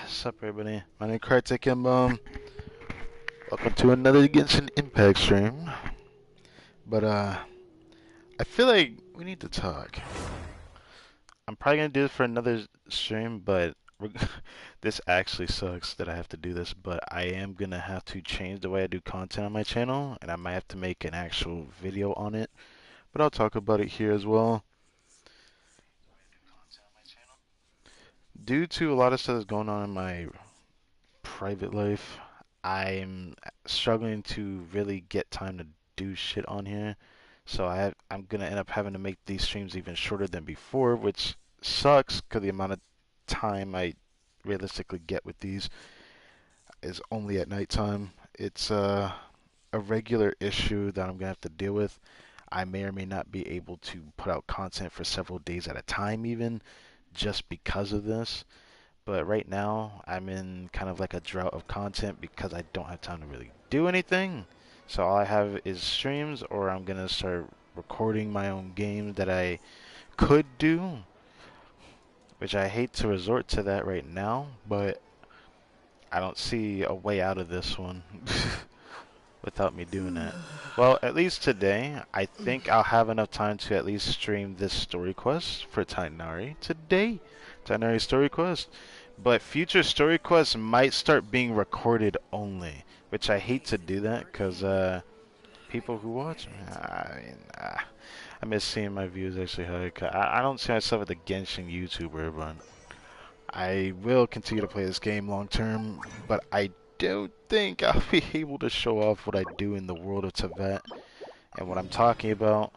What's up, everybody? My name is Kartik, and welcome to another Genshin Impact stream. But I feel like we need to talk. I'm probably gonna do this for another stream, but this actually sucks that I have to do this. But I am gonna have to change the way I do content on my channel, and I might have to make an actual video on it. But I'll talk about it here as well. Due to a lot of stuff that's going on in my private life, I'm struggling to really get time to do shit on here. So I'm gonna end up having to make these streams even shorter than before, which sucks because the amount of time I realistically get with these is only at nighttime. It's a regular issue that I'm gonna have to deal with. I may or may not be able to put out content for several days at a time, even just because of this. But right now, I'm in kind of like a drought of content because I don't have time to really do anything. So all I have is streams, or I'm gonna start recording my own games that I could do, which I hate to resort to that right now, but I don't see a way out of this one without me doing that. Well, at least today, I think I'll have enough time to at least stream this story quest for TIGHNARI today. TIGHNARI story quest. But future story quests might start being recorded only, which I hate to do that because people who watch, I miss seeing my views actually high. I don't see myself as a Genshin YouTuber, but I will continue to play this game long term. But I don't think I'll be able to show off what I do in the world of Tibet. And what I'm talking about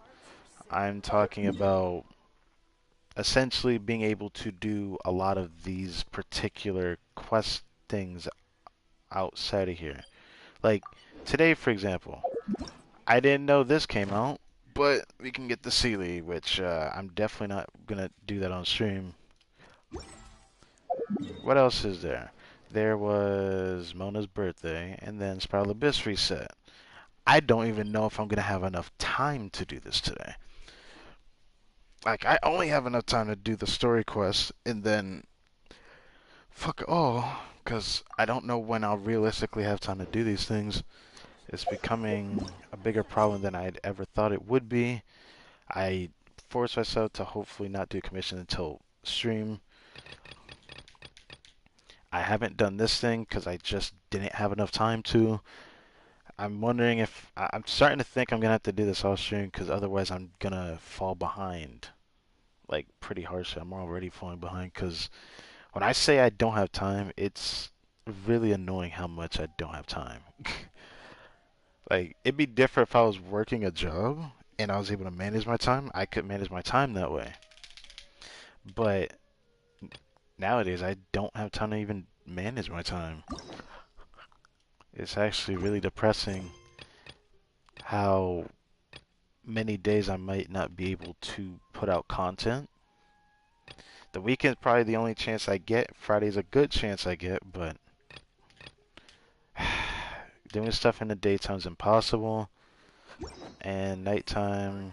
essentially being able to do a lot of these particular quest things outside of here. Like today, for example, I didn't know this came out, but we can get the Sealy, which I'm definitely not gonna do that on stream. What else is there? There was Mona's birthday, and then Spiral Abyss reset. I don't even know if I'm gonna have enough time to do this today. Like, I only have enough time to do the story quest, and then fuck all, because I don't know when I'll realistically have time to do these things. It's becoming a bigger problem than I'd ever thought it would be. I force myself to hopefully not do commission until stream. I haven't done this thing because I just didn't have enough time to. I'm wondering if I'm starting to think I'm gonna have to do this off stream because otherwise I'm gonna fall behind, like pretty harshly. I'm already falling behind because when I say I don't have time, it's really annoying how much I don't have time. Like, it'd be different if I was working a job and I was able to manage my time. I could manage my time that way. But nowadays, I don't have time to even manage my time. It's actually really depressing how many days I might not be able to put out content. The weekend's probably the only chance I get. Friday's a good chance I get, but doing stuff in the daytime is impossible. And nighttime,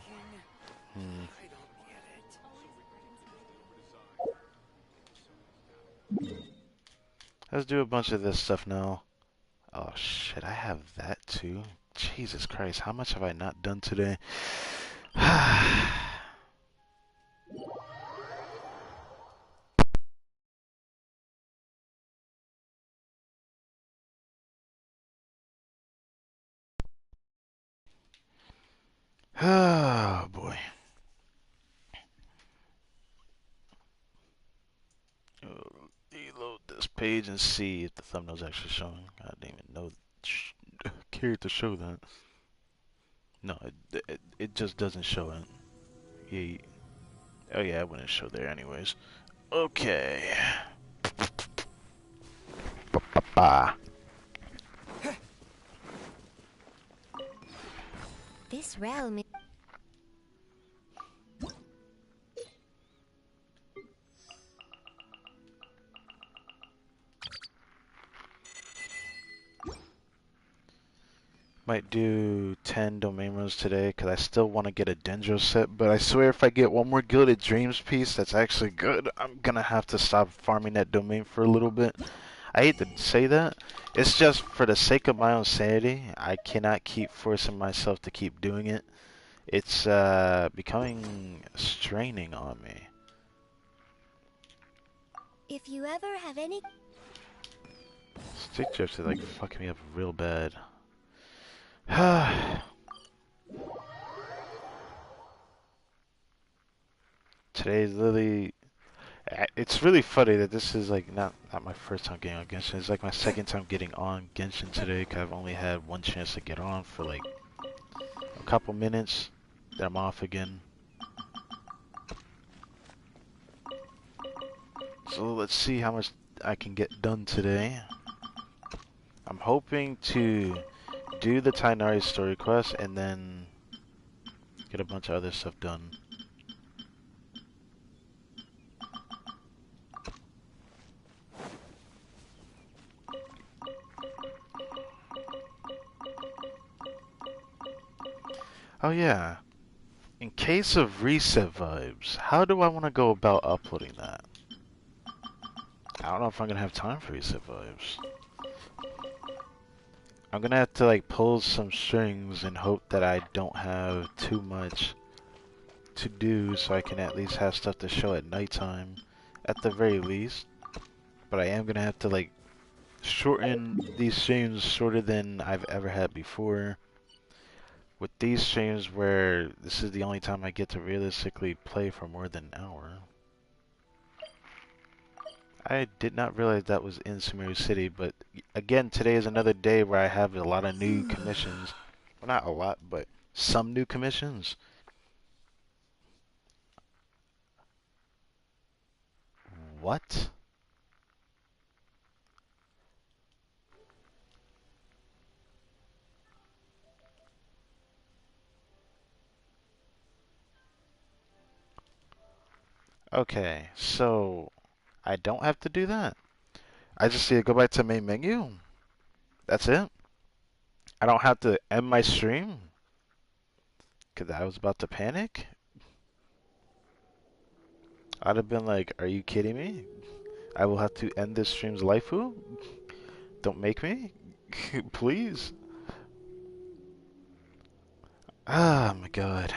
let's do a bunch of this stuff now. Oh shit, I have that too. Jesus Christ, how much have I not done today? Oh boy. Reload this page and see if the thumbnail's actually showing. I didn't even know cared to show that. No, it just doesn't show it. Yeah, oh yeah, it wouldn't show there anyways. Okay. Ba-ba-ba. This realm. Might do 10 domain runs today because I still want to get a Dendro set, but I swear if I get one more Gilded Dreams piece that's actually good, I'm gonna have to stop farming that domain for a little bit. I hate to say that. It's just for the sake of my own sanity. I cannot keep forcing myself to keep doing it. It's becoming straining on me. If you ever have any... Stick drift is like fucking me up real bad. Today's literally. It's really funny that this is like not my first time getting on Genshin. It's like my second time getting on Genshin today. Cause I've only had one chance to get on for like a couple minutes. Then I'm off again. So let's see how much I can get done today. I'm hoping to do the TIGHNARI story quest and then get a bunch of other stuff done. Oh yeah, in case of reset vibes, how do I want to go about uploading that? I don't know if I'm gonna have time for reset vibes. I'm gonna have to like pull some strings and hope that I don't have too much to do so I can at least have stuff to show at nighttime at the very least. But I am gonna have to like shorten these streams shorter than I've ever had before. With these streams where this is the only time I get to realistically play for more than an hour. I did not realize that was in Sumeru City, but again, today is another day where I have a lot of new commissions. Well, not a lot, but some new commissions. What? Okay, so I don't have to do that. I just need to go back to main menu. That's it. I don't have to end my stream because I was about to panic. I'd have been like, "Are you kidding me? I will have to end this stream's lifeu? Don't make me, please." Oh my god.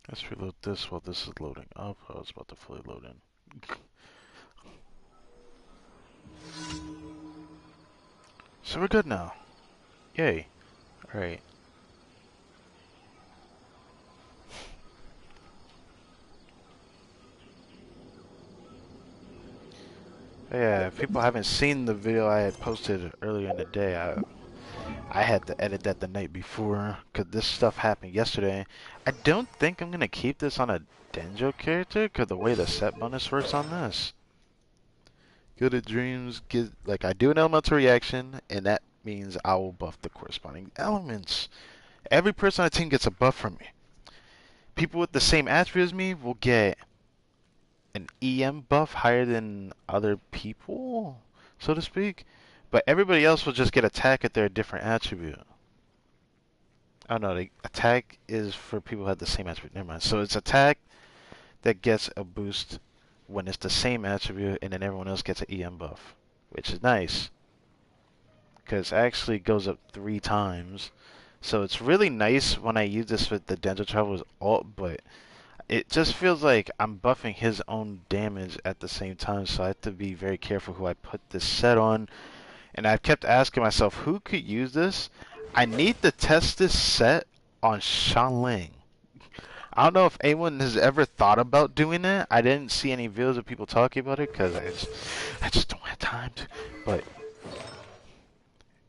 Let's reload this while this is loading up. I was about to fully load in. So we're good now. Yay. Alright. Yeah, if people haven't seen the video I had posted earlier in the day, I had to edit that the night before because this stuff happened yesterday. I don't think I'm gonna keep this on a Denjo character because the way the set bonus works on this. Good at dreams, get like I do an elemental reaction, and that means I will buff the corresponding elements. Every person on the team gets a buff from me. People with the same attribute as me will get an EM buff higher than other people, so to speak. But everybody else will just get attack at their different attribute. Oh no, the attack is for people who have the same attribute. Never mind. So it's attack, that gets a boost when it's the same attribute, and then everyone else gets an EM buff, which is nice because it actually goes up 3 times. So it's really nice when I use this with the Dental Traveler's ult, but it just feels like I'm buffing his own damage at the same time, so I have to be very careful who I put this set on. And I've kept asking myself, who could use this? I need to test this set on Shanling. I don't know if anyone has ever thought about doing that. I didn't see any videos of people talking about it because I just don't have time to. But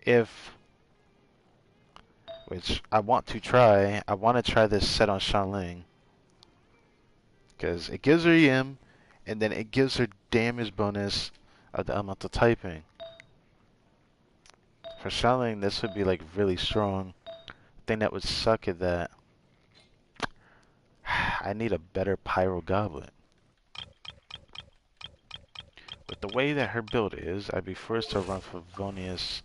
if, which I want to try, I want to try this set on Shanling because it gives her EM, and then it gives her damage bonus of the elemental typing. For Shanling, this would be like really strong. The thing that would suck is that I need a better Pyro Goblet. With the way that her build is, I'd be forced to run Favonius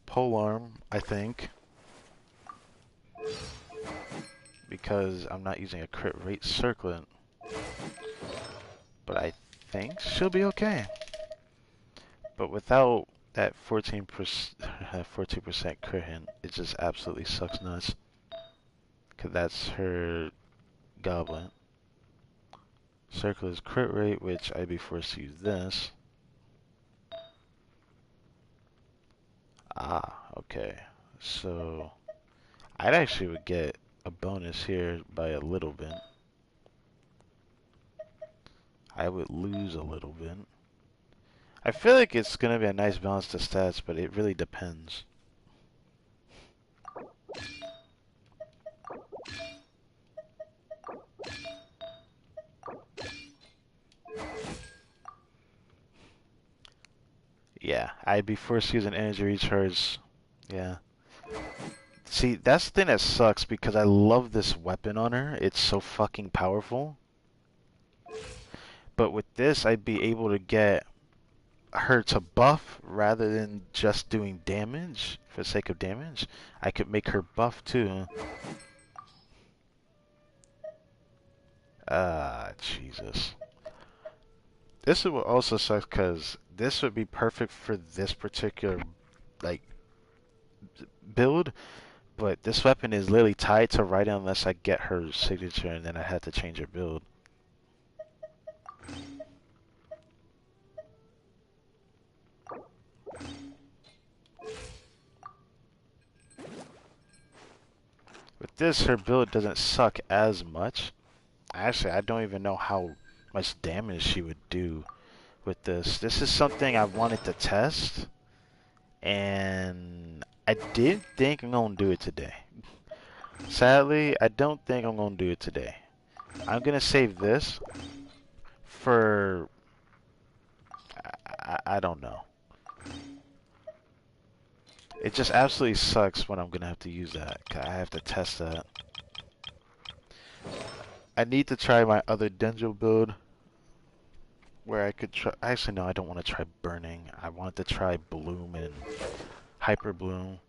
Polearm, I think. Because I'm not using a crit rate circlet. But I think she'll be okay. But without that 14% crit hint, it just absolutely sucks nuts. Because that's her Goblet. Circle is crit rate, which I'd be forced to use this. Ah, okay. So I'd actually would get a bonus here by a little bit. I would lose a little bit. I feel like it's going to be a nice balance to stats, but it really depends. Yeah, I'd be forced to use an energy recharge. Yeah. See, that's the thing that sucks because I love this weapon on her. It's so fucking powerful. But with this, I'd be able to get her to buff rather than just doing damage for the sake of damage. I could make her buff too. Jesus. This would also suck because this would be perfect for this particular, like, build. But this weapon is literally tied to Raiden unless I get her signature, and then I had to change her build. With this, her build doesn't suck as much. Actually, I don't even know how much damage she would do with this. This is something I wanted to test, and I didn't think I'm going to do it today. Sadly, I don't think I'm going to do it today. I'm going to save this for... I don't know. It just absolutely sucks when I'm going to have to use that. I have to test that. I need to try my other Denjo build where I could try... Actually, no, I don't want to try Burning. I want to try Bloom and Hyper Bloom.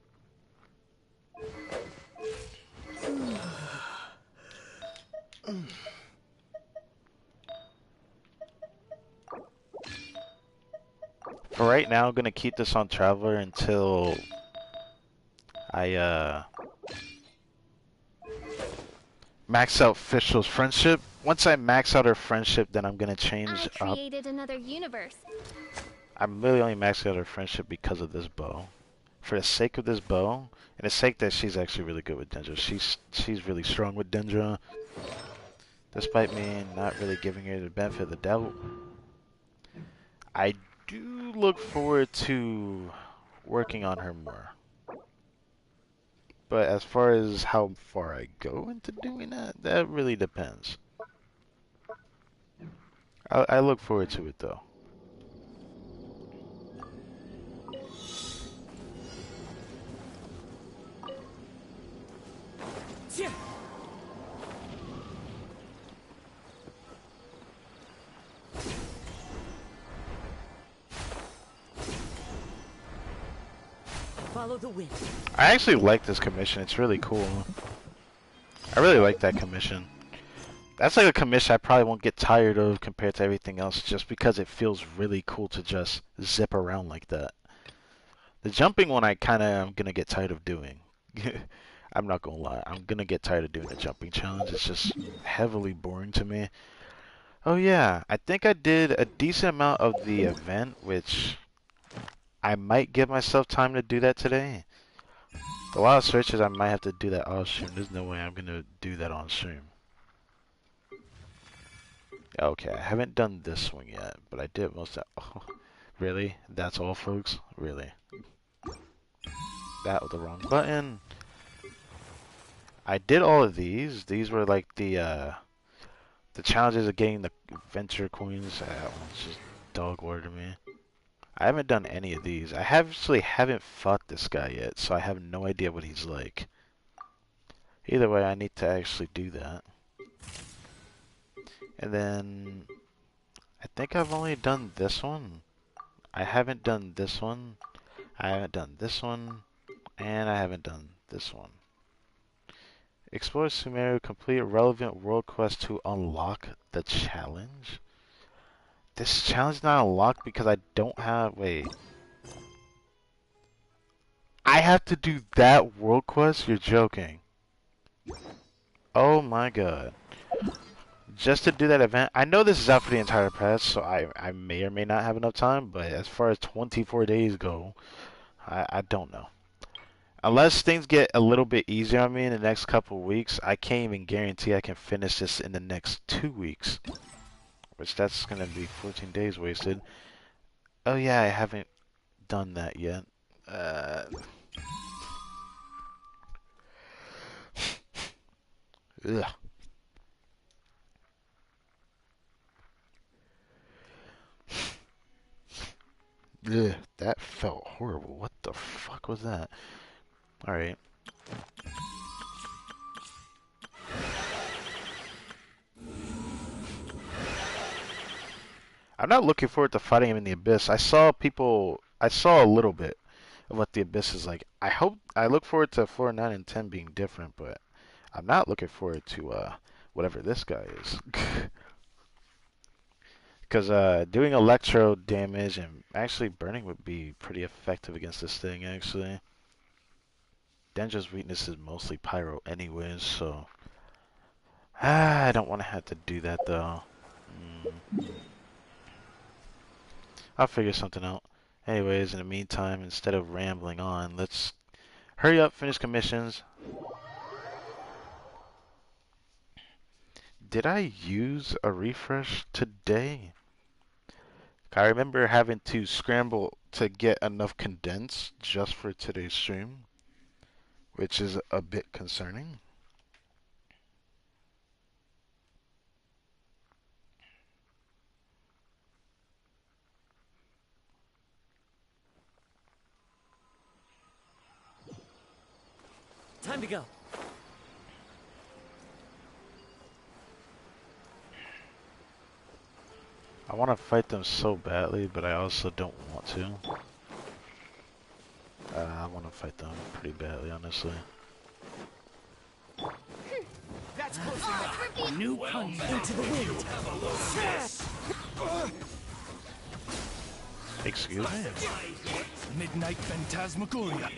For right now, I'm going to keep this on Traveler until I max out Fischl's friendship. Once I max out her friendship, then I'm going to change up. I created another universe. I'm really only maxing out her friendship because of this bow. For the sake of this bow, and the sake that she's actually really good with Dendra. She's really strong with Dendra. Despite me not really giving her the benefit of the doubt. I do look forward to working on her more. But as far as how far I go into doing that, that really depends. I look forward to it though. Follow the wind. I actually like this commission. It's really cool. I really like that commission. That's like a commission I probably won't get tired of compared to everything else, just because it feels really cool to just zip around like that. The jumping one I kind of am gonna get tired of doing. I'm not gonna lie, I'm gonna get tired of doing the jumping challenge. It's just heavily boring to me. Oh yeah, I think I did a decent amount of the event, which I might give myself time to do that today. A lot of searches I might have to do that off stream. There's no way I'm gonna do that on stream. Okay, I haven't done this one yet, but I did most of. Oh, really? That's all, folks? Really? That was the wrong button. I did all of these. These were like the challenges of getting the venture coins. That one's just dog water to me. I haven't done any of these. I actually haven't fought this guy yet, so I have no idea what he's like. Either way, I need to actually do that. And then I think I've only done this one. I haven't done this one. I haven't done this one. And I haven't done this one. Explore Sumeru, complete a relevant world quest to unlock the challenge. This challenge is not unlocked because I don't have... Wait. I have to do that world quest? You're joking. Oh my god. Just to do that event. I know this is out for the entire patch, so I may or may not have enough time, but as far as 24 days go, I don't know. Unless things get a little bit easier on me in the next couple of weeks, I can't even guarantee I can finish this in the next 2 weeks. Which that's gonna be 14 days wasted. Oh yeah, I haven't done that yet. Uh, ugh. Ugh, that felt horrible. What the fuck was that? Alright. I'm not looking forward to fighting him in the Abyss. I saw a little bit of what the Abyss is like. I look forward to 4, 9, and 10 being different, but I'm not looking forward to, whatever this guy is. Because, doing electro damage and actually burning would be pretty effective against this thing, actually. Denja's weakness is mostly pyro anyways, so... I don't want to have to do that, though. I'll figure something out. Anyways, in the meantime, instead of rambling on, let's hurry up, finish commissions. Did I use a refresh today? I remember having to scramble to get enough condensed just for today's stream, which is a bit concerning. Time to go. I want to fight them so badly, but I also don't want to. I want to fight them pretty badly, honestly. That's close enough. New punch into the wind. Excuse me? Midnight Phantasmagoria.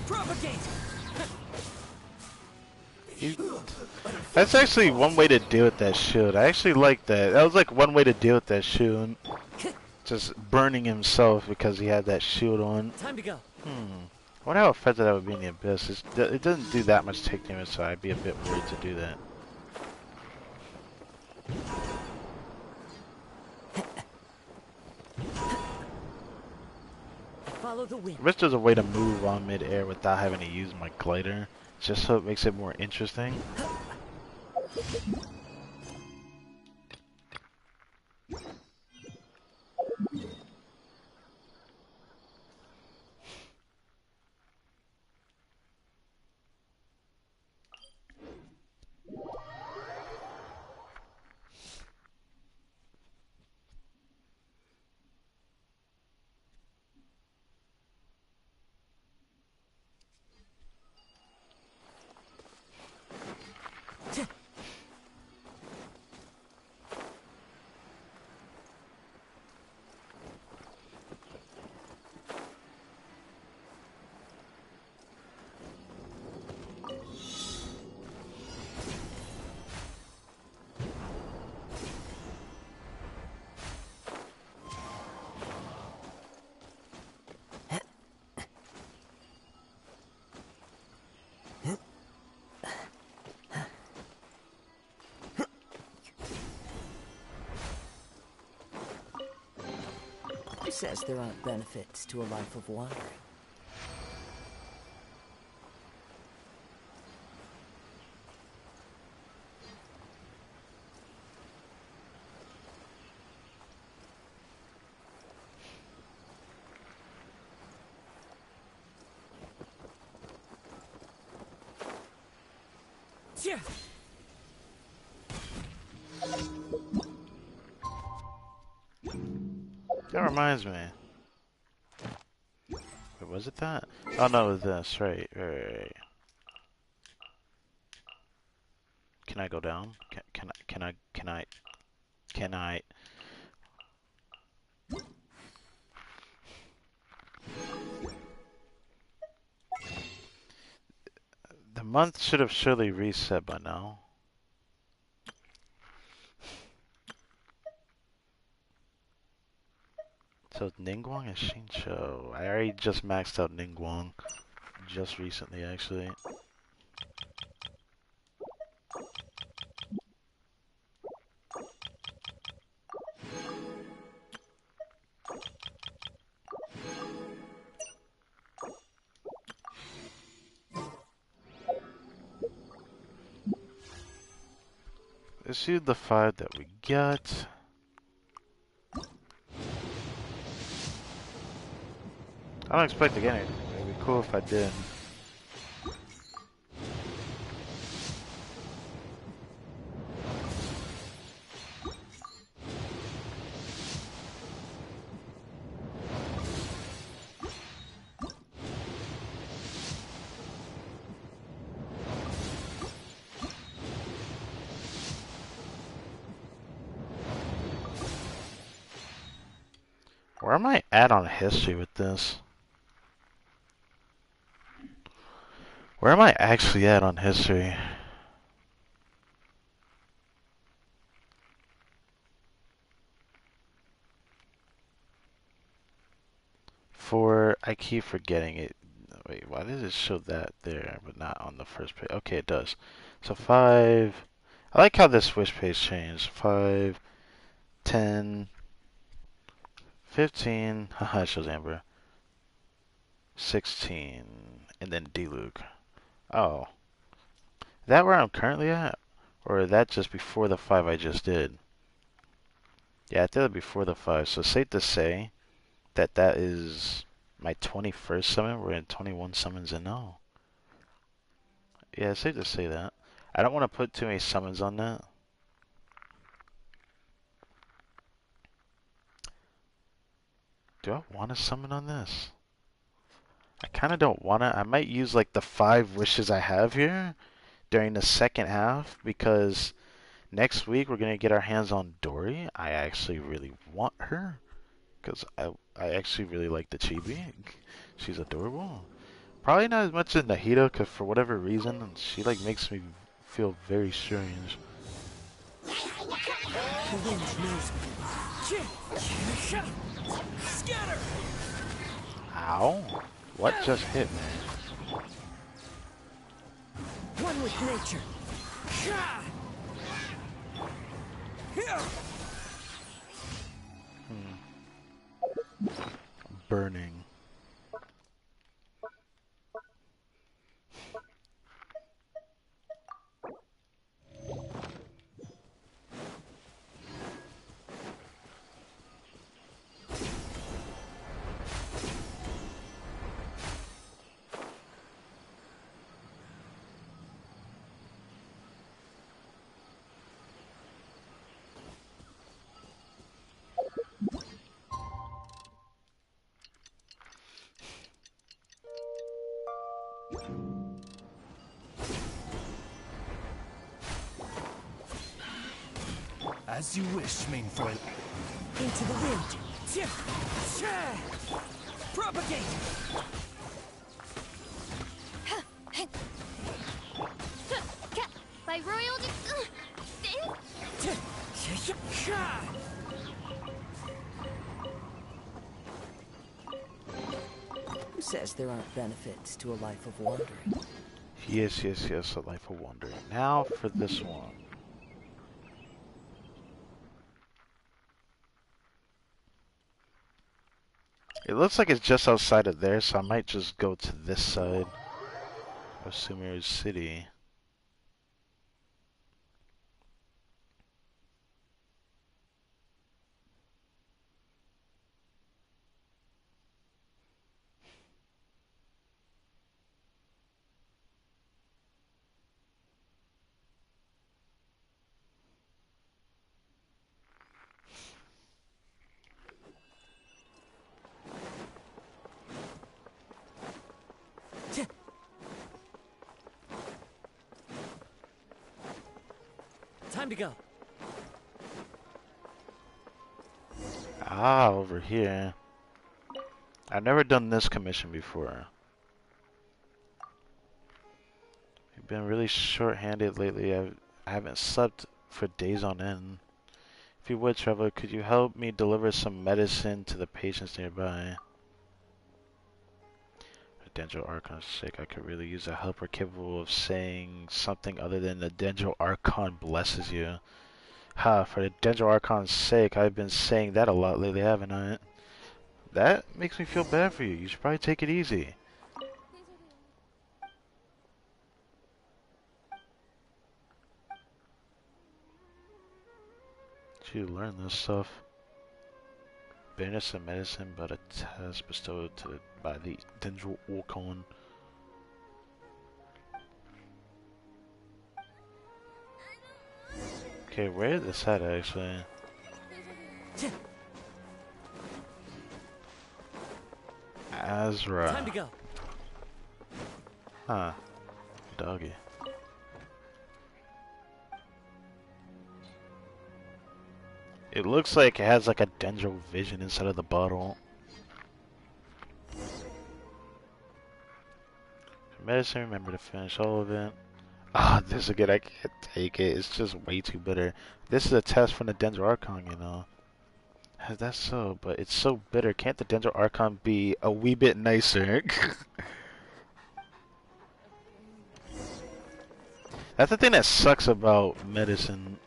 Propagate. That's actually one way to deal with that shield. I actually like that. That was like one way to deal with that shield. Just burning himself because he had that shield on. Time to go. I wonder how effective that would be in the Abyss. It doesn't do that much take damage, so I'd be a bit worried to do that. Follow the wind. I wish there's a way to move on mid-air without having to use my glider, just so it makes it more interesting. says there aren't benefits to a life of wandering? Yeah. That reminds me. Wait, was it that? Oh no, it was this. Right. Can I go down? Can I? The month should have surely reset by now. So Ningguang and Xingqiu. I already just maxed out Ningguang. Just recently, actually. Let's see the 5 that we got. I don't expect to get anything. It'd be cool if I did. Where am I at on history with this? Where am I actually at on history? I keep forgetting it. Wait, why does it show that there, but not on the first page? Okay, it does. So 5. I like how this wish page changed. 5, 10, 15. Haha, it shows Amber. 16. And then D-Luke. Oh. Is that where I'm currently at? Or is that just before the 5 I just did? Yeah, I did it before the 5. So safe to say that that is my 21st summon. We're in 21 summons in now. Yeah, it's safe to say that. I don't want to put too many summons on that. Do I want to summon on this? I kind of don't want to. I might use like the 5 wishes I have here during the second half because next week we're going to get our hands on Dory. I actually really want her because I actually really like the chibi. She's adorable. Probably not as much as Nahida because for whatever reason she like makes me feel very strange. The wind knows me. Scatter. Ow. What just hit me? One with nature. Burning. As you wish, main foil. Into the wind. Propagate. By royal Who says there aren't benefits to a life of wandering? Yes, a life of wandering. Now for this one. It looks like it's just outside of there, so I might just go to this side of Sumeru City. Time to go. Ah, over here. I've never done this commission before. I've been really short-handed lately. I haven't slept for days on end. If you would, traveler, could you help me deliver some medicine to the patients nearby? For Dendro Archon's sake, I could really use a helper capable of saying something other than the Dendro Archon blesses you. Ha, for the Dendro Archon's sake, I've been saying that a lot lately, haven't I? That makes me feel bad for you. You should probably take it easy. Should you learn this stuff? Bitterness and medicine, but a test bestowed by the Dendro Archon. Okay, where is this at actually? Azra. Time to go. Huh. Doggy. It looks like it has like a Dendro vision inside of the bottle. Medicine, remember to finish all of it. Ah, this again, I can't take it. It's just way too bitter. This is a test from the Dendro Archon, you know. That's so, but it's so bitter. Can't the Dendro Archon be a wee bit nicer? That's the thing that sucks about medicine.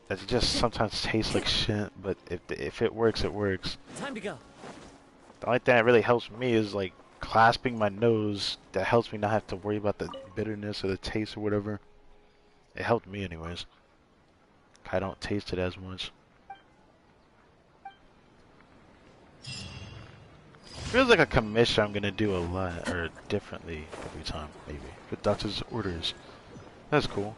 That it just sometimes tastes like shit, but if it works, it works. Time to go. The only thing that really helps me is like clasping my nose. That helps me not have to worry about the bitterness or the taste or whatever. It helped me anyways. I don't taste it as much. Feels like a commission I'm gonna do a lot or differently every time, maybe. The doctor's orders. That's cool.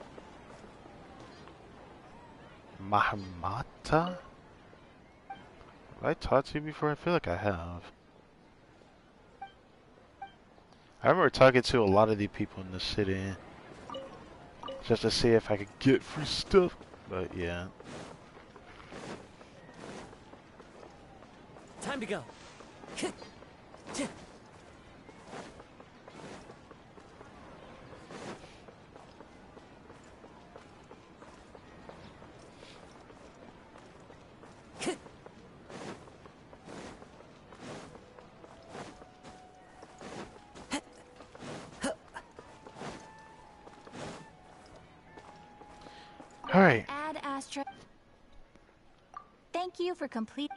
Mahamata? Have I talked to you before? I feel like I have. I remember talking to a lot of the people in the city just to see if I could get free stuff. But yeah. Time to go. Alright. Add Astra. Thank you for complete.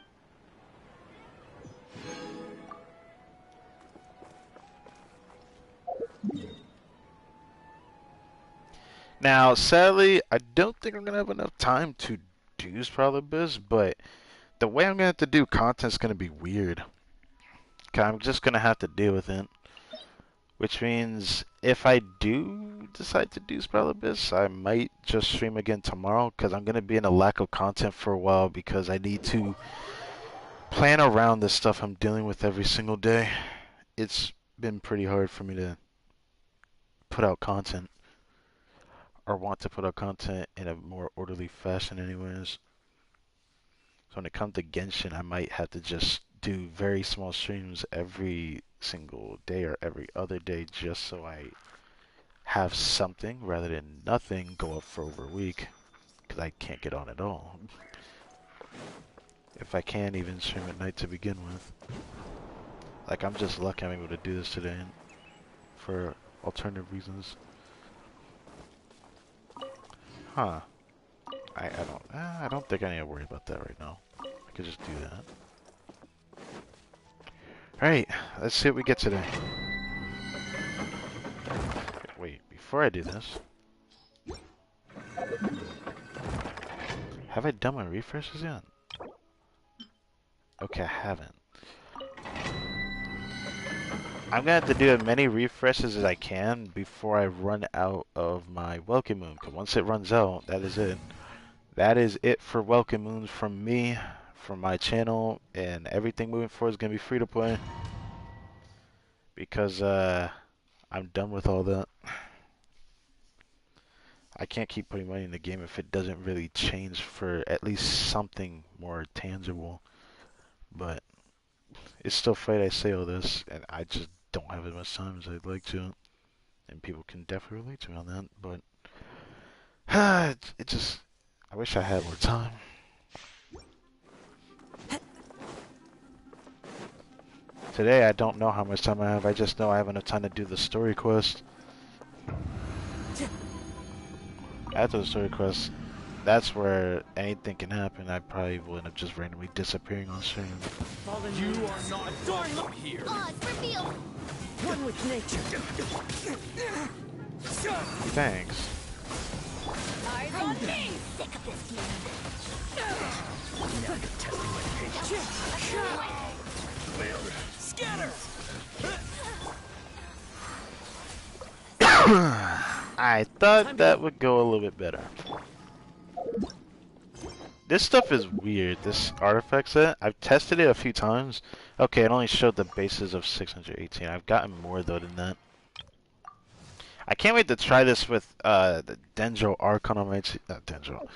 Now, sadly, I don't think I'm gonna have enough time to do Sprawl Abyss, but the way I'm gonna have to do content's gonna be weird. 'Cause I'm just gonna have to deal with it. Which means if I do decide to do Sprawl Abyss, I might just stream again tomorrow because I'm gonna be in a lack of content for a while because I need to plan around the stuff I'm dealing with every single day. It's been pretty hard for me to put out content or want to put out content in a more orderly fashion anyways. So when it comes to Genshin, I might have to just do very small streams every single day or every other day just so I have something rather than nothing go up for over a week because I can't get on at all. If I can't even stream at night to begin with. Like I'm just lucky I'm able to do this today for alternative reasons. Huh. I don't think I need to worry about that right now. I could just do that. Alright, let's see what we get today. Wait, before I do this, have I done my refreshes yet? Okay, I haven't. I'm gonna have to do as many refreshes as I can before I run out of my Welcome Moon. Because once it runs out, that is it. That is it for Welcome Moons from me, from my channel, and everything moving forward is gonna be free to play. Because I'm done with all that. I can't keep putting money in the game if it doesn't really change for at least something more tangible. But it's still funny I say all this, and I just don't have as much time as I'd like to. And people can definitely relate to me on that, but it just, I wish I had more time. Today I don't know how much time I have, I just know I have enough time to do the story quest. After the story quest, that's where anything can happen. I probably will end up just randomly disappearing on stream. You are not welcome here. Oz, reveal! One with nature. Thanks. Eyes on me! Sick of this Scatter! I thought that would go a little bit better. This stuff is weird, this artifact set. I've tested it a few times. Okay, it only showed the bases of 618. I've gotten more though than that. I can't wait to try this with the Dendro Archon on my not Dendro.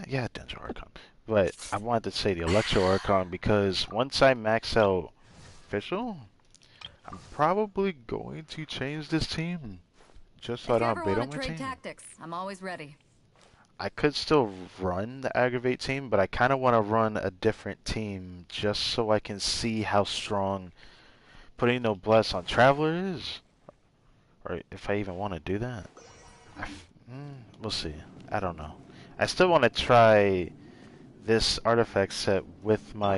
Yeah, Dendro Archon. But I wanted to say the Electro Archon because once I max out official, I'm probably going to change this team. Just so I don't have bait on my team. Tactics, I'm always ready. I could still run the Aggravate team, but I kind of want to run a different team just so I can see how strong putting no bless on Traveler is. Or if I even want to do that. We'll see. I don't know. I still want to try this artifact set with my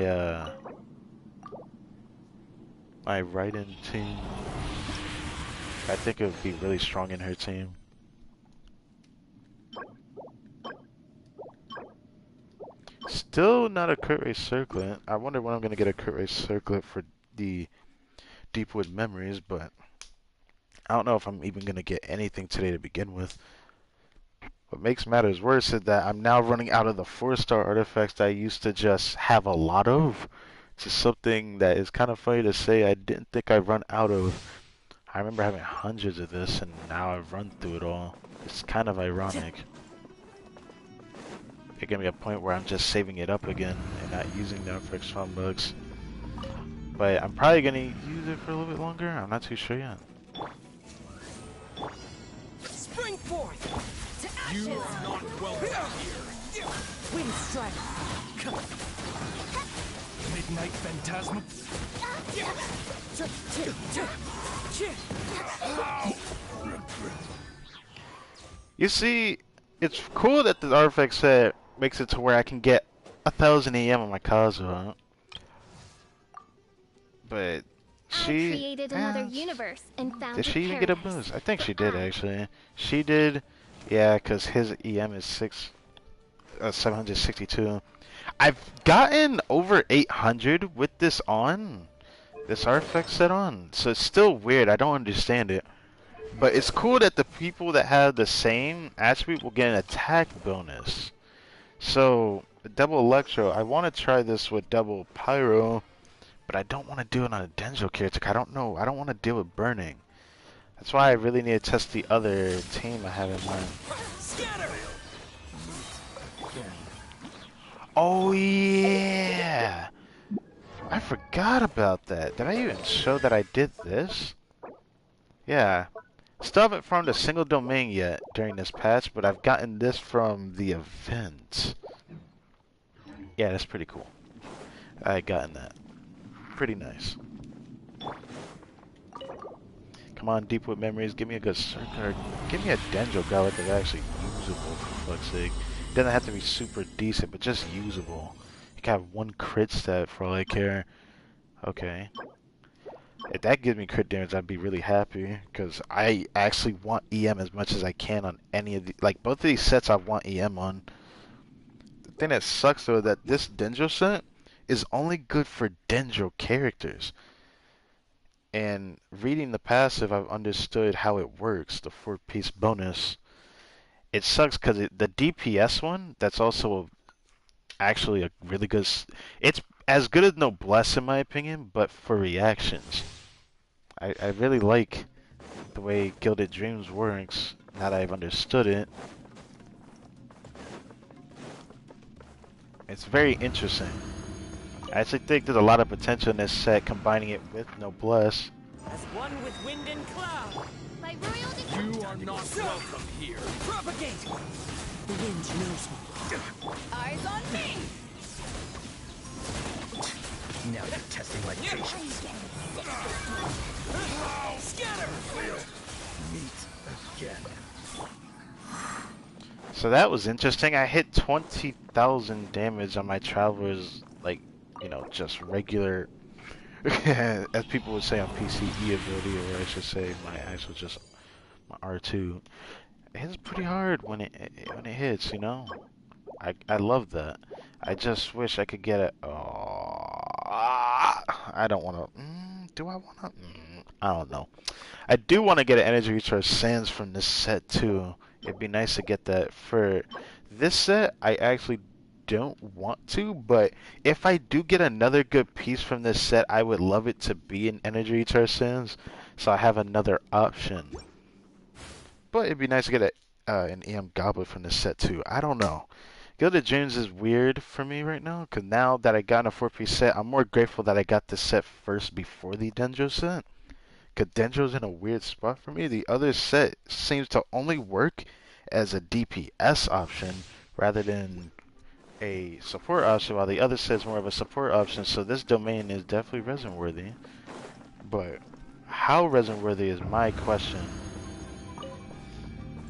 my Raiden team. I think it would be really strong in her team. Still not a crit rate circlet. I wonder when I'm going to get a crit rate circlet for the Deepwood Memories, but I don't know if I'm even going to get anything today to begin with. What makes matters worse is that I'm now running out of the 4-star artifacts that I used to just have a lot of. It's just something that is kind of funny to say I didn't think I'd run out of. I remember having hundreds of this, and now I've run through it all. It's kind of ironic. There's gonna be a point where I'm just saving it up again and not using them for extra bucks. But I'm probably gonna use it for a little bit longer. I'm not too sure yet. Spring forth. To You ashes. are not welcome here. Wind strike. Midnight Phantasma. You see, it's cool that the artifact set makes it to where I can get 1000 EM on my Kazuha. But she I created another universe and found did a she even get a paradise. boost? I think she But did actually. She did, yeah, because his EM is 762. I've gotten over 800 with this on, this artifact set on. So it's still weird. I don't understand it. But it's cool that the people that have the same attribute will get an attack bonus. So, the double Electro, I want to try this with double Pyro, but I don't want to do it on a Denjo character. I don't know. I don't want to deal with burning. That's why I really need to test the other team I have in mind. Scatter! Oh, yeah! I forgot about that. Did I even show that I did this? Yeah. Still haven't found a single domain yet during this patch, but I've gotten this from the event. Yeah, that's pretty cool. I gotten that. Pretty nice. Come on, Deepwood Memories, give me a good circular. Give me a Denjo Gauntlet that's actually usable, for fuck's sake. Doesn't have to be super decent, but just usable. You can have one crit stat for all I care. Okay. If that gives me crit damage, I'd be really happy because I actually want EM as much as I can on any of the like both of these sets. I want EM on. The thing that sucks though is that this Dendro set is only good for Dendro characters. And reading the passive, I've understood how it works. The 4-piece bonus. It sucks because the DPS one, that's also actually a really good. It's as good as Noblesse in my opinion, but for reactions. I really like the way Gilded Dreams works now that I've understood it. It's very interesting. I actually think there's a lot of potential in this set combining it with Noblesse. As one with wind and cloud. My royal You are not welcome here. Propagate! The wind knows me. eyes on me. Now you're testing my patience. Scatter! Meet again. So that was interesting. I hit 20,000 damage on my Traveler's, like, you know, just regular, as people would say on PCE ability, or I should say my actual just my R2. It hits pretty hard when it hits, you know. I love that. I just wish I could get it. Oh, I don't want to. Do I want to? I don't know. I do want to get an energy recharge sands from this set too. It'd be nice to get that for this set. I actually don't want to, but if I do get another good piece from this set, I would love it to be an energy recharge sands, so I have another option. But it'd be nice to get an EM goblet from this set too. I don't know. Gilded Dreams is weird for me right now, because now that I got a 4-piece set, I'm more grateful that I got this set first before the Dendro set. Because Dendro's in a weird spot for me. The other set seems to only work as a DPS option rather than a support option, while the other set's more of a support option, so this domain is definitely resin worthy. But how resin worthy is my question.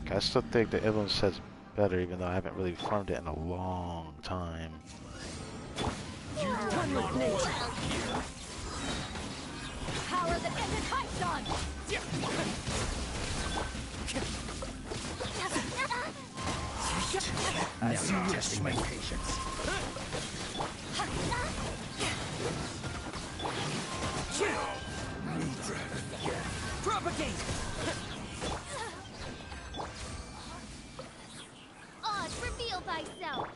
I still think the Evelyn set's better, even though I haven't really farmed it in a long time. One with nature. Power that ended Python. Now you're testing my patience. Meet again. Propagate! Oz, reveal thyself.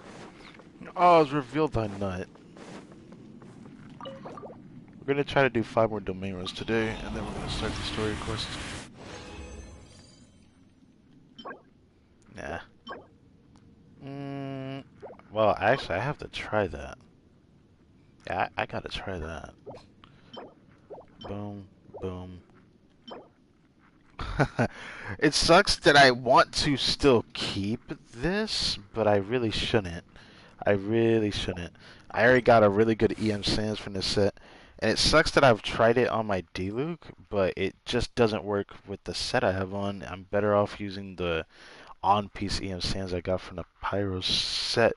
Oh, it's revealed thy nut. We're gonna try to do 5 more domain runs today, and then we're gonna start the story quest. Nah. Well, actually, I have to try that. Yeah, I gotta try that. Boom, boom. It sucks that I want to still keep this, but I really shouldn't. I really shouldn't. I already got a really good EM Sands from this set, and it sucks that I've tried it on my D-Luke, but it just doesn't work with the set I have on. I'm better off using the on-piece EM Sands I got from the Pyro set.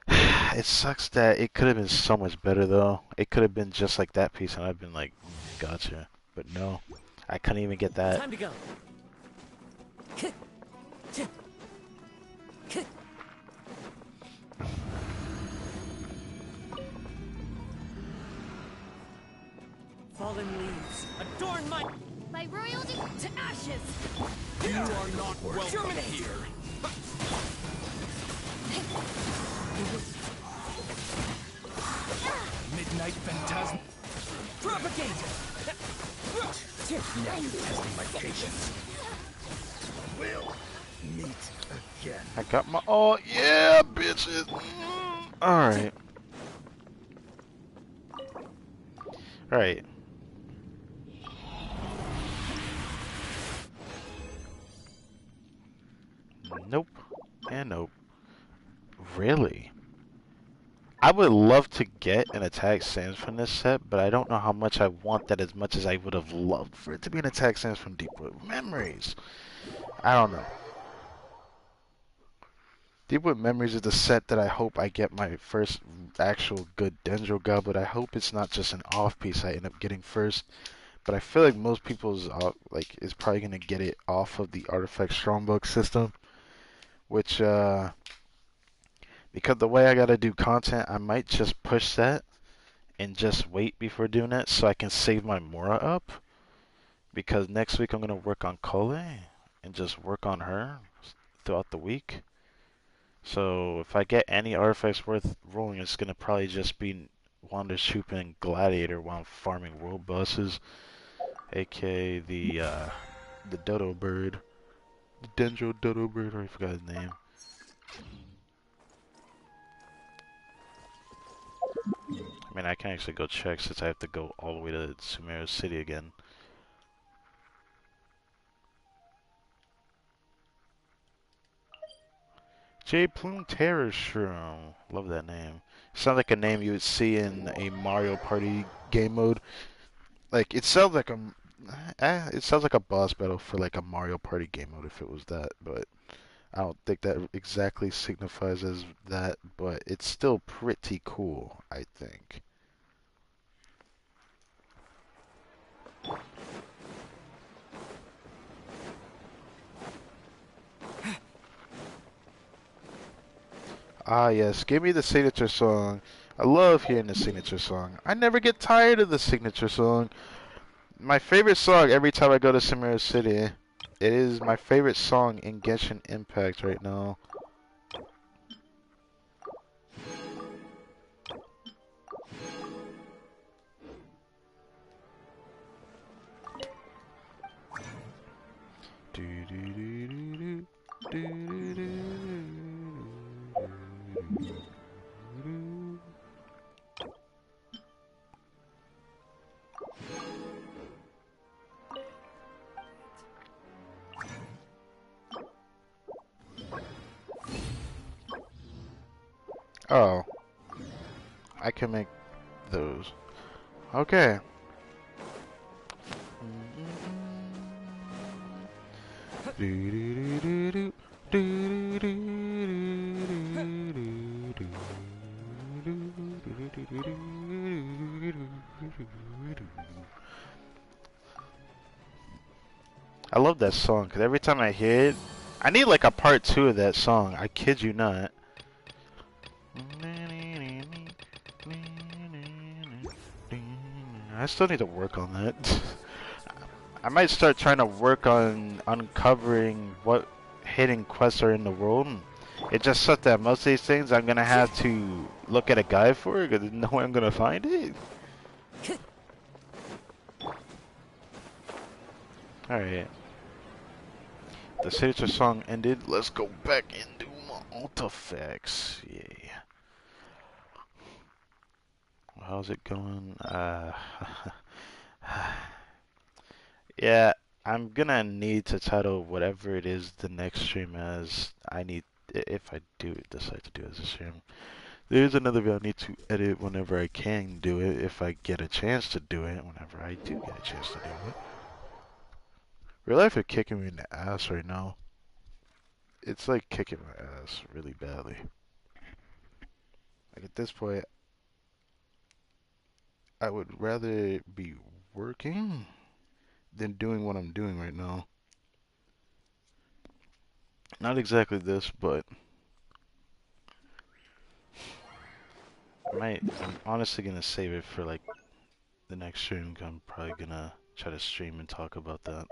It sucks that it could have been so much better, though. It could have been just like that piece, and I've been like, gotcha. But no, I couldn't even get that. Time to go. Fallen leaves, adorn my royalty to ashes. You are not welcome Germinate. here. Midnight Phantasm. propagate. Now you're testing my patience. We'll meet again. I got my oh yeah, bitches. All right, all right. Nope, and nope. Really? I would love to get an attack sans from this set, but I don't know how much I want that as much as I would have loved for it to be an attack sans from Deepwood Memories. I don't know. Deep With Memories is the set that I hope I get my first actual good Dendro Goblet. I hope it's not just an off piece I end up getting first. But I feel like most people's is probably gonna get it off of the Artifact Strongbow system, which because the way I gotta do content, I might just push that and just wait before doing it so I can save my Mora up. Because next week I'm gonna work on Kole and just work on her throughout the week. So if I get any artifacts worth rolling, it's gonna probably just be Wander Troop and Gladiator while I'm farming world bosses, aka the Dodo Bird, the Dendro Dodo Bird. I forgot his name. I mean, I can actually go check since I have to go all the way to Sumeru City again. J. Plume Terror Shroom. Love that name. Sounds like a name you would see in a Mario Party game mode. Like it sounds like a boss battle for like a Mario Party game mode if it was that, but I don't think that exactly signifies as that, but it's still pretty cool, I think. Ah, yes, give me the signature song. I love hearing the signature song. I never get tired of the signature song. My favorite song every time I go to Sumeru City. It is my favorite song in Genshin Impact right now. Oh, I can make those. Okay. I love that song because every time I hear it, I need like a part two of that song. I kid you not. I still need to work on that. I might start trying to work on uncovering what hidden quests are in the world. It just sucks that most of these things I'm gonna have to look at a guide for because there's no way I'm gonna find it. Alright. The signature song ended. Let's go back and do my artifacts. Yay. How's it going? Yeah, I'm gonna need to title whatever it is the next stream as. If I do decide to do it as a stream. There's another video I need to edit whenever I can do it, if I get a chance to do it, whenever I do get a chance to do it. Real life is kicking me in the ass right now. It's like kicking my ass really badly. Like at this point, I would rather be working than doing what I'm doing right now. Not exactly this, but I'm honestly gonna save it for like the next stream. I'm probably gonna try to stream and talk about that.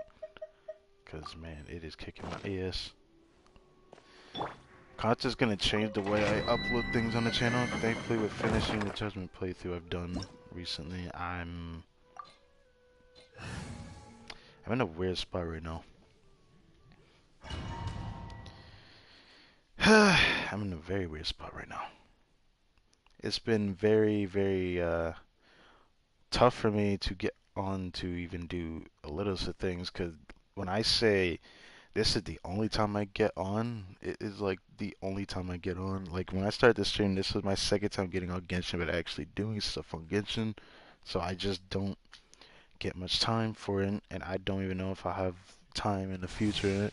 Cause man, it is kicking my ass. Conta's gonna change the way I upload things on the channel. Thankfully, with finishing the Judgment playthrough I've done recently, I'm in a weird spot right now. I'm in a very weird spot right now. It's been very, very tough for me to get on to even do a little of things. Cause when I say this is the only time I get on, it is like the only time I get on. Like when I started this stream, this was my second time getting on Genshin, but actually doing stuff on Genshin. So I just don't get much time for it, and I don't even know if I have time in the future.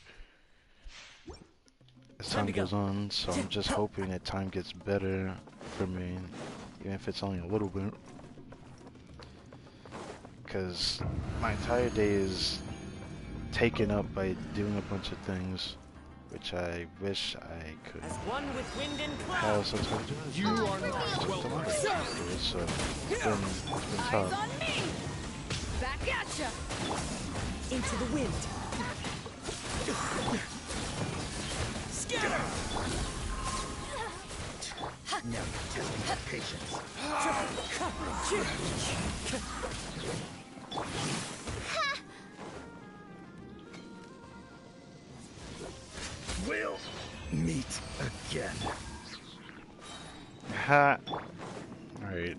It's time goes on, so I'm just hoping that time gets better for me, even if it's only a little bit. Because my entire day is taken up by doing a bunch of things, which I wish I could As one with wind and have cloud. some time to do. You are not welcome. So it's been Eyes tough. on me. Back at ya. Into the wind. Scatter! Now you're testing my patience. We'll meet again. Ha. Alright.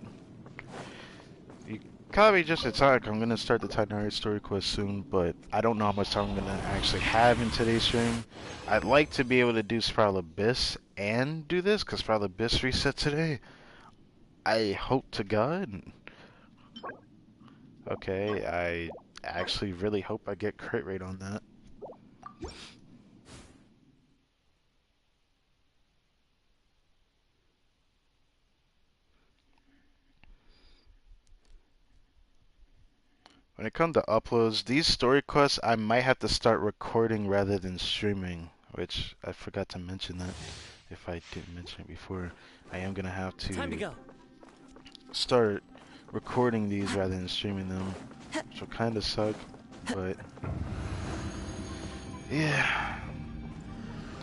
You probably just attack. I'm gonna start the TIGHNARI story quest soon, but I don't know how much time I'm gonna actually have in today's stream. I'd like to be able to do Spiral Abyss and do this, because Spiral Abyss reset today. I hope to God. Okay, I actually really hope I get crit rate on that. When it comes to uploads, these story quests, I might have to start recording rather than streaming, which I forgot to mention that. If I didn't mention it before, I am gonna have Time to to go. start recording these rather than streaming them, which will kind of suck, but yeah,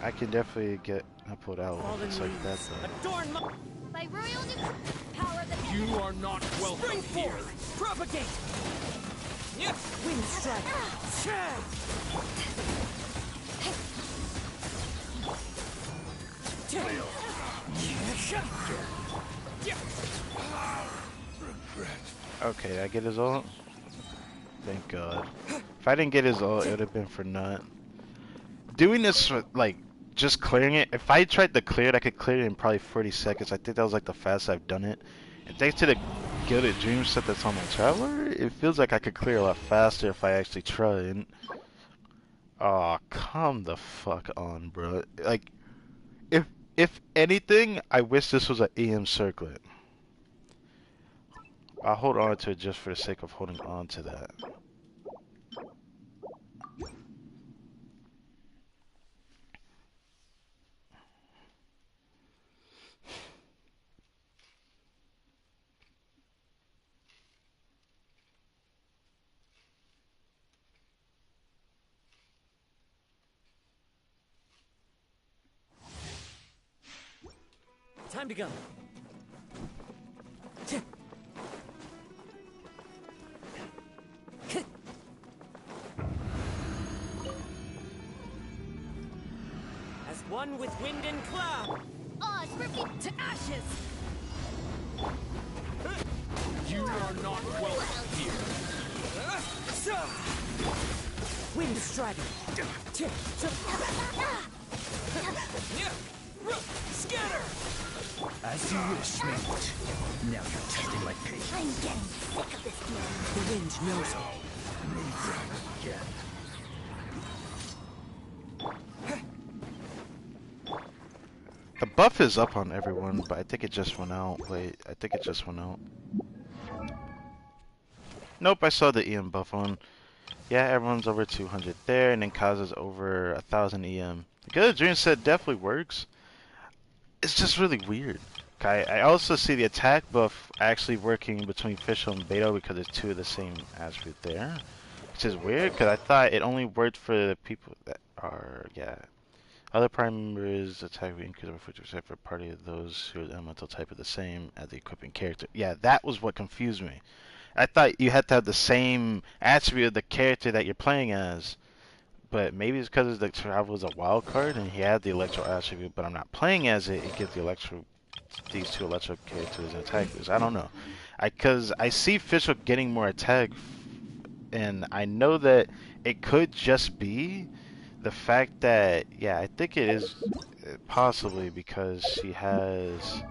I can definitely get an upload out. It's like that though. Adorn my... By royal decree, power of the You are not welcome Spring here. forth. Propagate. Wind strike. Okay, I get his ult. Thank God. If I didn't get his ult, it would have been for naught. Doing this, like, just clearing it. If I tried to clear it, I could clear it in probably 40 seconds. I think that was like the fastest I've done it. And thanks to the Gilded Dream set that's on my Traveler, it feels like I could clear a lot faster if I actually tried. Aw, come the fuck on, bro. Like, if anything, I wish this was an EM circlet. I'll hold on to it just for the sake of holding on to that. Time to go. As one with wind and cloud. Oz repeat To ashes. You are not welcome here. Wind strike. Scatter. As you wish, mate. Now you're testing my patience. I'm getting sick of this game. The wind knows all. Meet again. The buff is up on everyone, but I think it just went out. Wait, I think it just went out. Nope, I saw the EM buff on. Yeah, everyone's over 200 there, and then Kaza's over 1000 EM. The Good Dream set definitely works. It's just really weird. Okay, I also see the attack buff actually working between Fischl and Beto because it's two of the same attribute there. Which is weird, because I thought it only worked for the people that are, yeah. Other prime members attack will increase over 50% for a party of those whose elemental type are the same as the equipping character. Yeah, that was what confused me. I thought you had to have the same attribute of the character that you're playing as. But maybe it's because the travel is a wild card and he had the electro attribute, but I'm not playing as it. It gives the electro, these two electro characters and attackers. I don't know. Because I see Fischl getting more attack, and I know that it could just be the fact that, yeah, I think it is possibly because she has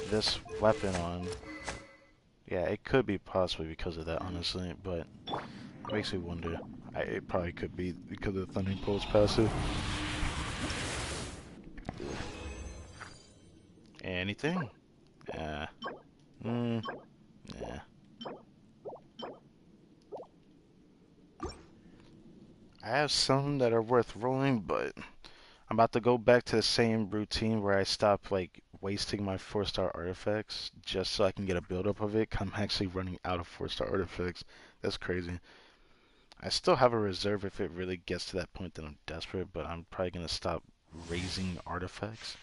this weapon on. Yeah, it could be possibly because of that, honestly, but it makes me wonder. It probably could be because of the Thundering Pulse passive. Anything? Yeah. Yeah. I have some that are worth rolling, but I'm about to go back to the same routine where I stop like wasting my 4-star artifacts just so I can get a build up of it. 'Cause I'm actually running out of 4-star artifacts. That's crazy. I still have a reserve if it really gets to that point that I'm desperate, but I'm probably gonna stop raising artifacts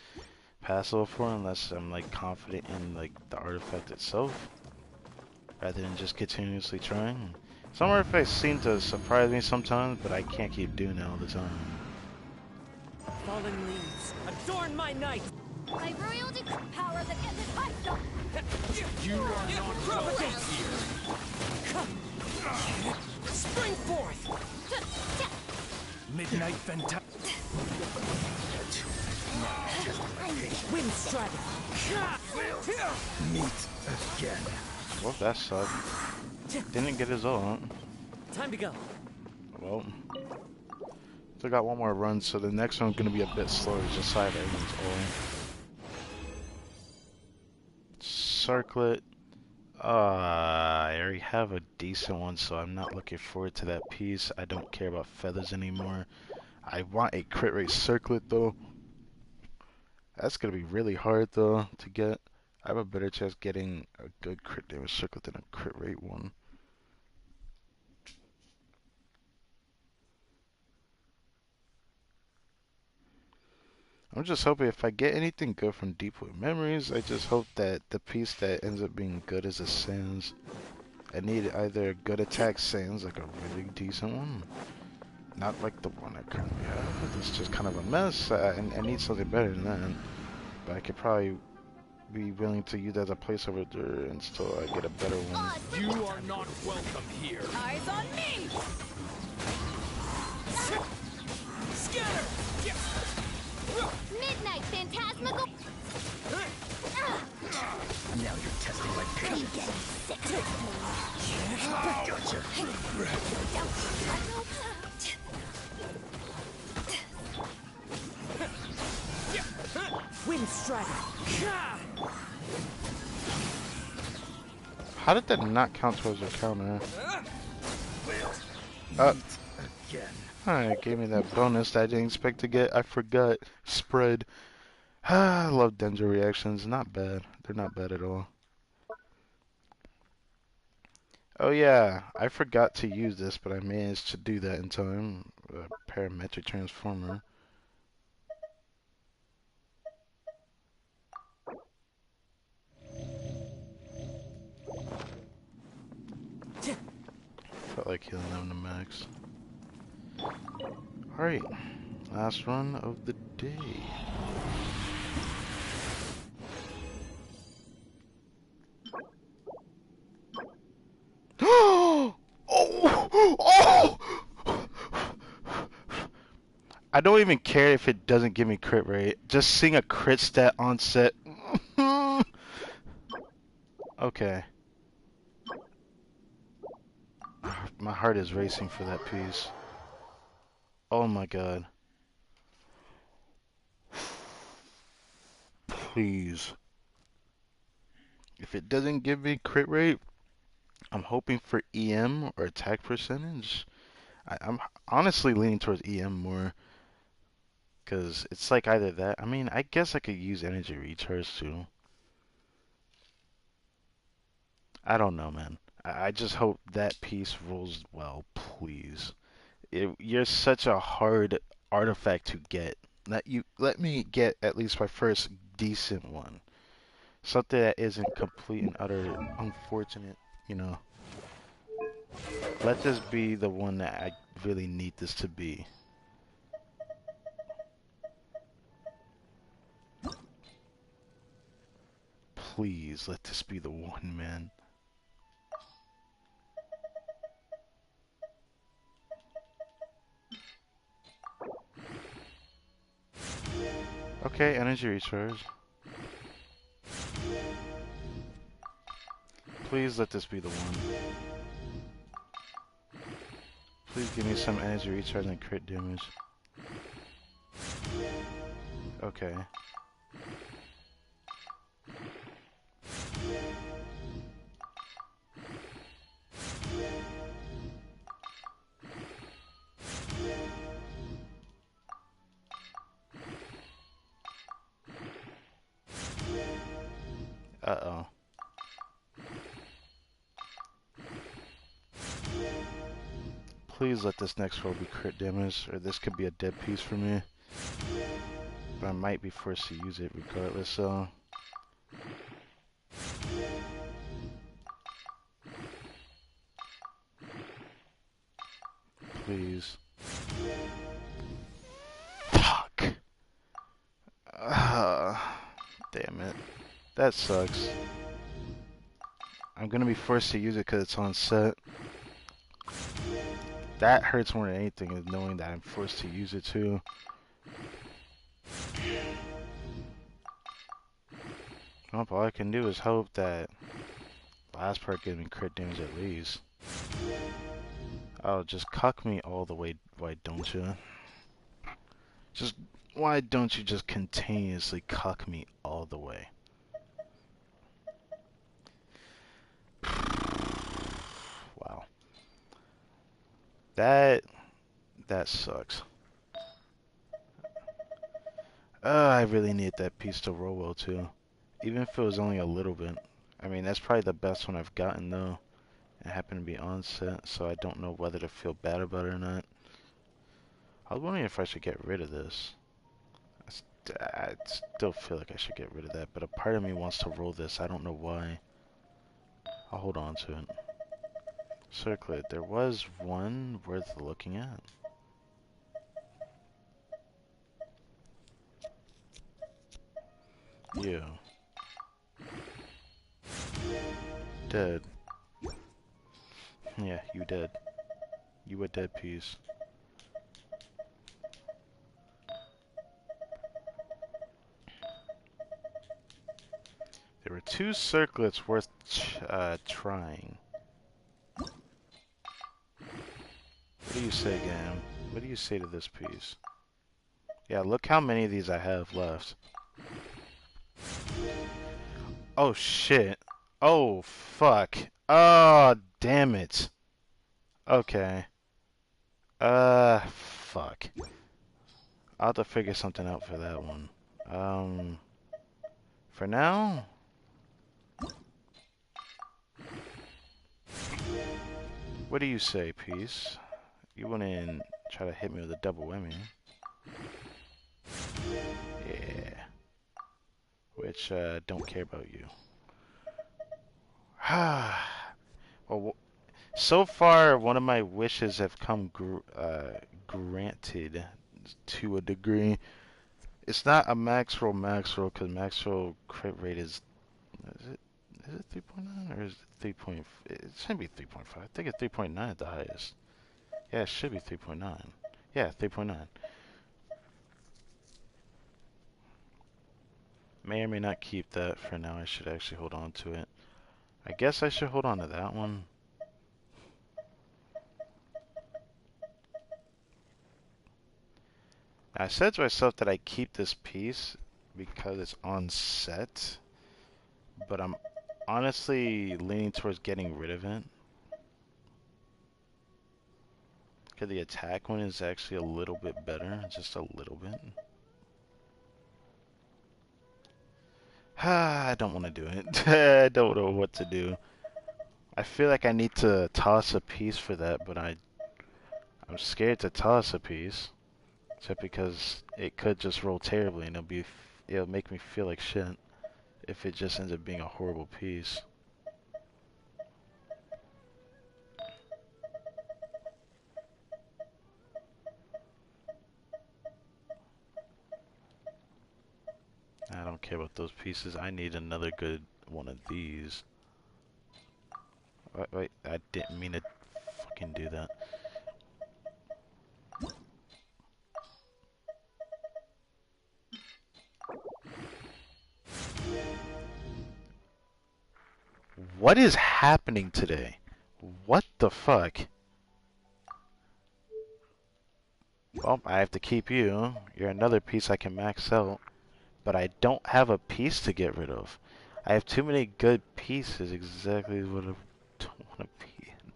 past level 4 unless I'm like confident in like the artifact itself, rather than just continuously trying. Some artifacts seem to surprise me sometimes, but I can't keep doing that all the time. Fallen leaves, adorn my night! My royal power that isn't hostile. You are not welcome here. Spring forth! Midnight Fantastic. Wind strike! Meet again. Well, that sucked. Didn't get his ult. Time to go. Well, still got one more run, so the next one's gonna be a bit slower, just so I have everyone's ult. Circlet. I already have a decent one, so I'm not looking forward to that piece. I don't care about feathers anymore. I want a crit rate circlet though. That's gonna be really hard though to get. I have a better chance getting a good crit damage circlet than a crit rate one. I'm just hoping if I get anything good from Deepwood Memories, I just hope that the piece that ends up being good is a Sans. I need either a good attack Sans, like a really decent one, not like the one I currently have. It's just kind of a mess. I need something better than that. But I could probably be willing to use that as a placeholder until I get a better one. You are not welcome here. Eyes on me! Scatter! Midnight phantasmical. Now you're testing my I'm patience. getting sick of it. Gotcha. Wind strike! How did that not count towards your counter? Again. Alright, gave me that bonus that I didn't expect to get. I forgot. Spread. I love Denjo reactions. Not bad. They're not bad at all. Oh yeah, I forgot to use this, but I managed to do that in time. Parametric transformer. Felt like healing them to max. Alright, last run of the day. Oh! Oh! I don't even care if it doesn't give me crit rate. Just seeing a crit stat on set. Okay. My heart is racing for that piece. Oh my god. Please. If it doesn't give me crit rate, I'm hoping for EM or attack percentage. I'm honestly leaning towards EM more. Because it's like either that. I mean, I guess I could use energy recharge too. I don't know, man. I just hope that piece rolls well, please. You're such a hard artifact to get. Let me get at least my first decent one. Something that isn't complete and utter unfortunate, you know. Let this be the one that I really need this to be. Please, let this be the one, man. Okay, energy recharge. Please let this be the one. Please give me some energy recharge and crit damage. Okay. Uh-oh. Please let this next roll be crit damage, or this could be a dead piece for me. But I might be forced to use it regardless, so... Please. Fuck! Damn it. That sucks. I'm gonna be forced to use it because it's on set. That hurts more than anything, is knowing that I'm forced to use it too. Well, all I can do is hope that last part gives me crit damage at least. Oh, just cuck me all the way, why don't you? Just, why don't you just continuously cuck me all the way? Wow. That sucks. I really need that piece to roll well too. Even if it was only a little bit. I mean, that's probably the best one I've gotten though. It happened to be on set, so I don't know whether to feel bad about it or not. I was wondering if I should get rid of this. I still feel like I should get rid of that, but a part of me wants to roll this. I don't know why. I'll hold on to it. Circlet. There was one worth looking at. You. Dead. Yeah, you dead. You a dead piece. There were two circlets worth trying. What do you say, Gam? What do you say to this piece? Yeah, look how many of these I have left. Oh, shit. Oh, fuck. Oh, damn it. Okay. Fuck. I'll have to figure something out for that one. For now... What do you say, piece? You wouldn't try to hit me with a double whammy. Yeah. Which, don't care about you. Well, so far, one of my wishes have come granted to a degree. It's not a max roll, because max roll crit rate is it 3.9 or is it 3. It should be 3.5. I think it's 3.9 at the highest. Yeah, it should be 3.9. Yeah, 3.9. May or may not keep that for now. I should actually hold on to it. I guess I should hold on to that one. I said to myself that I keep this piece because it's on set, but I'm honestly leaning towards getting rid of it. Because the attack one is actually a little bit better, just a little bit. I don't want to do it. I don't know what to do. I feel like I need to toss a piece for that, but I'm scared to toss a piece. Except because it could just roll terribly and it'll make me feel like shit if it just ends up being a horrible piece. I don't care about those pieces. I need another good one of these. Wait, I didn't mean to fucking do that. What is happening today? What the fuck? Well, I have to keep you. You're another piece I can max out. But I don't have a piece to get rid of. I have too many good pieces, exactly what I don't want to be in.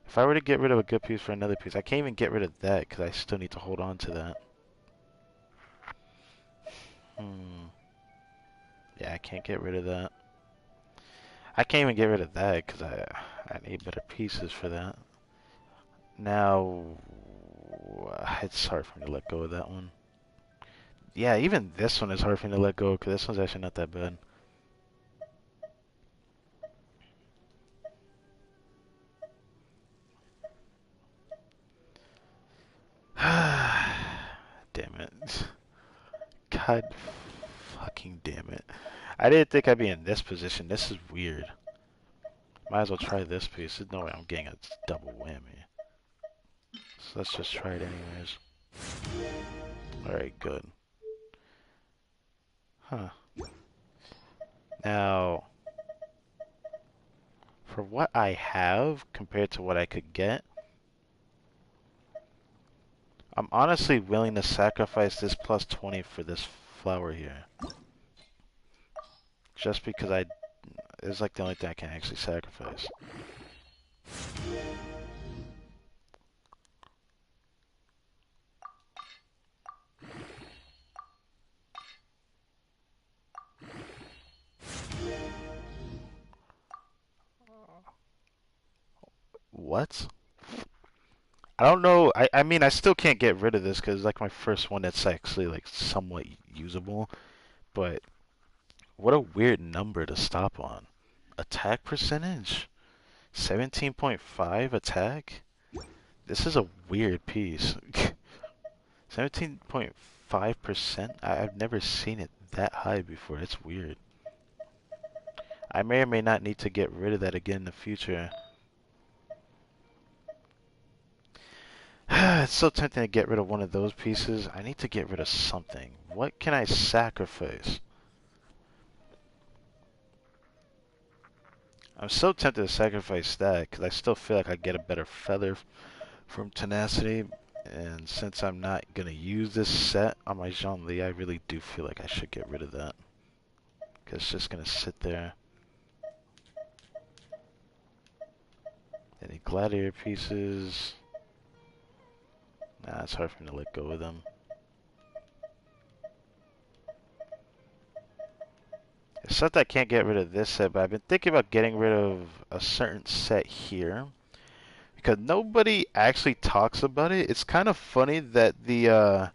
If I were to get rid of a good piece for another piece, I can't even get rid of that because I still need to hold on to that. Yeah, I can't get rid of that. I can't even get rid of that because I need better pieces for that. Now, it's hard for me to let go of that one. Yeah, even this one is hard for me to let go because this one's actually not that bad. Damn it. God fucking damn it. I didn't think I'd be in this position. This is weird. Might as well try this piece. There's no way I'm getting a double whammy. So let's just try it anyways. Alright, good. Huh. Now, for what I have compared to what I could get, I'm honestly willing to sacrifice this plus 20 for this flower here. Just because it's like the only thing I can actually sacrifice. What? I don't know. I mean, I still can't get rid of this because it's like my first one that's actually like somewhat usable. But what a weird number to stop on. Attack percentage? 17.5 attack? This is a weird piece. 17.5%? I've never seen it that high before. It's weird. I may or may not need to get rid of that again in the future. It's so tempting to get rid of one of those pieces. I need to get rid of something. What can I sacrifice? I'm so tempted to sacrifice that because I still feel like I get a better feather from tenacity. And since I'm not going to use this set on my Zhongli, I really do feel like I should get rid of that. Because it's just going to sit there. Any gladiator pieces? Nah, it's hard for me to let go of them. Except I can't get rid of this set, but I've been thinking about getting rid of a certain set here. Because nobody actually talks about it. It's kind of funny that the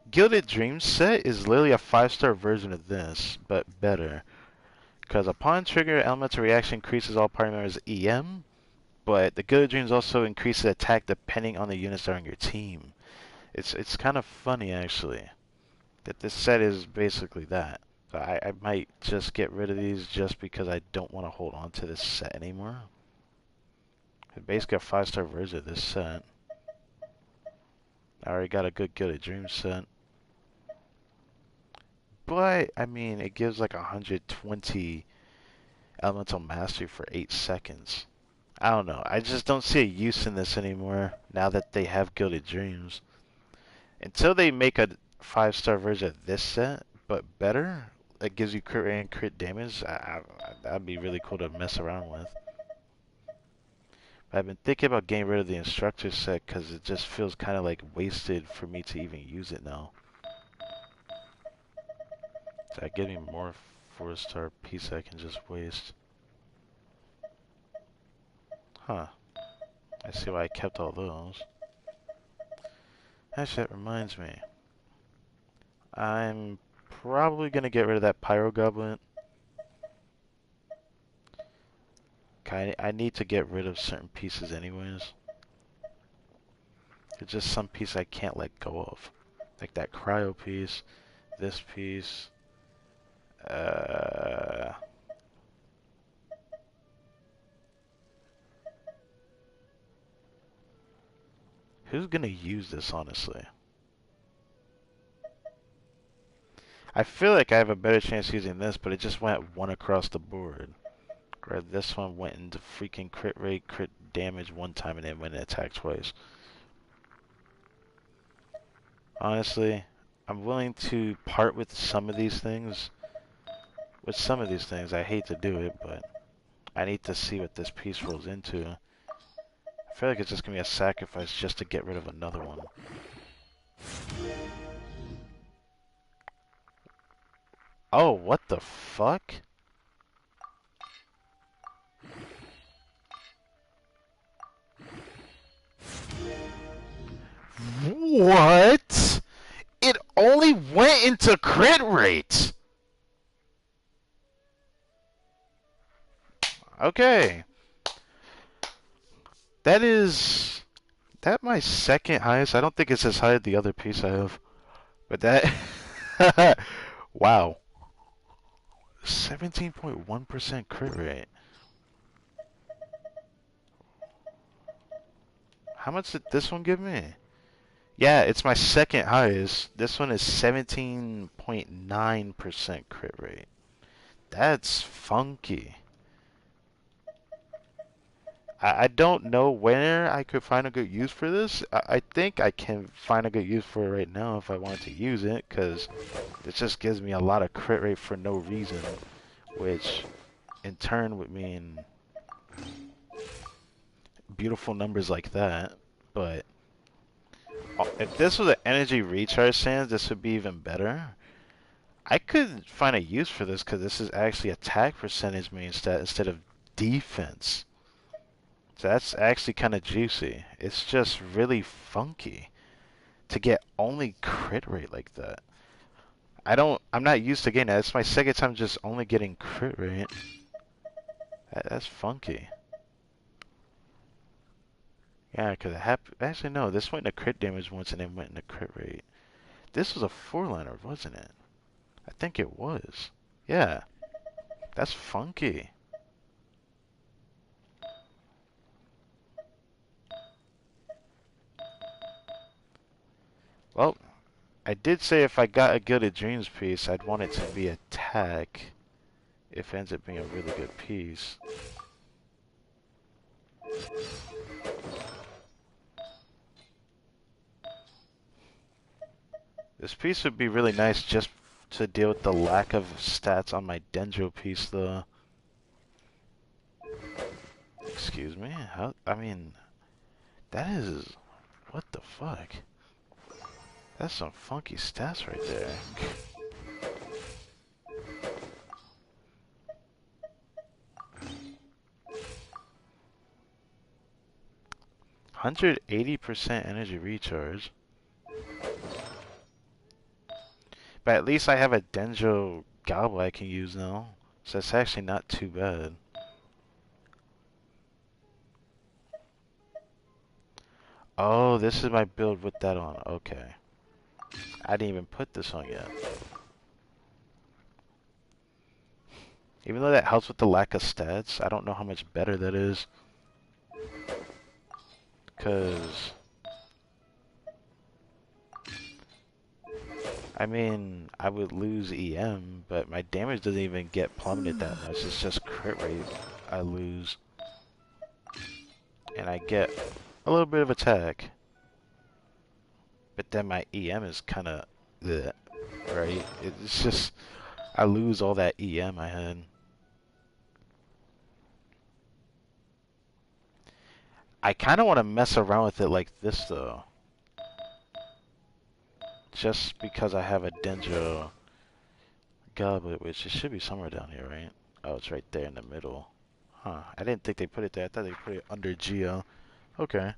Gilded Dreams set is literally a 5-star version of this, but better. Because upon trigger, elemental reaction increases all party members' EM, but the Gilded Dreams also increases attack depending on the units that are on your team. It's kind of funny actually that this set is basically that. So I might just get rid of these just because I don't want to hold on to this set anymore. It's basically a 5-star version of this set. I already got a good Gilded Dreams set. But, I mean, it gives like 120 elemental mastery for 8 seconds. I don't know. I just don't see a use in this anymore now that they have Gilded Dreams. Until they make a 5-star version of this set, but better, that gives you crit rate and crit damage, that'd be really cool to mess around with. But I've been thinking about getting rid of the instructor set because it just feels kind of like wasted for me to even use it now. Does that give me more 4-star piece I can just waste? Huh. I see why I kept all those. Actually, that reminds me. I'm probably going to get rid of that Pyro Goblet. I need to get rid of certain pieces anyways. There's just some piece I can't let go of. Like that Cryo piece, this piece. Who's going to use this, honestly? I feel like I have a better chance using this, but it just went one across the board. Where this one went into freaking crit rate, crit damage one time, and then went and attacked twice. Honestly, I'm willing to part with some of these things. With some of these things, I hate to do it, but I need to see what this piece rolls into. I feel like it's just going to be a sacrifice just to get rid of another one. Oh, what the fuck? What? It only went into crit rate. Okay. That is that my second highest. I don't think it's as high as the other piece I have. But that wow. 17.1% crit rate. How much did this one give me? Yeah, it's my second highest. This one is 17.9% crit rate. That's funky. I don't know where I could find a good use for this. I think I can find a good use for it right now if I wanted to use it, because it just gives me a lot of crit rate for no reason, which in turn would mean beautiful numbers like that. But if this was an energy recharge sands, this would be even better. I could find a use for this because this is actually attack percentage main stat instead of defense. So that's actually kind of juicy. It's just really funky to get only crit rate like that. I'm not used to getting that. It's my second time just only getting crit rate. That's funky. Yeah, because actually no, this went into crit damage once and then went into crit rate. This was a 4-liner, wasn't it? I think it was. Yeah, that's funky. Well, I did say if I got a good dreams piece, I'd want it to be attack. If it ends up being a really good piece. This piece would be really nice just to deal with the lack of stats on my Dendro piece, though. Excuse me? I mean, that is... What the fuck? That's some funky stats right there. 180% energy recharge. But at least I have a Dendro Gobble I can use now. So it's actually not too bad. Oh, this is my build with that on. Okay. I didn't even put this on yet. Even though that helps with the lack of stats, I don't know how much better that is. Because... I mean, I would lose EM, but my damage doesn't even get plummeted that much. It's just crit rate I lose. And I get a little bit of attack. But then my EM is kind of... right? It's just... I lose all that EM I had. I kind of want to mess around with it like this, though. Just because I have a Dendro Goblet, which it should be somewhere down here, right? Oh, it's right there in the middle. Huh. I didn't think they put it there. I thought they put it under Geo. Okay.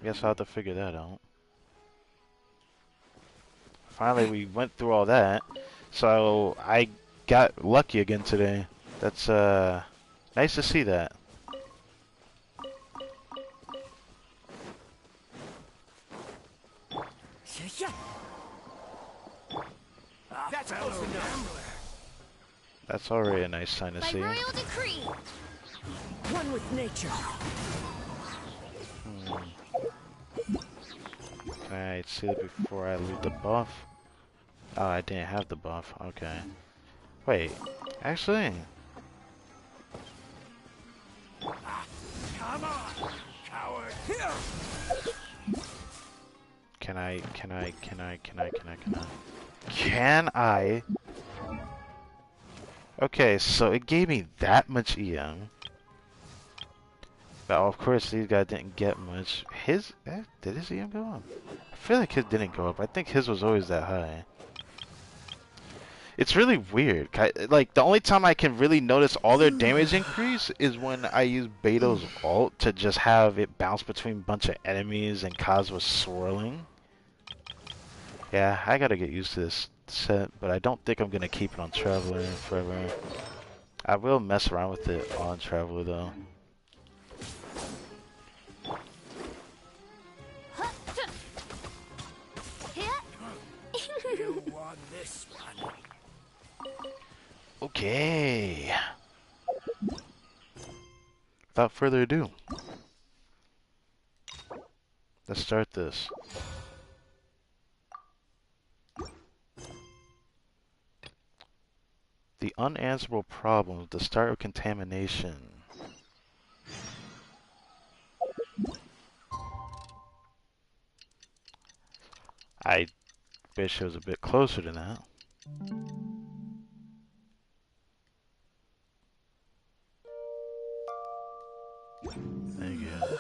I guess I'll have to figure that out. Finally, we went through all that. So, I got lucky again today. That's, nice to see that. That's close enough. That's already a nice sign to By see. royal decree. One with nature. Can I see it before I lose the buff? Oh, I didn't have the buff. Okay. Wait. Actually. Come on, coward. Can I? Okay, so it gave me that much EM. But of course these guys didn't get much. Did his EM go up? I feel like his didn't go up. I think his was always that high. It's really weird. Like, the only time I can really notice all their damage increase is when I use Beto's ult to just have it bounce between a bunch of enemies and cause was swirling. Yeah, I gotta get used to this set, but I don't think I'm gonna keep it on Traveler forever. I will mess around with it on Traveler though. You won this one. Okay. Without further ado, let's start this. The unanswerable problems, the start of contamination. I wish it was a bit closer to that. There you go.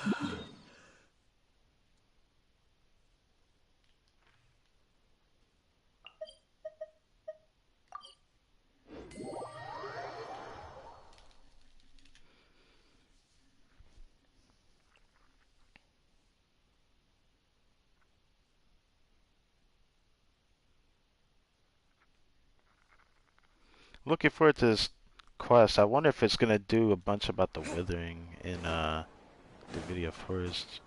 Looking forward to this quest. I wonder if it's gonna do a bunch about the withering in the video forest,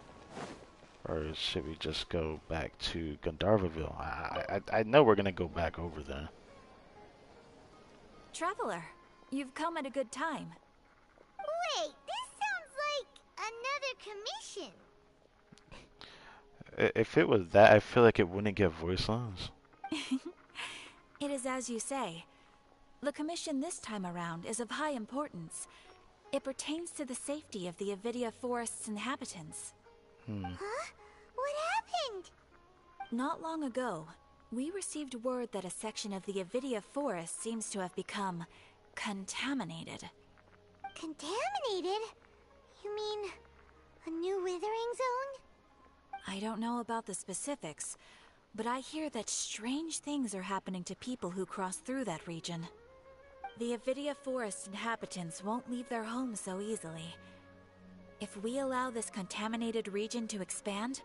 or should we just go back to Gandharvaville? I know we're gonna go back over there. Traveler, you've come at a good time. Wait, this sounds like another commission. If it was that, I feel like it wouldn't get voice lines. It is as you say. The commission this time around is of high importance. It pertains to the safety of the Avidia Forest's inhabitants. Huh? What happened? Not long ago, we received word that a section of the Avidia Forest seems to have become contaminated. Contaminated? You mean a new withering zone? I don't know about the specifics, but I hear that strange things are happening to people who cross through that region. The Avidia Forest inhabitants won't leave their homes so easily. If we allow this contaminated region to expand,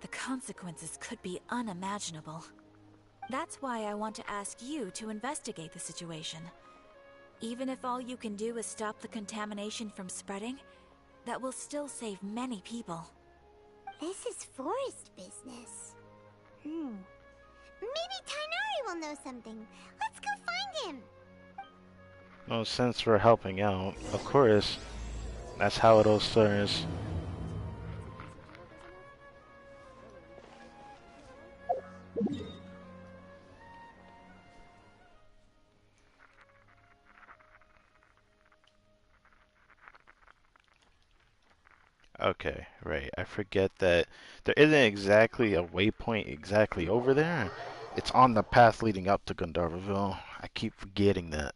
the consequences could be unimaginable. That's why I want to ask you to investigate the situation. Even if all you can do is stop the contamination from spreading, that will still save many people. This is forest business. Maybe Tighnari will know something. Let's go find him. Well, since we're helping out, of course, that's how it all starts. Okay, right. I forget that there isn't exactly a waypoint exactly over there. It's on the path leading up to Gandharvaville. I keep forgetting that.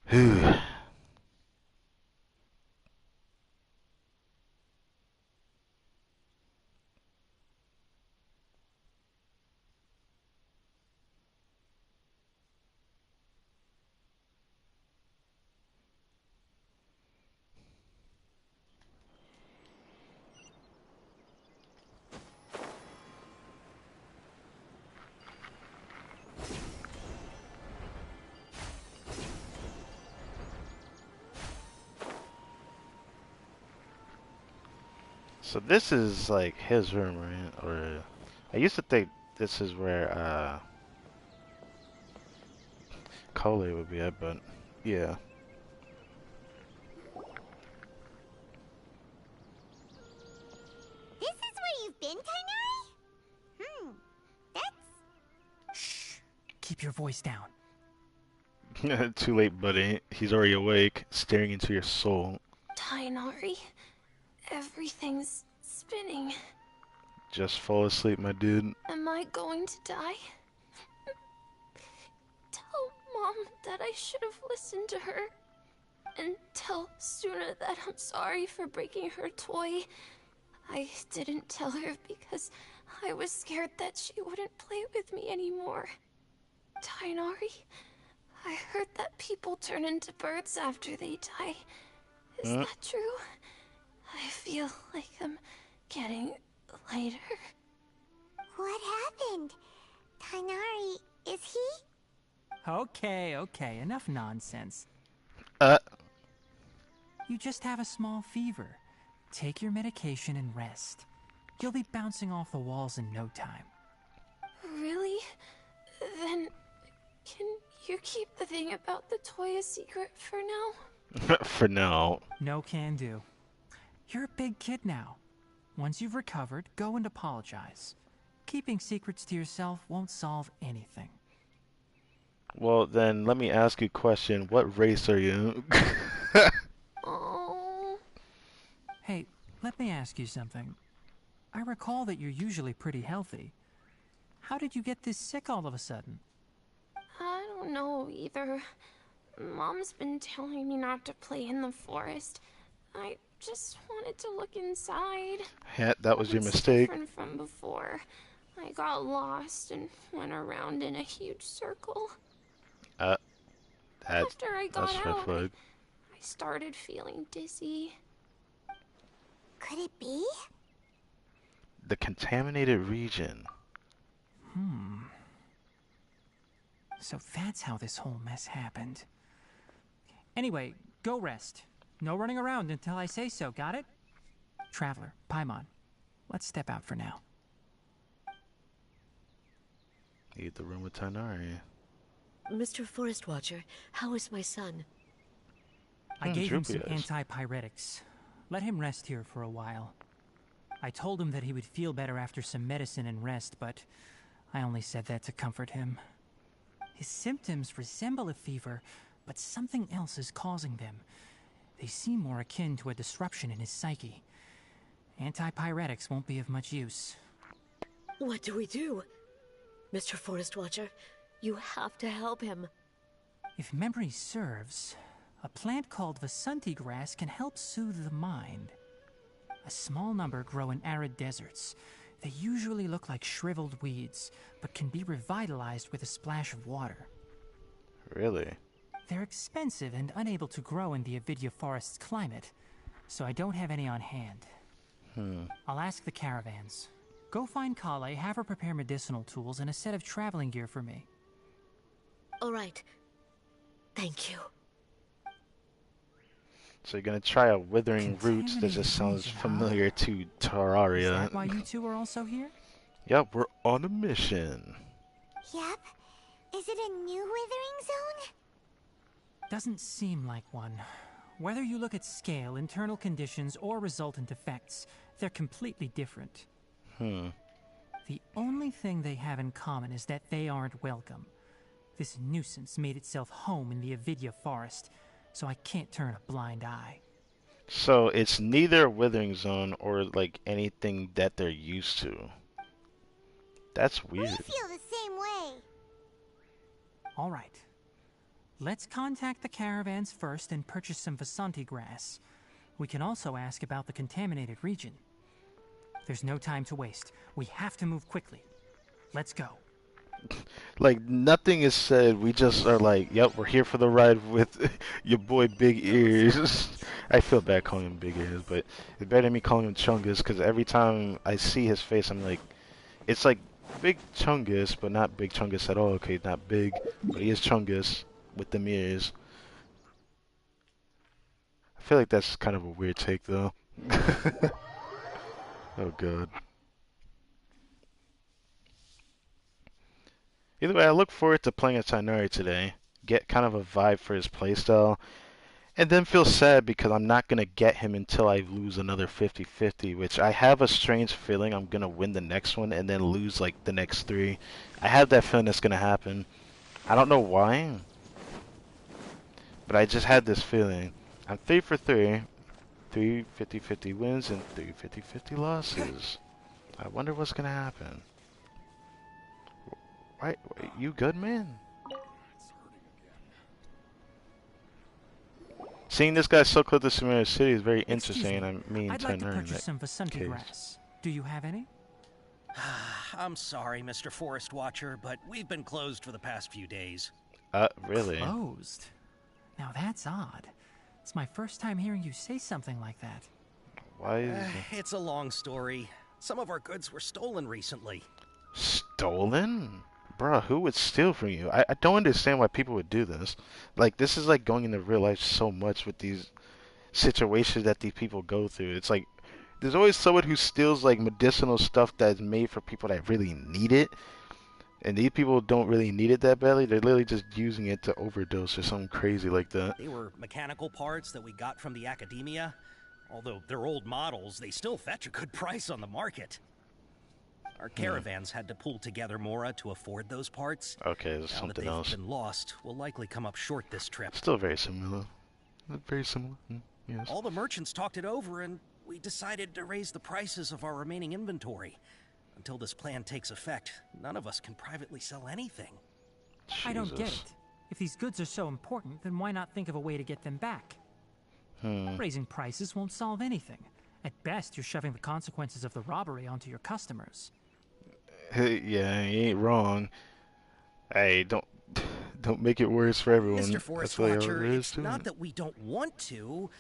Whew. So this is like his room, right? Or I used to think this is where Cole would be at, but yeah. This is where you've been, Tighnari? That's... Shh. Keep your voice down. Too late, buddy. He's already awake, staring into your soul. Tighnari, everything's spinning. Just fall asleep, my dude. Am I going to die? Tell Mom that I should have listened to her. And tell Suna that I'm sorry for breaking her toy. I didn't tell her because I was scared that she wouldn't play with me anymore. Tainari, I heard that people turn into birds after they die. Is that true? I feel like I'm getting lighter. What happened? Tainari, is he? Okay, okay, enough nonsense. Uh, You just have a small fever. Take your medication and rest. You'll be bouncing off the walls in no time. Really? Then, can you keep the thing about the toy a secret for now? for now. No can do. You're a big kid now. Once you've recovered, go and apologize. Keeping secrets to yourself won't solve anything. Well, then let me ask you a question. What race are you? Oh. Hey, let me ask you something. I recall that you're usually pretty healthy. How did you get this sick all of a sudden? I don't know either. Mom's been telling me not to play in the forest. I just wanted to look inside. Yeah, that was your It's mistake. different from before. I got lost and went around in a huge circle. After I got That's red out, flag. I started feeling dizzy. Could it be? The contaminated region. So that's how this whole mess happened. Anyway, go rest. No running around until I say so, got it? Traveler, Paimon, let's step out for now. Need the room with Tainari. Mr. Forest Watcher, how is my son? I gave him some Droopy eyes. antipyretics. Let him rest here for a while. I told him that he would feel better after some medicine and rest, but I only said that to comfort him. His symptoms resemble a fever, but something else is causing them. They seem more akin to a disruption in his psyche. Antipyretics won't be of much use. What do we do? Mr. Forest Watcher, you have to help him. If memory serves, a plant called Vasanti grass can help soothe the mind. A small number grow in arid deserts. They usually look like shriveled weeds, but can be revitalized with a splash of water. Really? They're expensive and unable to grow in the Avidya forest's climate, so I don't have any on hand. I'll ask the caravans. Go find Kale, have her prepare medicinal tools and a set of traveling gear for me. All right. Thank you. So you're gonna try a withering roots that just sounds familiar to Is Terraria. that why you two are also here? Yep, we're on a mission. Yep. Is it a new withering zone? Doesn't seem like one. Whether you look at scale, internal conditions, or resultant effects, they're completely different. The only thing they have in common is that they aren't welcome. This nuisance made itself home in the Avidya forest, so I can't turn a blind eye. So it's neither a withering zone or like anything that they're used to. That's We weird. feel the same way. All right. Let's contact the caravans first and purchase some Vasanti grass. We can also ask about the contaminated region. There's no time to waste. We have to move quickly. Let's go. Like nothing is said. We just are like, yep, we're here for the ride with your boy Big Ears. I feel bad calling him Big Ears, but it's better than me calling him Chungus because every time I see his face, I'm like, it's like Big Chungus, but not Big Chungus at all. Okay, not big, but he is Chungus with them ears. I feel like that's kind of a weird take, though. Oh god. Either way, I look forward to playing as Tainari today. Get kind of a vibe for his playstyle. And then feel sad because I'm not going to get him until I lose another 50-50, which I have a strange feeling I'm going to win the next one and then lose like the next three. I have that feeling that's going to happen. I don't know why, but I just had this feeling. I'm 3 for 3. 3 50-50 wins and 3 50-50 losses. I wonder what's going to happen. Right, you good, man? Seeing this guy so close to Sumeru City is very Excuse interesting, me. and I mean I'd like to Tainari in purchase that some Vasanti case. grass. Do you have any? I'm sorry, Mr. Forest Watcher, but we've been closed for the past few days. Really? Closed? Now that's odd. It's my first time hearing you say something like that. Why is It's a long story. Some of our goods were stolen recently. stolen? Bruh, who would steal from you? I don't understand why people would do this. Like, this is like going into real life so much with these situations that these people go through. It's like, there's always someone who steals like medicinal stuff that's made for people that really need it. And these people don't really need it that badly. They're literally just using it to overdose or something crazy like that. They were mechanical parts that we got from the academia. Although they're old models, they still fetch a good price on the market. Our caravans had to pull together more to afford those parts. Okay, there's Now that something they've else. been lost, we'll likely come up short this trip. Still very similar. Very similar. Yes. All the merchants talked it over, and we decided to raise the prices of our remaining inventory. Until this plan takes effect, none of us can privately sell anything. I don't get Jesus. it. If these goods are so important, then why not think of a way to get them back? Raising prices won't solve anything. At best, you're shoving the consequences of the robbery onto your customers. Yeah, he ain't wrong. Hey, don't make it worse for everyone. Mr. Forest That's really how Watcher, it is, it's too. not that we don't want to.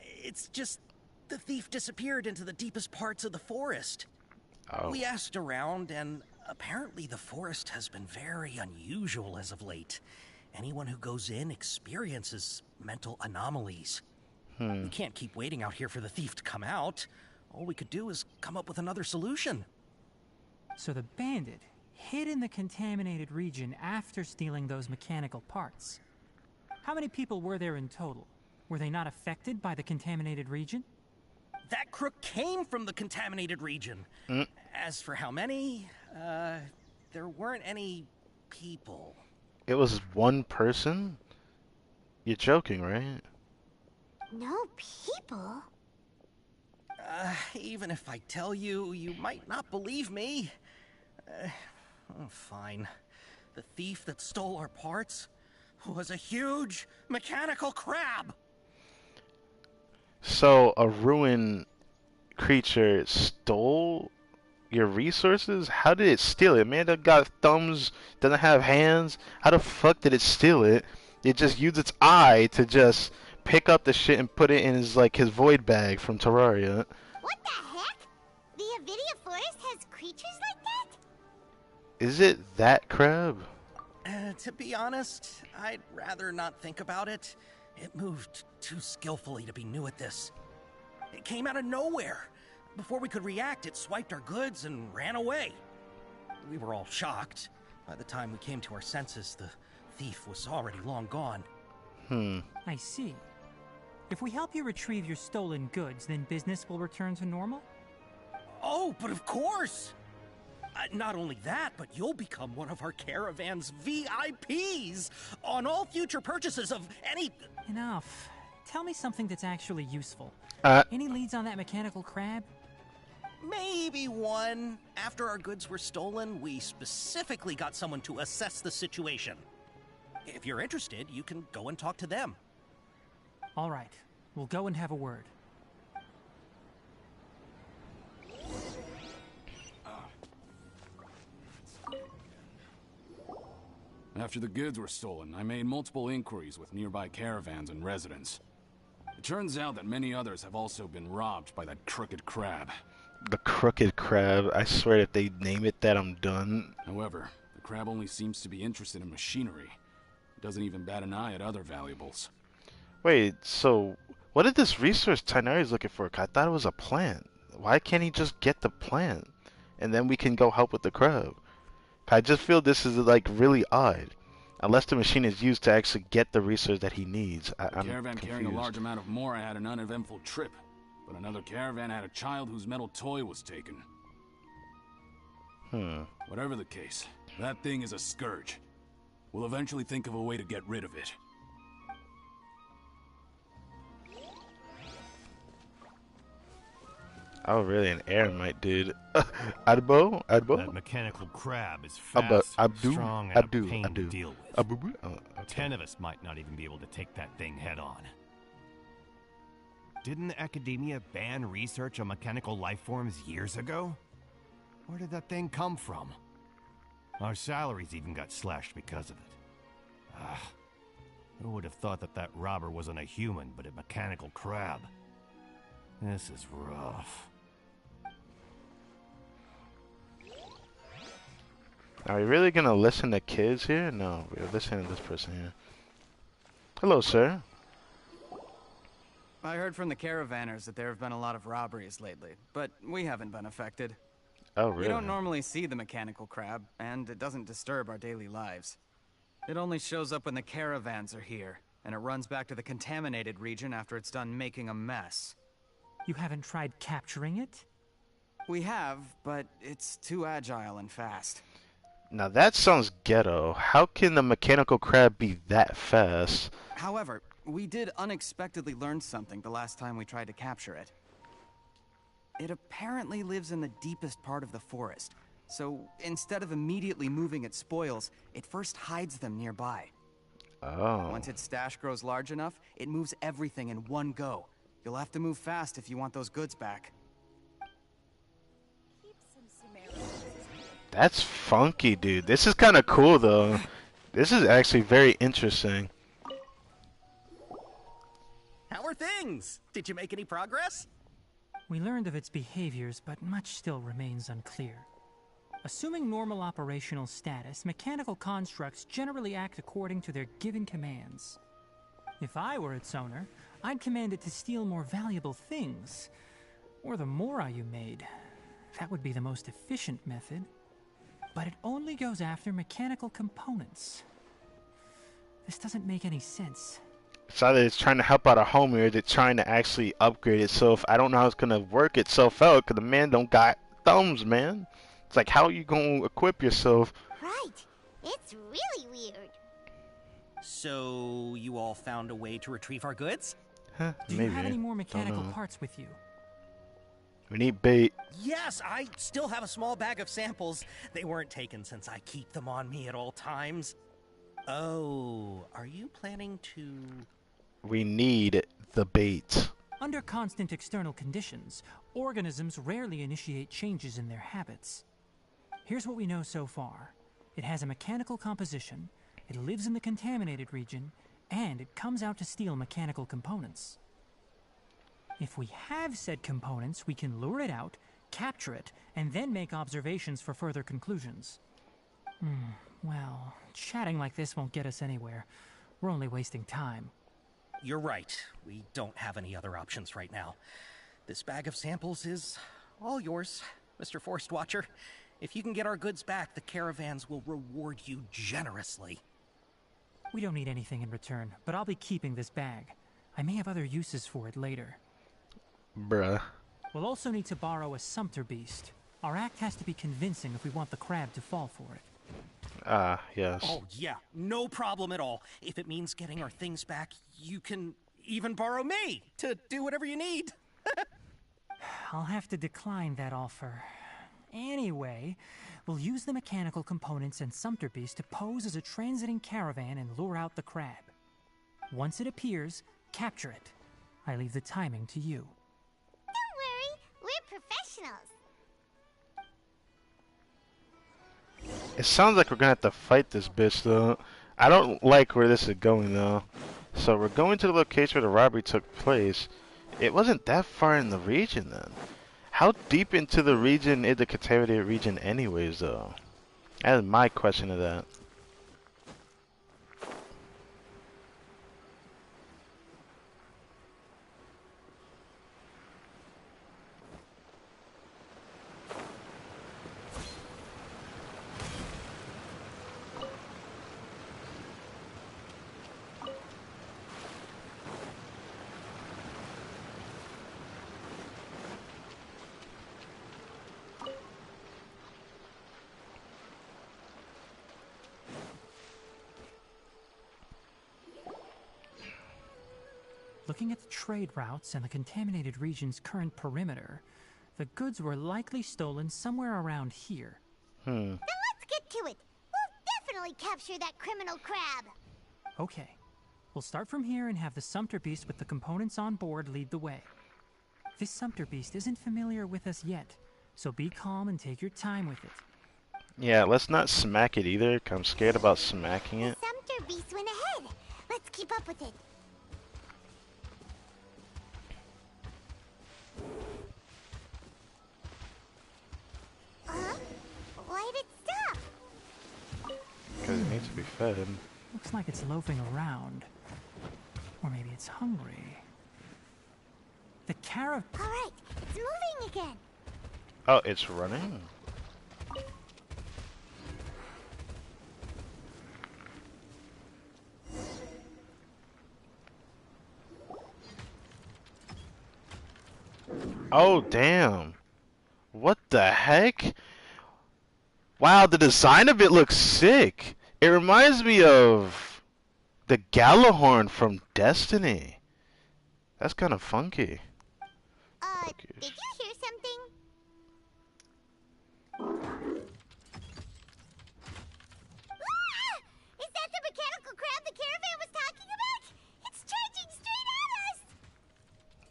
It's just the thief disappeared into the deepest parts of the forest. Oh. We asked around, and apparently the forest has been very unusual as of late. Anyone who goes in experiences mental anomalies. We can't keep waiting out here for the thief to come out. All we could do is come up with another solution. So the bandit hid in the contaminated region after stealing those mechanical parts. How many people were there in total? Were they not affected by the contaminated region? That crook came from the contaminated region. As for how many, there weren't any people. It was one person? You're joking, right? No people? Even if I tell you, you might not believe me. Fine. The thief that stole our parts was a huge mechanical crab. So, a ruined creature stole your resources? How did it steal it? Man, that got thumbs, doesn't have hands. How the fuck did it steal it? It just used its eye to just pick up the shit and put it in his, like, his void bag from Terraria. What the heck? The Avidia Forest has creatures like that? Is it that crab? To be honest, I'd rather not think about it. It moved too skillfully to be new at this. It came out of nowhere. Before we could react, it swiped our goods and ran away. We were all shocked. By the time we came to our senses, the thief was already long gone. I see. If we help you retrieve your stolen goods, then business will return to normal? Oh, but of course! Not only that, but you'll become one of our caravan's VIPs on all future purchases of any... Enough. Tell me something that's actually useful. Uh, Any leads on that mechanical crab? Maybe one. After our goods were stolen, we specifically got someone to assess the situation. If you're interested, you can go and talk to them. All right. We'll go and have a word. After the goods were stolen, I made multiple inquiries with nearby caravans and residents. It turns out that many others have also been robbed by that crooked crab. the crooked crab. I swear if they name it that, I'm done. However, the crab only seems to be interested in machinery. It doesn't even bat an eye at other valuables. Wait, so what did this resource TIGHNARI is looking for? 'Cause I thought it was a plant. Why can't he just get the plant? And then we can go help with the crab. I just feel this is like really odd. Unless the machine is used to actually get the resource that he needs. The I'm caravan confused. carrying a large amount of Mora had an uneventful trip, but another caravan had a child whose metal toy was taken. Whatever the case, that thing is a scourge. We'll eventually think of a way to get rid of it. Oh, really? An eremite, dude. Adbo? That mechanical crab is fast, strong, and a pain to deal with. Okay. 10 of us might not even be able to take that thing head on. Didn't the academia ban research on mechanical life forms years ago? Where did that thing come from? Our salaries even got slashed because of it. Ah, who would have thought that that robber wasn't a human, but a mechanical crab? This is rough. Are we really gonna listen to kids here? No, we're listening to this person here. Hello, sir. I heard from the caravanners that there have been a lot of robberies lately, but we haven't been affected. Oh, really? You don't normally see the mechanical crab, and it doesn't disturb our daily lives. It only shows up when the caravans are here, and it runs back to the contaminated region after it's done making a mess. You haven't tried capturing it? We have, but it's too agile and fast. Now that sounds ghetto. How can the mechanical crab be that fast? However, we did unexpectedly learn something the last time we tried to capture it. It apparently lives in the deepest part of the forest, so instead of immediately moving its spoils, it first hides them nearby. Oh. Once its stash grows large enough, it moves everything in one go. You'll have to move fast if you want those goods back. That's funky, dude. This is kind of cool, though. This is actually very interesting. How are things? Did you make any progress? We learned of its behaviors, but much still remains unclear. Assuming normal operational status, mechanical constructs generally act according to their given commands. If I were its owner, I'd command it to steal more valuable things. Or the mora you made. That would be the most efficient method. But it only goes after mechanical components. This doesn't make any sense. It's either it's trying to help out a homie or it's trying to actually upgrade itself. I don't know how it's going to work itself out because the man don't got thumbs, man. It's like, how are you going to equip yourself? Right. It's really weird. So, you all found a way to retrieve our goods? Huh, Do you have any more mechanical parts with you? We need bait. Yes, I still have a small bag of samples. They weren't taken since I keep them on me at all times. Oh, are you planning to... We need the bait. Under constant external conditions, organisms rarely initiate changes in their habits. Here's what we know so far. It has a mechanical composition, it lives in the contaminated region, and it comes out to steal mechanical components. If we have said components, we can lure it out, capture it, and then make observations for further conclusions. Well, chatting like this won't get us anywhere. We're only wasting time. You're right. We don't have any other options right now. This bag of samples is all yours, Mr. Forest Watcher. If you can get our goods back, the caravans will reward you generously. We don't need anything in return, but I'll be keeping this bag. I may have other uses for it later. Bruh. We'll also need to borrow a sumpter beast. Our act has to be convincing if we want the crab to fall for it. Ah, yes. Oh, yeah. No problem at all. If it means getting our things back, you can even borrow me to do whatever you need. I'll have to decline that offer. Anyway, we'll use the mechanical components and sumpter beast to pose as a transiting caravan and lure out the crab. Once it appears, capture it. I leave the timing to you. Don't worry, we're professionals. It sounds like we're gonna have to fight this bitch, though. I don't like where this is going, though. So we're going to the location where the robbery took place. It wasn't that far in the region, then. How deep into the region is the contaminated region anyways, though? That is my question to that. Looking at the trade routes and the contaminated region's current perimeter, the goods were likely stolen somewhere around here. Then let's get to it. We'll definitely capture that criminal crab. Okay. We'll start from here and have the sumpter beast with the components on board lead the way. This sumpter beast isn't familiar with us yet, So be calm and take your time with it. Yeah, let's not smack it either, 'cause I'm scared about smacking it. The Sumter beast went ahead. Let's keep up with it. Huh? Why did it stop? Because it needs to be fed. Looks like it's loafing around. Or maybe it's hungry. The caravan... Alright, it's moving again. Oh, it's running? Oh, damn. What the heck? Wow, the design of it looks sick. It reminds me of the Galahorn from Destiny. That's kind of funky. Did you hear something? Ah! Is that the mechanical crab the caravan was talking about? It's charging straight at us!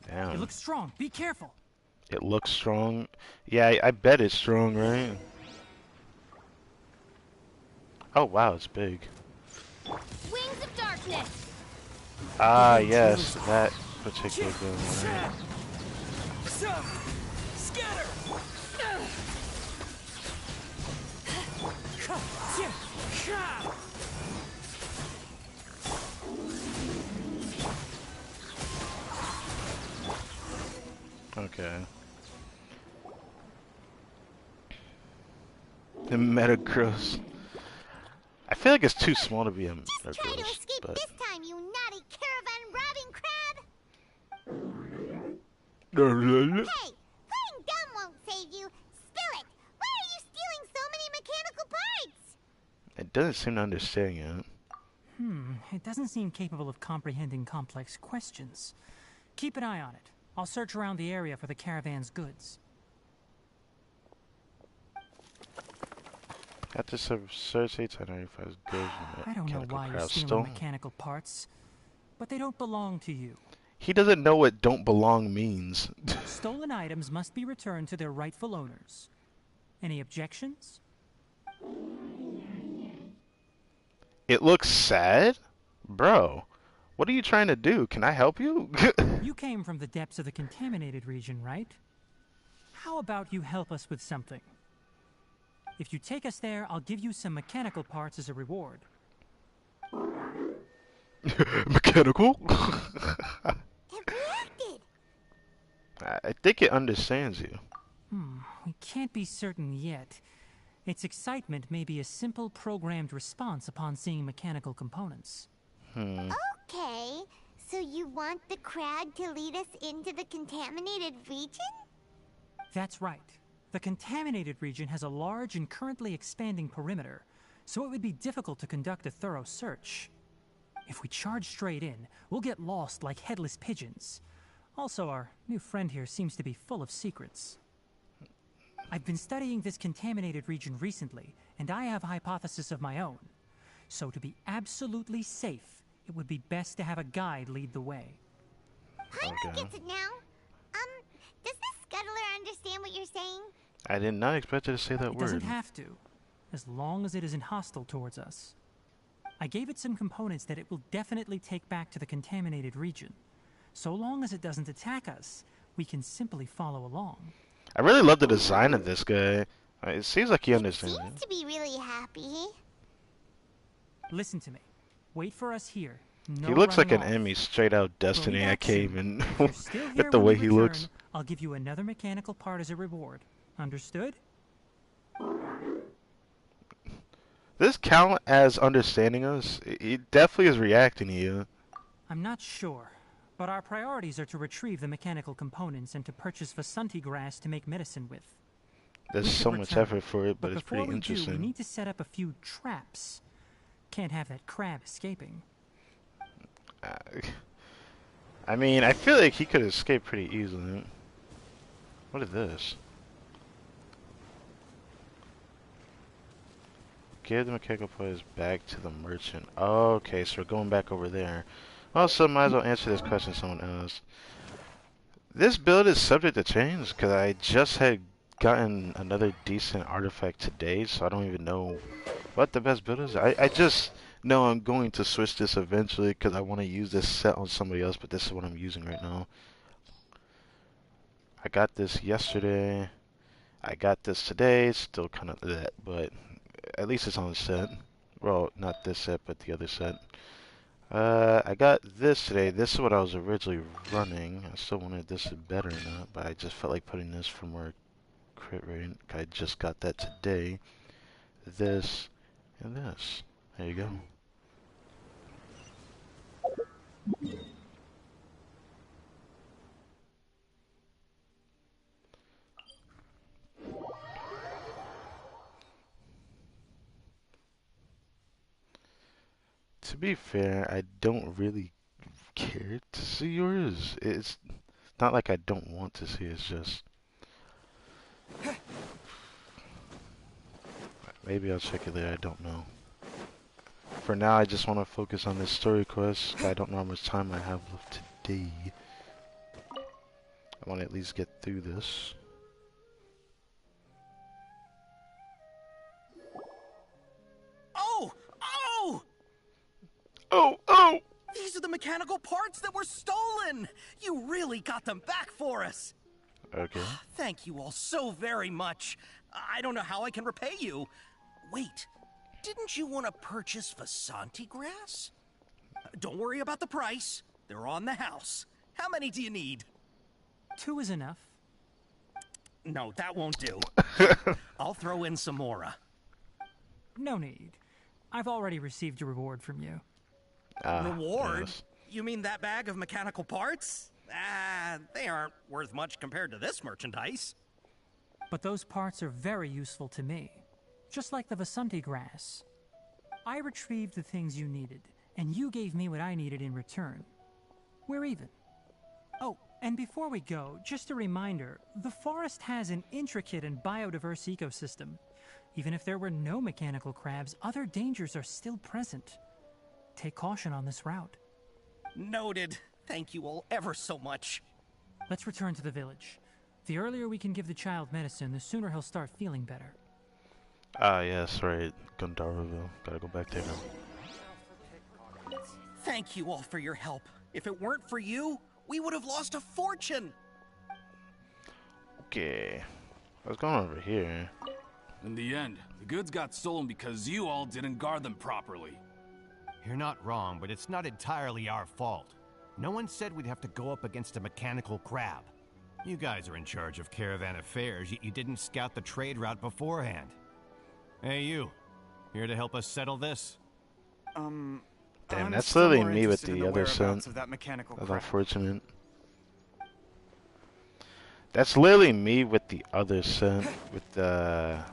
Damn. It looks strong. Be careful. It looks strong. Yeah, I bet it's strong, right? Oh, wow, it's big. Wings of darkness. Ah, yes, that particular building. Scatter! Okay. The Metagross. I feel like it's too small to be a Just try to Metagross, escape but... this time, you naughty caravan-robbing crab! Hey! Playing dumb won't save you! Spill it! Why are you stealing so many mechanical parts? It doesn't seem to understand yet. It doesn't seem capable of comprehending complex questions. Keep an eye on it. I'll search around the area for the caravan's goods. Have to search TIGHNARI for his goods. I don't know why you're stealing Stolen. mechanical parts, but they don't belong to you. He doesn't know what "don't belong" means. Stolen items must be returned to their rightful owners. Any objections? It looks sad? Bro, what are you trying to do? Can I help you? You came from the depths of the contaminated region, right? How about you help us with something? If you take us there, I'll give you some mechanical parts as a reward. Mechanical? It reacted! I think it understands you. We can't be certain yet. Its excitement may be a simple programmed response upon seeing mechanical components. Okay, so you want the crab to lead us into the contaminated region? That's right. The contaminated region has a large and currently expanding perimeter, so it would be difficult to conduct a thorough search. If we charge straight in, we'll get lost like headless pigeons. Also, our new friend here seems to be full of secrets. I've been studying this contaminated region recently, and I have a hypothesis of my own. So to be absolutely safe, it would be best to have a guide lead the way. Paimon gets it now. Does the scuttler understand what you're saying? I did not expect it to say that It word. doesn't have to, as long as it isn't hostile towards us. I gave it some components that it will definitely take back to the contaminated region. So long as it doesn't attack us, we can simply follow along. I really love the design of this guy. It seems like he understands Seems to be really happy. Listen to me. Wait for us here. No He looks like an running off. enemy straight out Destiny. I can't even If you're still here with the when way we he return, looks. I'll give you another mechanical part as a reward. Understood? This count as understanding us? He definitely is reacting to you. I'm not sure, but our priorities are to retrieve the mechanical components and to purchase Vasanti grass to make medicine with. There's We so should much return. effort for it, but it's before pretty we do, we interesting. need to set up a few traps. Can't have that crab escaping. I mean, I feel like he could escape pretty easily. What is this? Give the mechanical parts back to the merchant. Okay, so we're going back over there. Also, might as well answer this question someone asked. This build is subject to change because I just had gotten another decent artifact today, so I don't even know what the best build is. I just know I'm going to switch this eventually because I want to use this set on somebody else, but this is what I'm using right now. I got this yesterday. I got this today. It's still kind of that, but at least it's on the set. Well, not this set, but the other set. I got this today. This is what I was originally running. I still wanted this better or not, but I just felt like putting this for more crit rate. I just got that today. This and this. There you go. To be fair, I don't really care to see yours. It's not like I don't want to see, it's just maybe I'll check it later, I don't know. For now, I just want to focus on this story quest. I don't know how much time I have left today. I want to at least get through this. Oh! Oh! Oh! These are the mechanical parts that were stolen! You really got them back for us! Okay. Thank you all so very much. I don't know how I can repay you. Wait, didn't you want to purchase Vasanti grass? Don't worry about the price. They're on the house. How many do you need? 2 is enough. No, that won't do. I'll throw in some more. No need. I've already received a reward from you. Reward? Yes. You mean that bag of mechanical parts? They aren't worth much compared to this merchandise. But those parts are very useful to me. Just like the Vasanti grass. I retrieved the things you needed, and you gave me what I needed in return. We're even. Oh, and before we go, just a reminder, the forest has an intricate and biodiverse ecosystem. Even if there were no mechanical crabs, other dangers are still present. Take caution on this route. Noted. Thank you all ever so much. Let's return to the village. The earlier we can give the child medicine, the sooner he'll start feeling better. Ah, yes, right. Gondaraville. Gotta go back there now. Thank you all for your help. If it weren't for you, we would have lost a fortune. Okay. What's going on over here? In the end, the goods got stolen because you all didn't guard them properly. You're not wrong, but it's not entirely our fault. No one said we'd have to go up against a mechanical crab. You guys are in charge of caravan affairs, yet you didn't scout the trade route beforehand. Hey, you. Here to help us settle this? Damn, I'm that's still literally more me with interested in the other whereabouts scent. of that mechanical That's crab. unfortunate. That's literally me with the other scent, with the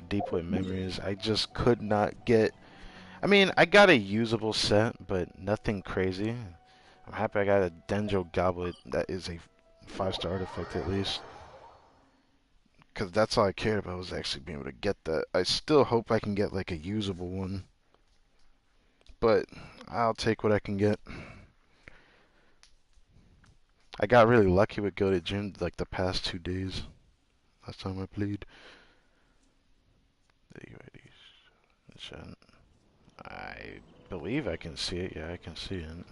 Deepwood Memories. I just could not get... I mean, I got a usable set, but nothing crazy. I'm happy I got a Dendro Goblet that is a 5-star artifact at least. Because that's all I cared about, was actually being able to get that. I still hope I can get like a usable one. But I'll take what I can get. I got really lucky with Go to Gym like the past 2 days. Last time I played. I believe I can see it. Yeah, I can see it.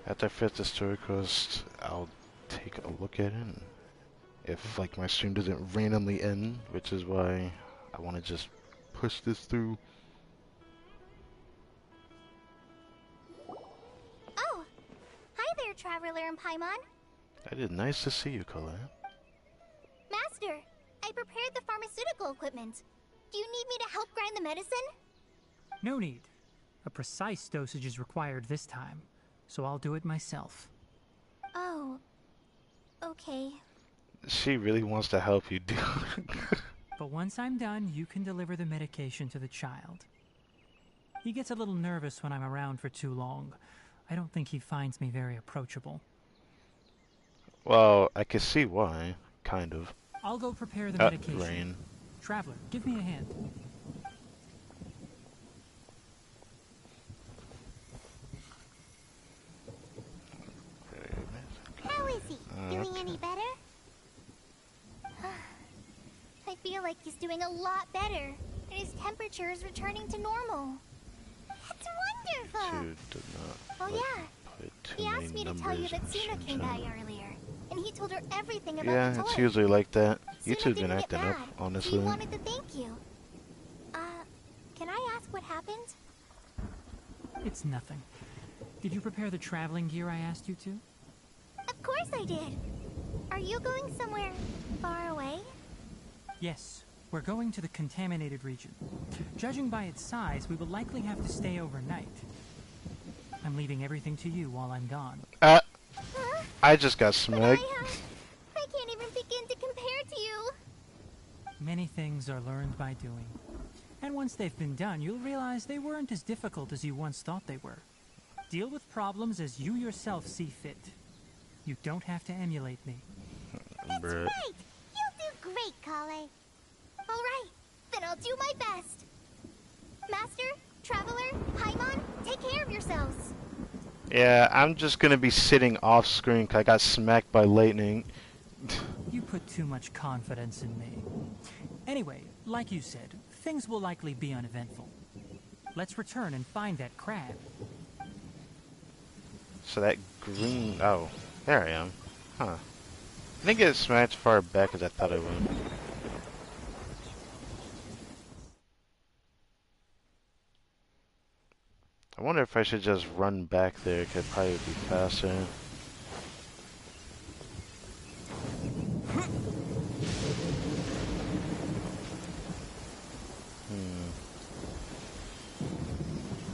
After I finish the story quest, I'll take a look at it. And if like my stream doesn't randomly end, which is why I want to just push this through. Oh, hi there, Traveler and Paimon. That is nice to see you, Colette. Master, I prepared the pharmaceutical equipment. Do you need me to help grind the medicine? No need. A precise dosage is required this time, so I'll do it myself. Oh, okay. She really wants to help you, dude. But once I'm done, you can deliver the medication to the child. He gets a little nervous when I'm around for too long. I don't think he finds me very approachable. Well, I can see why, kind of. I'll go prepare the medication. Rain. Traveler, give me a hand. How is he? Feeling any better? I feel like he's doing a lot better, and his temperature is returning to normal. That's wonderful! Dude did not yeah, put too he many asked me to tell you numbers that in Suna the came by stream earlier, and he told her everything about Yeah, the toy. it's usually like that. Suna YouTube's been didn't get acting up, mad. honestly. He wanted to thank you. Can I ask what happened? It's nothing. Did you prepare the traveling gear I asked you to? Of course I did. Are you going somewhere far away? Yes, we're going to the contaminated region. Judging by its size, we will likely have to stay overnight. I'm leaving everything to you while I'm gone. I just got smacked. I can't even begin to compare to you. Many things are learned by doing. And once they've been done, you'll realize they weren't as difficult as you once thought they were. Deal with problems as you yourself see fit. You don't have to emulate me. That's right! You'll do great, Kale. Alright, then I'll do my best. Master, Traveler, Paimon, take care of yourselves. Yeah, I'm just gonna be sitting off screen 'cause I got smacked by lightning. You put too much confidence in me. Anyway, like you said, things will likely be uneventful. Let's return and find that crab. So that green... Oh, there I am. Huh. I didn't get smacked as far back as I thought I would. I wonder if I should just run back there. It could probably be faster.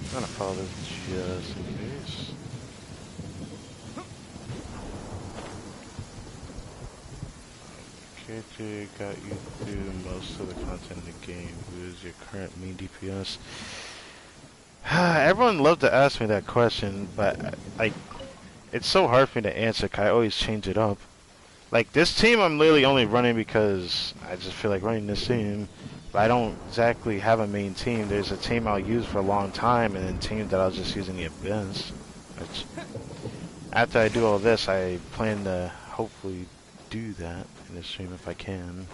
I'm gonna follow this just in case. Character got you through most of the content in the game. Who is your current main DPS? Everyone loved to ask me that question, but like, it's so hard for me to answer 'cause I always change it up. Like this team, I'm literally only running because I just feel like running this team. But I don't exactly have a main team. There's a team I'll use for a long time, and then teams that I'll just use in the abyss. Which, after I do all this, I plan to hopefully do that in the stream if I can.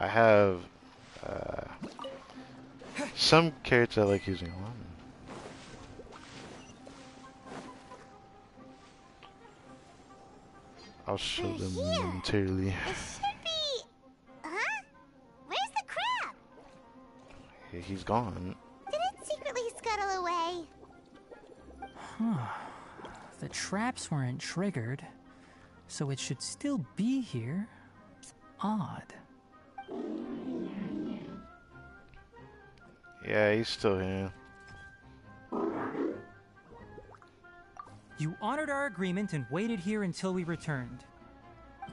I have some characters I like using a lot. I'll show them momentarily. It should be... Huh? Where's the crab? He's gone. Did it secretly scuttle away? Huh. The traps weren't triggered, so it should still be here. Odd. Yeah, he's still here. You honored our agreement and waited here until we returned.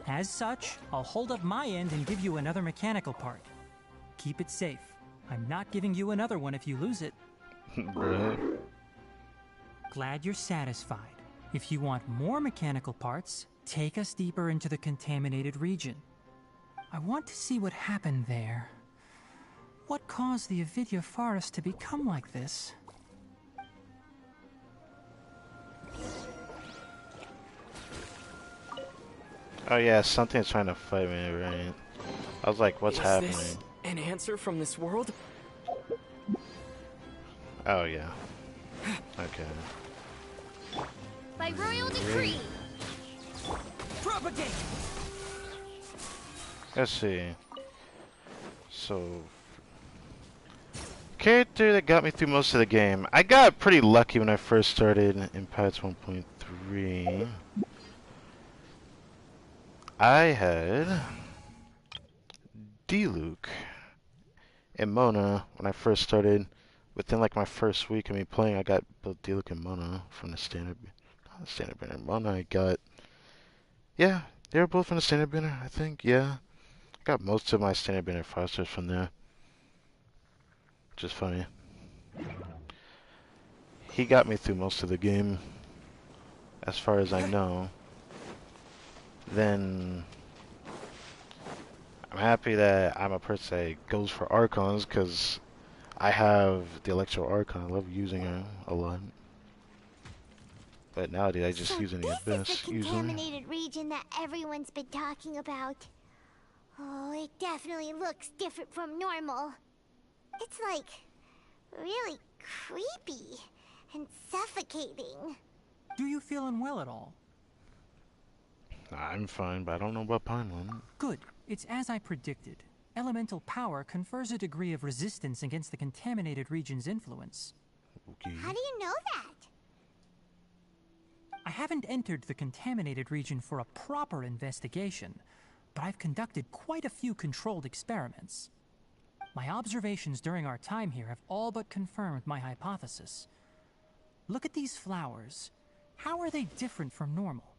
As such, I'll hold up my end and give you another mechanical part. Keep it safe. I'm not giving you another one if you lose it. Right. Glad you're satisfied. If you want more mechanical parts, take us deeper into the contaminated region. I want to see what happened there. What caused the Avidya forest to become like this? Oh yeah, something's trying to fight me, right? I was like, what's happening? Is this an answer from this world? Oh yeah. Okay. By royal decree. Propagate. Let's see. So, character that got me through most of the game. I got pretty lucky when I first started in Pirates 1.3. I had D-Luke and Mona when I first started. Within like my first week of me playing, I got both D-Luke and Mona from the standard banner. Mona I got, yeah, they were both from the standard banner, I think, yeah. I got most of my standard banner 5-stars from there. Which is funny. He got me through most of the game, as far as I know. then I'm happy that I'm a person that goes for Archons because I have the Electro Archon. I love using her a lot. But nowadays I just So use in the this is the Abyss usually. contaminated region that everyone's been talking about. Oh, it definitely looks different from normal. It's like really creepy and suffocating. Do you feel unwell at all? I'm fine, but I don't know about Pineland. Good. It's as I predicted. Elemental power confers a degree of resistance against the contaminated region's influence. Okay. How do you know that? I haven't entered the contaminated region for a proper investigation, but I've conducted quite a few controlled experiments. My observations during our time here have all but confirmed my hypothesis. Look at these flowers. How are they different from normal?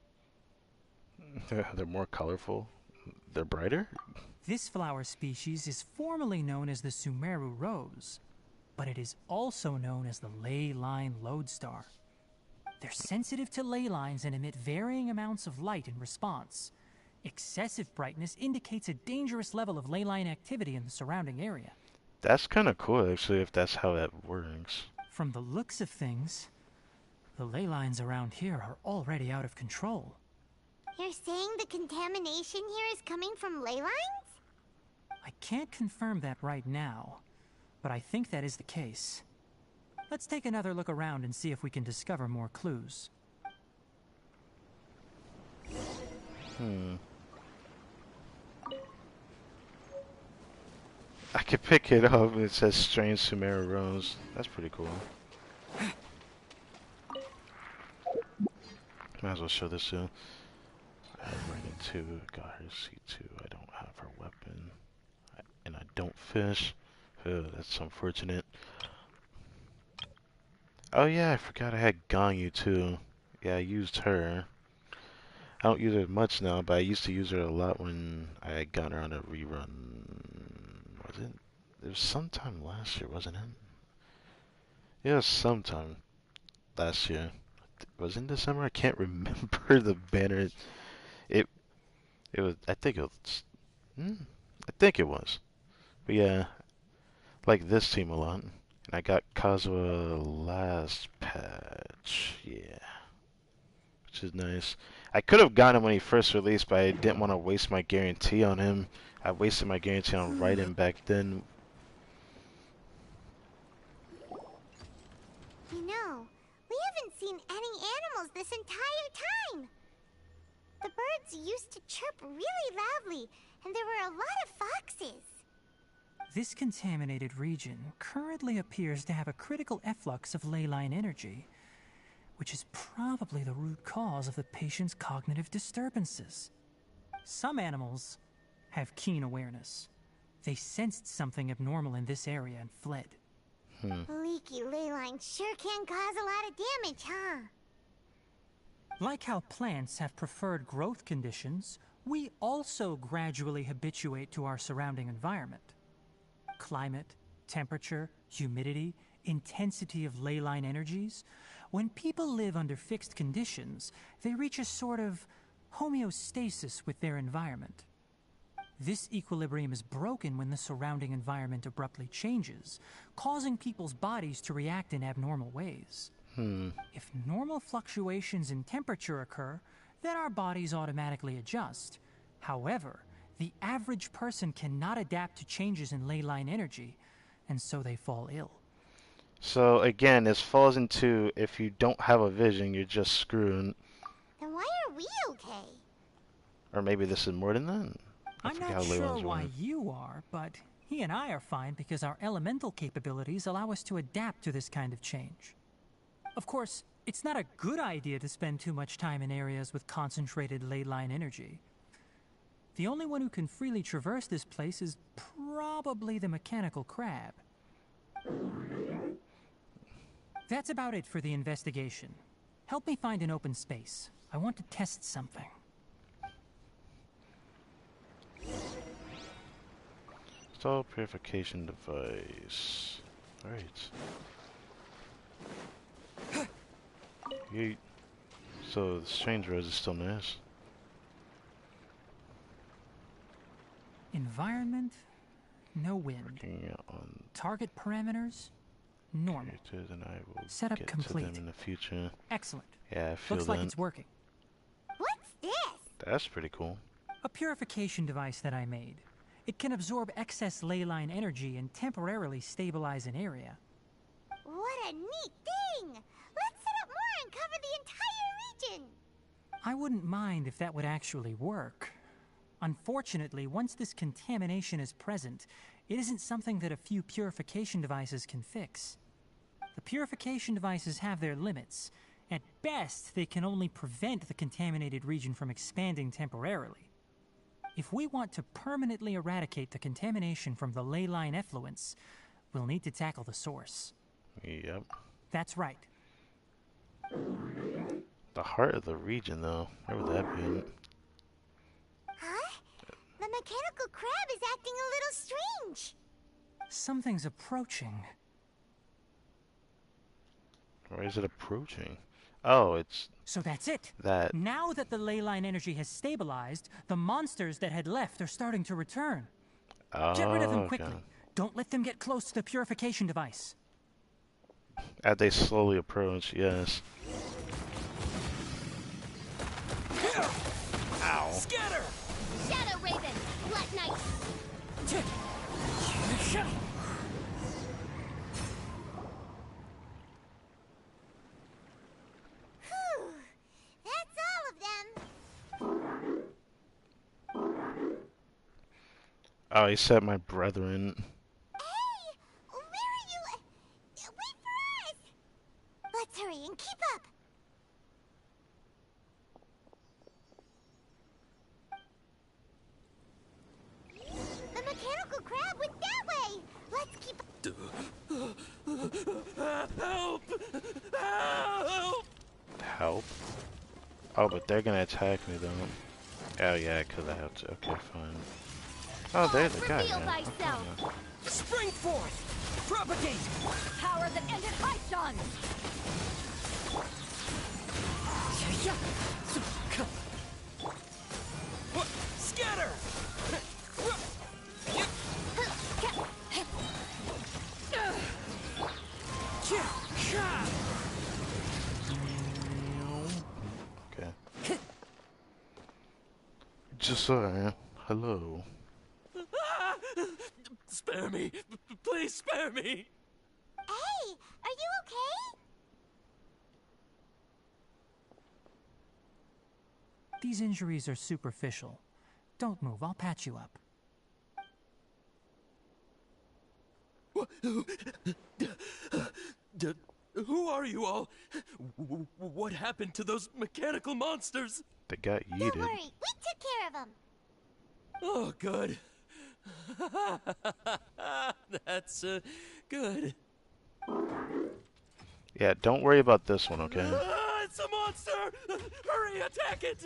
They're more colorful. They're brighter? This flower species is formally known as the Sumeru rose, but it is also known as the ley line lodestar. They're sensitive to ley lines and emit varying amounts of light in response. Excessive brightness indicates a dangerous level of ley line activity in the surrounding area. That's kind of cool, actually, if that's how that works. From the looks of things, the ley lines around here are already out of control. You're saying the contamination here is coming from ley lines? I can't confirm that right now, but I think that is the case. Let's take another look around and see if we can discover more clues. I could pick it up. It says Strange Sumeru Rose. That's pretty cool. Might as well show this too. I have Reagan 2, got her C2. I don't have her weapon. And I don't fish. Oh, that's unfortunate. Oh yeah, I forgot I had Ganyu too. Yeah, I used her. I don't use her much now, but I used to use her a lot when I had gotten her on a rerun. Was it? It was sometime last year, wasn't it? Yeah, it was sometime last year. Was it in December? I can't remember the banner. It was. I think it was. I think it was. But yeah, like this team a lot. And I got Kazuha last patch. Yeah. Which is nice. I could have gotten him when he first released, but I didn't want to waste my guarantee on him. I wasted my guarantee on Raiden back then. You know, we haven't seen any animals this entire time. The birds used to chirp really loudly, and there were a lot of foxes. This contaminated region currently appears to have a critical efflux of ley line energy, which is probably the root cause of the patient's cognitive disturbances. Some animals have keen awareness. They sensed something abnormal in this area and fled. Leaky ley lines sure can cause a lot of damage, huh? Like how plants have preferred growth conditions, we also gradually habituate to our surrounding environment. Climate, temperature, humidity, intensity of ley line energies. When people live under fixed conditions, they reach a sort of homeostasis with their environment. This equilibrium is broken when the surrounding environment abruptly changes, causing people's bodies to react in abnormal ways. If normal fluctuations in temperature occur, then our bodies automatically adjust. However, the average person cannot adapt to changes in ley line energy, and so they fall ill. So again, this falls into if you don't have a vision, you're just screwed. Then why are we okay? Or maybe this is more than that. I'm not sure why you are, but he and I are fine because our elemental capabilities allow us to adapt to this kind of change. Of course, it's not a good idea to spend too much time in areas with concentrated ley line energy. The only one who can freely traverse this place is probably the mechanical crab. That's about it for the investigation. Help me find an open space. I want to test something. Install purification device. Alright. Yeet. So the strange rose is still nice. Environment, no wind. Working on Target parameters, normal. creators, and I will Setup get complete. to them in the future. Excellent. Yeah, I feel Looks that. like it's working. What's this? That's pretty cool. A purification device that I made. It can absorb excess ley line energy and temporarily stabilize an area. What a neat thing! Let's set up more and cover the entire region! I wouldn't mind if that would actually work. Unfortunately, once this contamination is present, it isn't something that a few purification devices can fix. The purification devices have their limits. At best, they can only prevent the contaminated region from expanding temporarily. If we want to permanently eradicate the contamination from the ley line effluents, we'll need to tackle the source. Yep. That's right. The heart of the region, though. Where would that be? Huh? The mechanical crab is acting a little strange. Something's approaching. Where is it approaching? Oh, it's... So that's it. That... Now that the ley line energy has stabilized, the monsters that had left are starting to return. Oh, Get rid of them quickly. okay. Don't let them get close to the purification device. As they slowly approach, yes. Ow. Scatter! Shadow Raven! Black Knight! Whew! That's all of them! Oh, he said my brethren. Hey! Where are you? Wait for us! Let's hurry and keep up! The mechanical crab went that way! Let's keep up! Help! Help! Help? Oh, but they're gonna attack me, though. Oh, yeah, because I have to. Okay, fine. Oh, there's the guy. Reveal Man. thyself! Spring forth! Propagate! Power that ended Hyson! Scatter! Okay. Just hello. Spare me! Please spare me! Hey! Are you okay? These injuries are superficial. Don't move, I'll patch you up. Who are you all? What happened to those mechanical monsters? They got Don't yeeted. worry, we took care of them. Oh, good. That's good. Yeah, don't worry about this one, okay? It's a monster! Hurry, attack it!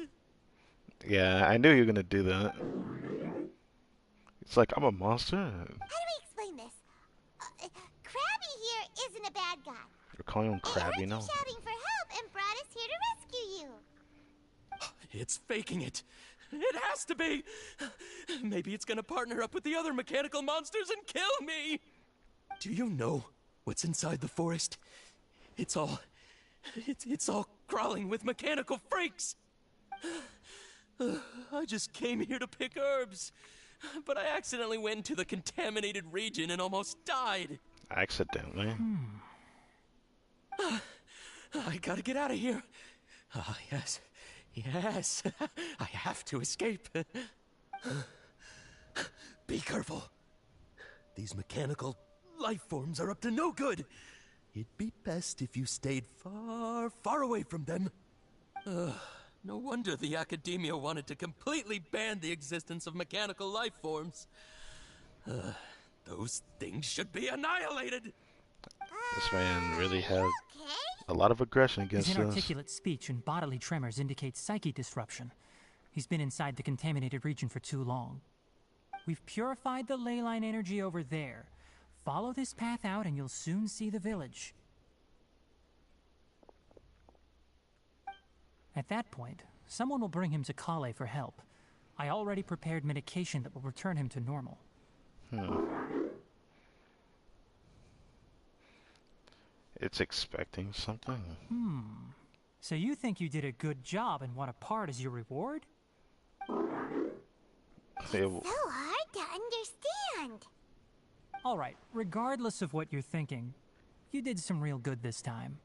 Yeah, I knew you were gonna do that. It's like, I'm a monster. How do we explain this? Krabby here isn't a bad guy. You're calling him crabby He now? heard you shouting for help and brought us here to rescue you. It's faking it. It has to be. Maybe it's gonna partner up with the other mechanical monsters and kill me. Do you know what's inside the forest? It's all crawling with mechanical freaks. I just came here to pick herbs, but I accidentally went into the contaminated region and almost died. Accidentally? I gotta get out of here. Ah, yes. Yes. I have to escape. Be careful. These mechanical life forms are up to no good. It'd be best if you stayed far, far away from them. No wonder the academia wanted to completely ban the existence of mechanical life forms. Those things should be annihilated. This man really has a lot of aggression His against us. inarticulate speech and bodily tremors indicate psyche disruption. He's been inside the contaminated region for too long. We've purified the ley line energy over there. Follow this path out and you'll soon see the village. At that point, someone will bring him to Kale for help. I already prepared medication that will return him to normal. It's expecting something. So you think you did a good job and want a part as your reward? So hard to understand. Alright, regardless of what you're thinking, you did some real good this time.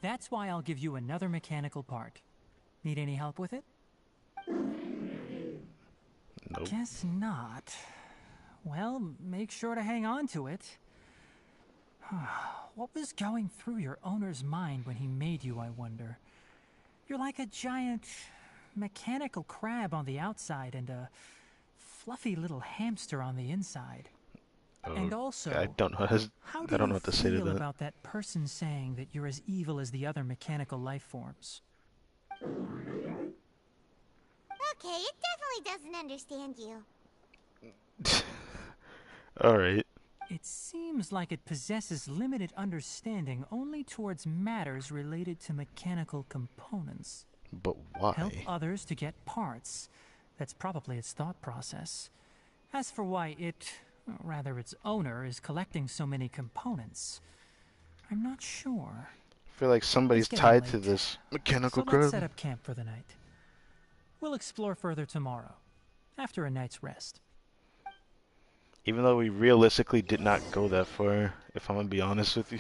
That's why I'll give you another mechanical part. Need any help with it? Nope. Guess not. Well, make sure to hang on to it. What was going through your owner's mind when he made you, I wonder? You're like a giant mechanical crab on the outside and a fluffy little hamster on the inside. And also, I don't know. how I do don't you know what to say to feel that. about that person saying that you're as evil as the other mechanical life forms? Okay, it definitely doesn't understand you. Alright. It seems like it possesses limited understanding only towards matters related to mechanical components. But why? Help others to get parts. That's probably its thought process. As for why it, or rather its owner, is collecting so many components, I'm not sure. I feel like somebody's It's getting tied to late. this mechanical So let's crab. set up camp for the night. We'll explore further tomorrow, after a night's rest. Even though we realistically did not go that far, if I'm gonna be honest with you.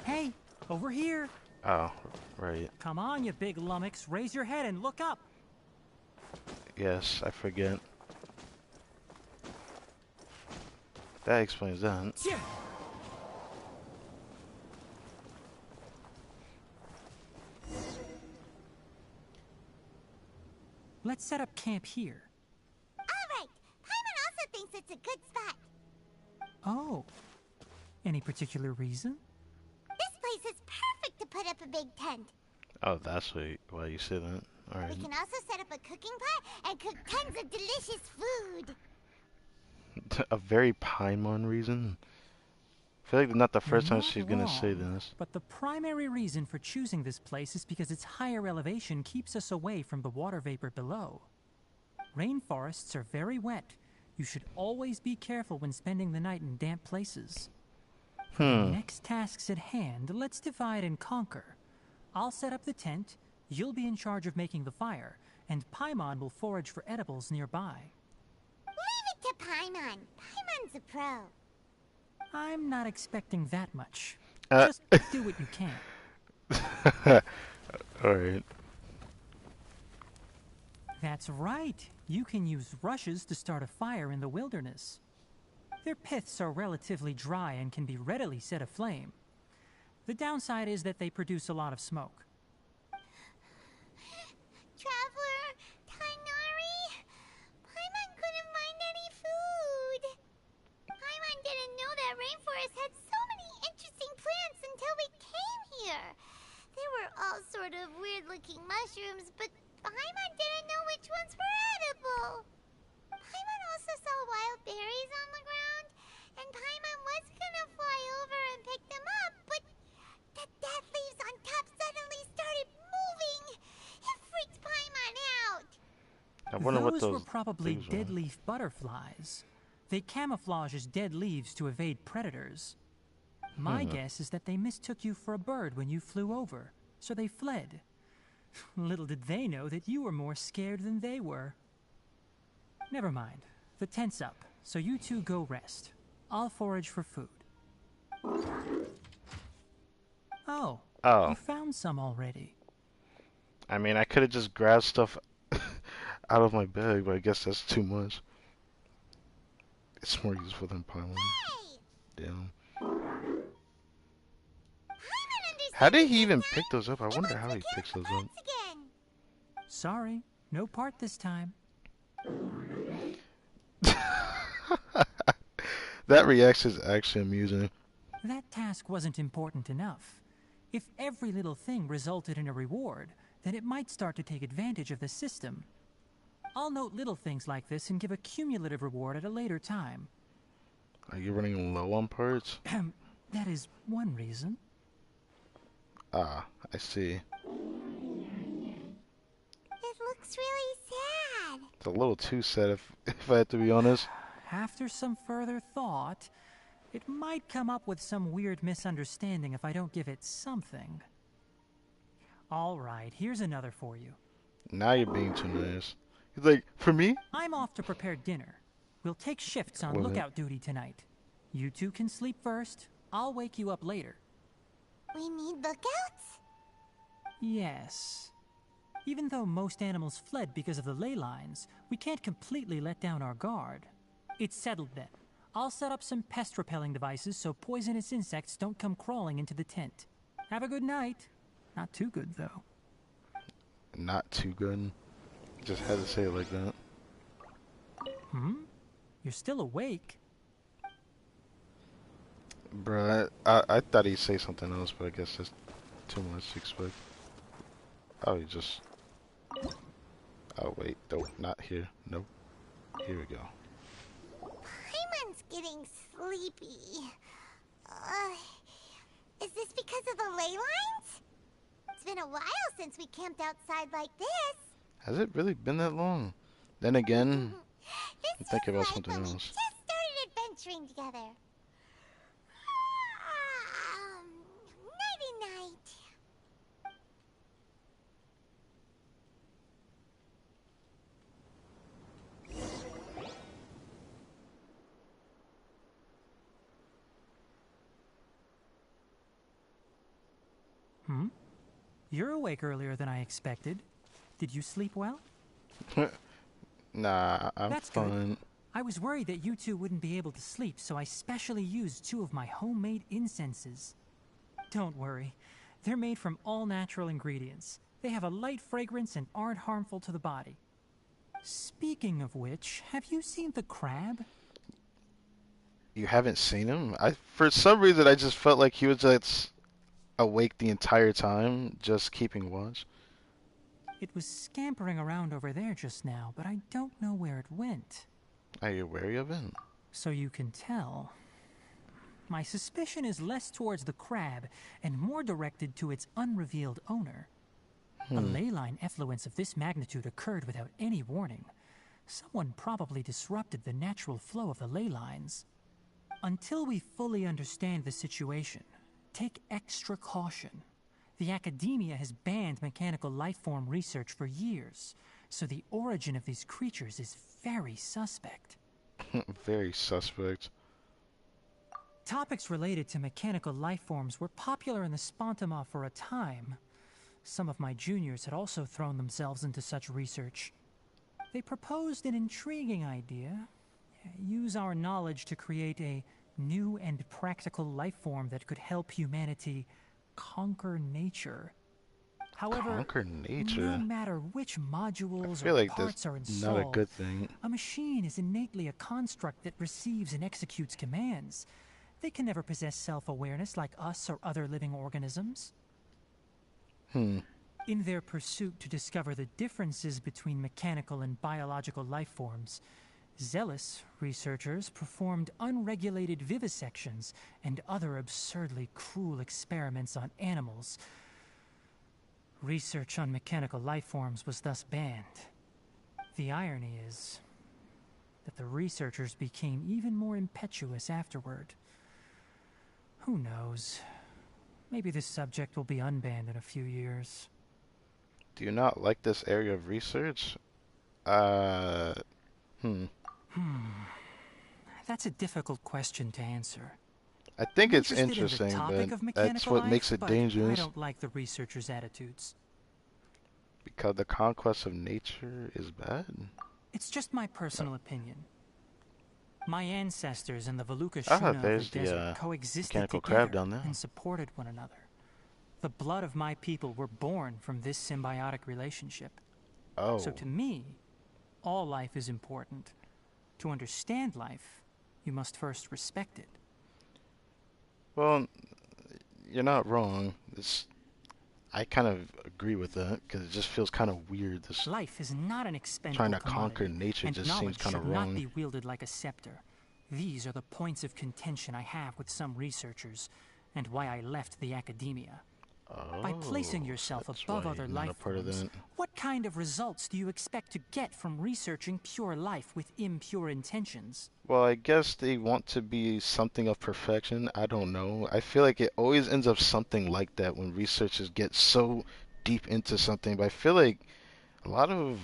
Hey, over here! Oh, right. Come on, you big lummox, raise your head and look up! Yes, I forget. That explains that. Yeah. Let's set up camp here. Alright, Paimon also thinks it's a good spot. Oh. Any particular reason? This place is perfect to put up a big tent. Oh, that's why you say that. Alright. We can also set up a cooking pot and cook tons of delicious food. A very Paimon reason? I feel like not the first time You're not she's gonna say wrong, this. But the primary reason for choosing this place is because its higher elevation keeps us away from the water vapor below. Rainforests are very wet. You should always be careful when spending the night in damp places. For the next tasks at hand, let's divide and conquer. I'll set up the tent, you'll be in charge of making the fire, and Paimon will forage for edibles nearby. Leave it to Paimon. Paimon's a pro. I'm not expecting that much. Uh. Just do what you can. Alright. That's right. You can use rushes to start a fire in the wilderness. Their piths are relatively dry and can be readily set aflame. The downside is that they produce a lot of smoke. Traveler, TIGHNARI, Paimon couldn't find any food. Paimon didn't know that rainforest had so many interesting plants until we came here. They were all sort of weird-looking mushrooms, but Paimon didn't know which ones were edible. Paimon also saw wild berries on the ground, and Paimon was gonna fly over and pick them up, but the dead leaves on top suddenly started moving. It freaked Paimon out. I wonder what Those those were probably things dead were. leaf butterflies. They camouflage as dead leaves to evade predators. My guess is that they mistook you for a bird when you flew over, so they fled. Little did they know that you were more scared than they were. Never mind. The tent's up, so you two go rest. I'll forage for food. Oh, Oh. you found some already. I mean, I could have just grabbed stuff out of my bag, but I guess that's too much. It's more useful than Paimon. Damn. How did he even pick those up? I wonder how he picks those up. Sorry, no part this time. That reaction is actually amusing. That task wasn't important enough. If every little thing resulted in a reward, then it might start to take advantage of the system. I'll note little things like this and give a cumulative reward at a later time. Are you running low on parts? That is one reason. Ah, I see. It looks really sad. It's a little too sad if I had to be honest. After some further thought, it might come up with some weird misunderstanding if I don't give it something. All right, here's another for you. Now you're being too nice. He's like, for me? I'm off to prepare dinner. We'll take shifts on What? lookout duty tonight. You two can sleep first. I'll wake you up later. We need lookouts? Yes. Even though most animals fled because of the ley lines, we can't completely let down our guard. It's settled then. I'll set up some pest-repelling devices so poisonous insects don't come crawling into the tent. Have a good night. Not too good, though. Not too good. Just had to say it like that. You're still awake? Bruh, I thought he'd say something else, but I guess that's too much to expect. Oh, he just... Oh, wait. Nope, not here. Nope. Here we go. Paimon's getting sleepy. Is this because of the ley lines? It's been a while since we camped outside like this. Has it really been that long? Then again, I'm thinking about Like something when we else. just started adventuring together. Nighty-night. You're awake earlier than I expected. Did you sleep well? Nah, I'm That's fine. good. I was worried that you two wouldn't be able to sleep, so I specially used 2 of my homemade incenses. Don't worry. They're made from all natural ingredients. They have a light fragrance and aren't harmful to the body. Speaking of which, have you seen the crab? You haven't seen him? For some reason, I just felt like he was just awake the entire time, just keeping watch. It was scampering around over there just now, but I don't know where it went. Are you wary of it? So you can tell. My suspicion is less towards the crab and more directed to its unrevealed owner. A ley line effluence of this magnitude occurred without any warning. Someone probably disrupted the natural flow of the ley lines. Until we fully understand the situation, take extra caution. The academia has banned mechanical lifeform research for years, so the origin of these creatures is very suspect. Very suspect. Topics related to mechanical lifeforms were popular in the Spontama for a time. Some of my juniors had also thrown themselves into such research. They proposed an intriguing idea. Use our knowledge to create a new and practical lifeform that could help humanity conquer nature. However, Conquer nature? no matter which modules I feel or like parts that's are installed, not a good thing. a machine is innately a construct that receives and executes commands. They can never possess self-awareness like us or other living organisms. In their pursuit to discover the differences between mechanical and biological life forms, zealous researchers performed unregulated vivisections and other absurdly cruel experiments on animals. Research on mechanical life forms was thus banned. The irony is that the researchers became even more impetuous afterward. Who knows? Maybe this subject will be unbanned in a few years. Do you not like this area of research? That's a difficult question to answer. I think I'm it's interested interesting, in the topic but of mechanical that's what life, makes it but dangerous. I don't like the researchers' attitudes. Because the conquest of nature is bad? It's just my personal opinion. My ancestors and the Valuka Shuna of the there's the desert coexisted mechanical together crab down there. and supported one another. The blood of my people were born from this symbiotic relationship. Oh. So to me, all life is important. To understand life, you must first respect it. Well, you're not wrong. I kind of agree with that, because it just feels kind of weird. This Life is not an expendable trying to commodity, conquer nature and just seems knowledge kind of should not wrong. be wielded like a scepter. These are the points of contention I have with some researchers, and why I left the academia. By placing Oh, yourself that's above why other you're not life a part of forms, that. what kind of results do you expect to get from researching pure life with impure intentions? Well, I guess they want to be something of perfection. I don't know. I feel like it always ends up something like that when researchers get so deep into something. But I feel like a lot of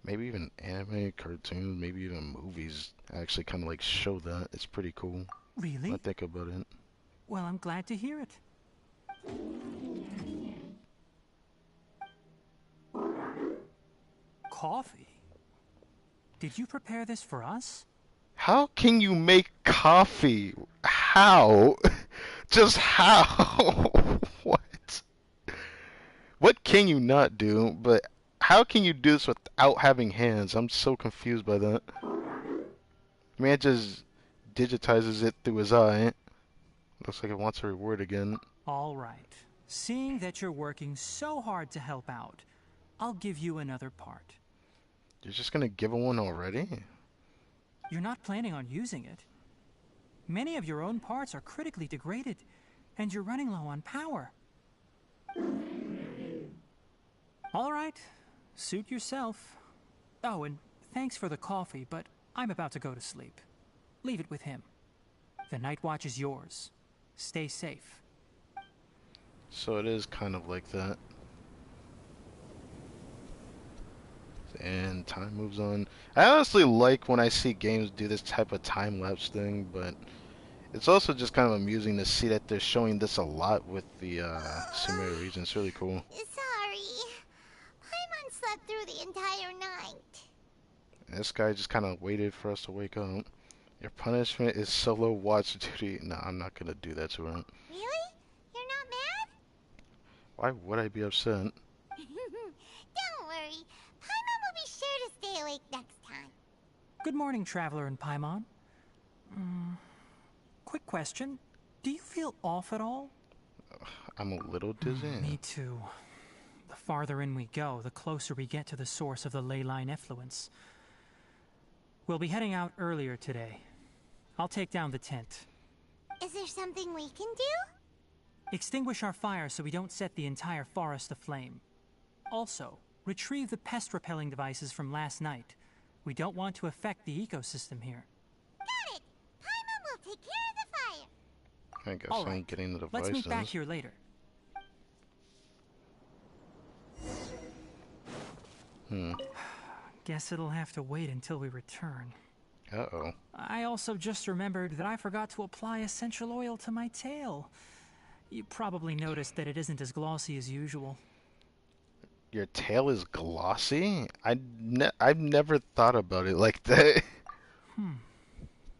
maybe even anime, cartoons, maybe even movies actually kind of like show that. It's pretty cool. When I Really? think about it. Well, I'm glad to hear it. Coffee? Did you prepare this for us? How can you make coffee? How? Just how? What? What can you not do? But how can you do this without having hands? I'm so confused by that. Man just digitizes it through his eye. Looks like it wants a reward again. All right. Seeing that you're working so hard to help out, I'll give you another part. You're just gonna give him one already? You're not planning on using it. Many of your own parts are critically degraded, and you're running low on power. All right. Suit yourself. Oh, and thanks for the coffee, but I'm about to go to sleep. Leave it with him. The night watch is yours. Stay safe. So it is kind of like that. And time moves on. I honestly like when I see games do this type of time-lapse thing, but it's also just kind of amusing to see that they're showing this a lot with the Sumeria region. It's really cool. Sorry. Paimon slept through the entire night. And this guy just kind of waited for us to wake up. Your punishment is solo watch duty. No, I'm not gonna do that to her. Really? You're not mad? Why would I be upset? Don't worry. Paimon will be sure to stay awake next time. Good morning, Traveler and Paimon. Quick question. Do you feel off at all? I'm a little dizzy. Me too. The farther in we go, the closer we get to the source of the ley line effluence. We'll be heading out earlier today. I'll take down the tent. Is there something we can do? Extinguish our fire so we don't set the entire forest aflame. Also, retrieve the pest-repelling devices from last night. We don't want to affect the ecosystem here. Got it! Paimon will take care of the fire. I guess All I'm right. getting the devices. Let's meet back here later. Guess it'll have to wait until we return. Uh-oh. I also just remembered that I forgot to apply essential oil to my tail. You probably noticed that it isn't as glossy as usual. Your tail is glossy? I've never thought about it like that.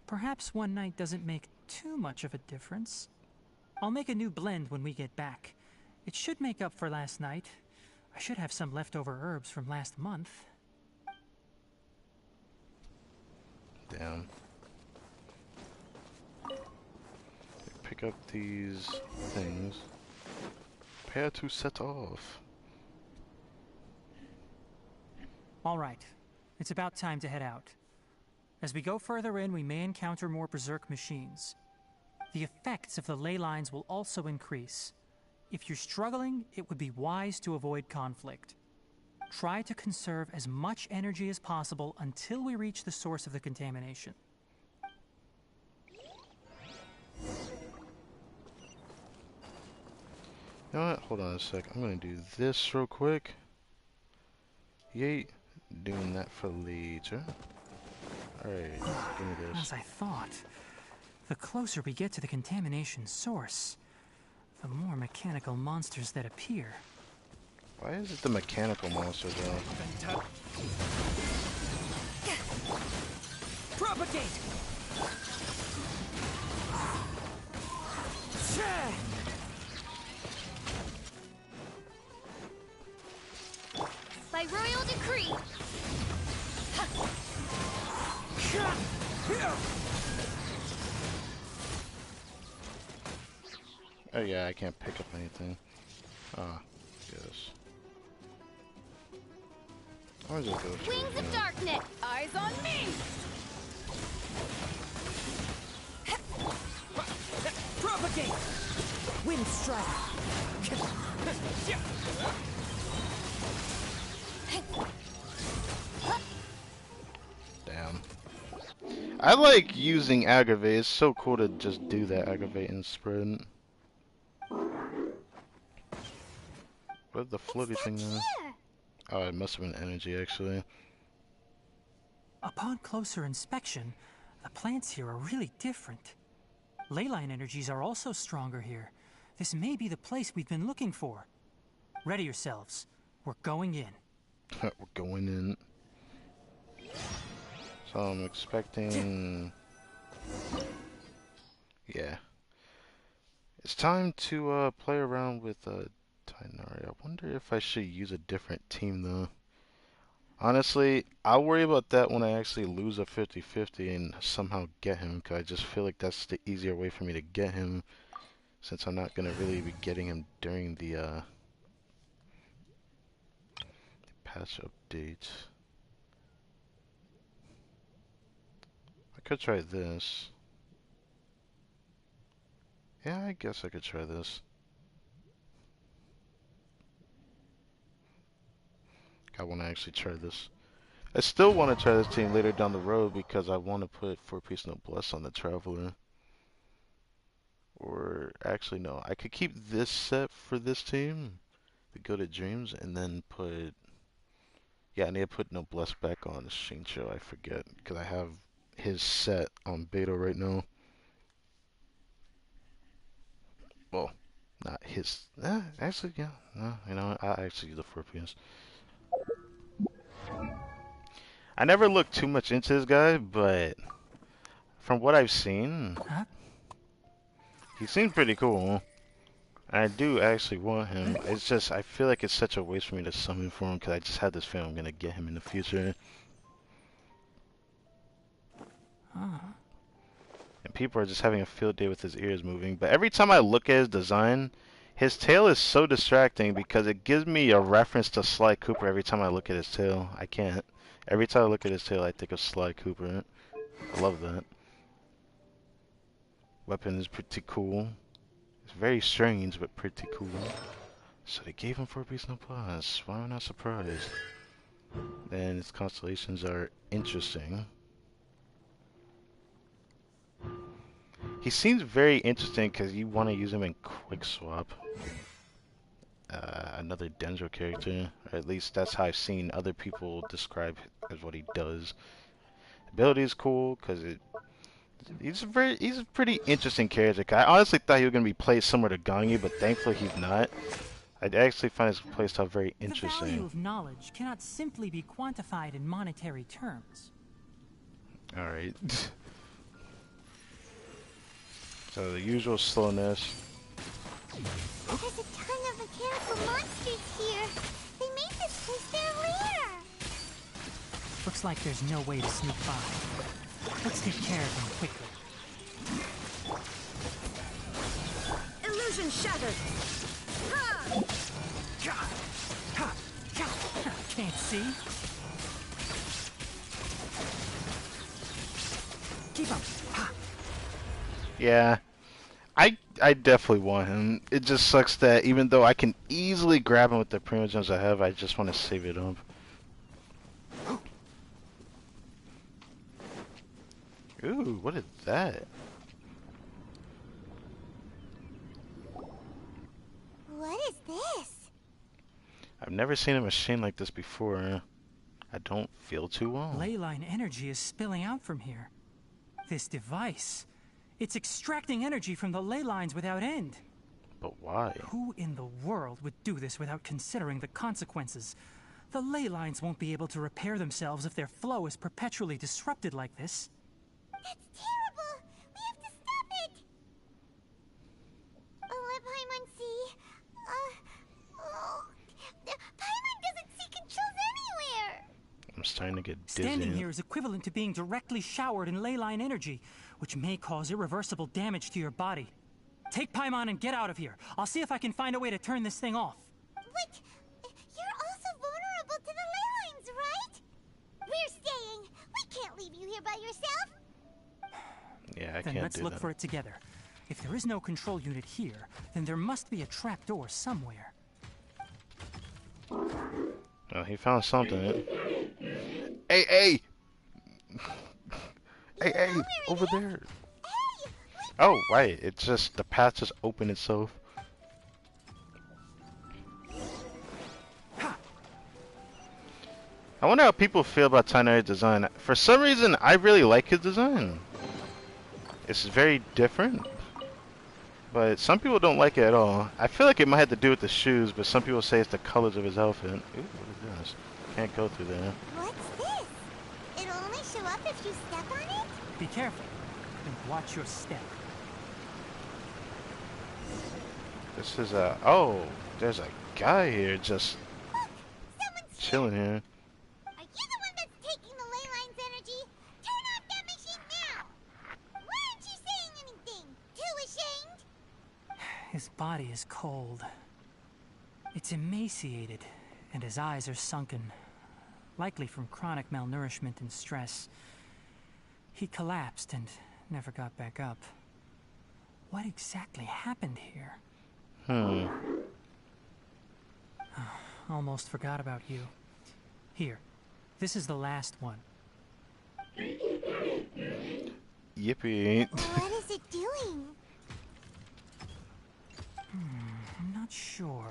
Perhaps one night doesn't make too much of a difference. I'll make a new blend when we get back. It should make up for last night. I should have some leftover herbs from last month. Damn. Pick up these things. Prepare to set off. All right. It's about time to head out. As we go further in, we may encounter more berserk machines. The effects of the ley lines will also increase. If you're struggling, it would be wise to avoid conflict. Try to conserve as much energy as possible until we reach the source of the contamination. You know what? Hold on a sec. I'm gonna do this real quick. Yay. Doing that for later. Alright, give me this. As I thought, the closer we get to the contamination source, the more mechanical monsters that appear. Why is it the mechanical monster though? Propagate! By royal decree. Oh yeah, I can't pick up anything. Ah, yes. I'll just go through Wings again. of darkness. Eyes on me. Propagate! Wind Strike. Damn. I like using aggravate. It's so cool to just do that aggravate and spread. What's the floaty thing there? Oh, it must have been energy actually. Upon closer inspection, the plants here are really different. Leyline energies are also stronger here. This may be the place we've been looking for. Ready yourselves. We're going in. We're going in. So I'm expecting... Yeah. It's time to play around with TIGHNARI. I wonder if I should use a different team though. Honestly, I'll worry about that when I actually lose a 50-50 and somehow get him, because I just feel like that's the easier way for me to get him, since I'm not going to really be getting him during the patch update. I could try this. Yeah, I guess I could try this. I want to actually try this. I still want to try this team later down the road because I want to put 4-piece Noblesse on the Traveler. Or, actually no, I could keep this set for this team, the Go to Dreams, and then put... Yeah, I need to put Noblesse back on Shincho, I forget, because I have his set on beta right now. Well, not his... actually, yeah, no, you know what, I actually use the 4-piece. I never looked too much into this guy, but from what I've seen, he seems pretty cool. I do actually want him. It's just, I feel like it's such a waste for me to summon for him, because I just have this feeling I'm going to get him in the future. And people are just having a field day with his ears moving. But every time I look at his design, his tail is so distracting because it gives me a reference to Sly Cooper every time I look at his tail. I can't. Every time I look at his tail, I think of Sly Cooper. I love that. Weapon is pretty cool. It's very strange, but pretty cool. So they gave him 4-piece Noblesse. Why am I not surprised? And his constellations are interesting. He seems very interesting because you want to use him in Quick Swap. Another Denjo character, or at least that's how I've seen other people describe as what he does. Ability is cool because he's a pretty interesting character. I honestly thought he was gonna be played similar to Ganyu, but thankfully he's not. I actually find his playstyle very interesting. The value of knowledge cannot simply be quantified in monetary terms. All right. So the usual slowness. There's a ton of mechanical monsters here. They made this place their lair. Looks like there's no way to sneak by. Let's take care of them quickly. Illusion shattered. Can't see. Keep up. Yeah, I definitely want him. It just sucks that even though I can easily grab him with the primogems I have, I just want to save it up. Ooh, what is that? What is this? I've never seen a machine like this before. I don't feel too well. Leyline energy is spilling out from here. This device, it's extracting energy from the ley lines without end. But why? Who in the world would do this without considering the consequences? The ley lines won't be able to repair themselves if their flow is perpetually disrupted like this. That's terrible! We have to stop it! Let Paimon see. Paimon doesn't see controls anywhere! I'm starting to get dizzy. Standing here is equivalent to being directly showered in ley line energy, which may cause irreversible damage to your body. Take Paimon and get out of here. I'll see if I can find a way to turn this thing off. But you're also vulnerable to the ley lines, right? We're staying. We can't leave you here by yourself. Yeah, I then can't let's do look that. for it together. If there is no control unit here, then there must be a trapdoor somewhere. Oh, he found something. Hey, hey! Hey, hey! Over there! Oh, right. It's just, the path just opened itself. I wonder how people feel about TIGHNARI's design. For some reason, I really like his design. It's very different. But some people don't like it at all. I feel like it might have to do with the shoes, but some people say it's the colors of his outfit. Ooh, what is this? Can't go through there. What's this? It'll only show up if you step on it? Be careful and watch your step. This is a... Oh, there's a guy here just chilling here. Are you the one that's taking the ley line's energy? Turn off that machine now! Why aren't you saying anything? Too ashamed? His body is cold. It's emaciated, and his eyes are sunken, likely from chronic malnourishment and stress. He collapsed and never got back up. What exactly happened here? Almost forgot about you. Here, this is the last one. Yippee. What is it doing? I'm not sure.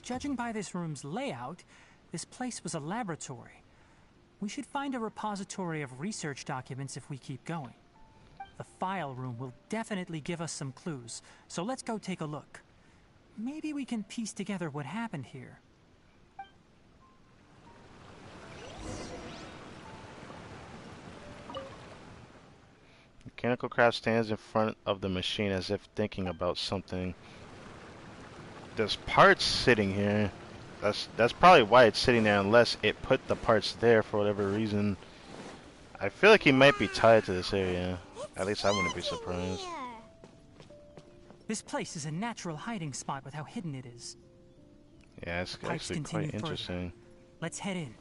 Judging by this room's layout, this place was a laboratory. We should find a repository of research documents if we keep going. The file room will definitely give us some clues, so let's go take a look. Maybe we can piece together what happened here. Mechanical crab stands in front of the machine as if thinking about something. There's parts sitting here. That's probably why it's sitting there, unless it put the parts there for whatever reason. I feel like he might be tied to this area. At least I wouldn't be surprised. This place is a natural hiding spot with how hidden it is. Yeah, it's Pipes actually continue quite interesting. further. Let's head in.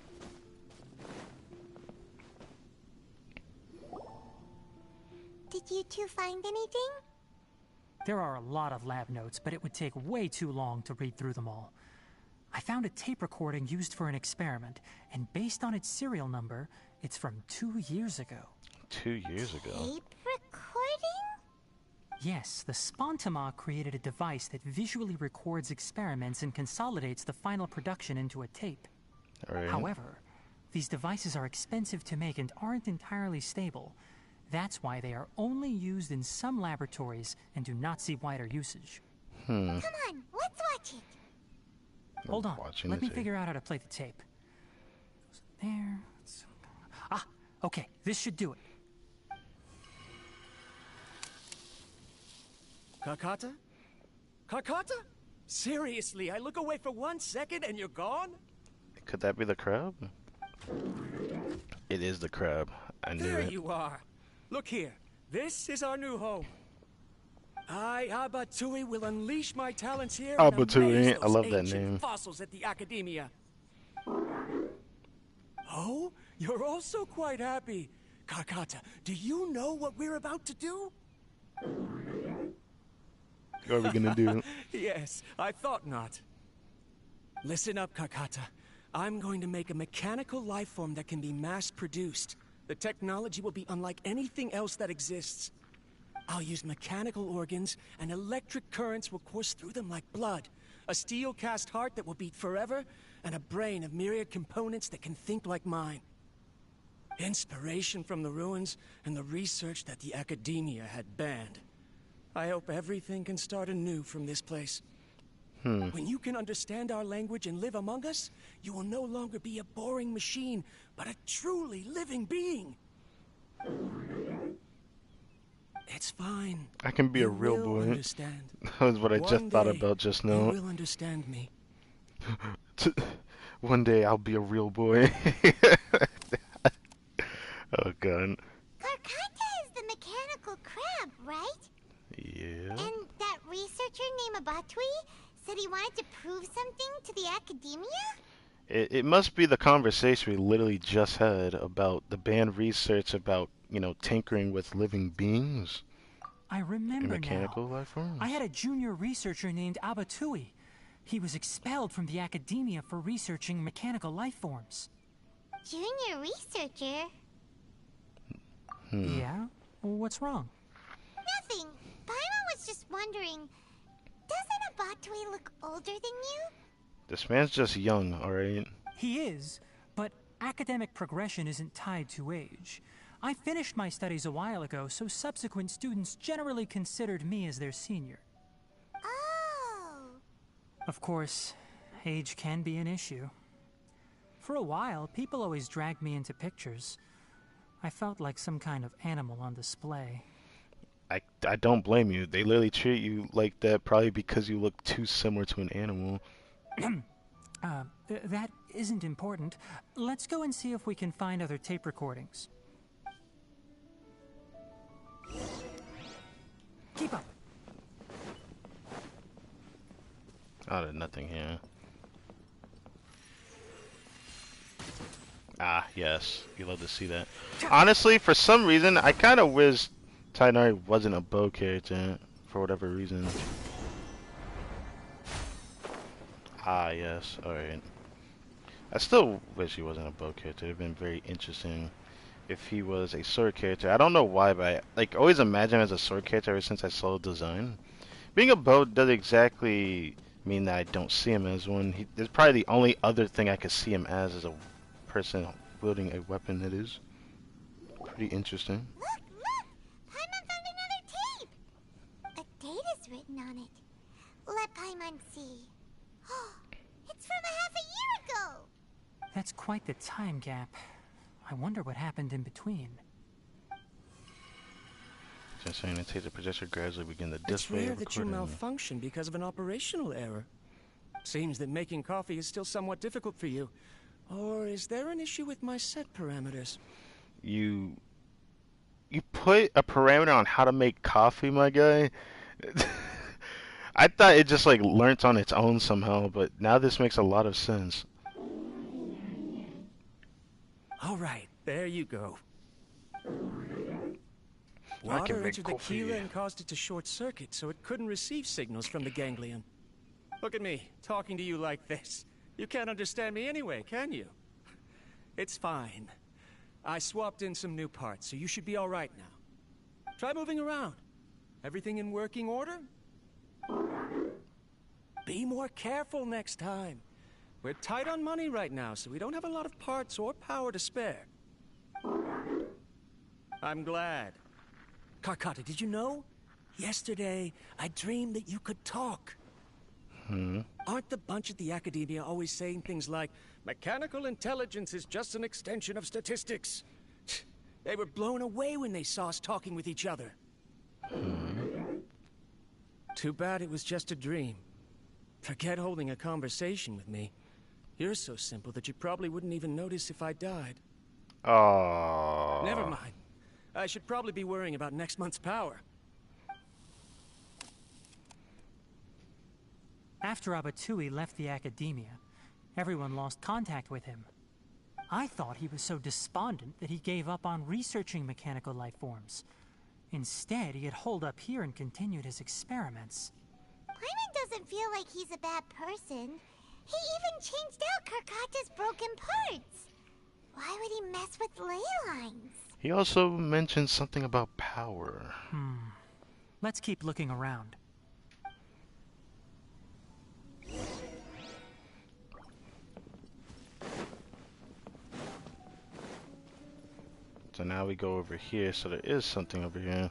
Did you two find anything? There are a lot of lab notes, but it would take way too long to read through them all. I found a tape recording used for an experiment, and based on its serial number, it's from 2 years ago. 2 years ago? Tape recording? Yes, the Spontima created a device that visually records experiments and consolidates the final production into a tape. Right. However, these devices are expensive to make and aren't entirely stable. That's why they are only used in some laboratories and do not see wider usage. Come on, let's watch it. Hold on, let me figure out how to play the tape. There. Ah, okay, this should do it. Kakata? Kakata? Seriously, I look away for 1 second and you're gone? Could that be the crab? It is the crab. I knew There it. you are. Look here. This is our new home. I, Abatui, will unleash my talents here. and Abatui, amaze I love those that ancient name. Fossils at the Academia. Oh, you're also quite happy. Kakata, do you know what we're about to do? What are we gonna do? Yes, I thought not. Listen up, Kakata. I'm going to make a mechanical life form that can be mass-produced. The technology will be unlike anything else that exists. I'll use mechanical organs, and electric currents will course through them like blood. A steel-cast heart that will beat forever, and a brain of myriad components that can think like mine. Inspiration from the ruins and the research that the Academia had banned. I hope everything can start anew from this place. When you can understand our language and live among us, you will no longer be a boring machine, but a truly living being. It's fine. I can be a real will boy. Understand. That was what I just One thought day, about just You now. will understand me. One day I'll be a real boy. Oh god. Karkata is the mechanical crab, right? Yeah. And that researcher named Abatui said he wanted to prove something to the Academia? It must be the conversation we literally just had about the banned research about, you know, tinkering with living beings. I A remember mechanical now. life forms? I had a junior researcher named Abatui. He was expelled from the academia for researching mechanical life forms. Junior researcher? Yeah? What's wrong? Nothing. Paimon was just wondering, doesn't Abatui look older than you? This man's just young, alright? He is, but academic progression isn't tied to age. I finished my studies a while ago, so subsequent students generally considered me as their senior. Oh. Of course, age can be an issue. For a while, people always dragged me into pictures. I felt like some kind of animal on display. I don't blame you. They literally treat you like that probably because you look too similar to an animal. That isn't important. Let's go and see if we can find other tape recordings. Keep up. Oh, there's nothing here. Ah, yes. You love to see that. Honestly, for some reason, I kind of wish TIGHNARI wasn't a bow character. For whatever reason. Ah, yes. Alright. I still wish he wasn't a bow character. It would have been very interesting if he was a sword character. I don't know why, but I like always imagine him as a sword character ever since I saw the design. Being a bow doesn't exactly mean that I don't see him as one. There's probably the only other thing I could see him as is a person wielding a weapon that is pretty interesting. Look! Paimon found another tape! A date is written on it. Let Paimon see. It's from a half a year ago! That's quite the time gap. I wonder what happened in between. Just saying, the taser projector gradually begin to It's display rare that you malfunction because of an operational error. Seems that making coffee is still somewhat difficult for you. Or is there an issue with my set parameters? You put a parameter on how to make coffee, my guy? I thought it just like learnt on its own somehow, but now this makes a lot of sense. All right, there you go. I can Water make entered the coffee. Keela and caused it to short circuit, so it couldn't receive signals from the ganglion. Look at me, talking to you like this. You can't understand me anyway, can you? It's fine. I swapped in some new parts, so you should be all right now. Try moving around. Everything in working order? Be more careful next time. We're tight on money right now, so we don't have a lot of parts or power to spare. I'm glad. Karkata, did you know? Yesterday, I dreamed that you could talk. Aren't the bunch at the academia always saying things like, mechanical intelligence is just an extension of statistics? They were blown away when they saw us talking with each other. Too bad it was just a dream. Forget holding a conversation with me. You're so simple that you probably wouldn't even notice if I died. Oh. Never mind. I should probably be worrying about next month's power. After Abatui left the academia, everyone lost contact with him. I thought he was so despondent that he gave up on researching mechanical life forms. Instead, he had holed up here and continued his experiments. Paimon doesn't feel like he's a bad person. He even changed out Karkata's broken parts. Why would he mess with ley lines? He also mentioned something about power. Let's keep looking around. So now we go over here, so there is something over here.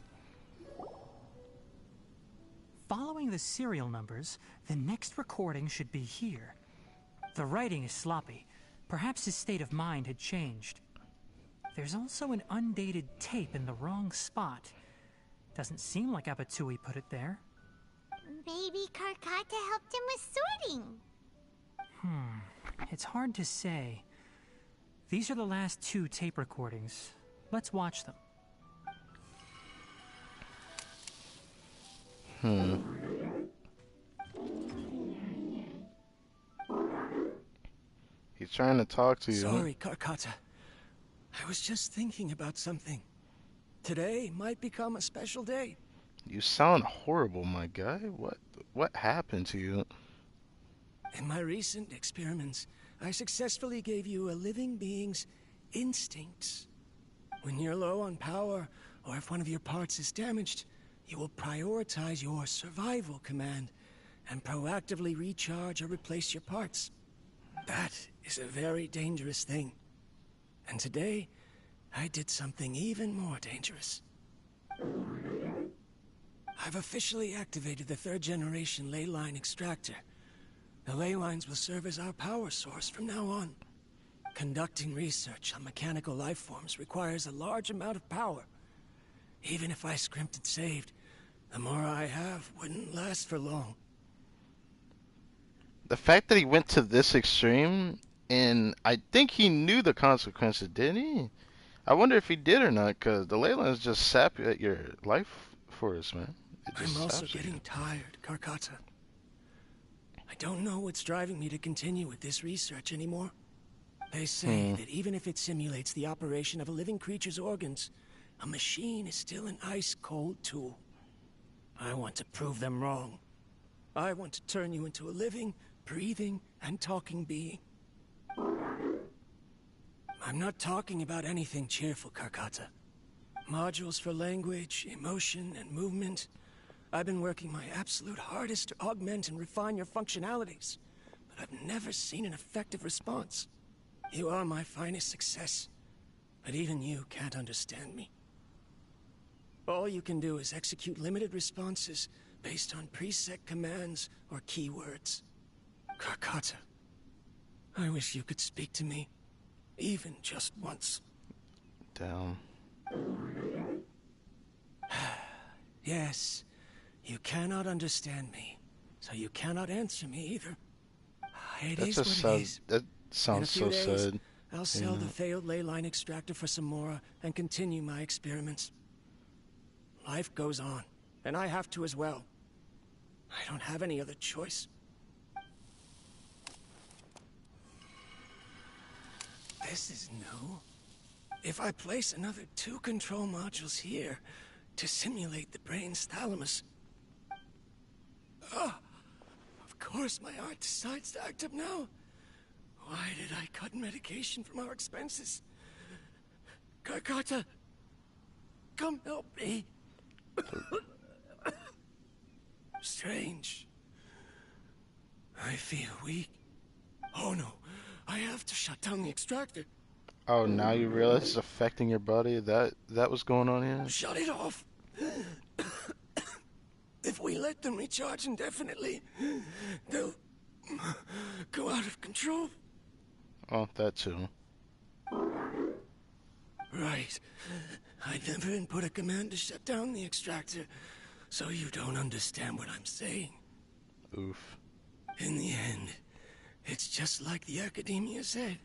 Following the serial numbers, the next recording should be here. The writing is sloppy. Perhaps his state of mind had changed. There's also an undated tape in the wrong spot. Doesn't seem like Abatui put it there. Maybe Karkata helped him with sorting. It's hard to say. These are the last 2 tape recordings. Let's watch them. He's trying to talk to you. Sorry, Karkata. I was just thinking about something. Today might become a special day. You sound horrible, my guy. What happened to you? In my recent experiments, I successfully gave you a living being's instincts. When you're low on power, or if one of your parts is damaged, you will prioritize your survival command and proactively recharge or replace your parts. That is a very dangerous thing. And today, I did something even more dangerous. I've officially activated the 3rd generation ley line extractor. The ley lines will serve as our power source from now on. Conducting research on mechanical life forms requires a large amount of power. Even if I scrimped and saved, the more I have wouldn't last for long. The fact that he went to this extreme, and I think he knew the consequences, didn't he? I wonder if he did or not, because the ley lines just sap you at your life force, man. It just I'm also saps you. getting tired, Karkata. I don't know what's driving me to continue with this research anymore. They say that even if it simulates the operation of a living creature's organs, a machine is still an ice-cold tool. I want to prove them wrong. I want to turn you into a living, breathing, and talking being. I'm not talking about anything cheerful, Karkata. Modules for language, emotion, and movement. I've been working my absolute hardest to augment and refine your functionalities, but I've never seen an effective response. You are my finest success, but even you can't understand me. All you can do is execute limited responses based on preset commands or keywords. Karkata, I wish you could speak to me, even just once. Damn. Yes, you cannot understand me, so you cannot answer me either. It is what it is. That sounds In a few so days, sad. I'll sell the failed ley line extractor for some more and continue my experiments. Life goes on, and I have to as well. I don't have any other choice. This is new. If I place another 2 control modules here to simulate the brain's thalamus... of course my heart decides to act up now. Why did I cut medication from our expenses? Karkata, come help me. Strange. I feel weak. Oh no, I have to shut down the extractor. Oh, now you realize it's affecting your body? That was going on here? Shut it off. If we let them recharge indefinitely, they'll go out of control. Oh, that too. Right. I never input a command to shut down the extractor, so you don't understand what I'm saying. Oof. In the end, it's just like the academia said.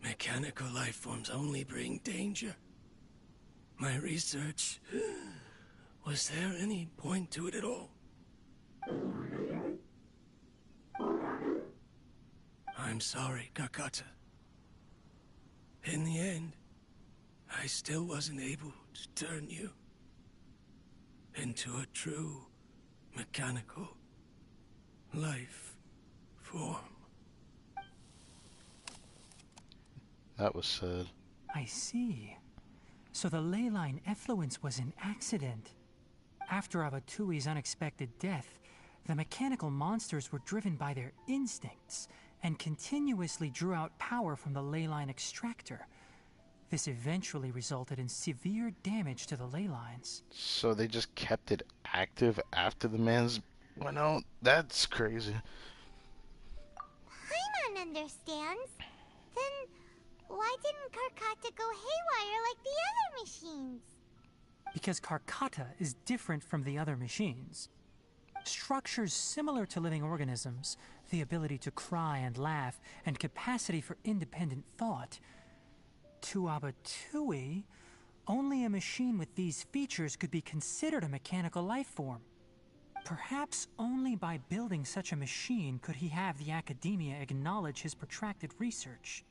Mechanical life forms only bring danger. My research... Was there any point to it at all? I'm sorry, Karkata. In the end, I still wasn't able to turn you into a true mechanical life form. That was sad. I see. So the ley line effluence was an accident. After Abatui's unexpected death, the mechanical monsters were driven by their instincts and continuously drew out power from the ley line extractor. This eventually resulted in severe damage to the ley lines. So they just kept it active after the man's went out? That's crazy. Paimon understands. Then why didn't Karkata go haywire like the other machines? Because Karkata is different from the other machines. Structures similar to living organisms, the ability to cry and laugh, and capacity for independent thought. To Abatui, only a machine with these features could be considered a mechanical life form. Perhaps only by building such a machine could he have the academia acknowledge his protracted research.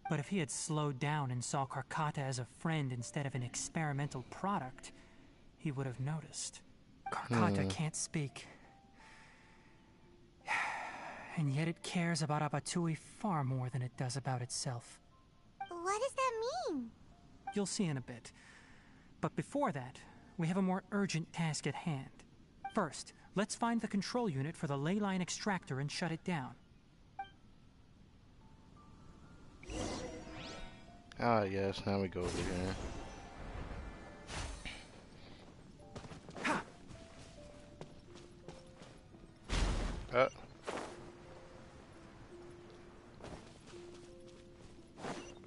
But if he had slowed down and saw Karkata as a friend instead of an experimental product, he would have noticed. Karkata can't speak. And yet it cares about Abatui far more than it does about itself. What does that mean? You'll see in a bit. But before that, we have a more urgent task at hand. First, let's find the control unit for the ley line extractor and shut it down. Ah, yes, now we go over here.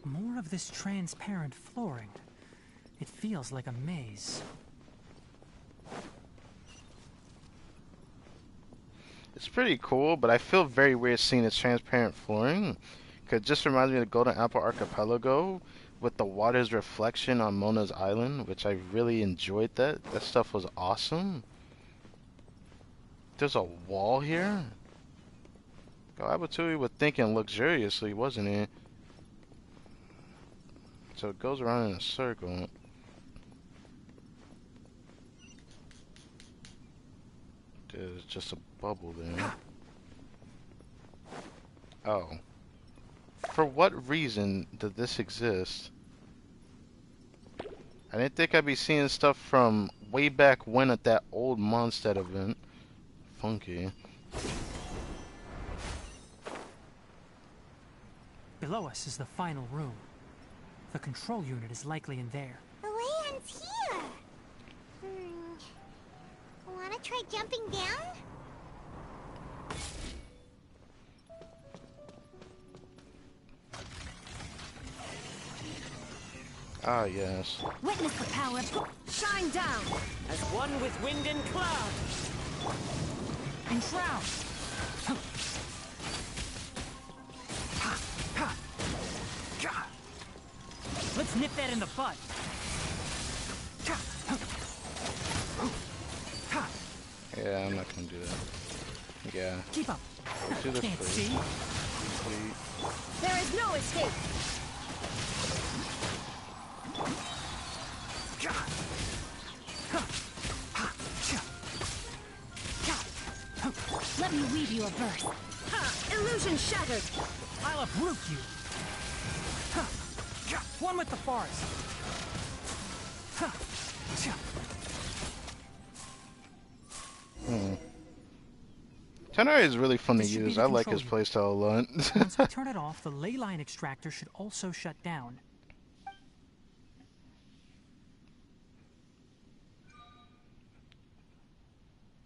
More of this transparent flooring. It feels like a maze. It's pretty cool, but I feel very weird seeing this transparent flooring. Cause it just reminds me of the Golden Apple Archipelago with the water's reflection on Mona's Island, which I really enjoyed that. That stuff was awesome. There's a wall here? Abatui was thinking luxuriously, wasn't he? So it goes around in a circle. There's just a bubble there. Oh. For what reason did this exist? I didn't think I'd be seeing stuff from way back when at that old Mondstadt event. Funky. Below us is the final room. The control unit is likely in there. The land's here. Wanna try jumping down? Ah, yes. Witness the power. Shine down. As one with wind and cloud. Enshroud! Let's nip that in the bud. Yeah, I'm not gonna do that. Yeah. Keep up. Let's do this Can't first. see. Complete. There is no escape. Let me weave you a verse. Ha! Illusion shattered. I'll uproot you. One with the forest. TIGHNARI is really fun to This should be use. the I like control his playstyle a lot. Once we turn it off, the ley line extractor should also shut down.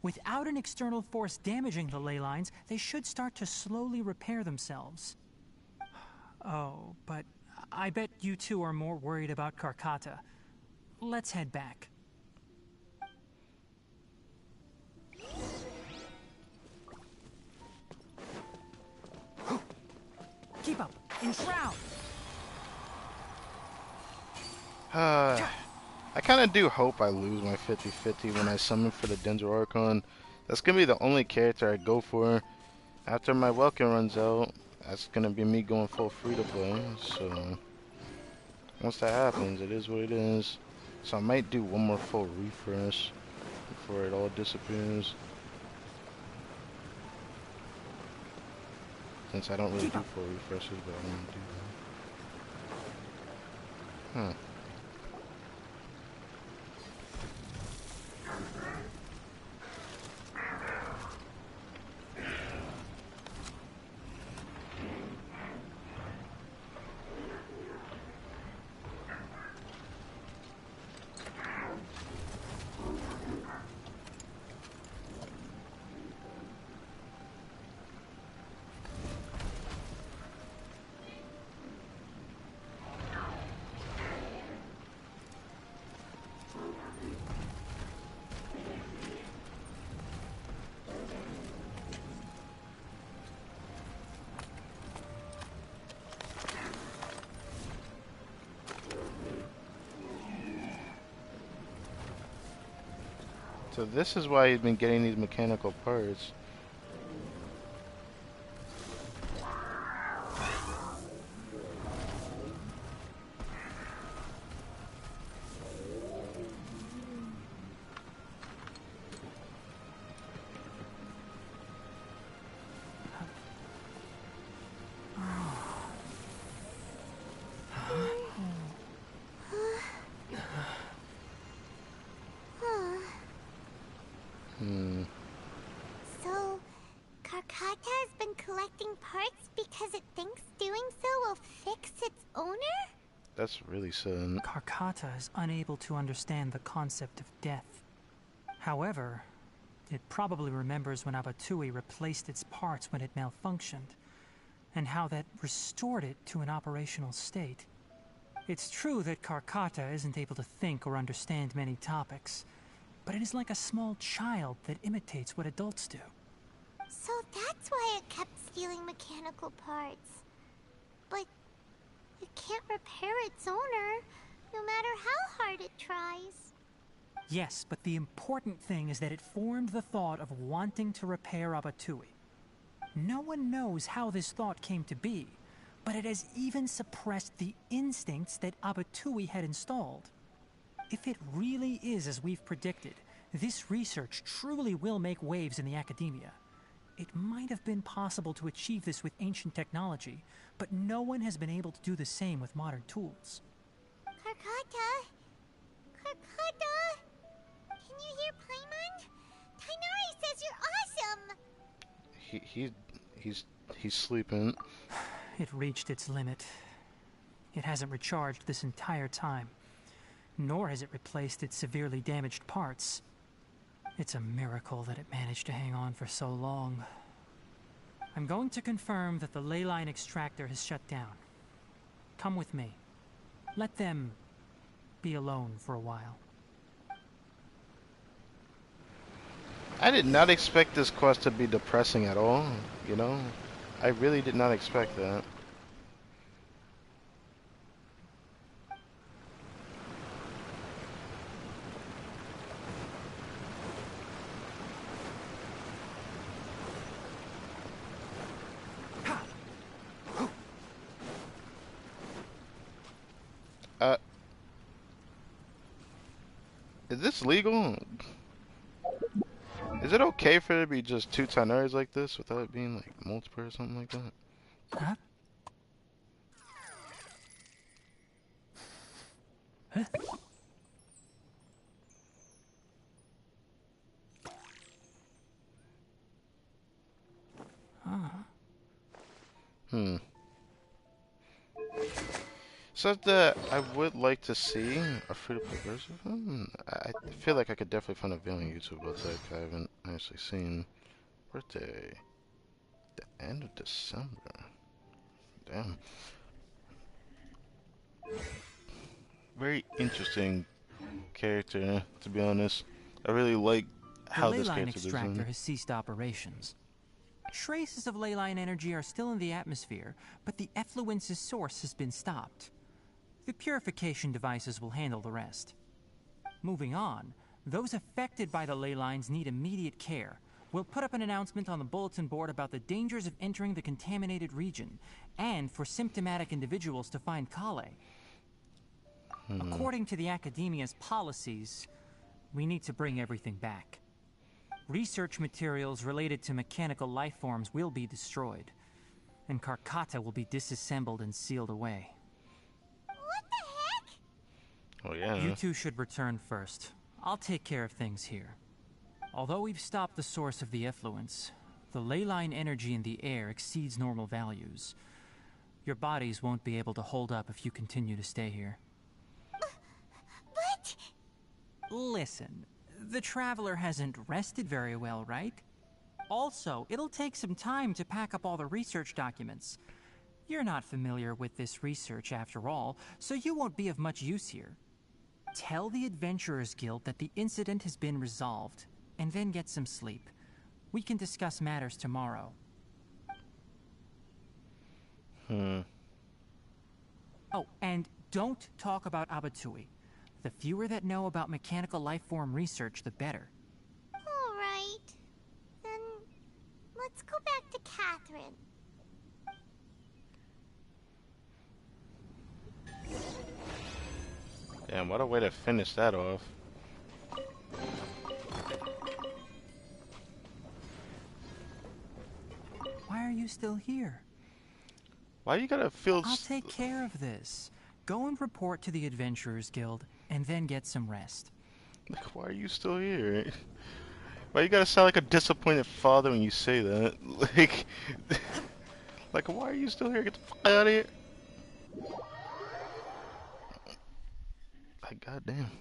Without an external force damaging the ley lines, they should start to slowly repair themselves. Oh, but I bet you two are more worried about Karkata. Let's head back. Keep up. Enshroud! I kind of do hope I lose my 50-50 when I summon for the Denzer Archon. That's going to be the only character I go for. After my welcome runs out, that's going to be me going full free to play. So, once that happens, it is what it is. So I might do one more full refresh before it all disappears. Since I don't really do full refreshes, but I want to do that. Huh. So this is why he's been getting these mechanical parts. collecting parts because it thinks doing so will fix its owner? That's really sad. Karkata is unable to understand the concept of death. However, it probably remembers when Abatui replaced its parts when it malfunctioned, and how that restored it to an operational state. It's true that Karkata isn't able to think or understand many topics, but it is like a small child that imitates what adults do. So that's why it kept stealing mechanical parts. But it can't repair its owner, no matter how hard it tries. Yes, but the important thing is that it formed the thought of wanting to repair Abatui. No one knows how this thought came to be, but it has even suppressed the instincts that Abatui had installed. If it really is as we've predicted, this research truly will make waves in the academia. It might have been possible to achieve this with ancient technology, but no one has been able to do the same with modern tools. Karkata? Karkata? Can you hear Paimon? Tighnari says you're awesome! He's sleeping. It reached its limit. It hasn't recharged this entire time, nor has it replaced its severely damaged parts. It's a miracle that it managed to hang on for so long. I'm going to confirm that the ley line extractor has shut down. Come with me. Let them be alone for a while. I did not expect this quest to be depressing at all, you know? I really did not expect that. Is this legal? Is it okay for there to be just two Tighnaris like this without it being like multiple or something like that? Huh? Huh? So that I would like to see a free-to-play version of them. I feel like I could definitely find a video on YouTube about that. I haven't actually seen. Birthday, the end of December. Damn. Very interesting character, to be honest. I really like how the this ley line character extractor design. has ceased operations. Traces of ley line energy are still in the atmosphere, but the effluence's source has been stopped. The purification devices will handle the rest. Moving on, those affected by the ley lines need immediate care. We'll put up an announcement on the bulletin board about the dangers of entering the contaminated region, and for symptomatic individuals to find Kale. According to the Academia's policies, we need to bring everything back. Research materials related to mechanical life forms will be destroyed, and Karkata will be disassembled and sealed away. What the heck? Oh yeah. You two should return first. I'll take care of things here. Although we've stopped the source of the effluence, the ley line energy in the air exceeds normal values. Your bodies won't be able to hold up if you continue to stay here. But... Listen, the Traveler hasn't rested very well, right? Also, it'll take some time to pack up all the research documents. You're not familiar with this research after all, so you won't be of much use here. Tell the Adventurers Guild that the incident has been resolved, and then get some sleep. We can discuss matters tomorrow. Oh, and don't talk about Abatui. The fewer that know about mechanical life form research, the better. All right. Then let's go back to Catherine. Damn, what a way to finish that off. Why are you still here? Why you gotta feel... I'll take care of this. Go and report to the Adventurers Guild, and then get some rest. Like, why are you still here? Why you gotta sound like a disappointed father when you say that? Like... Like, why are you still here? Get the fuck out of here. Like, goddamn.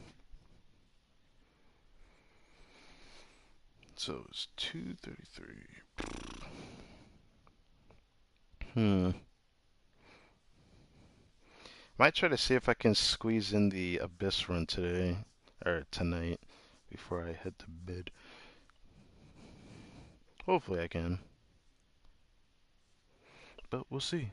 So it's 2:33. Might try to see if I can squeeze in the Abyss run today, or tonight, before I head to bed. Hopefully I can. But we'll see.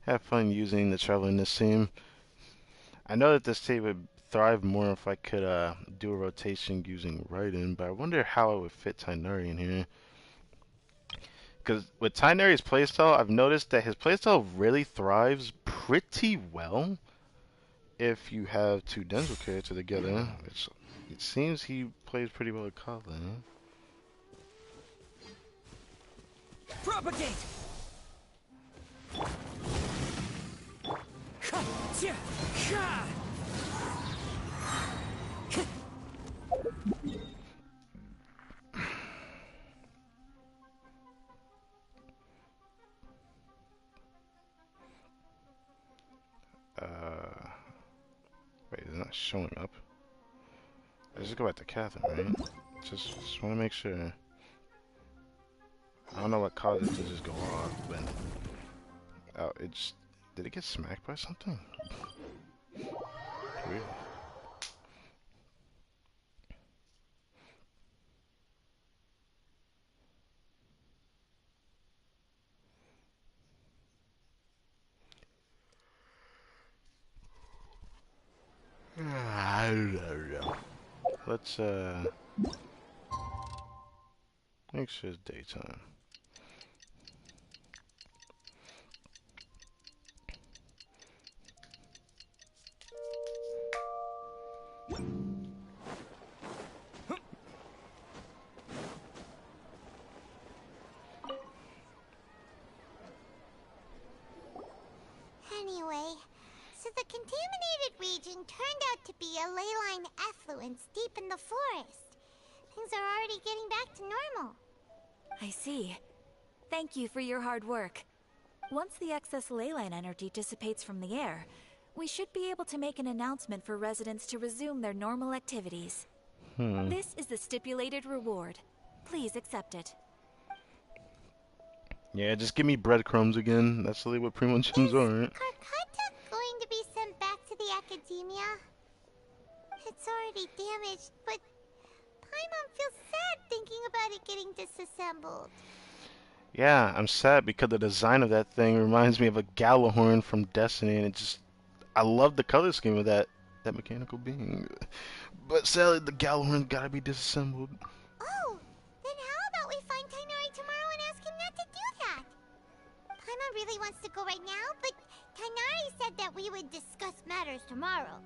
Have fun using the travel in this team. I know that this team would thrive more if I could do a rotation using Raiden, but I wonder how I would fit Tighnari in here. Because with Tignari's playstyle, I've noticed that his playstyle really thrives pretty well if you have two Denzel characters together. It seems he plays pretty well with Colin. Propagate! Wait, it's not showing up. I just go back to Catherine, right? Just want to make sure. I don't know what caused it to just go off, but oh, did it get smacked by something? Weird. I don't know. Let's make sure it's daytime. Anyway, so the contaminated region turned out to be a ley line effluence deep in the forest. Things are already getting back to normal. I see. Thank you for your hard work. Once the excess ley line energy dissipates from the air, we should be able to make an announcement for residents to resume their normal activities. This is the stipulated reward. Please accept it. Yeah, just give me breadcrumbs again. That's really what Primo Gems are, right? Karkata going to be sent back to the academia? It's already damaged, but Paimon feels sad thinking about it getting disassembled. Yeah, I'm sad because the design of that thing reminds me of a Gallahorn from Destiny, and I love the color scheme of that mechanical being. But sadly, the Gallahorn gotta be disassembled. Oh, then how about we find Tighnari tomorrow and ask him not to do that? Paimon really wants to go right now, but Tighnari said that we would discuss matters tomorrow.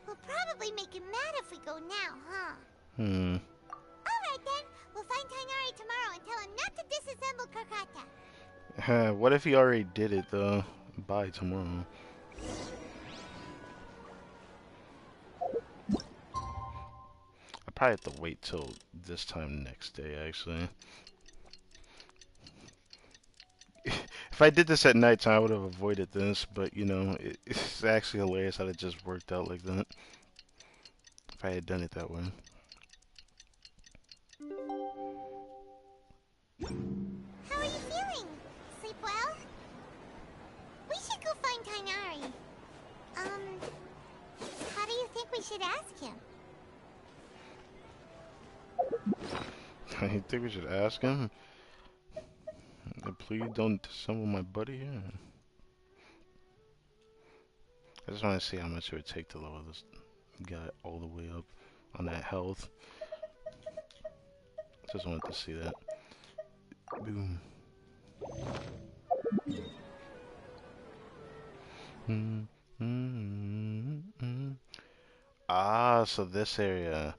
We'll probably make him mad if we go now, huh? Alright then, we'll find Tighnari tomorrow and tell him not to disassemble Karkata. What if he already did it, though? By tomorrow. I probably have to wait till this time next day, actually. If I did this at nighttime, I would have avoided this, but, you know, it's actually hilarious how it just worked out like that. If I had done it that way. How are you feeling? Sleep well? We should go find Tighnari. How do you think we should ask him? You think we should ask him? Please don't disassemble my buddy here. I just want to see how much it would take to lower this guy all the way up on that health. Just wanted to see that. Boom. Ah, so this area.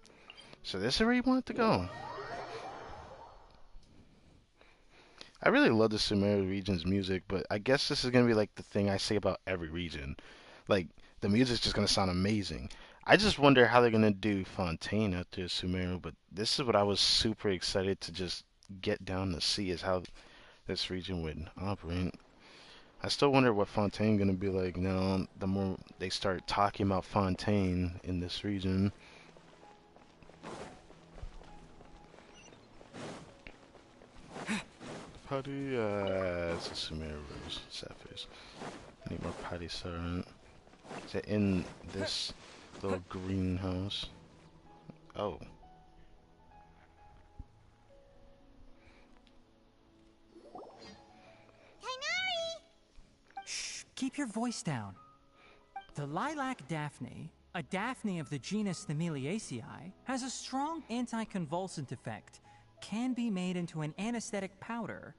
So this is where you wanted to go. I really love the Sumeru region's music, but I guess this is gonna be like the thing I say about every region. Like the music's just gonna sound amazing. I just wonder how they're gonna do Fontaine after Sumeru, but this is what I was super excited to just get down to see is how this region would operate. I still wonder what Fontaine gonna be like now. The more they start talking about Fontaine in this region. Potty, it's a Sumeru Rose Sapphires. I need more Potty Servant. Is it in this little greenhouse? Oh. Shh, keep your voice down. The lilac daphne, a daphne of the genus Thameliaceae, has a strong anticonvulsant effect, can be made into an anesthetic powder.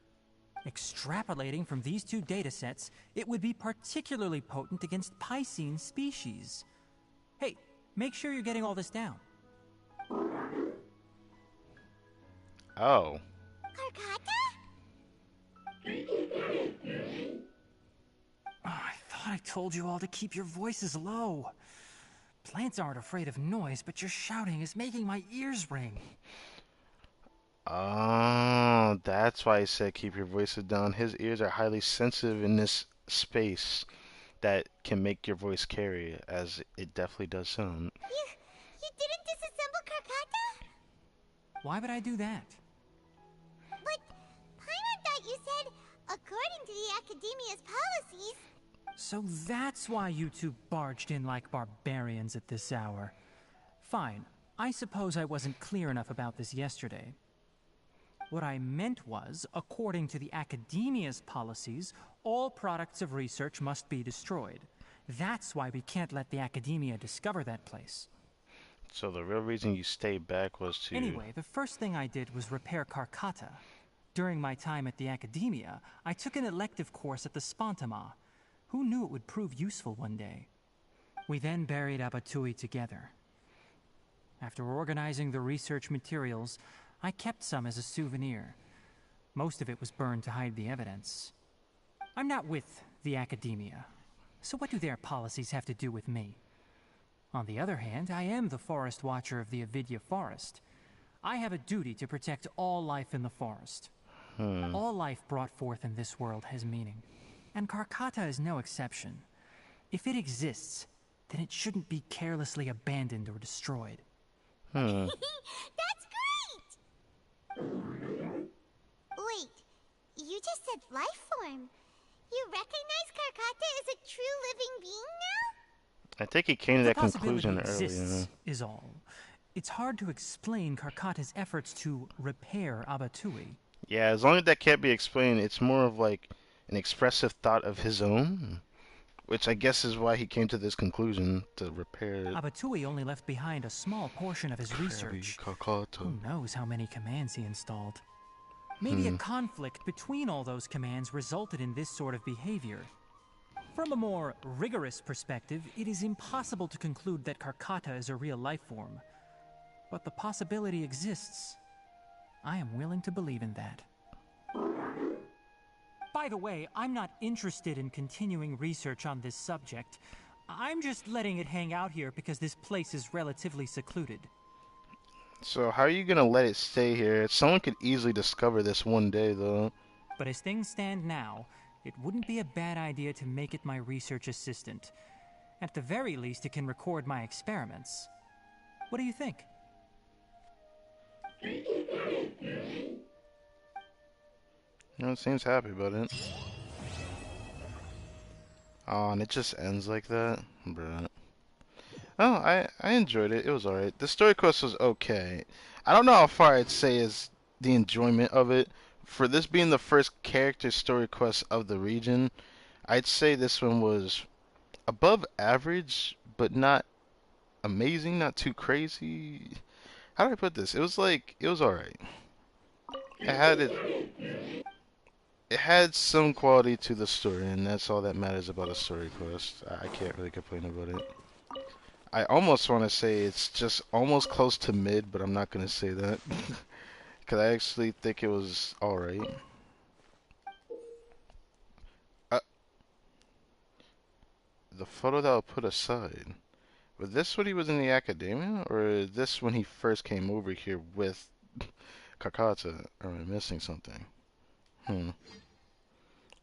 Extrapolating from these two datasets, it would be particularly potent against Piscine species. Hey, make sure you're getting all this down. Oh. I thought I told you all to keep your voices low. Plants aren't afraid of noise, but your shouting is making my ears ring. Oh, that's why he said keep your voices down. His ears are highly sensitive in this space that can make your voice carry, as it definitely does sound. You didn't disassemble Karkata? Why would I do that? But Paimon thought you said, according to the Academia's policies. So that's why you two barged in like barbarians at this hour. Fine, I suppose I wasn't clear enough about this yesterday. What I meant was, according to the Academia's policies, all products of research must be destroyed. That's why we can't let the Academia discover that place. So the real reason you stayed back was to... Anyway, the first thing I did was repair Karkata. During my time at the Academia, I took an elective course at the Spontama. Who knew it would prove useful one day? We then buried Abatui together. After organizing the research materials, I kept some as a souvenir. Most of it was burned to hide the evidence. I'm not with the Academia, so what do their policies have to do with me? On the other hand, I am the Forest Watcher of the Avidya Forest. I have a duty to protect all life in the forest. All life brought forth in this world has meaning, and Karkata is no exception. If it exists, then it shouldn't be carelessly abandoned or destroyed. That's great! Wait, you just said life form. You recognize Karkata as a true living being now? I think he came to that The possibility conclusion exists, earlier. is all. It's hard to explain Karkata's efforts to repair Abatui. Yeah, as long as that can't be explained, it's more of like an expressive thought of his own, which I guess is why he came to this conclusion to repair it. Abatui only left behind a small portion of his research. Who knows how many commands he installed? Maybe a conflict between all those commands resulted in this sort of behavior. From a more rigorous perspective, it is impossible to conclude that Karkata is a real life form. But the possibility exists. I am willing to believe in that. By the way, I'm not interested in continuing research on this subject. I'm just letting it hang out here because this place is relatively secluded. So how are you gonna let it stay here? Someone could easily discover this one day, though. But as things stand now, it wouldn't be a bad idea to make it my research assistant. At the very least, it can record my experiments. What do you think? No, it seems happy about it. Oh, and it just ends like that? Bruh. Oh, I enjoyed it. It was alright. The story quest was okay. I don't know how far I'd say is the enjoyment of it. For this being the first character story quest of the region, I'd say this one was above average, but not amazing, not too crazy. How do I put this? It was like, it was alright. It had some quality to the story, and that's all that matters about a story quest. I can't really complain about it. I almost want to say it's just almost close to mid, but I'm not going to say that. Because I actually think it was alright. the photo that I'll put aside. Was this when he was in the academia, or is this when he first came over here with Kakata? Or am I missing something?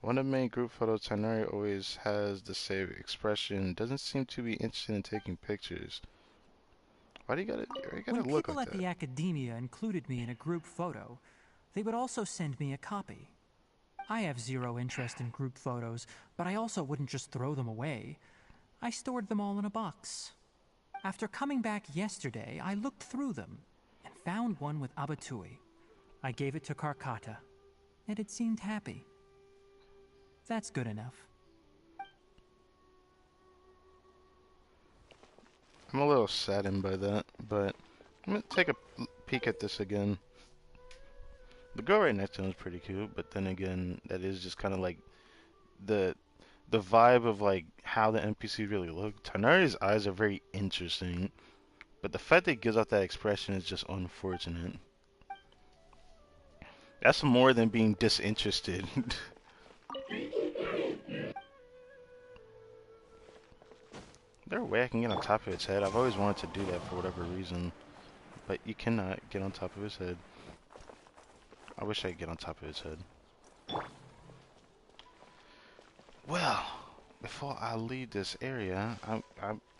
One of the main group photos, TIGHNARI always has the same expression. Doesn't seem to be interested in taking pictures. Why do you When gotta look people like at that? the academia included me in a group photo, they would also send me a copy. I have zero interest in group photos, but I also wouldn't just throw them away. I stored them all in a box. After coming back yesterday, I looked through them and found one with Abatui. I gave it to Karkata, and it seemed happy. That's good enough. I'm a little saddened by that, but I'm gonna take a peek at this again. The girl right next to him is pretty cute, but then again, that is just kind of like the the vibe of like how the NPCs really look. TIGHNARI's eyes are very interesting, but the fact that he gives off that expression is just unfortunate. That's more than being disinterested. There a way I can get on top of its head? I've always wanted to do that for whatever reason, but you cannot get on top of his head. I wish I could get on top of his head. Well, before I leave this area,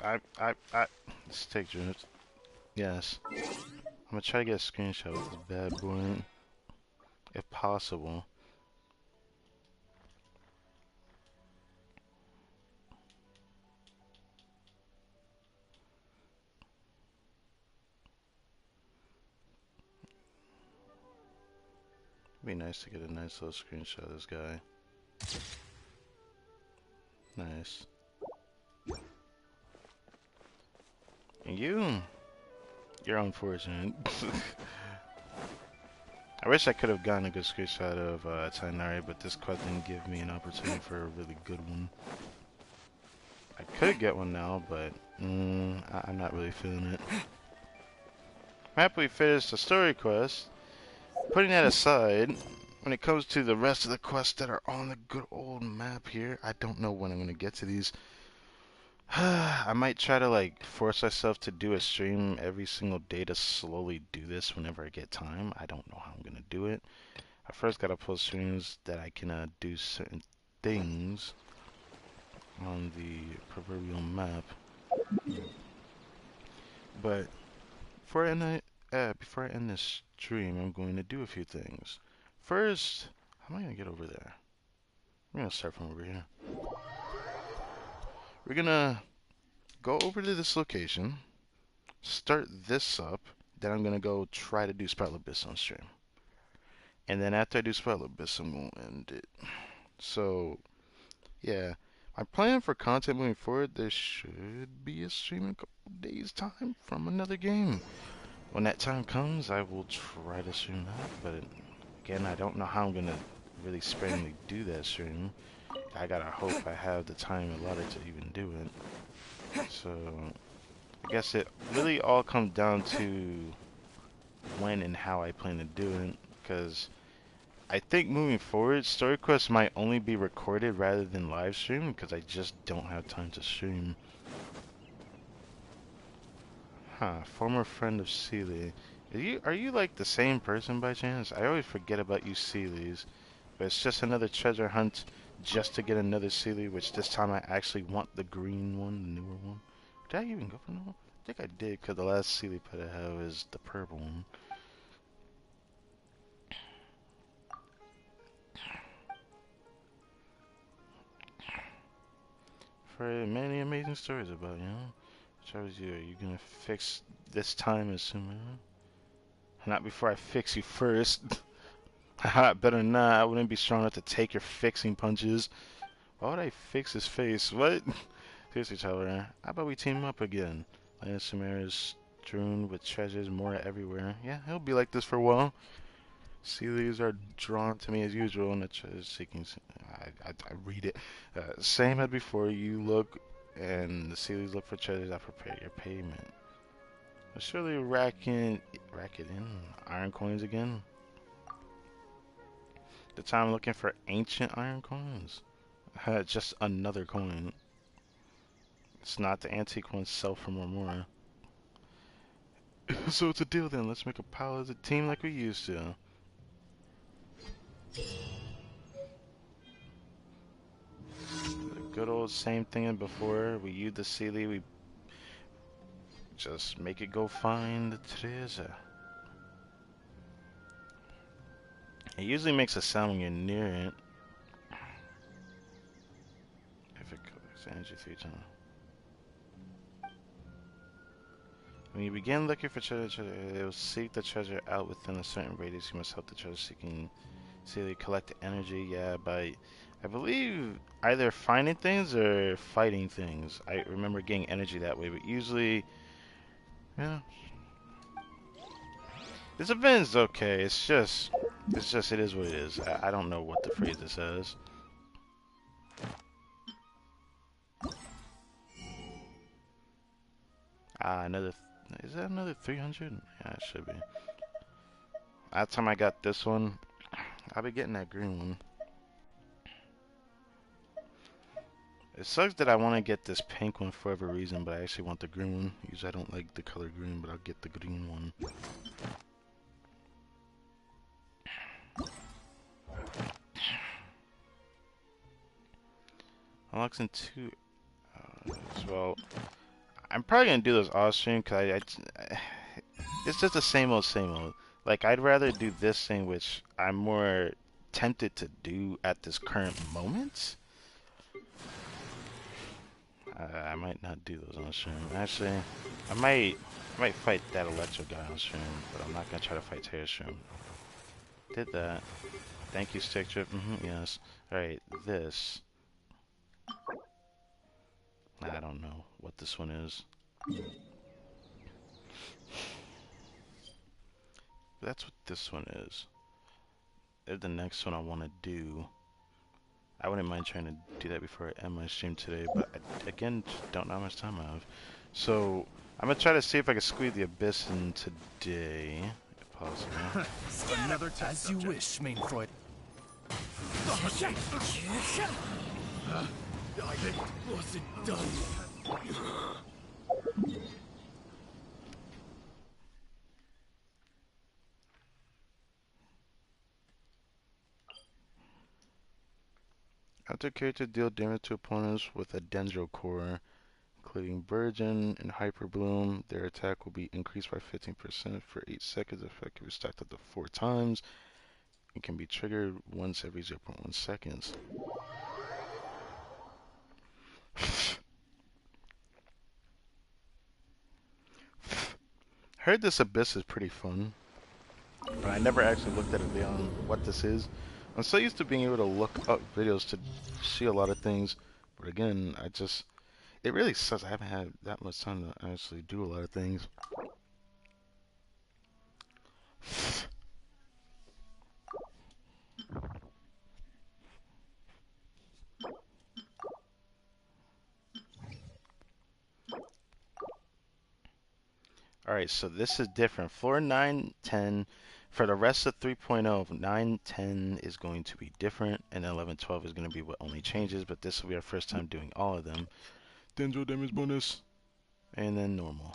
let's take units. Yes, I'm gonna try to get a screenshot of this bad boy, if possible. It'd be nice to get a nice little screenshot of this guy. Nice. And you're unfortunate. I wish I could have gotten a good screenshot of TIGHNARI, but this quest didn't give me an opportunity for a really good one. I could get one now, but I'm not really feeling it. Happily finished the story quest. Putting that aside, when it comes to the rest of the quests that are on the good old map here, I don't know when I'm going to get to these. I might try to like force myself to do a stream every single day to slowly do this whenever I get time. I don't know how I'm gonna do it. I first gotta post streams that I can do certain things on the proverbial map. But before I end this stream, I'm going to do a few things. First, how am I gonna get over there? We're gonna start from over here. We're gonna go over to this location. Start this up, then I'm gonna go try to do Spell Abyss on stream. And then after I do Spell Abyss, I'm gonna end it. So, yeah. My plan for content moving forward, there should be a stream in a couple days' time from another game. When that time comes, I will try to stream that, but again, I don't know how I'm gonna really sparingly do that stream. I gotta hope I have the time allotted to even do it. So, I guess it really all comes down to when and how I plan to do it, because I think moving forward, story quests might only be recorded rather than live stream, because I just don't have time to stream. Former friend of Sealy. Are you like the same person by chance? I always forget about you Sealys, but it's just another treasure hunt just to get another Sealy, which this time I actually want the green one, the newer one. Did I even go for no? I think I did, because the last Sealy pet I have is the purple one. For many amazing stories about, you know? Which I was you. Are you gonna fix this time as soon as? Not before I fix you first. Haha, better not. I wouldn't be strong enough to take your fixing punches. Why would I fix his face? What? Seriously, Tyler. How about we team up again? Land Samara is strewn with treasures more everywhere. Yeah, he'll be like this for a while. Sealies are drawn to me as usual, and the treasure seeking. I read it. Same as before. You look, and the Sealies look for treasures. I prepare your payment. I'll surely rack it in iron coins again. The time looking for ancient iron coins. Just another coin. It's not the antique one, sell for more. So it's a deal then. Let's make a pile as a team like we used to. The good old same thing as before. We use the Sealy. We just make it go find the treasure. It usually makes a sound when you're near it. If it collects energy 3 times. When you begin looking for treasure, it will seek the treasure out within a certain radius. You must help the treasure seeking Sealy collect energy. Yeah, by I believe either finding things or fighting things. I remember getting energy that way, but usually, yeah. This event is okay. It is what it is. I don't know what the phrase it says. Is that another 300? Yeah, it should be. Last time I got this one, I'll be getting that green one. It sucks that I want to get this pink one for whatever reason, but I actually want the green one. Usually I don't like the color green, but I'll get the green one. Unlocks in 2 hours. Well, I'm probably going to do this off stream because it's just the same old, same old. Like, I'd rather do this thing, which I'm more tempted to do at this current moment. I might not do those on stream. Actually, I might fight that electro guy on stream, but I'm not gonna try to fight Terra stream. Did that. Thank you, Stick Trip. Yes. Alright, this. I don't know what this one is. That's what this one is. If the next one I want to do, I wouldn't mind trying to do that before I end my stream today, but I, again, don't know how much time I have. So, I'm going to try to see if I can squeeze the Abyss in today, if possible. Another test as you wish, main Freud. I wasn't done. After characters deal damage to opponents with a Dendro Core, including Burgeon and Hyper Bloom, their attack will be increased by 15% for 8 seconds, effectively stacked up to 4 times. It can be triggered once every 0.1 seconds. Heard this Abyss is pretty fun, but I never actually looked at it beyond what this is. I'm so used to being able to look up videos to see a lot of things, but again, it really sucks. I haven't had that much time to actually do a lot of things. Alright, so this is different. Floor 9, 10, for the rest of 3.0, 9, 10 is going to be different, and 11, 12 is going to be what only changes, but this will be our first time doing all of them. Dendro damage bonus, and then normal.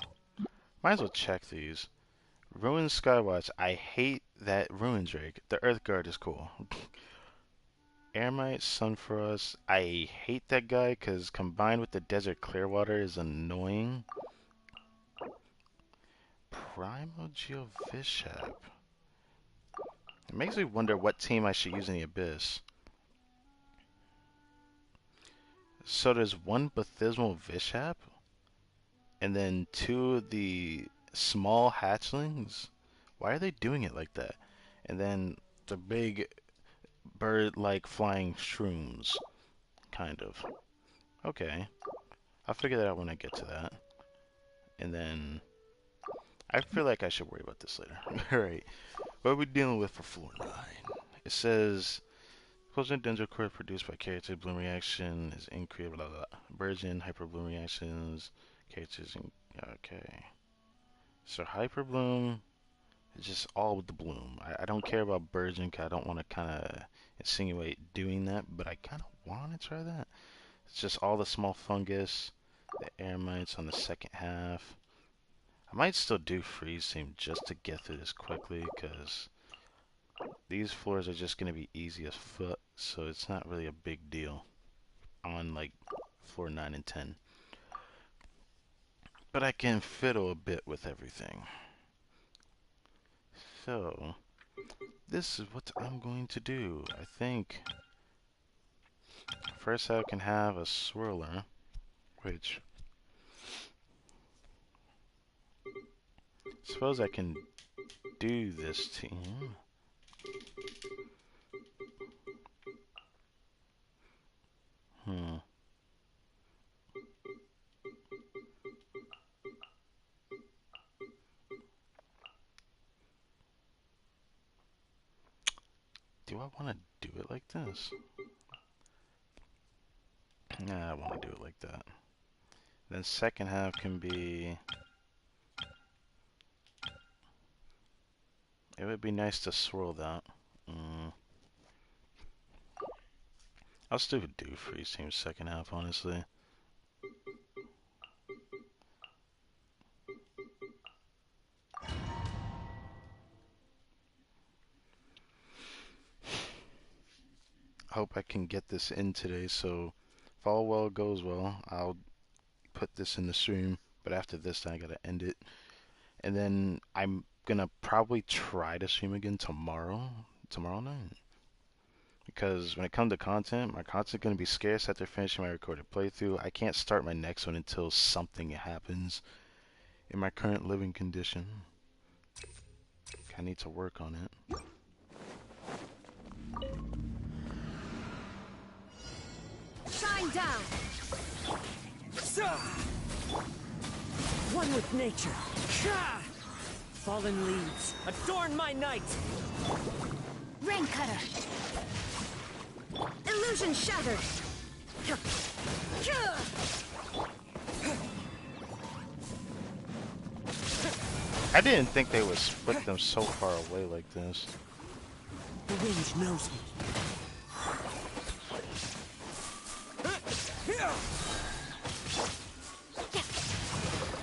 Might as well check these. Ruin Skywatch, I hate that Ruin Drake. The Earth Guard is cool. Airmite, Sunfrost, I hate that guy because combined with the Desert Clearwater is annoying. Primal Geovishap. It makes me wonder what team I should use in the Abyss. So there's one Bathismal Vishap, and then 2 of the small hatchlings? Why are they doing it like that? And then the big bird-like flying shrooms. Kind of. Okay. I'll figure that out when I get to that. And then I feel like I should worry about this later. Alright. What are we dealing with for floor 9? It says Closing Dendro Core produced by character bloom reaction is increased blah blah blah. Burgeon, hyper bloom reactions, characters in okay. So hyper bloom is just all with the bloom. I don't care about Burgeon because I don't want to kinda insinuate doing that, but I kinda wanna try that. It's just all the small fungus, The air mites on the second half. I might still do freeze seam just to get through this quickly, because these floors are just going to be easy as fuck, so it's not really a big deal on like floor 9 and 10. But I can fiddle a bit with everything. So, this is what I'm going to do. I think first I can have a swirler, which suppose I can do this team. Do I want to do it like this? Nah, I want to do it like that. Then second half can be... It would be nice to swirl that. I'll still do freeze team second half, honestly. Hope I can get this in today, so if all well goes well, I'll put this in the stream, but after this I gotta end it. And then I'm gonna probably try to stream again tomorrow night. Because when it comes to content, my content's gonna be scarce after finishing my recorded playthrough. I can't start my next one until something happens in my current living condition. I need to work on it. Shine down! One with nature. Fallen leaves, adorn my night! Rain cutter! Illusion shattered! I didn't think they would split them so far away like this. The wind knows me.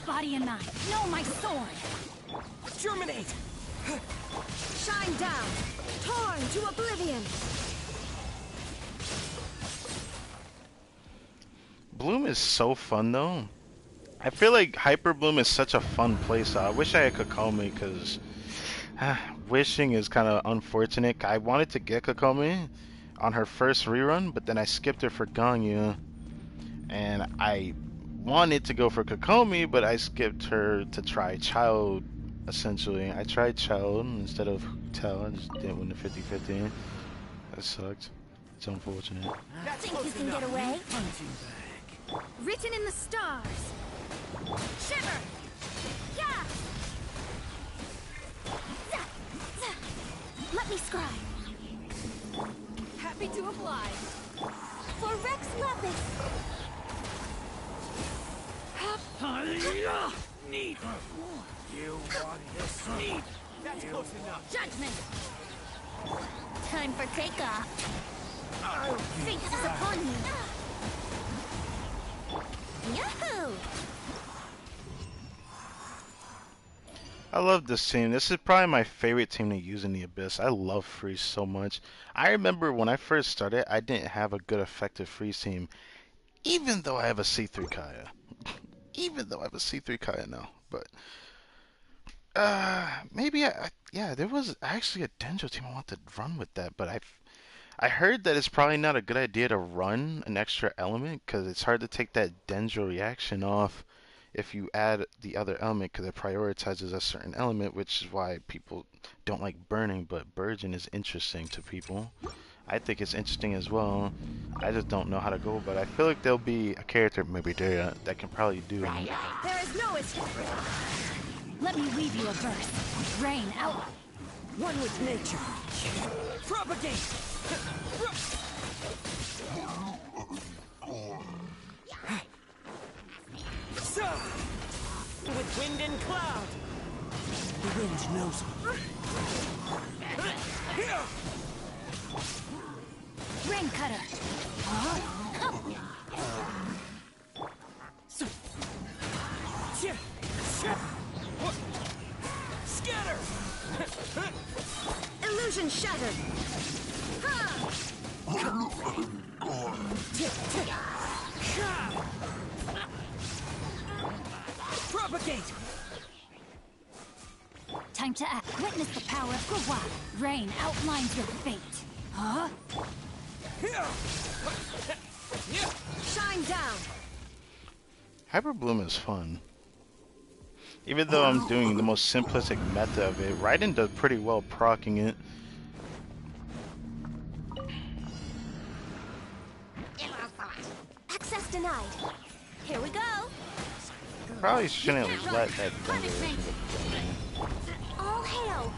Body and mind, know my sword! Germinate! Shine down! Torn to oblivion! Bloom is so fun though. I feel like Hyper Bloom is such a fun place. I wish I had Kokomi, because wishing is kind of unfortunate. I wanted to get Kokomi on her first rerun, but then I skipped her for Ganyu. And I wanted to go for Kokomi, but I skipped her to try Child, essentially. I tried Child instead of Tell. I just didn't win the 50-50. That sucked. It's unfortunate. Think you can get away? Written in the stars! Shiver! Yeah! Let me scribe. Happy to oblige. For Rex Lapis! Need. You want this? Need. That's close enough. Judgment! Time for takeoff. Fate is upon you. Yahoo! I love this team. This is probably my favorite team to use in the Abyss. I love freeze so much. I remember when I first started, I didn't have a good effective freeze team, even though I have a C3 Kaya. Even though I have a C3 Kaya now. But maybe yeah, there was actually a Denjo team I want to run with that, but I heard that it's probably not a good idea to run an extra element, because it's hard to take that Denjo reaction off if you add the other element, because it prioritizes a certain element, which is why people don't like burning, but Burgeon is interesting to people. I think it's interesting as well. I just don't know how to go, but I feel like there'll be a character, maybe there, that can probably do it. There is no escape. Let me weave you a verse. Rain out. One with nature. Propagate! With wind and cloud. The wind knows me. Rain cutter. time! Tick, tick! Propagate! Time to act. Witness the power of Gua. Rain outlines your fate. Huh? Shine down! Hyper Bloom is fun. Even though I'm doing the most simplistic method of it, Raiden does pretty well proccing it. Access denied. Here we go. Probably shouldn't let that thunder. All hail.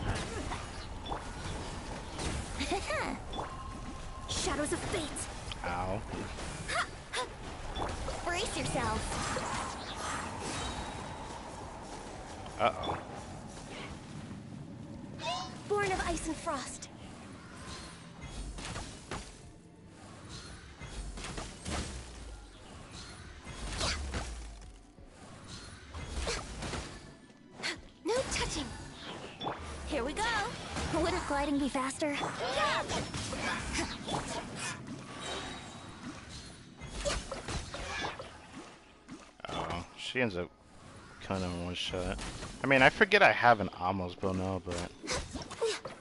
Shadows of fate. Ow. Brace yourself. Uh-oh. Born of ice and frost. No touching. Here we go. Wouldn't gliding be faster? Oh, she ends up killing him in one shot. I mean, I forget I have an Amos bow now, but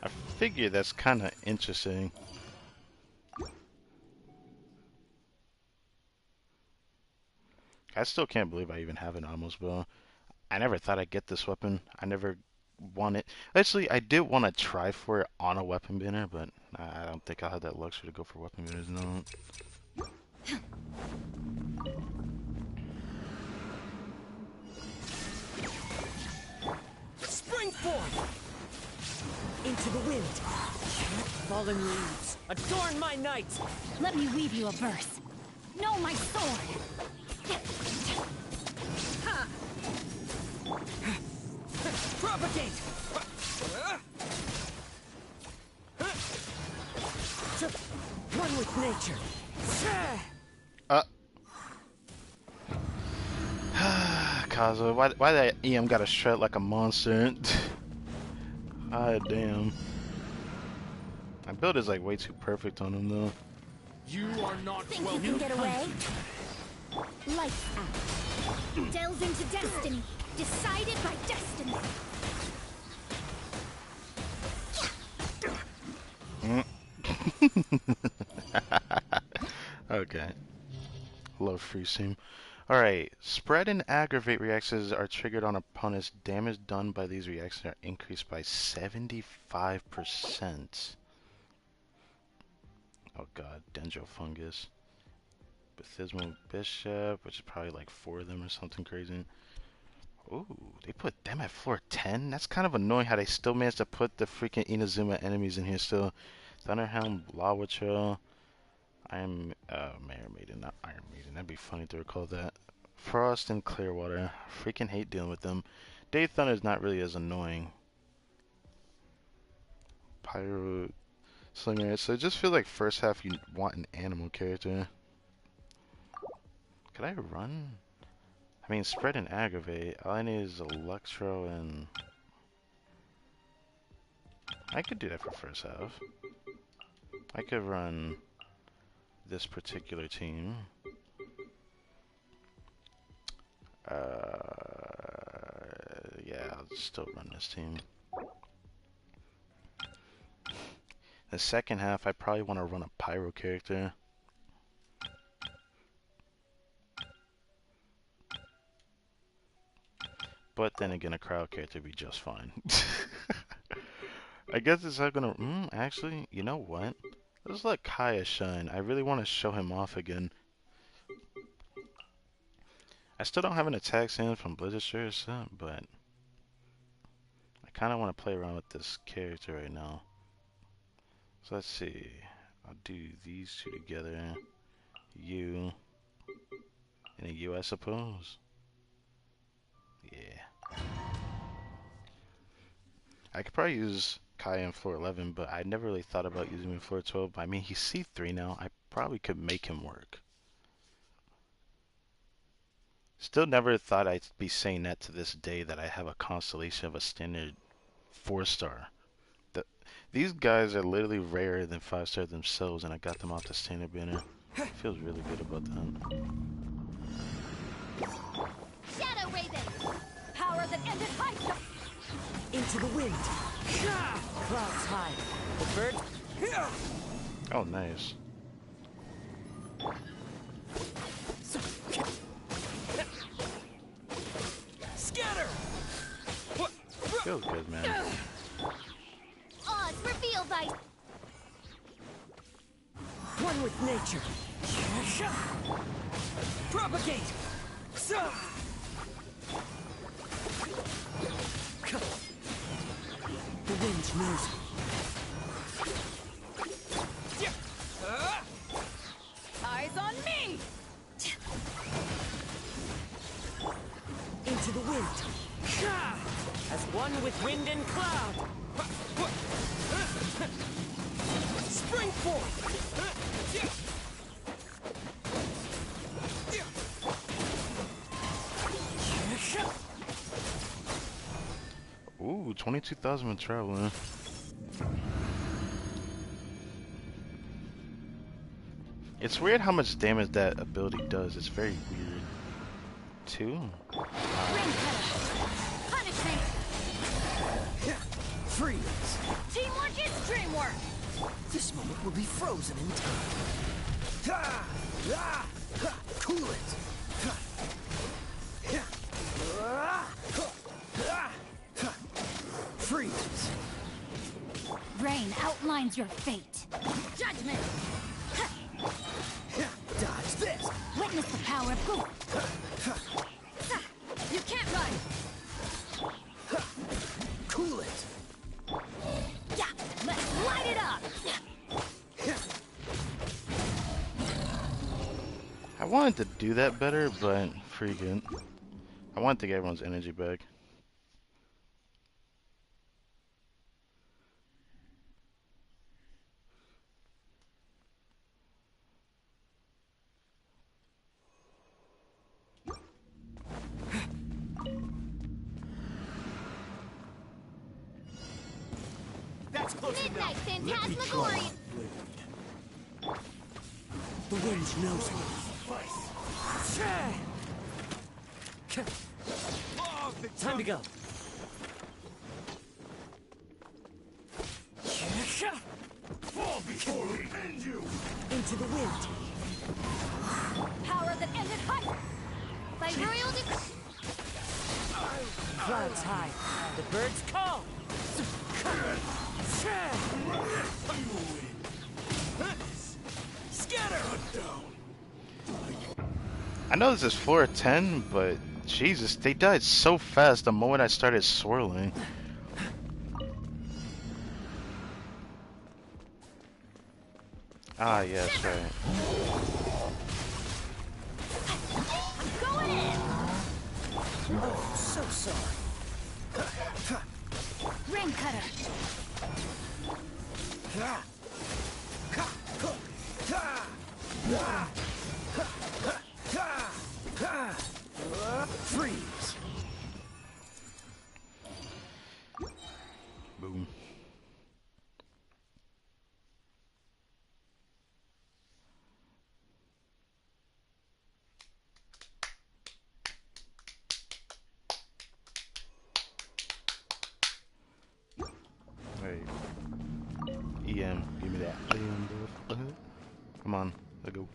I figure that's kind of interesting. I still can't believe I even have an Amos bow. I never thought I'd get this weapon. I never wanted. Actually, I did want to try for it on a weapon binner, but I don't think I'll have that luxury to go for weapon binners now. Spring forth! Into the wind. Fallen leaves, adorn my night! Let me weave you a verse. Know my sword. Propagate! One with nature. Kazuo, why that EM gotta shred like a monster? God damn. My build is like way too perfect on him though. You are not Think you can get away? Lights out. Delves into destiny. Decided by destiny. Okay. Love free seam. Alright, spread and aggravate reactions are triggered on opponents. Damage done by these reactions are increased by 75%. Oh god, Dendro Fungus. Bathismal Bishop, which is probably like 4 of them or something crazy. Ooh, they put them at floor 10? That's kind of annoying how they still managed to put the freaking Inazuma enemies in here still. Thunderhound, Lawachel. I'm Iron Maiden, not Iron Maiden. That'd be funny to recall that. Frost and Clearwater. Freaking hate dealing with them. Day Thunder is not really as annoying. Pyro Slinger. So I just feel like first half you want an animal character. Could I run? I mean, spread and aggravate. All I need is Electro and... I could do that for first half. I could run this particular team. Yeah, I'll still run this team. The second half, I probably want to run a Pyro character. But then again, a crowd character would be just fine. I guess it's not gonna... actually, you know what? Let's let Kaya shine. I really want to show him off again. I still don't have an attack stand from Blizzard Shirts, but... I kind of want to play around with this character right now. So let's see. I'll do these two together. You. And a U, I suppose. Yeah. I could probably use Kai in floor 11, but I never really thought about using him in floor 12. I mean, he's C3 now. I probably could make him work. Still never thought I'd be saying that to this day, that I have a constellation of a standard 4-star. These guys are literally rarer than 5-star themselves, and I got them off the standard banner. Feels really good about that. Shadow Raven! Power that ended high. Into the wind. Clouds high. The bird. Oh, nice. Scatter! Feels good, man. Oz, reveal thy. One with nature. Propagate! The wind knows it. Eyes on me! Into the wind. As one with wind and cloud. Spring forth! Ooh, 22,000 when traveling. It's weird how much damage that ability does. It's very weird, too. Punishment! Freeze! Teamwork is dreamwork! This moment will be frozen in time. Cool it! Freeze! Rain outlines your fate. Judgment! Dodge this! Witness the power of Gu. You can't run! Cool it! Yeah, let's light it up! I wanted to do that better, but freaking, I wanted to get everyone's energy back. That's close Midnight enough. Phantasmagoria! The wind knows it. Time to go. Fall before we end you! Into the wind. Power that ended high! By royal decree! Clouds high. The birds call. Scatter! I know this is floor 10, but Jesus, they died so fast the moment I started swirling. Ah, yes, right. Going in! Oh, so sorry. Ring cutter! Freeze. Boom. Wait. EM, give me that. Come on, let's go.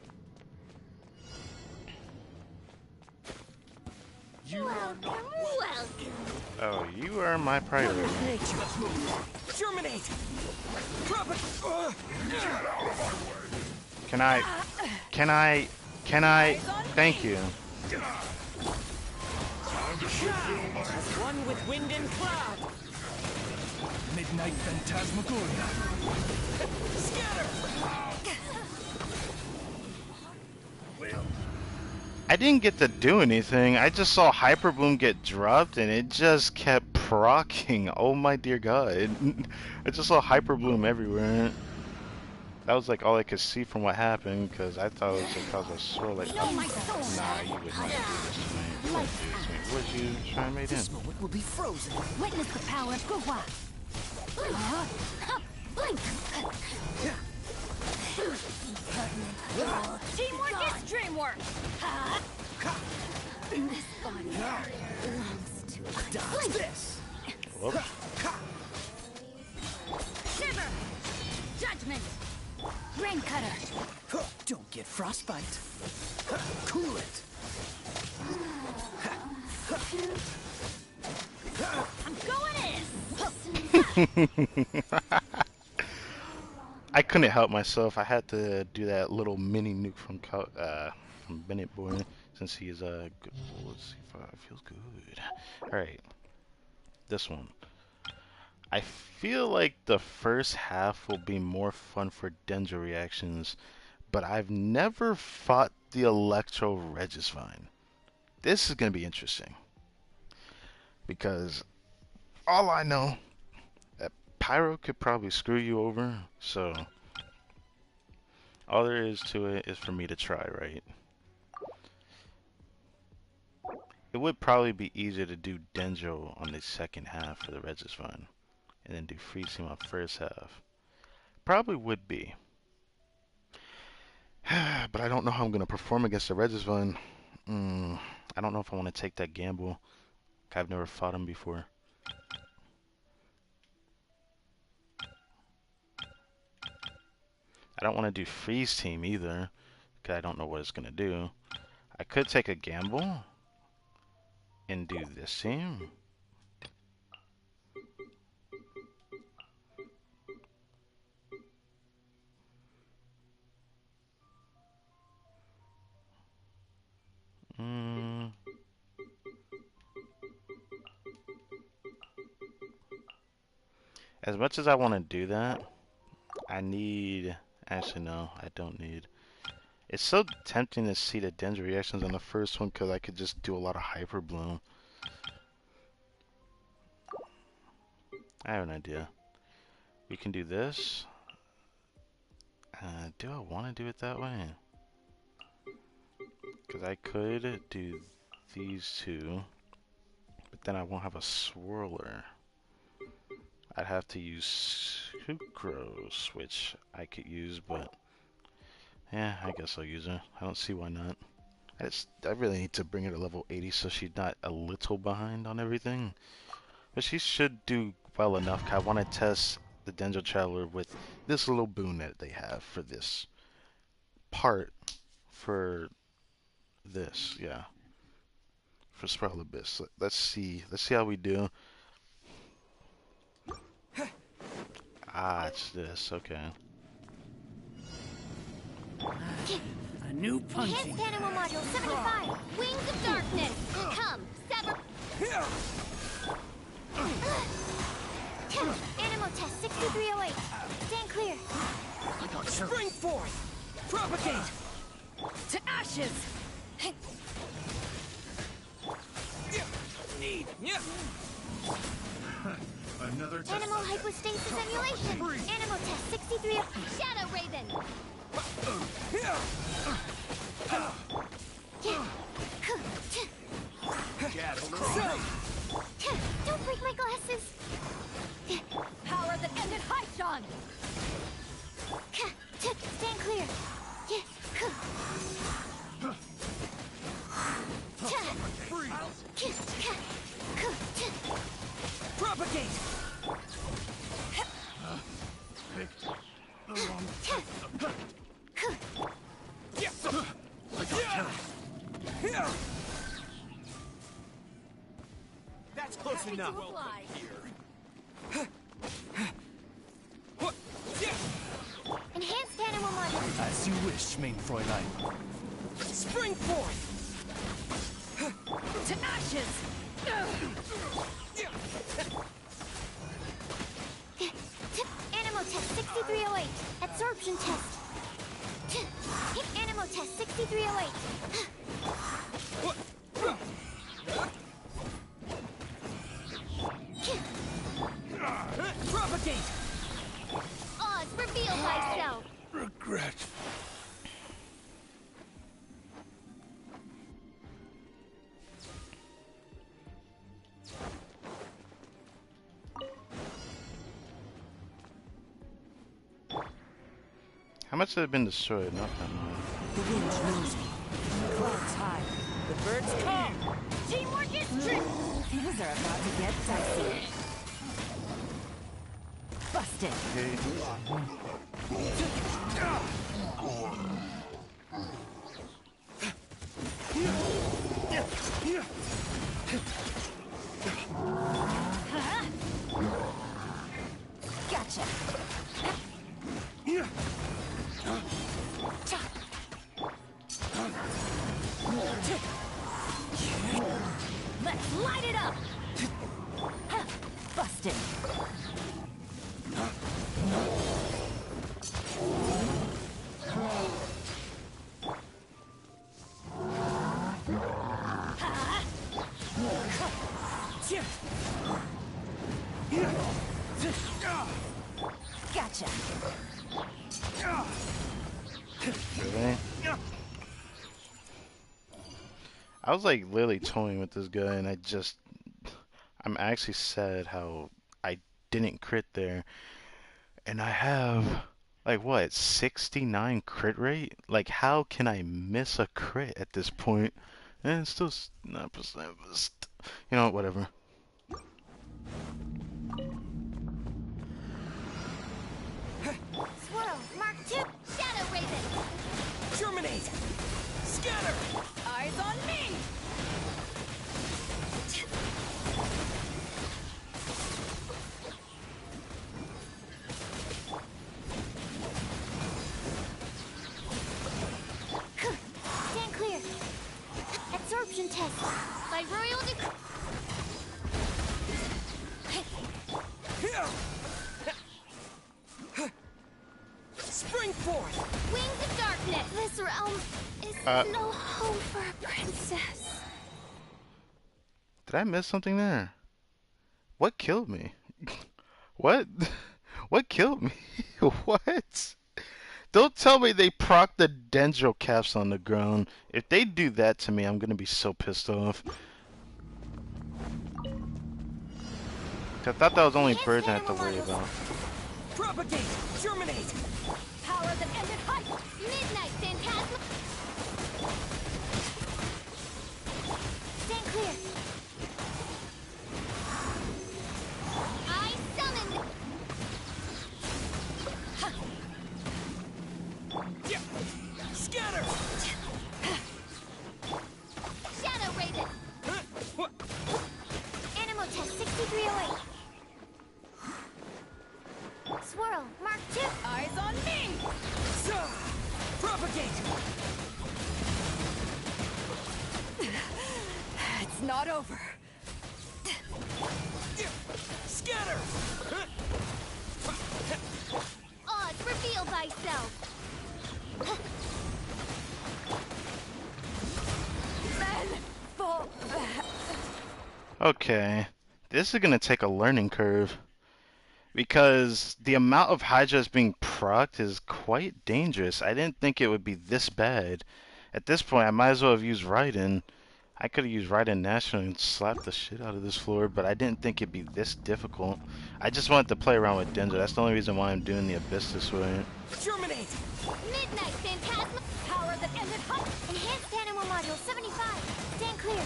You are not welcome! Oh, you are my priority. Nature. Germinate! Can I, thank you. As one with wind and cloud. Midnight Phantasmagoria. Scatter! I didn't get to do anything. I just saw Hyper Bloom get dropped and it just kept proccing. Oh my dear god. I just saw Hyper Bloom everywhere. That was like all I could see from what happened because I thought it was because of swirl like, nah, you would not do this to me. You wouldn't do this to me. What you trying to make in? This moment will be frozen. Witness the power of Gu. Teamwork is dreamwork! This body belongs to Dodge this! Whoops. Shiver! Judgment! Rain cutter! Don't get frostbite. Cool it. I'm going in! I couldn't help myself. I had to do that little mini nuke from Bennett Boy since he is good. Oh, let's see if it feels good. All right, this one. I feel like the first half will be more fun for Denjo reactions, but I've never fought the Electro Regisvine. This is gonna be interesting because all I know, Pyro could probably screw you over, so all there is to it is for me to try, right? It would probably be easier to do Denjo on the second half for the Regisvine, and then do Freeze Team on first half. Probably would be. But I don't know how I'm going to perform against the Regisvine. I don't know if I want to take that gamble. I've never fought him before. I don't want to do Freeze Team either, because I don't know what it's going to do. I could take a gamble and do this team. As much as I want to do that, I need... Actually, no, I don't need... It's so tempting to see the Denjo reactions on the first one because I could just do a lot of Hyper Bloom. I have an idea. We can do this. Do I want to do it that way? Because I could do these two, but then I won't have a swirler. I'd have to use Sucrose, which I could use, but yeah, I guess I'll use her. I don't see why not. I really need to bring her to level 80 so she's not a little behind on everything. But she should do well enough. I want to test the Denjo Traveler with this little boon that they have for this part for this, yeah. For Spiral Abyss. Let's see how we do. Ah, it's this, okay. A new punching. Enhanced Animal Module 75. Wings of Darkness. Come, sever. Animal Test 6308. Stand clear. Spring forth! Propagate! To ashes! Another test. Animal Hypostasis Emulation. Animal Test 63. Shadow Raven. Don't break my glasses. Power that ended Haishan! Stand clear. Propagate! That's close enough. Enhanced Animal Module. As you wish, main Fräulein. Spring forth! To ashes! Animal Test 6308. Absorption Test. Animal Test 6308. Propagate! Oz, reveal thyself. Regret. How much has it been destroyed? Not that much. The wind knows me. The clouds high. The birds call. Teamwork is tricky. Things are about to get dicey. Busted. Gotcha. Let's light it up. Busted. Gotcha. Really? I was like literally toying with this guy, and I'm actually sad how I didn't crit there, and I have like what 69 crit rate. Like, how can I miss a crit at this point? And it's still 9%. You know, whatever. Swirl, Mark 2, Shadow Raven. Germinate. Scatter. Eyes on me. Stand clear. Absorption test. By royal decree. Spring forth. Wings of darkness. This realm is no home for a princess. Did I miss something there? What killed me? What? What killed me? What? Don't tell me they proc the dendro caps on the ground. If they do that to me, I'm gonna be so pissed off. I thought that was only birds I had to worry about. Propagate. Germinate. Power that ended height. Midnight Phantasma. Stand clear. I summon. Scatter. Shadow Raven. Animal test 6308. Swirl, Mark 2. Eyes on me. Propagate. It's not over. Scatter. Odds, reveal thyself. Then fall back. Okay, this is gonna take a learning curve. Because the amount of Hydras being procced is quite dangerous. I didn't think it would be this bad. At this point, I might as well have used Raiden. I could have used Raiden National and slapped the shit out of this floor, but I didn't think it'd be this difficult. I just wanted to play around with Dendro. That's the only reason why I'm doing the Abyss this way. Germinate. Midnight Phantasma. Power that ended height. Enhanced animal module 75. Stand clear.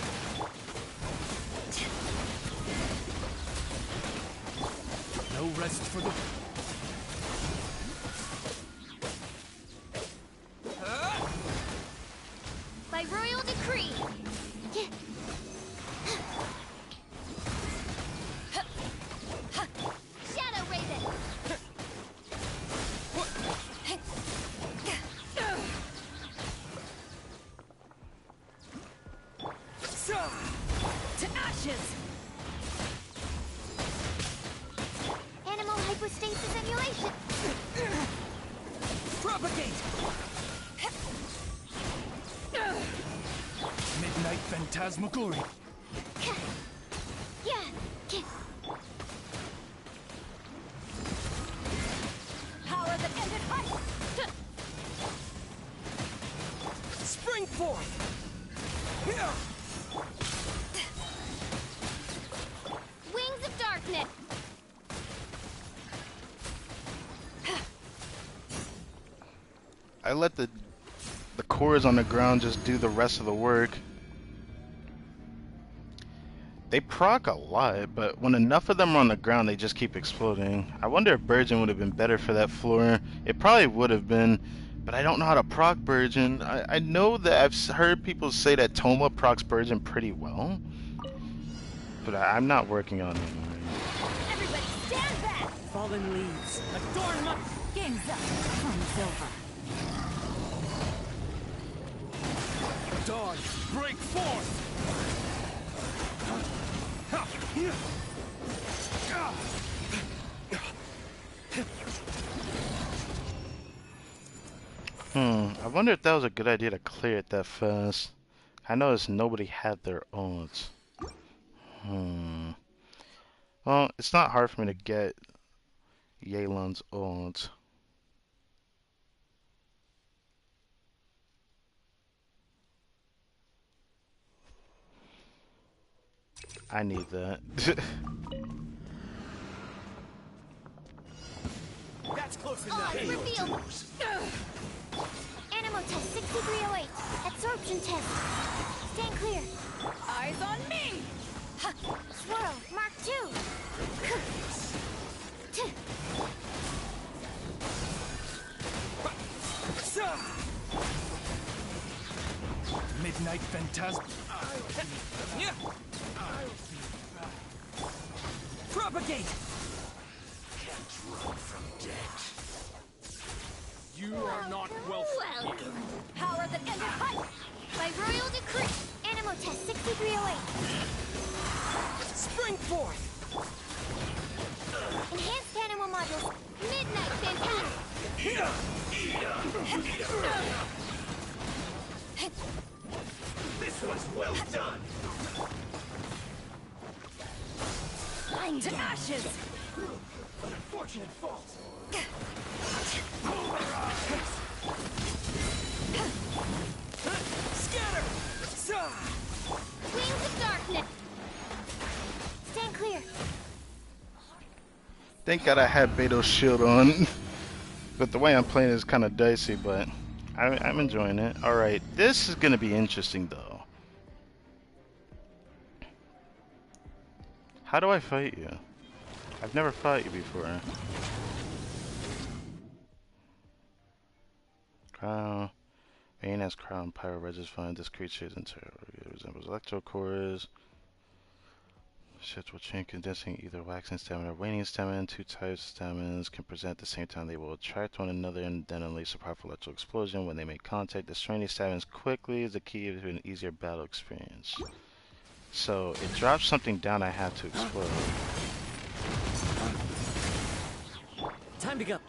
No rest for the... By royal decree. Shadow Raven. To ashes. Animal hypostasis emulation. Propagate. Midnight Phantasmagoria. Yeah. Power that ended height. Spring forth. Wings of darkness. I let the cores on the ground just do the rest of the work. They proc a lot, but when enough of them are on the ground, they just keep exploding. I wonder if Burgeon would have been better for that floor. It probably would have been, but I don't know how to proc Burgeon. I know that I've heard people say that Toma procs Burgeon pretty well, but I'm not working on it. Everybody stand back! Fallen leaves, adorn my... Game's up. Time's over. Dawn, break forth! I wonder if that was a good idea to clear it that fast. I noticed nobody had their owns. Well, it's not hard for me to get Yelan's owns. I need that. That's close enough. Revealed. Animal test 6308. Absorption test. Stand clear. Eyes on me! Swirl. Mark 2. Midnight Phantasm. Propagate! Can't run from death. You are not welcome. Welcome. Power that ended height! By royal decree. Animal test 6308. Spring forth! Enhanced animal modules. Midnight Phantasm. This was well done. To ashes! Unfortunate fault. Scatter! Wings of darkness. Stand clear. Thank God I had Beto's shield on. But the way I'm playing is kind of dicey, but I'm enjoying it. Alright, this is going to be interesting though. How do I fight you? I've never fought you before. Crown. Rain has crown. Pyro regis fine. This creature is interior. It resembles electro cores. Shifts will change condensing either waxing stamina or waning stamina. Two types of stamina can present at the same time. They will attract one another and then unleash a powerful electrical explosion when they make contact. Destroying these stamina quickly is the key to an easier battle experience. So it drops something down I have to explode. Time to go.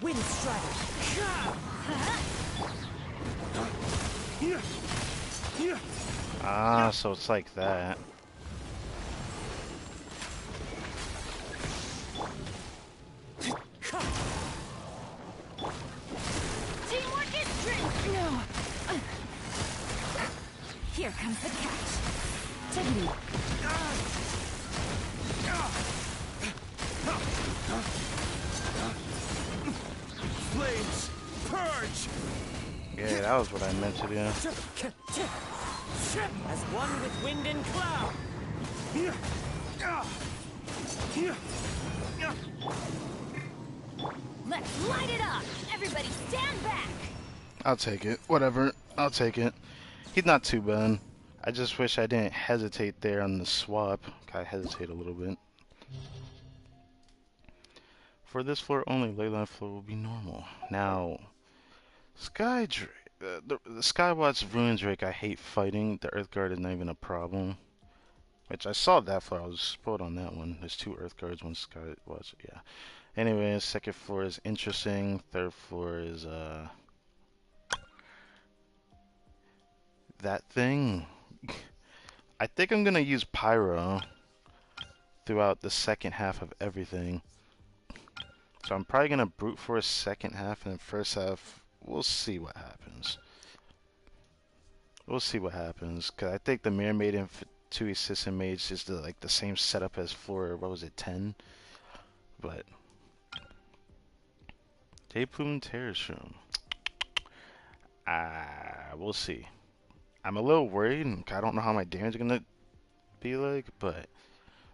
Wind Strider. Ah, so it's like that. Teamwork is strength! No! Here comes the catch. Tighgnari. Flames, purge! Yeah, that was what I meant to do. As one with wind and cloud. Let's light it up! Everybody stand back! I'll take it. Whatever. I'll take it. He's not too bad. I just wish I didn't hesitate there on the swap. I hesitate a little bit. For this floor only, Leyline floor will be normal. Now, Sky Drake, the Skywatch Ruin Drake I hate fighting. The Earth Guard is not even a problem. Which I saw that floor. I was spoiled on that one. There's two Earth Guards, one Skywatch. Yeah. Anyway, second floor is interesting. Third floor is that thing. I think I'm gonna use Pyro throughout the second half of everything. So I'm probably gonna brute force second half, and then first half we'll see what happens. We'll see what happens. Cause I think the Mirror Maiden 2 assistant mage is like the same setup as floor. What was it, 10? But J Plume Terrace Room. We'll see. I'm a little worried. I don't know how my damage is gonna be like, but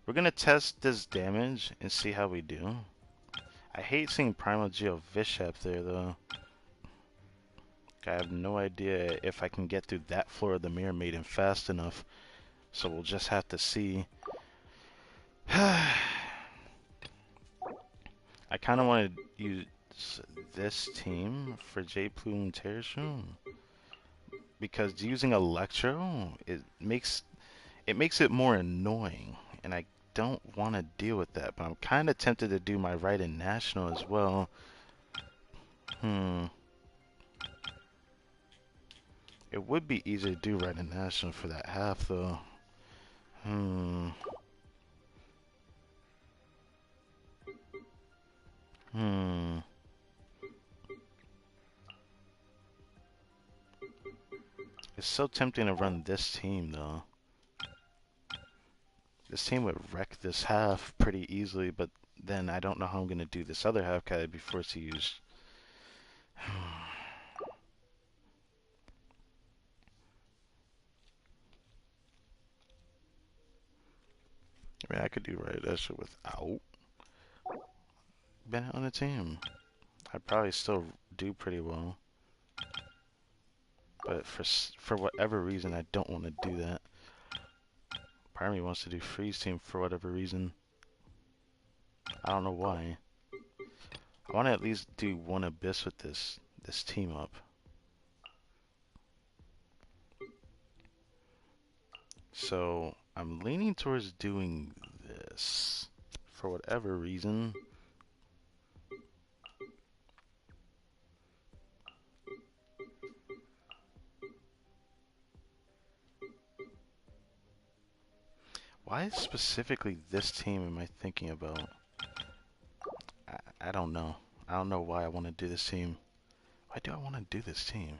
we're gonna test this damage and see how we do. I hate seeing Primal Geo Vishap there though. I have no idea if I can get through that floor of the Mirror Maiden fast enough. So we'll just have to see. I kind of want to use this team for J Plume Terrace Room. Because using Electro, it makes it more annoying. And I don't want to deal with that. But I'm kind of tempted to do my right in National as well. It would be easy to do right in National for that half, though. It's so tempting to run this team, though. This team would wreck this half pretty easily, but then I don't know how I'm going to do this other half because I'd be forced to use... I mean, I could do right that shit without Bennett on the team. I'd probably still do pretty well. But for whatever reason, I don't want to do that. Part of me wants to do freeze team for whatever reason. I don't know why. I want to at least do one abyss with this team up. So I'm leaning towards doing this for whatever reason. Why specifically this team am I thinking about? I don't know. I don't know why I want to do this team. Why do I want to do this team?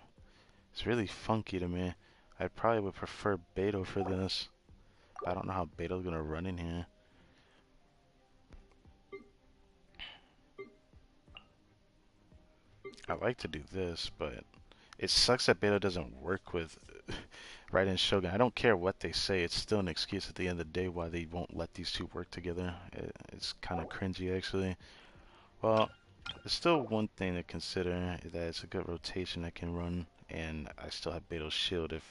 It's really funky to me. I probably would prefer Beto for this. I don't know how Beto's gonna run in here. I like to do this, but it sucks that Beto doesn't work with Raiden Shogun. I don't care what they say. It's still an excuse at the end of the day why they won't let these two work together. It's kind of cringy, actually. Well, there's still one thing to consider, that it's a good rotation I can run, and I still have Beto's shield if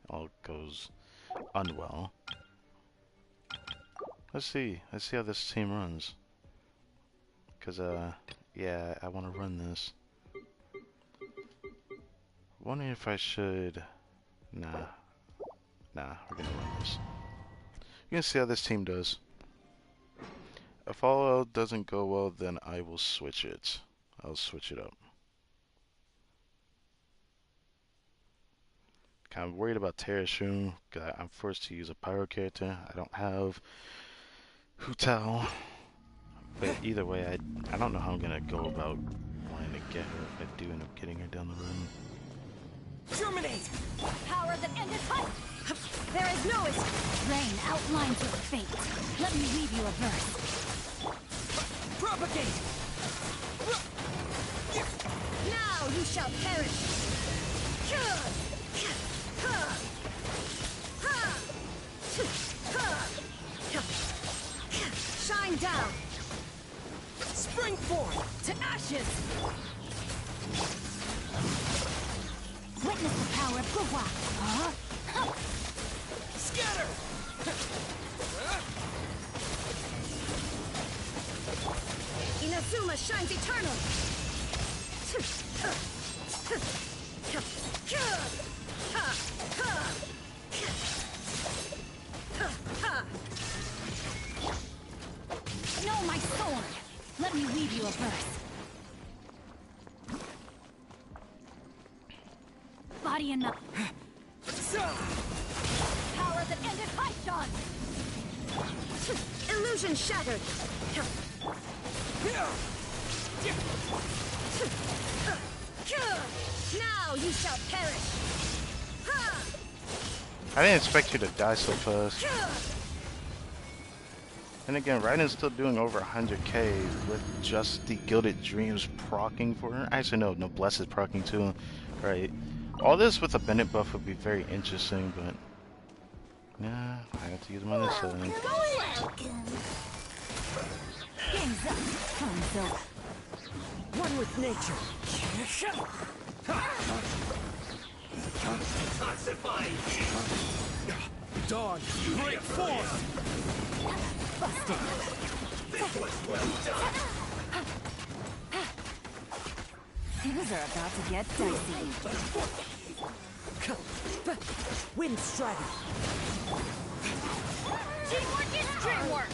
all goes unwell. Let's see how this team runs. Cause yeah, I want to run this. Wondering if I should. Nah, we're gonna run this. You're gonna see how this team does. If all else doesn't go well, then I will switch it. I'll switch it up. Kind of worried about Terrace Room, because I'm forced to use a pyro character. I don't have Hu Tao. But either way, I don't know how I'm gonna go about wanting to get her if I do end up getting her down the road. Germinate! Power that ended fight! There is no escape. Rain outlines your fate. Let me weave you a verse. Propagate! Now you shall perish. Shine down. Spring forth! To ashes. Witness the power of Guhua. Huh? Scatter! Inazuma shines eternal. Know my sword. Let me weave you a verse. Body and mind. Power that ended fight dawn. Illusion shattered. Now you shall perish. I didn't expect you to die so fast. And again, Raiden's still doing over 100k with just the Gilded Dreams proccing for her. Actually, no, Noblesse is proccing too. Right. All this with a Bennett buff would be very interesting, but yeah, I have to use my other side. One with nature. Dawn, break forth! Busted. Things are about to get dicey. Wind Strider. Teamwork is dreamwork.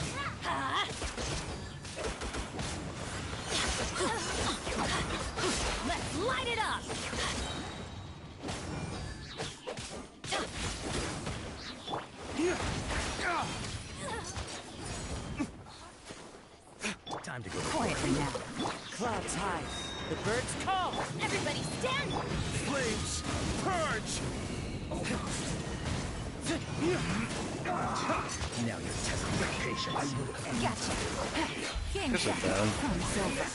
Let's light it up. Time to go. Quietly now. Clouds high. The birds call. Everybody stand. Flames purge. Now you're testing your patience. Gotcha. Game This is set. bad. Comes over.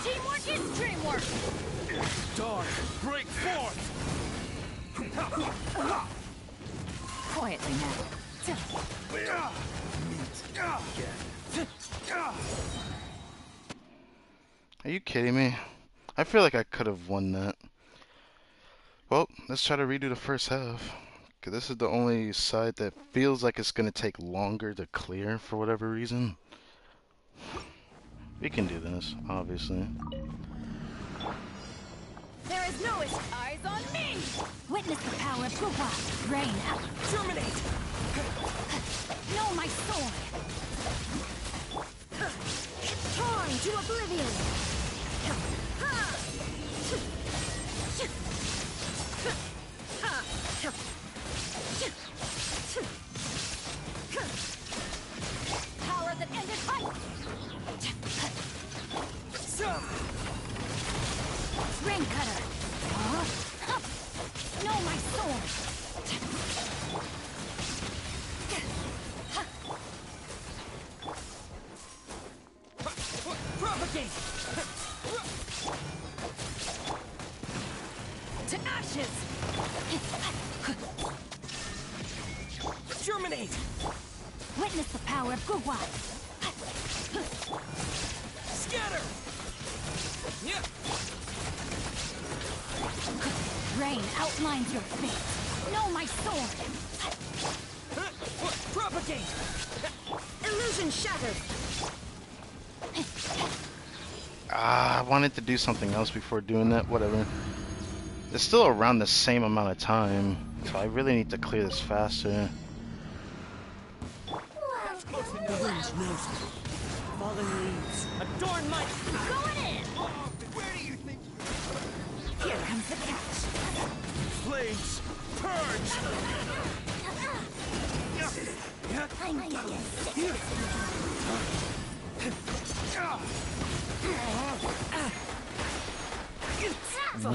Teamwork is dreamwork. Dawn, break forth. Quietly now. Are you kidding me? I feel like I could have won that. Well, let's try to redo the first half. Because this is the only side that feels like it's going to take longer to clear for whatever reason. We can do this, obviously. There is no issue. Eyes on me! Witness the power of Guwa. Rain out. Terminate! No, my sword! Torn to oblivion! Power that ended fight! Rain cutter! No, my sword! Propagate! To ashes! Germinate! Witness the power of Guwa! Scatter! Rain outlines your fate. No, my sword! Propagate! Illusion shattered! Ah, I wanted to do something else before doing that. Whatever. It's still around the same amount of time, so I really need to clear this faster. The wind knows me. Fallen leaves. Adorn my... Going in! Where do you think... Here comes the catch. Flames purge! I'm gonna get sick.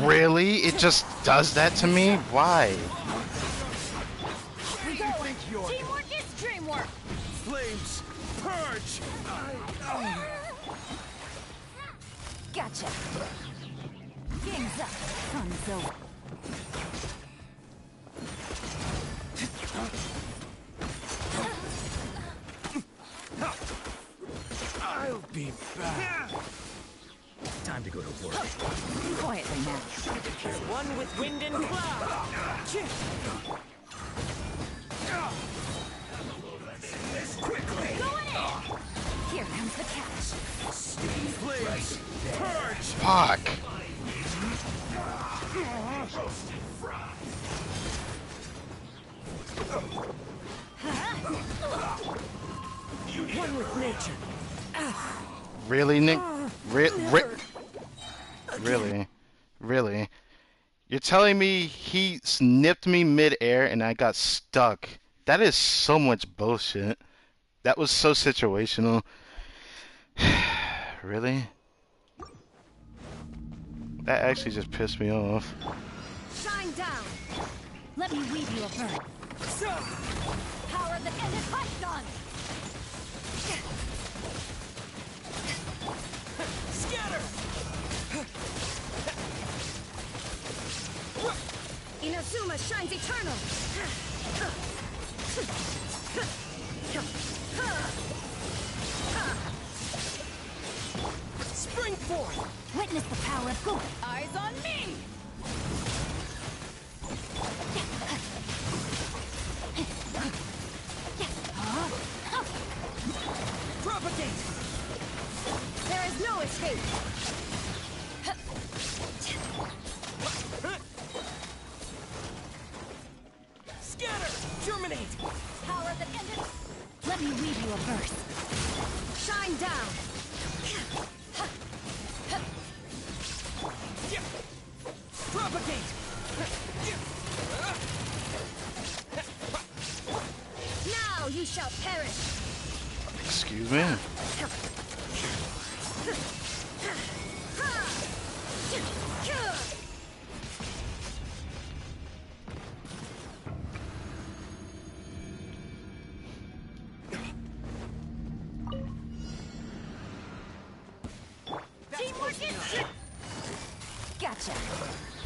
Really? It just does that to me? Why? We go! Teamwork is dreamwork! Flames purge! Gotcha! Game's up. Fun's over. I'll be back. Time to go to work. Quietly now. One with wind and cloud. Quickly. Going in! Here comes the catch. Flames purge! Fuck. One with nature. Really, Nick? Really? Really? You're telling me he snipped me mid-air and I got stuck That is so much bullshit. That was so situational. Really? That actually just pissed me off. Shine down. Let me weave you a bird. Power the ended python. Scatter! Inazuma shines eternal. Spring forth! Witness the power of good. Eyes on me! Propagate! There is no escape. Scatter! Germinate! Power that ended. Let me weave you a verse. Shine down. Propagate! Now you shall perish. Excuse me? Teamwork is... Gotcha.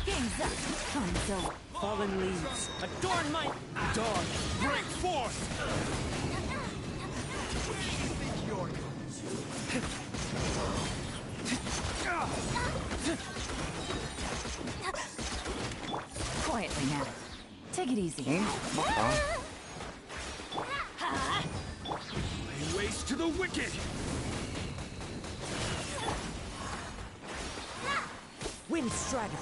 Game's up. Thumbs up. Fallen leaves, adorn my dawn. Break forth! Quietly now. Take it easy. Lay waste to the wicked! Wind Strider.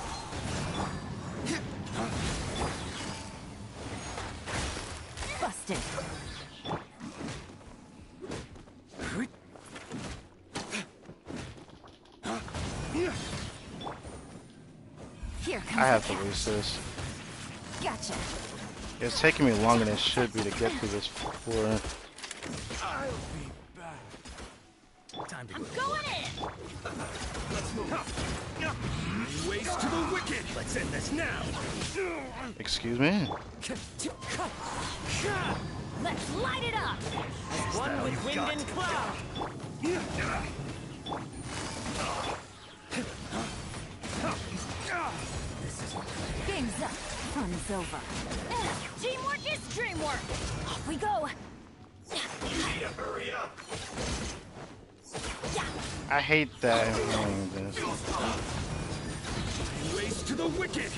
Busted. Here comes I have to lose this. Gotcha. It's taking me longer than it should be to get through this floor. I'll be back. Time to I'm going in. Let's move. Lay waste to the wicked! Let's end this now! Excuse me? Let's light it up. As one with wind and cloud! Game's up. Fun's over. Teamwork is dreamwork. Off we go. Hurry up! I hate that I'm doing this. Lay waste to the wicked!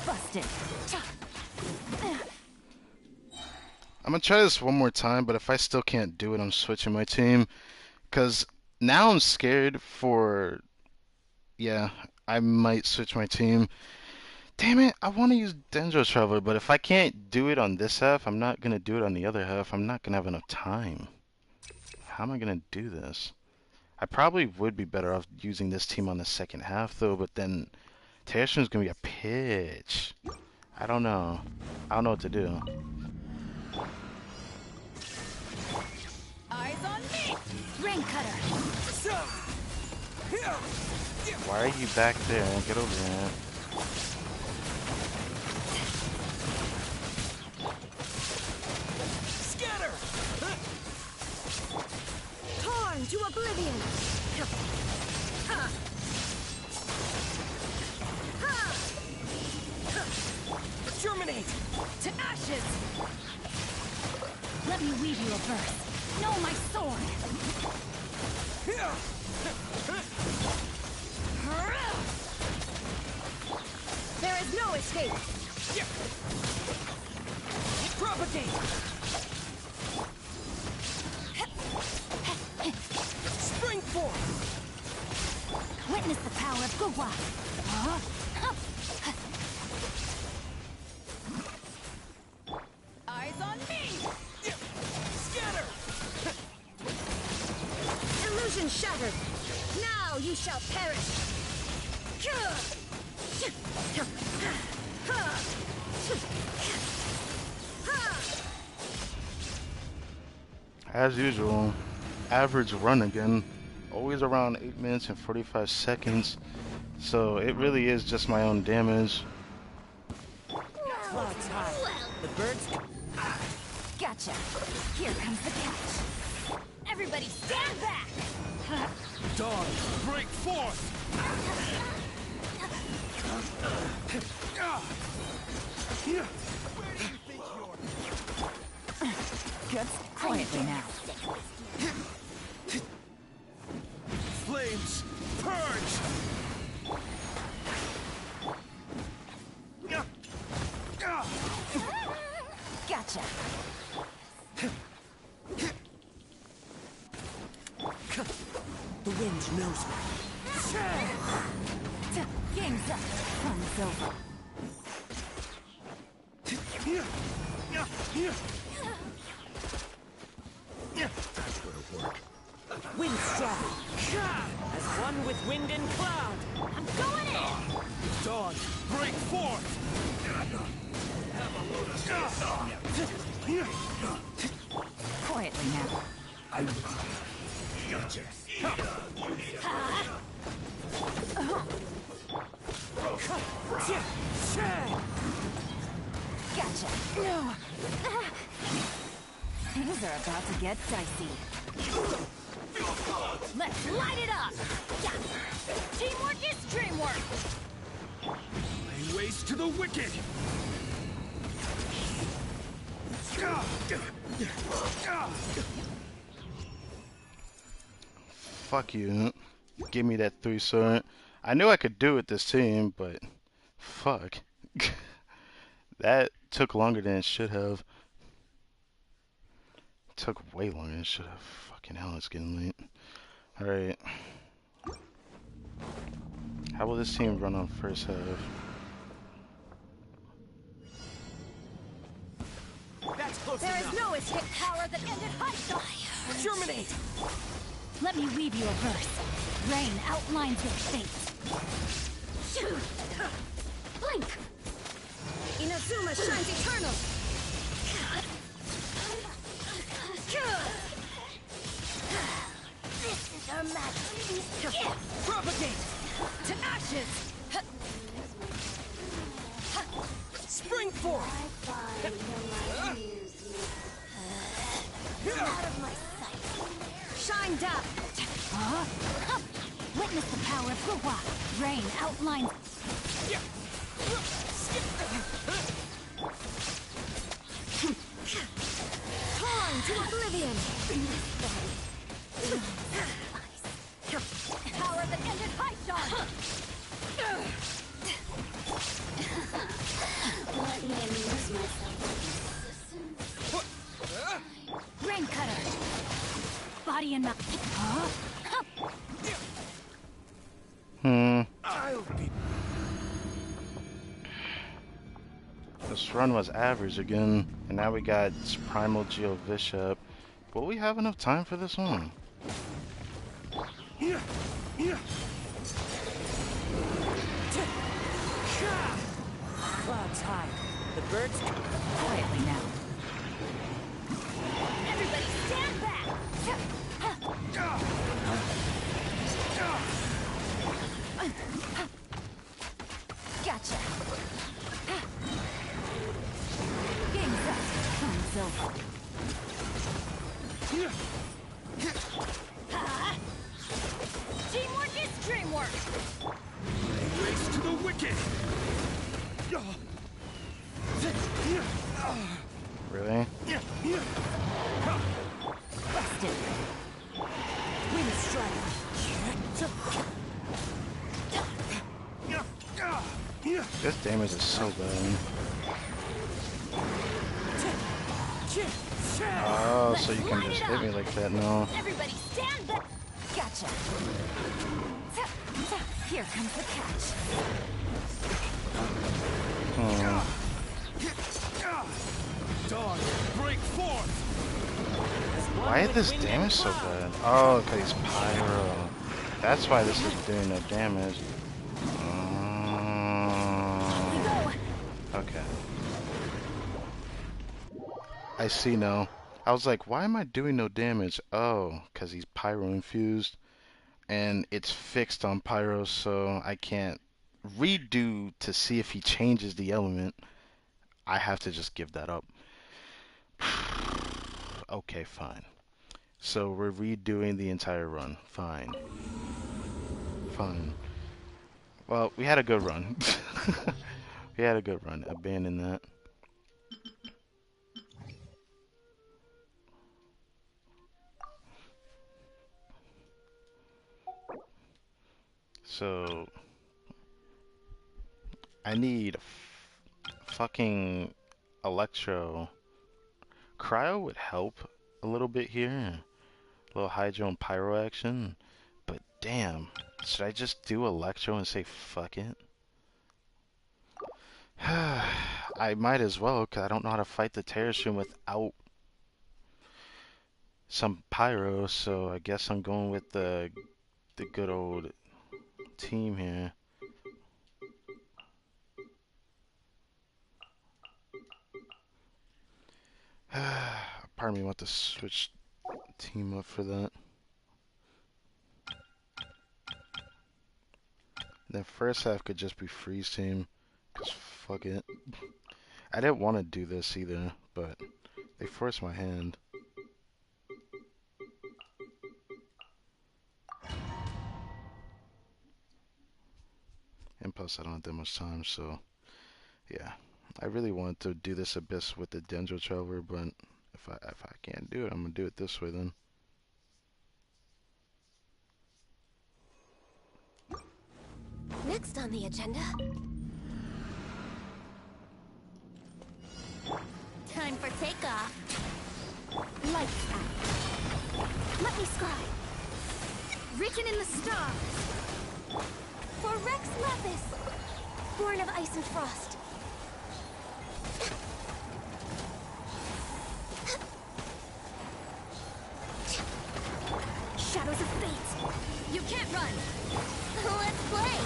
Busted. I'm gonna try this one more time, but if I still can't do it, I'm switching my team. Because now I'm scared for... Yeah, I might switch my team. Damn it, I want to use Dendro Traveler, but if I can't do it on this half, I'm not gonna do it on the other half. I'm not gonna have enough time. How am I gonna do this? I probably would be better off using this team on the second half, though, but then Tertium's gonna be a pitch. I don't know. I don't know what to do. Eyes on me. Rain cutter. Why are you back there? Get over there. Scatter! Torn to oblivion. Germinate! To ashes. Let me weave you a verse. Know my sword. There is no escape. Propagate! Spring forth! Witness the power of Gugwa. Eyes on me. Scatter! Illusion shattered. Now you shall perish. As usual, average run again. Always around 8 minutes and 45 seconds. So it really is just my own damage. Clouds high. The birds. Gotcha. Here comes the catch. Everybody stand back! Dawn, break forth! Good. Quietly now. Flames, purge! Gotcha. The wind knows me. Game's up. Fun's over. That's gonna work. Wind strike. As one with wind and cloud. I'm going in! Dawn, break forth! Quietly now. Gotcha. Gotcha. Things are about to get dicey. Let's light it up! Teamwork is dreamwork! Lay waste to the wicked! Fuck you. Give me that 3-sword. I knew I could do it this team, but fuck. That took longer than it should have. Took way longer than it should have. Fucking hell, it's getting late. Alright. How will this team run on first half? That's close There enough. is no escape power that ended Heidel! Germinate! Let me weave you a verse. Rain outlines your fate. Blink! Inazuma shines eternal! This is our majesty's gift! Propagate! To ashes! Spring forth! Out of my sight! Shine down! Witness the power of Guwa! Rain outlines... Torn to oblivion! Power that ended Heidel! Let me amuse myself. Rain cutter! Body and mouth. This run was average again, and now we got Primal Geo Bishop. Will we have enough time for this one? Clouds high. The birds. Quietly now. Everybody stand back! Gotcha! Game's up. Fun's over. Teamwork is dreamwork! Lay waste to the wicked! Really? Busted. Wind strike. This damage is so bad. Oh, so you can just hit me like that now. Everybody stand back! Gotcha. Here comes the catch. Oh. Dawn, break forth! Why is this damage so bad? Oh, because he's pyro. That's why this is doing no damage. Okay. I see now. I was like, why am I doing no damage? Oh, because he's pyro infused. And it's fixed on pyro, so I can't redo to see if he changes the element. I have to just give that up. Okay, fine. So we're redoing the entire run. Fine. Fine. Well, we had a good run. We had a good run. Abandon that. So I need fucking electro. Cryo would help a little bit here. A little hydro and pyro action. But damn, should I just do electro and say fuck it? I might as well, because I don't know how to fight the Terrashin without some pyro, so I guess I'm going with the good old team here. Part of me want to switch team up for that. The first half could just be freeze team, because fuck it. I didn't want to do this either, but they forced my hand. And plus I don't have that much time, so yeah. I really wanted to do this Abyss with the Dendro Traveler, but if I can't do it, I'm gonna do it this way then. Next on the agenda... Time for takeoff. Lights out. Let me scribe. Written in the stars. For Rex Lapis, born of ice and frost. Shadows of fate. You can't run. Let's play.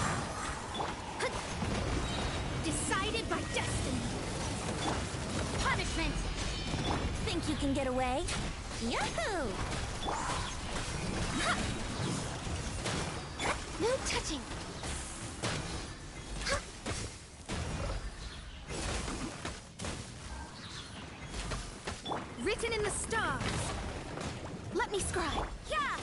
Decided by destiny. Punishment. Think you can get away? Yahoo! No touching. Written in the stars. Let me scribe. Yeah.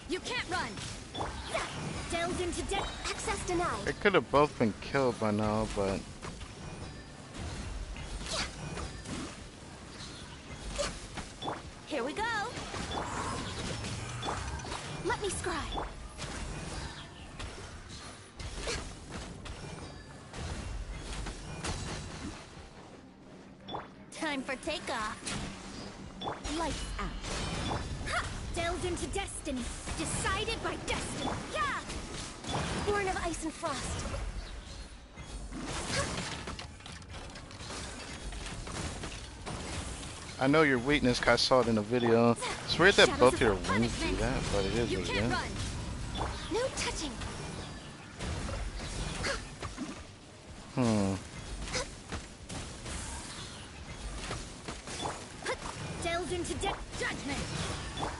You can't run. Delved into depth. Access denied. They could have both been killed by now, but Here we go. Let me scribe. Time for takeoff. Lights out. Ha! Delved into destiny. Decided by destiny. Yeah! Born of ice and frost. I know your weakness, 'cause I saw it in the video. It's weird that both your wings do that, but it is what it is. No touching. Delved into judgment.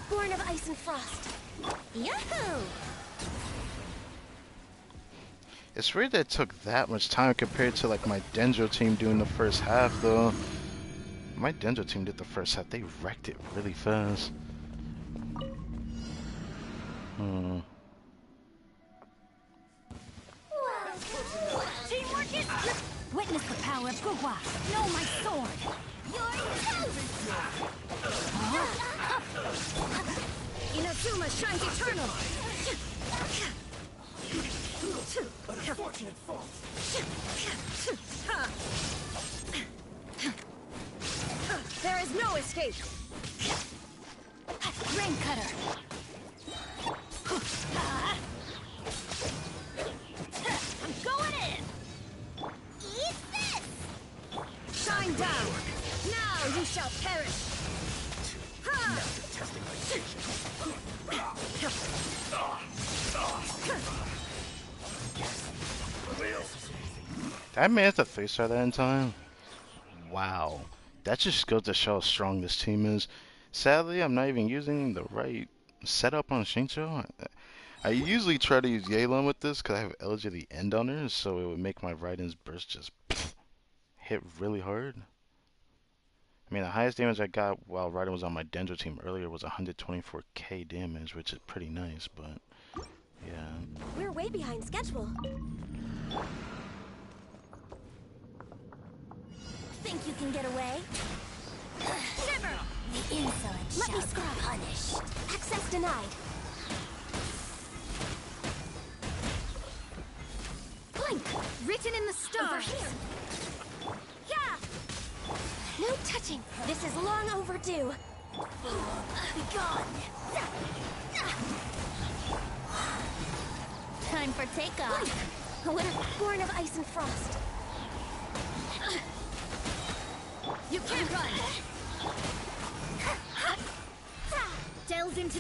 Born of ice and frost. Yahoo! It's weird that it took that much time compared to like my Dendro team doing the first half though. My Dendro team did the first half. They wrecked it really fast. Teamwork is... Witness the power of Gugwa. Know my sword. You're Inazuma shines eternal. Unfortunate fault. There is no escape. Rain cutter. I'm going in. Eat this. Shine down. Now you shall perish. Ha! Testing my That man's the 3-star that in time. Wow. That just goes to show how strong this team is. Sadly, I'm not even using the right setup on Shincho. I usually try to use Yelan with this because I have Elegy at the end on her, so it would make my Raiden's burst just hit really hard. I mean, the highest damage I got while Raiden was on my Dendro team earlier was 124k damage, which is pretty nice, but yeah. We're way behind schedule. Think you can get away? Shiver! The insolent Let me scry. Punished. Access denied. Blink! Written in the stars. Over here. Yeah! No touching. This is long overdue. Be gone. Time for takeoff. Blink! Born of ice and frost. You can't run! Delves into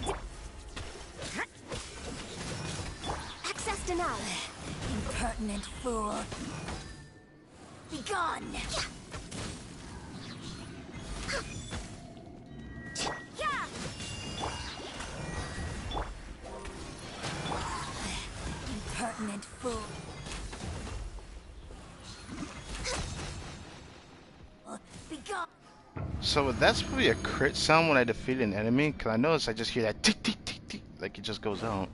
access denied. Impertinent fool. Be gone! Yeah! Impertinent fool. So that's probably a crit sound when I defeat an enemy, because I notice I just hear that tick tick tick tick, like it just goes out.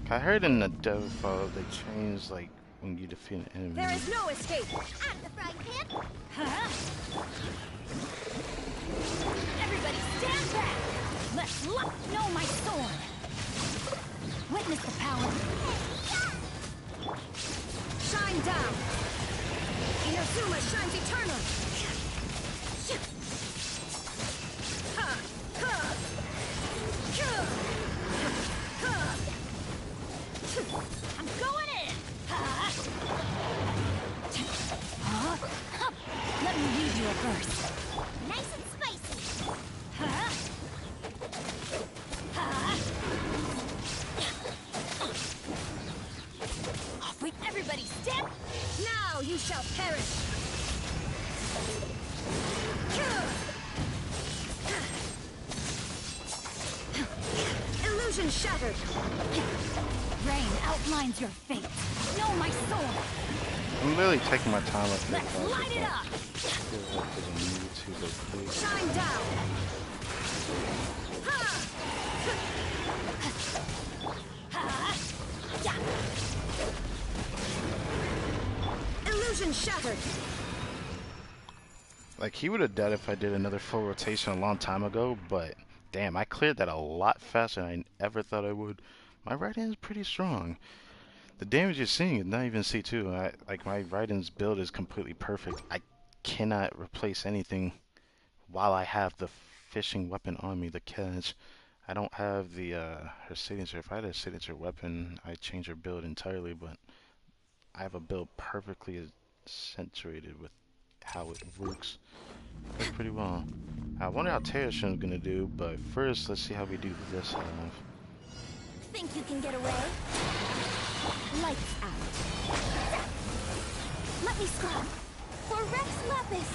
I heard in the dev file they changed like when you defeat an enemy. There is no escape! At the frying pan! Everybody stand back! Let's know my sword! Witness the power! Shine down! Inazuma shines eternal! I'm going in! Let me read you a verse. Nice and spicy! Off we everybody step! Now you shall perish! Illusion shattered! Rain outlines your fate. Know my sword! I'm literally taking my time with this. Let's light it up! Shine down! Illusion shattered! Like, he would have died if I did another full rotation a long time ago, but damn, I cleared that a lot faster than I ever thought I would. My right hand is pretty strong. The damage you're seeing is not even C2. Like, my Raiden's build is completely perfect. I cannot replace anything while I have the fishing weapon on me, the catch. I don't have the her signature. If I had a signature weapon, I'd change her build entirely, but I have a build perfectly accentuated with how it works. Works pretty well. I wonder how Terrashun's gonna do, but first let's see how we do this half. Think you can get away? Lights out. Let me scrub. For Rex Lapis!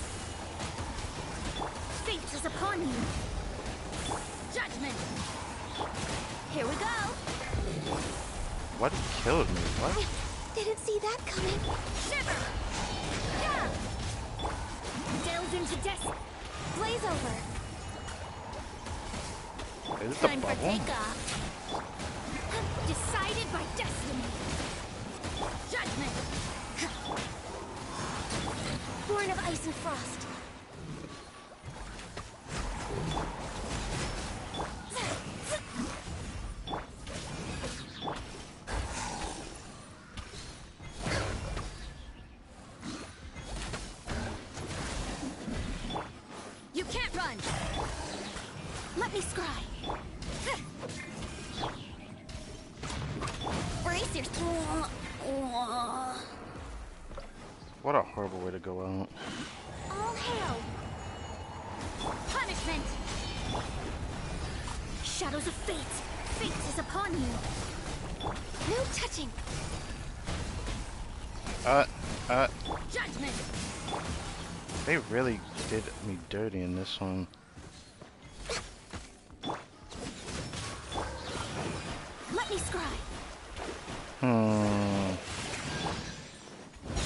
Fate is upon you. Judgment! Here we go! What killed me? What? Didn't see that coming. Shiver! Yeah! Delve into death. Blaze over. Is it the Time for bubble? takeoff. Decided by destiny. Judgment. Born of ice and frost. You can't run. Let me scry. Brace your... What a horrible way to go out. All hail. Punishment. Shadows of fate! Fate is upon you! No touching! Judgment! They really did me dirty in this one. Let me scry!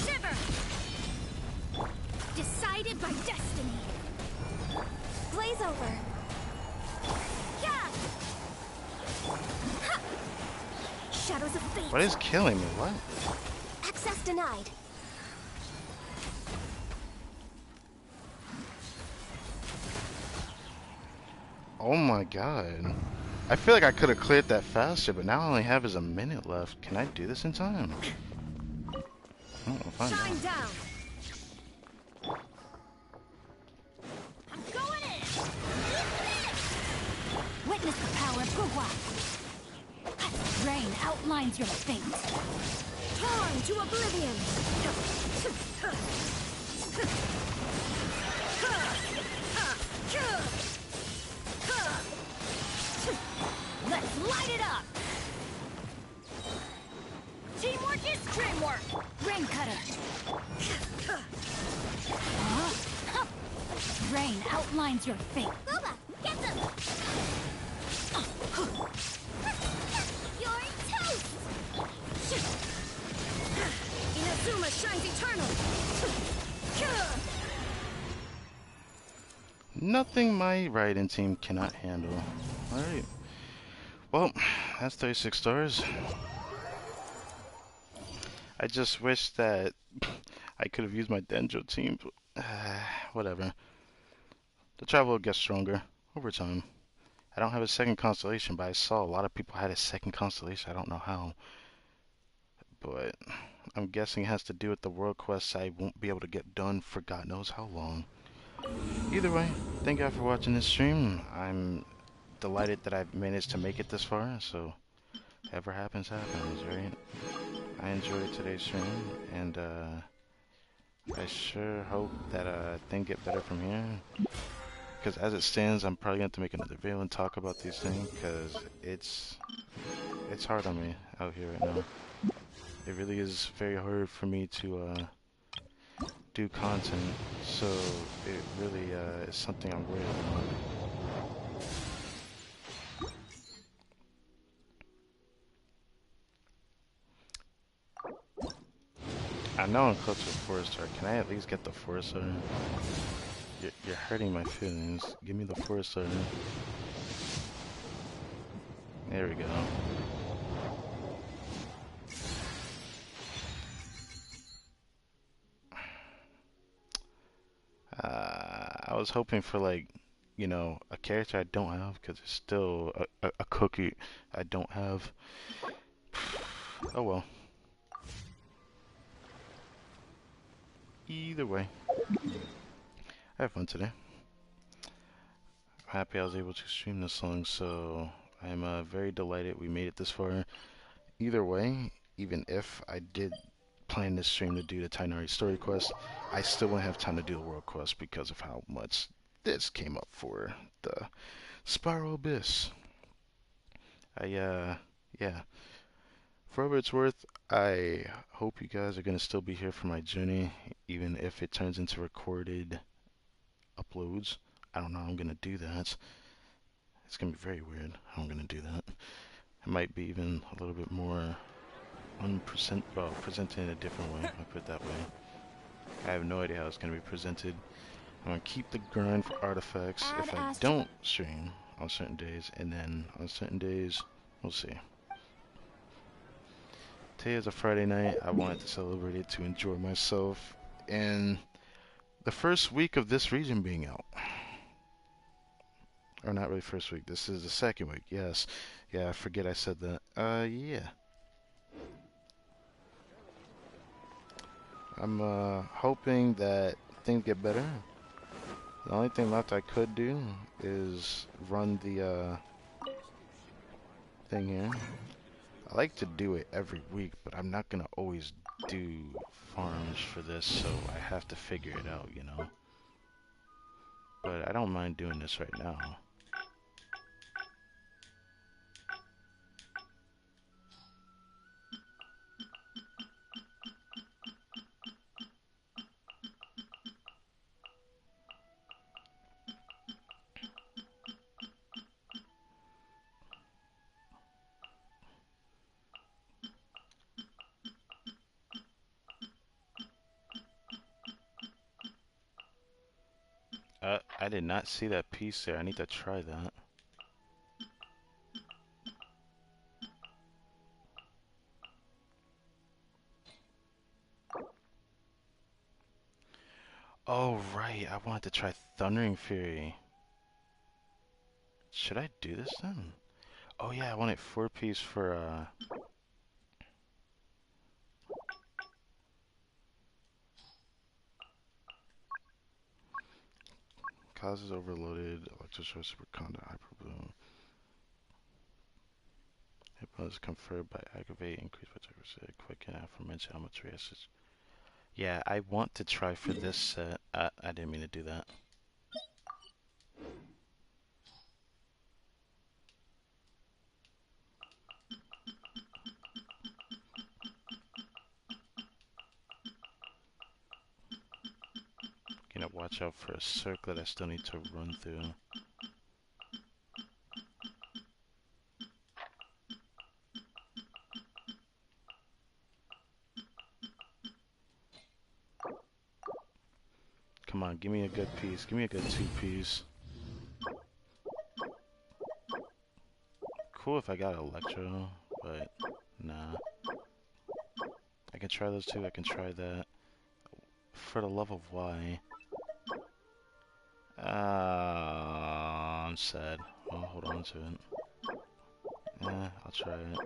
Shiver! Decided by destiny! Blaze over. Yeah! Ha! Shadows of fate! What is killing me? What? Access denied. Oh my god. I feel like I could have cleared that faster, but now all I only have is a minute left. Can I do this in time? Oh, we'll find Shine out. down! I'm going in! Witness the power of Gugwa! Rain outlines your fate! Torn to oblivion! Let's light it up! Teamwork is dreamwork! Rain cutter! Rain outlines your fate! Boba, get them! You're toast! Inazuma shines eternal! Nothing my Raiden team cannot handle. Alright. Well, that's 36 stars. I just wish that I could have used my Denjo team. But, whatever. The travel will get stronger over time. I don't have a second constellation, but I saw a lot of people had a second constellation. I don't know how. But I'm guessing it has to do with the world quests I won't be able to get done for God knows how long. Either way, thank you all for watching this stream. I'm delighted that I've managed to make it this far, so whatever happens, happens, right? I enjoyed today's stream, and I sure hope that things get better from here. Because as it stands, I'm probably going to have to make another video and talk about these things, because it's hard on me out here right now. It really is very hard for me to do content, so it really is something I'm worried about. I know I'm close to a 4-star. Can I at least get the 4-star? You're hurting my feelings. Give me the 4-star. There we go. I was hoping for, like, you know, a character I don't have, because it's still a cookie I don't have. Oh well. Either way, I had fun today. I'm happy I was able to stream this long, so I'm very delighted we made it this far. Either way, even if I did plan this stream to do the TIGHNARI story quest, I still wouldn't have time to do the world quest because of how much this came up for the Spiral Abyss. Yeah. For whatever it's worth, I hope you guys are going to still be here for my journey, even if it turns into recorded uploads. I don't know how I'm going to do that. It's going to be very weird how I'm going to do that. It might be even a little bit more presented in a different way, I'll put it that way. I have no idea how it's going to be presented. I'm going to keep the grind for artifacts if I don't stream on certain days, and then on certain days, we'll see. Today is a Friday night. I wanted to celebrate it, to enjoy myself, and the first week of this region being out. Or not really first week, this is the second week, yes. Yeah, I forget I said that. Yeah. I'm hoping that things get better. The only thing left I could do is run the thing here. I like to do it every week, but I'm not gonna always do farms for this, so I have to figure it out, you know. But I don't mind doing this right now. I did not see that piece there. I need to try that. Oh, right. I wanted to try Thundering Fury. Should I do this then? Oh, yeah. I wanted 4-piece for, Causes overloaded, electroshock, superconduct, hyperbloom. Hit bonus conferred by aggravate, increase by 10%, quicken, aforementioned elementary assets. Yeah, I want to try for this set. I didn't mean to do that. Gonna watch out for a circlet I still need to run through. Come on, give me a good piece. Give me a good 2-piece. Cool if I got Electro, but nah. I can try those two. I can try that. For the love of why? I'm sad. I'll hold on to it. I'll try it.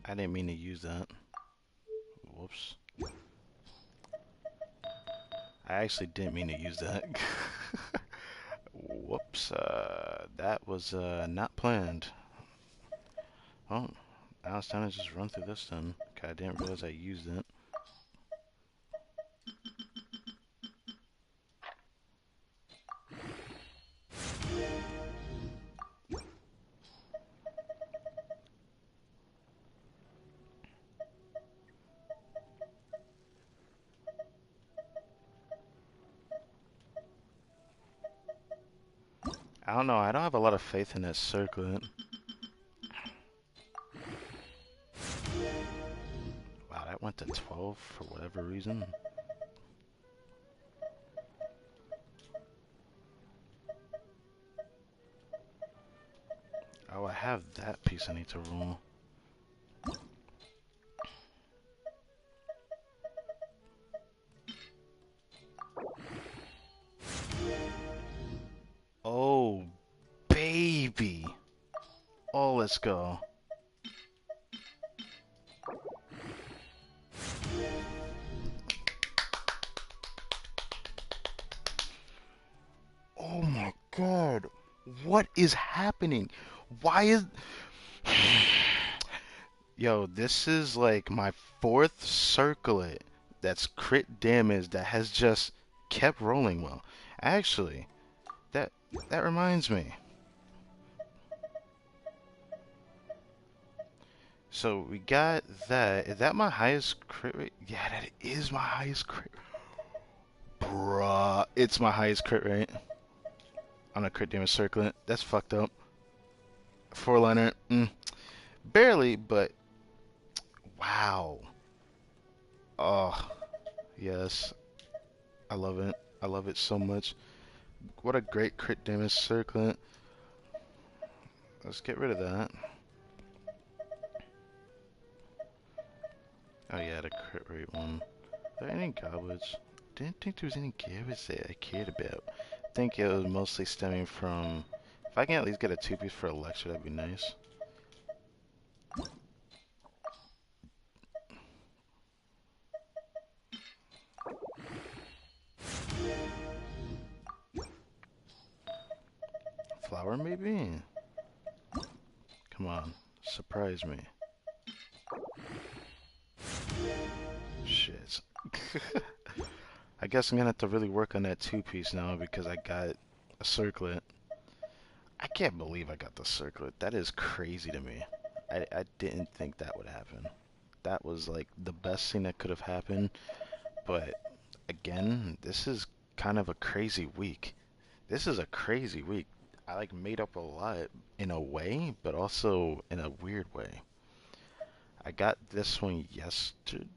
I didn't mean to use that. Whoops. I actually didn't mean to use that. Whoops. That was not planned. Well, now it's time to just run through this then. Okay, I didn't realize I used it. I don't know, I don't have a lot of faith in that circlet. Wow, that went to 12 for whatever reason. Oh, I have that piece I need to roll. Oh, baby. Oh, let's go. Oh my god. What is happening? Why is... Yo, this is like my 4th circlet that's crit damage that has just kept rolling well. Actually, that reminds me. So we got that. Is that my highest crit rate? Yeah, that is my highest crit. Bruh, it's my highest crit rate on a crit damage circlet. That's fucked up. Four-liner, barely, but wow. Oh, yes. I love it. I love it so much. What a great crit damage circlet. Let's get rid of that. Oh yeah, the crit rate one. Are there any goblets? Didn't think there was any goblets that I cared about. I think it was mostly stemming from... If I can at least get a 2-piece for a lecture, that'd be nice. Flower, maybe? Come on, surprise me. Shit. I guess I'm gonna have to really work on that 2-piece now because I got a circlet. I can't believe I got the circlet. That is crazy to me. I didn't think that would happen. That was like the best thing that could have happened. But again, this is kind of a crazy week. This is a crazy week. I like made up a lot in a way, but also in a weird way. I got this one yesterday.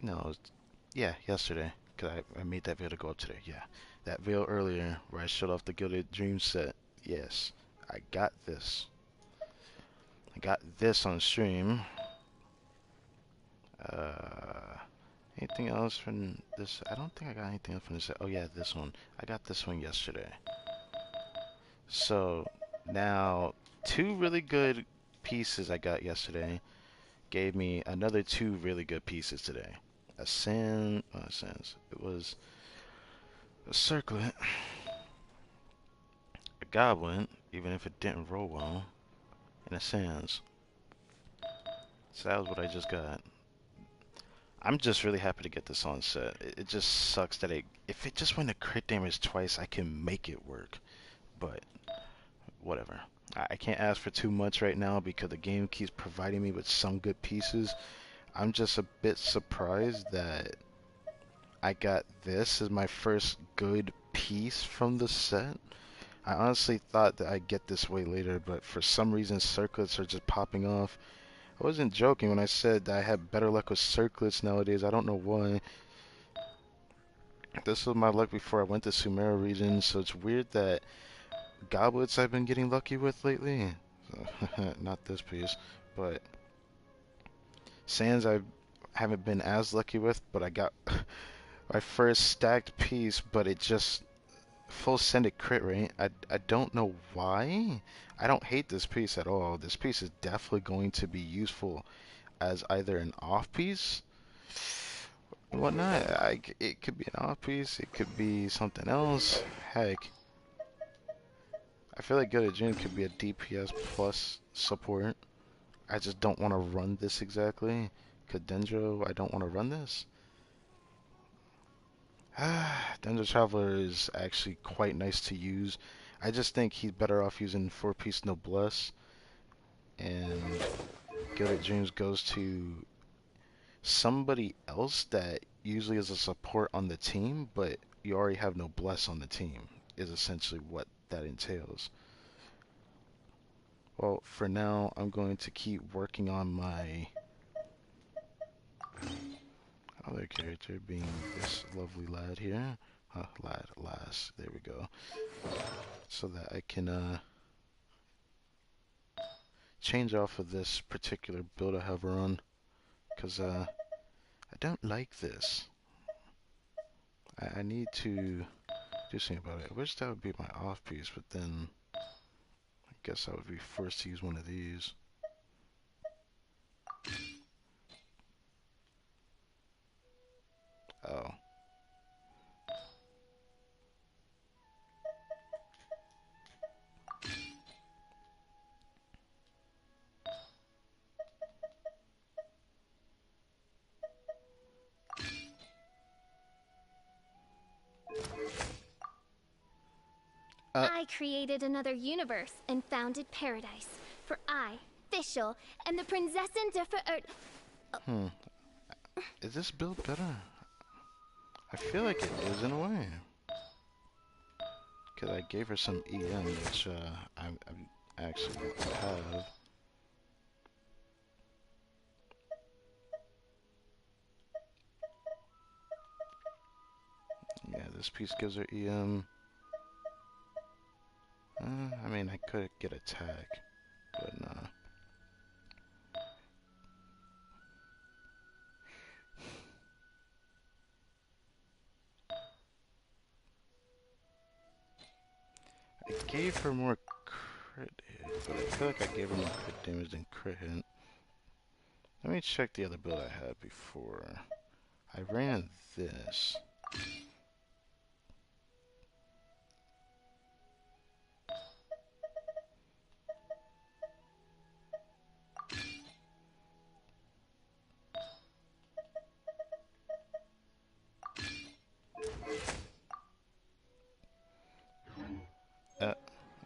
No, yeah, yesterday. Cause I made that video go up today. Yeah, that video earlier where I showed off the Gilded Dream set. Yes, I got this. I got this on stream. Anything else from this? I don't think I got anything else from this. Oh yeah, this one. I got this one yesterday. So now 2 really good pieces I got yesterday gave me another 2 really good pieces today. A sand, sands. It was a circlet, a goblin, even if it didn't roll well, and a sands. So that was what I just got. I'm just really happy to get this on set. It just sucks that if it just went to crit damage twice, I can make it work. But whatever. I can't ask for too much right now because the game keeps providing me with some good pieces. I'm just a bit surprised that I got this as my first good piece from the set. I honestly thought that I'd get this way later, but for some reason circlets are just popping off. I wasn't joking when I said that I had better luck with circlets nowadays. I don't know why. This was my luck before I went to Sumera region, so it's weird that goblets I've been getting lucky with lately. Not this piece, but sands I haven't been as lucky with, but I got my first stacked piece, but it just full sended crit rate. I don't know why. I don't hate this piece at all. This piece is definitely going to be useful as either an off piece and whatnot. It could be an off piece. It could be something else. Heck, I feel like Good at June could be a DPS plus support. I just don't want to run this exactly. Cadendro, I don't want to run this. Dendro Traveler is actually quite nice to use. I just think he's better off using 4-piece Noblesse. And Gilded Dreams goes to somebody else that usually is a support on the team, but you already have Noblesse on the team, is essentially what that entails. Well, for now, I'm going to keep working on my other character, being this lovely lad here. Lass, there we go. So that I can, change off of this particular build I have her on. Because, I don't like this. I need to do something about it. I wish that would be my off piece, but then I guess I would be forced to use one of these. Oh. I created another universe and founded paradise, for I official, and the Prinzessin Is this build better? I feel like it is in a way. Because I gave her some EM, which I actually have. Yeah, this piece gives her EM. I mean, I could get attack, but nah. I gave her more crit hit, but I feel like I gave her more crit damage than crit hit. Let me check the other build I had before. I ran this.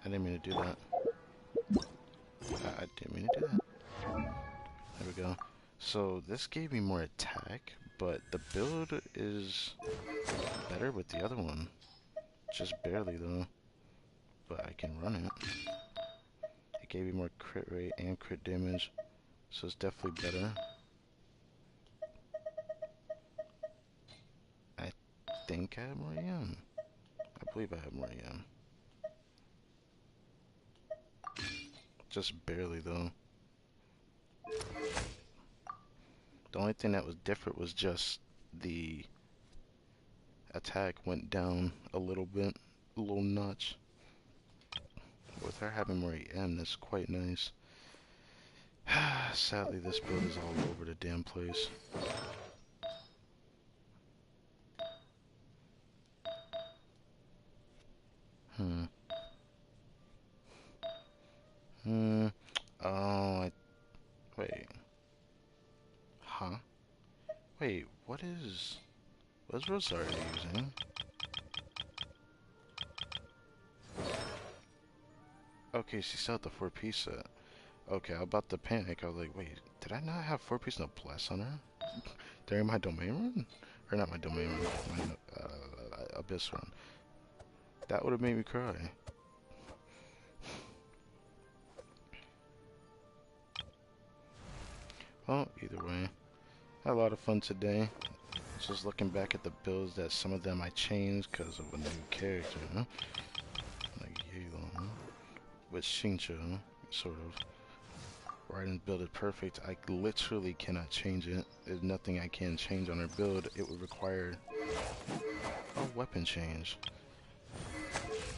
I didn't mean to do that. I didn't mean to do that. There we go. So this gave me more attack, but the build is better with the other one. Just barely though. But I can run it. It gave me more crit rate and crit damage. So it's definitely better. I think I have more EM. I believe I have more EM. Just barely though. The only thing that was different was just the attack went down a little bit, a little notch. With her having more EM, that's quite nice. Sadly, this build is all over the damn place. Oh, wait. Huh? Wait, what is Rosario using? Okay, she still had the 4-piece set. Okay, I was about to panic. I was like, wait, did I not have 4-piece noblesse on her? During my domain run? Or not my domain run, my abyss run. That would have made me cry. Well, either way, had a lot of fun today. Just looking back at the builds that some of them I changed because of a new character, huh? Like Yalo, huh? With Shincha, huh? Sort of. Raiden's build is perfect. I literally cannot change it. There's nothing I can change on her build. It would require a weapon change.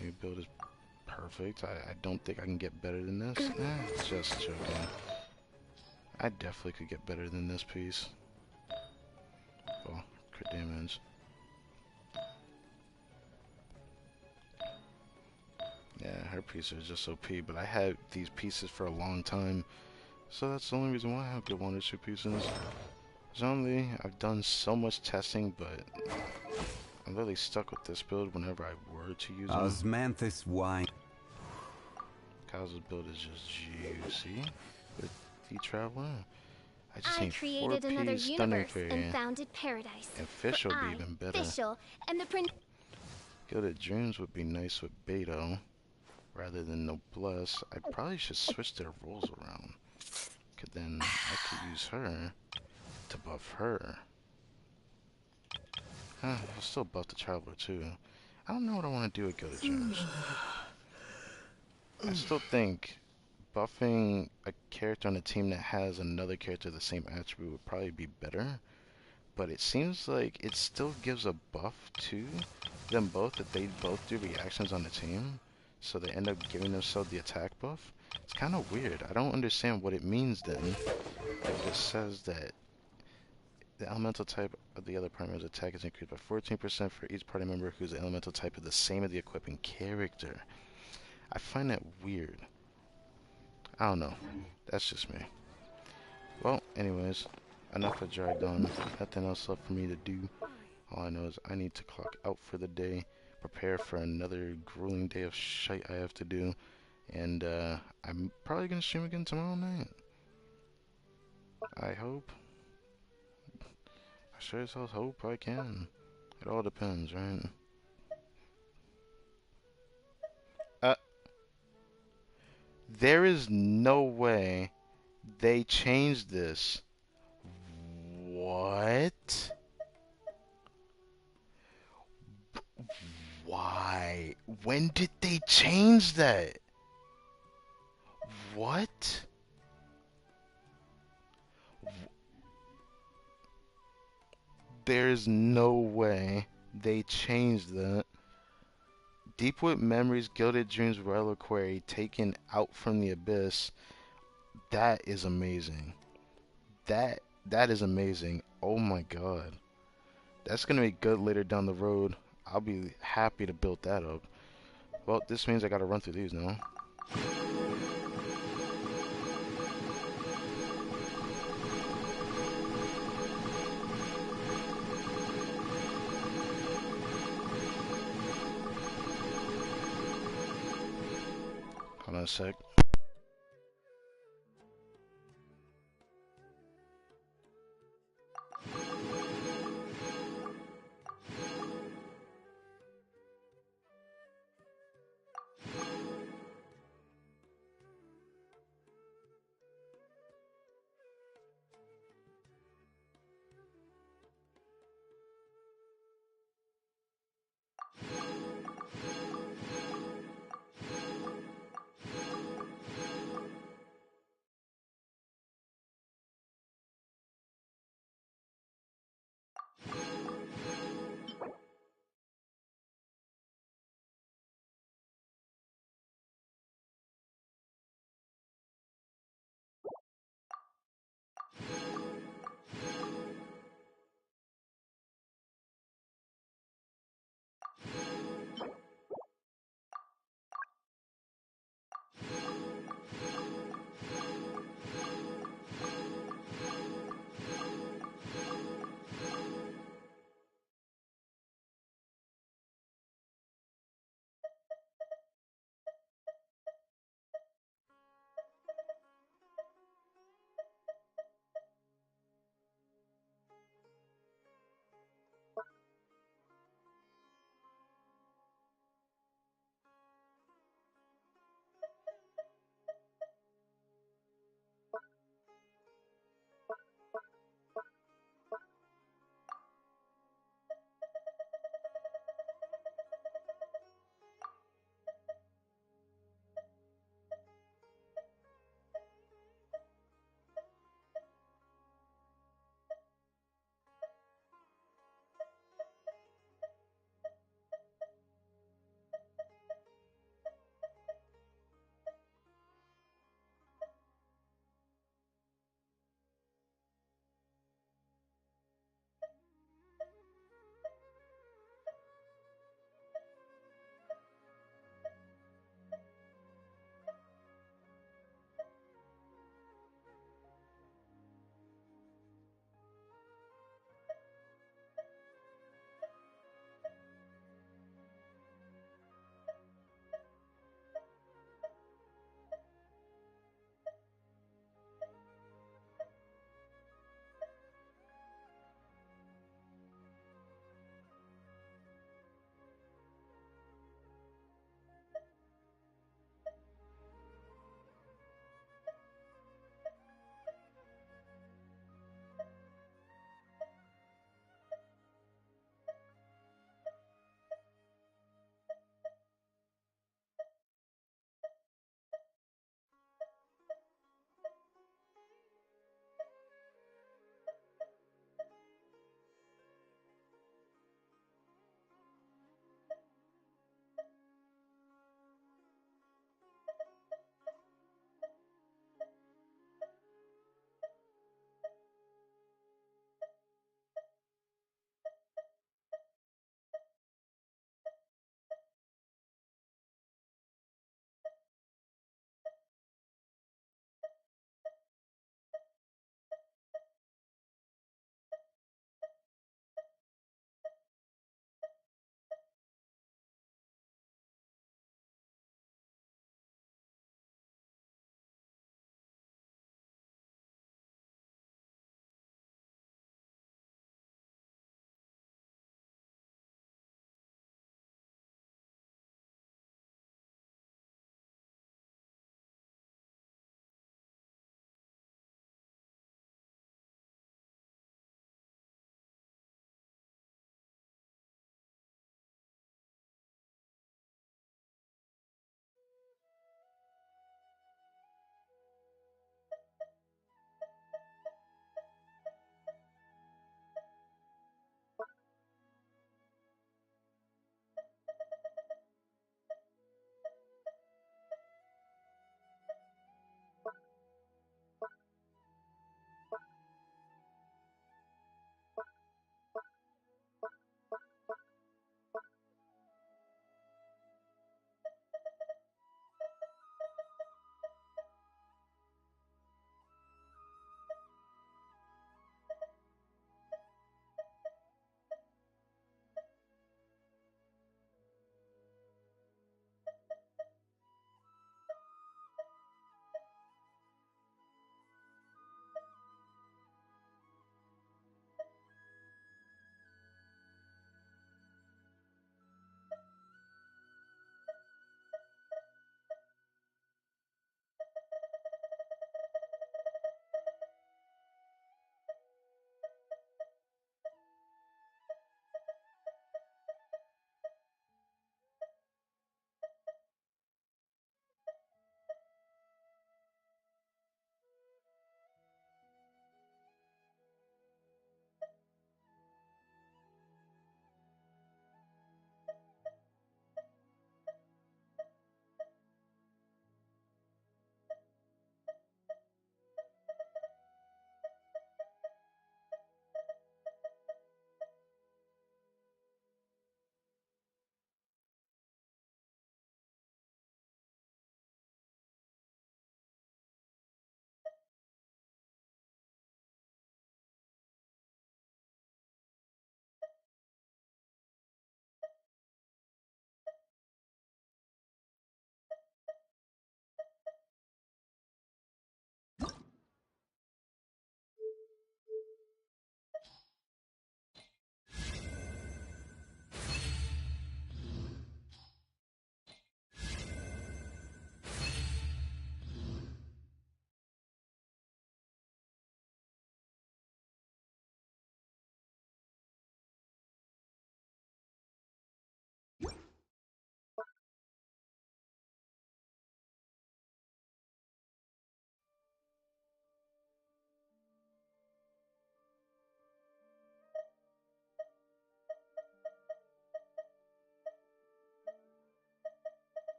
Your build is perfect. I don't think I can get better than this. Just joking. I definitely could get better than this piece. Oh, crit damage. Yeah, her piece is just OP, but I had these pieces for a long time, so that's the only reason why I have good 1 or 2 pieces. Generally, I've done so much testing, but I'm really stuck with this build whenever I were to use it. Osmanthus wine. Kyle's build is just juicy with the Traveler. I just I need created 4 another piece Stunning universe Fairy. and founded paradise. And Fish will be even better. Official, and the Prince. Gilded Dreams would be nice with Beto rather than Noblesse. I probably should switch their roles around. Cause then I could use her to buff her. I'll still buff the Traveler too. I don't know what I want to do with Gilded Dreams. I still think buffing a character on a team that has another character of the same attribute would probably be better. But it seems like it still gives a buff to them both if they both do reactions on the team. So they end up giving themselves the attack buff. It's kind of weird. I don't understand what it means then. If it says that the elemental type of the other party member's attack is increased by 14% for each party member whose elemental type is the same as the equipping character. I find that weird. I don't know. That's just me. Well, anyways, enough of dragged on. Nothing else left for me to do. All I know is I need to clock out for the day, prepare for another grueling day of shite I have to do, And I'm probably gonna stream again tomorrow night. I hope. I sure as hell hope I can. It all depends, right? There is no way they changed this. What? Why? When did they change that? What? There's no way they changed that. Deepwood Memories, Gilded Dreams, Reliquary taken out from the abyss. That is amazing. That is amazing. Oh my god. That's gonna be good later down the road. I'll be happy to build that up. Well, this means I gotta run through these now. Hold on a sec.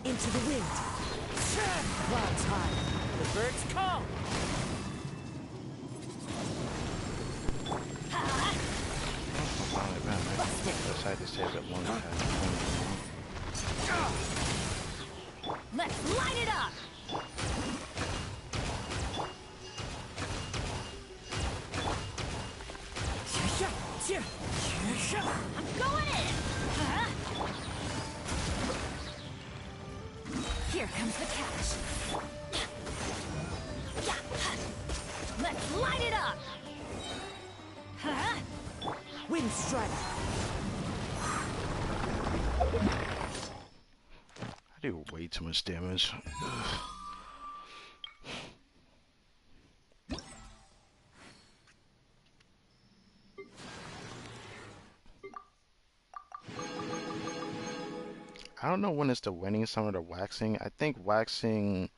Into the wind. Clouds high. The birds call. Decided to save it one time. Let's light it up! I'm going in! Here comes the catch. Let's light it up! Wind strike. I do way too much damage. I don't know when it's the winning summon or waxing. I think waxing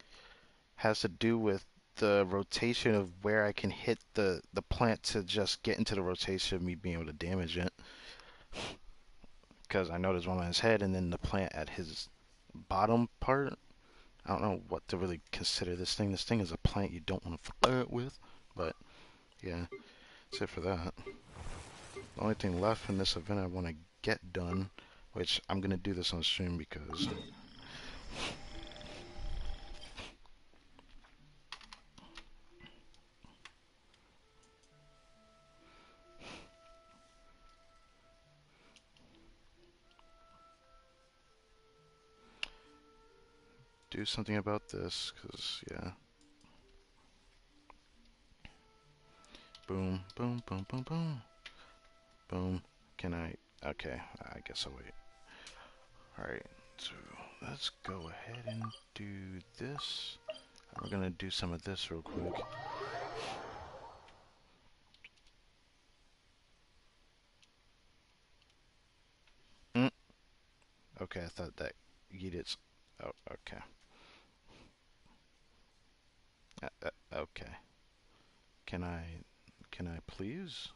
has to do with the rotation of where I can hit the plant to just get into the rotation of me being able to damage it. Because I know there's one on his head and then the plant at his bottom part. I don't know what to really consider this thing. This thing is a plant you don't want to flirt with. But yeah, that's it for that. The only thing left in this event I want to get done, which I'm going to do this on stream because do something about this, because yeah. Boom, boom, boom, boom, boom. Boom. Can I? Okay, I guess I'll wait. Alright, so let's go ahead and do this. We're gonna do some of this real quick. Okay, I thought that yeeted. Oh, okay. Okay. Can I please?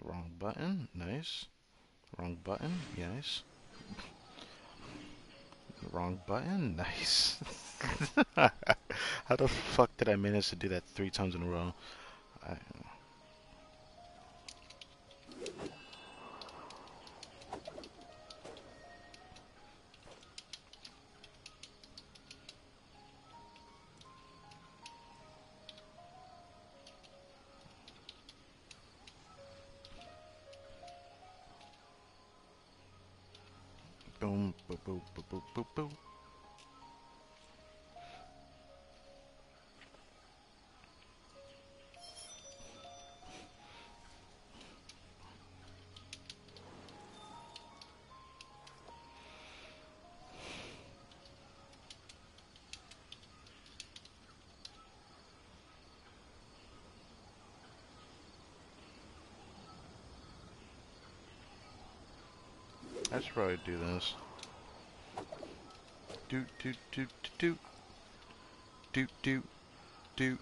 Wrong button. Nice. Wrong button. Nice. Wrong button. Nice. How the fuck did I manage to do that 3 times in a row? Boom, boom, boom, boom, boom, boom, boom. I should probably do this. Doot, doot, doot, doot. Doot, doot, doot.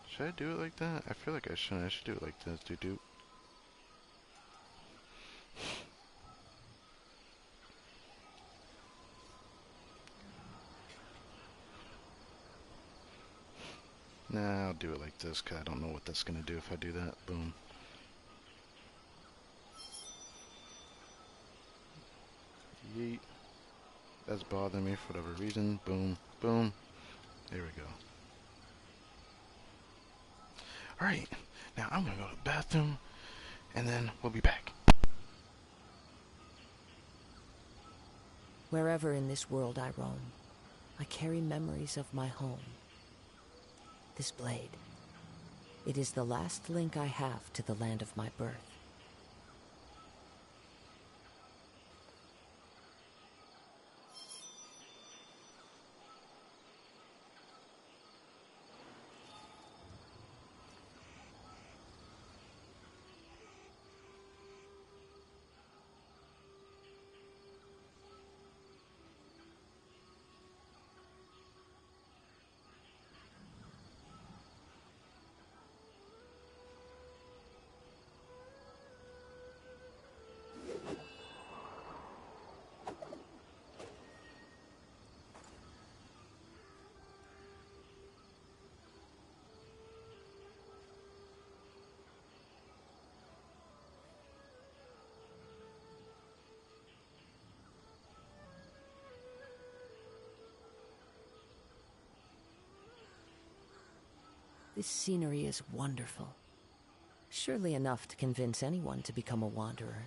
Should I do it like that? I feel like I shouldn't. I should do it like this. Doot, doot. Nah, I'll do it like this, because I don't know what that's going to do if I do that. Boom. Yeet. That's bothering me for whatever reason. Boom, boom. There we go. Alright, now I'm going to go to the bathroom, and then we'll be back. Wherever in this world I roam, I carry memories of my home. This blade, it is the last link I have to the land of my birth. This scenery is wonderful. Surely enough to convince anyone to become a wanderer.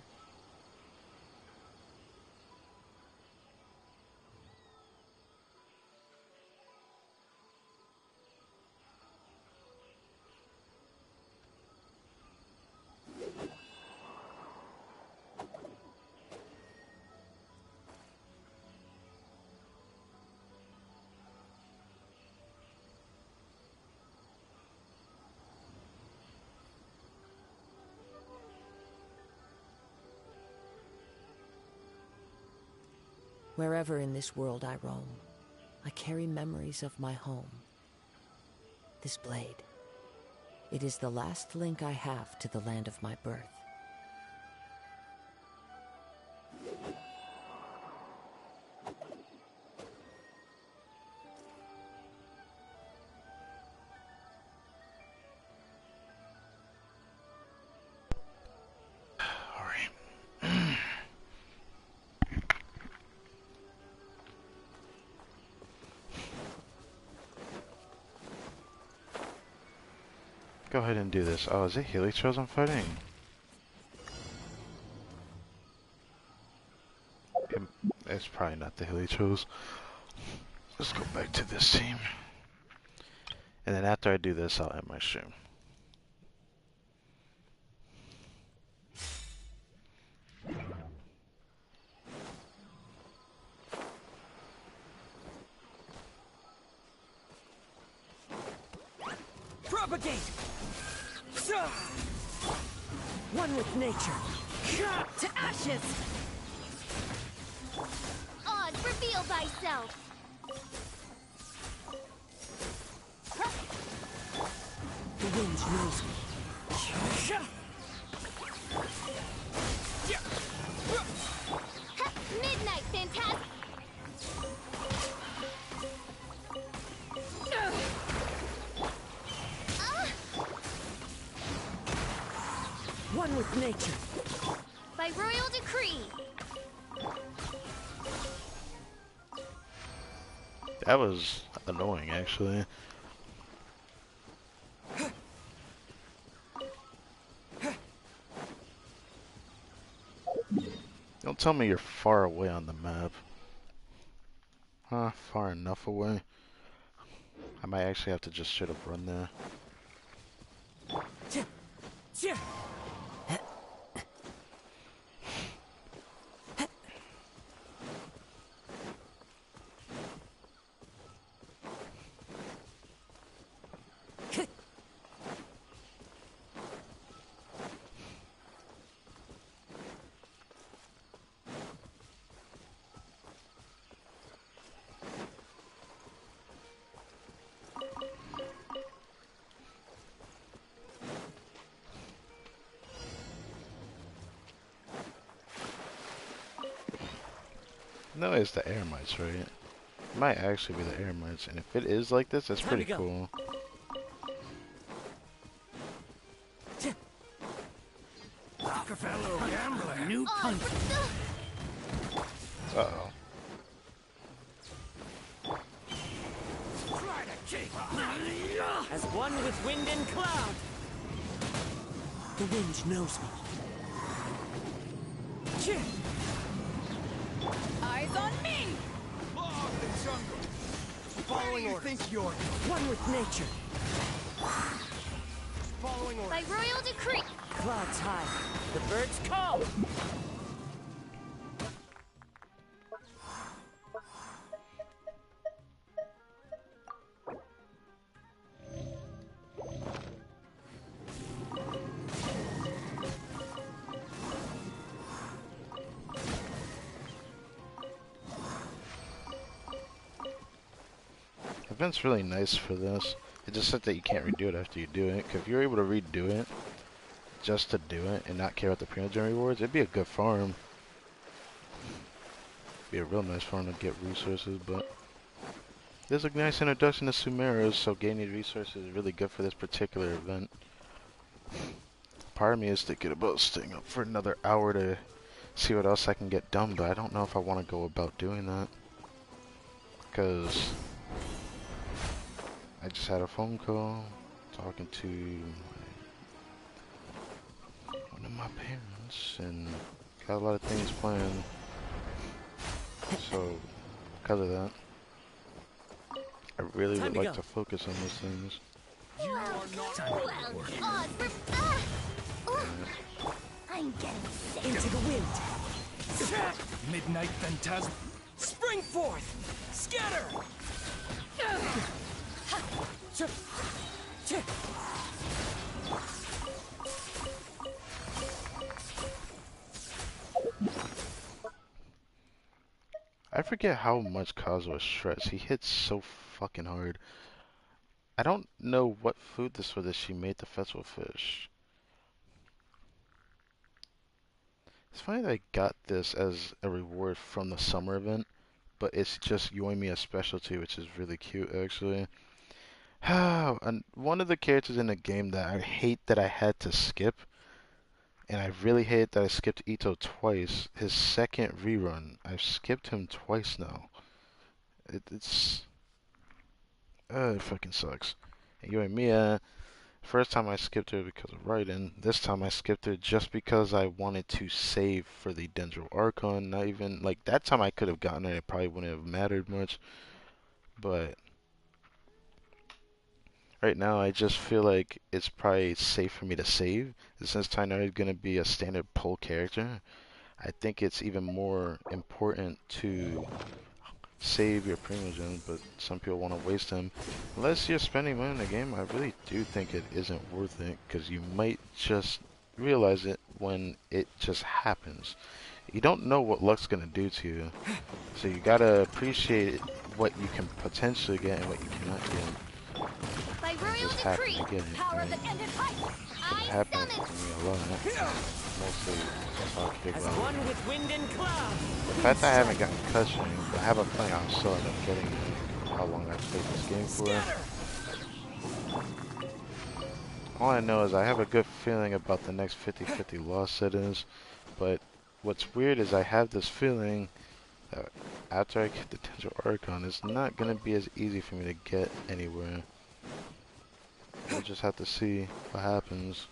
Wherever in this world I roam, I carry memories of my home. This blade, it is the last link I have to the land of my birth. Go ahead and do this. Oh, is it Helixos I'm fighting? It's probably not the Helixos. Let's go back to this team. And then after I do this, I'll end my stream. Propagate! One with nature. To ashes! Odd, reveal thyself! The wind knows me. Midnight, phantasm! One with nature. By royal decree! That was annoying, actually. Don't tell me you're far away on the map. Huh, far enough away. I might actually have to just straight up run there. No, it's the air mites, right? It might actually be the air mites, and if it is like this, that's pretty cool. Fellow gambler. New country. Uh-oh. Try to kick. As one with wind and cloud. The wind knows me. Eyes on me! Law of the jungle. Following orders. Think you're one with nature. Following orders. By royal decree! Clouds high. The birds call. Event's really nice for this. It's just that you can't redo it after you do it. 'Cause if you're able to redo it just to do it and not care about the pre-gen rewards, it'd be a good farm. Be a real nice farm to get resources, but there's a nice introduction to Sumeros, so gaining resources is really good for this particular event. Part of me is thinking about staying up for another hour to see what else I can get done, but I don't know if I want to go about doing that. Because I just had a phone call talking to one of my parents and got a lot of things planned. So, because of that, I really would like to focus on those things. You are not time work. I'm getting sick. Into the wind. Midnight Phantasm. Spring forth! Scatter! I forget how much Kazuha shreds. He hits so fucking hard. I don't know what food this was that she made the festival fish. It's funny that I got this as a reward from the summer event, but it's just Yoimiya's specialty, which is really cute, actually. And one of the characters in the game that I hate that I had to skip, and I really hate that I skipped Ito twice, his second rerun. I've skipped him twice now. It fucking sucks. And Yoimiya, first time I skipped her because of writing. This time I skipped her just because I wanted to save for the Dendro Archon. Not even, like, that time I could have gotten it. It probably wouldn't have mattered much. But right now I just feel like it's probably safe for me to save. Since TIGHNARI is going to be a standard pull character, I think it's even more important to save your Primogen, but some people want to waste them. Unless you're spending money in the game, I really do think it isn't worth it, because you might just realize it when it just happens. You don't know what luck's going to do to you, so you gotta appreciate what you can potentially get and what you cannot get. By royal decree, power of the ended fight. It happens to me a lot. Mostly as one with wind and cloud. The fact that I haven't gotten Cushing, but I have a feeling I'll still end up getting how long I've played this game for. All I know is I have a good feeling about the next 50-50 loss settings, but what's weird is I have this feeling that after I get the Dendro Archon, it's not going to be as easy for me to get anywhere. We'll just have to see what happens.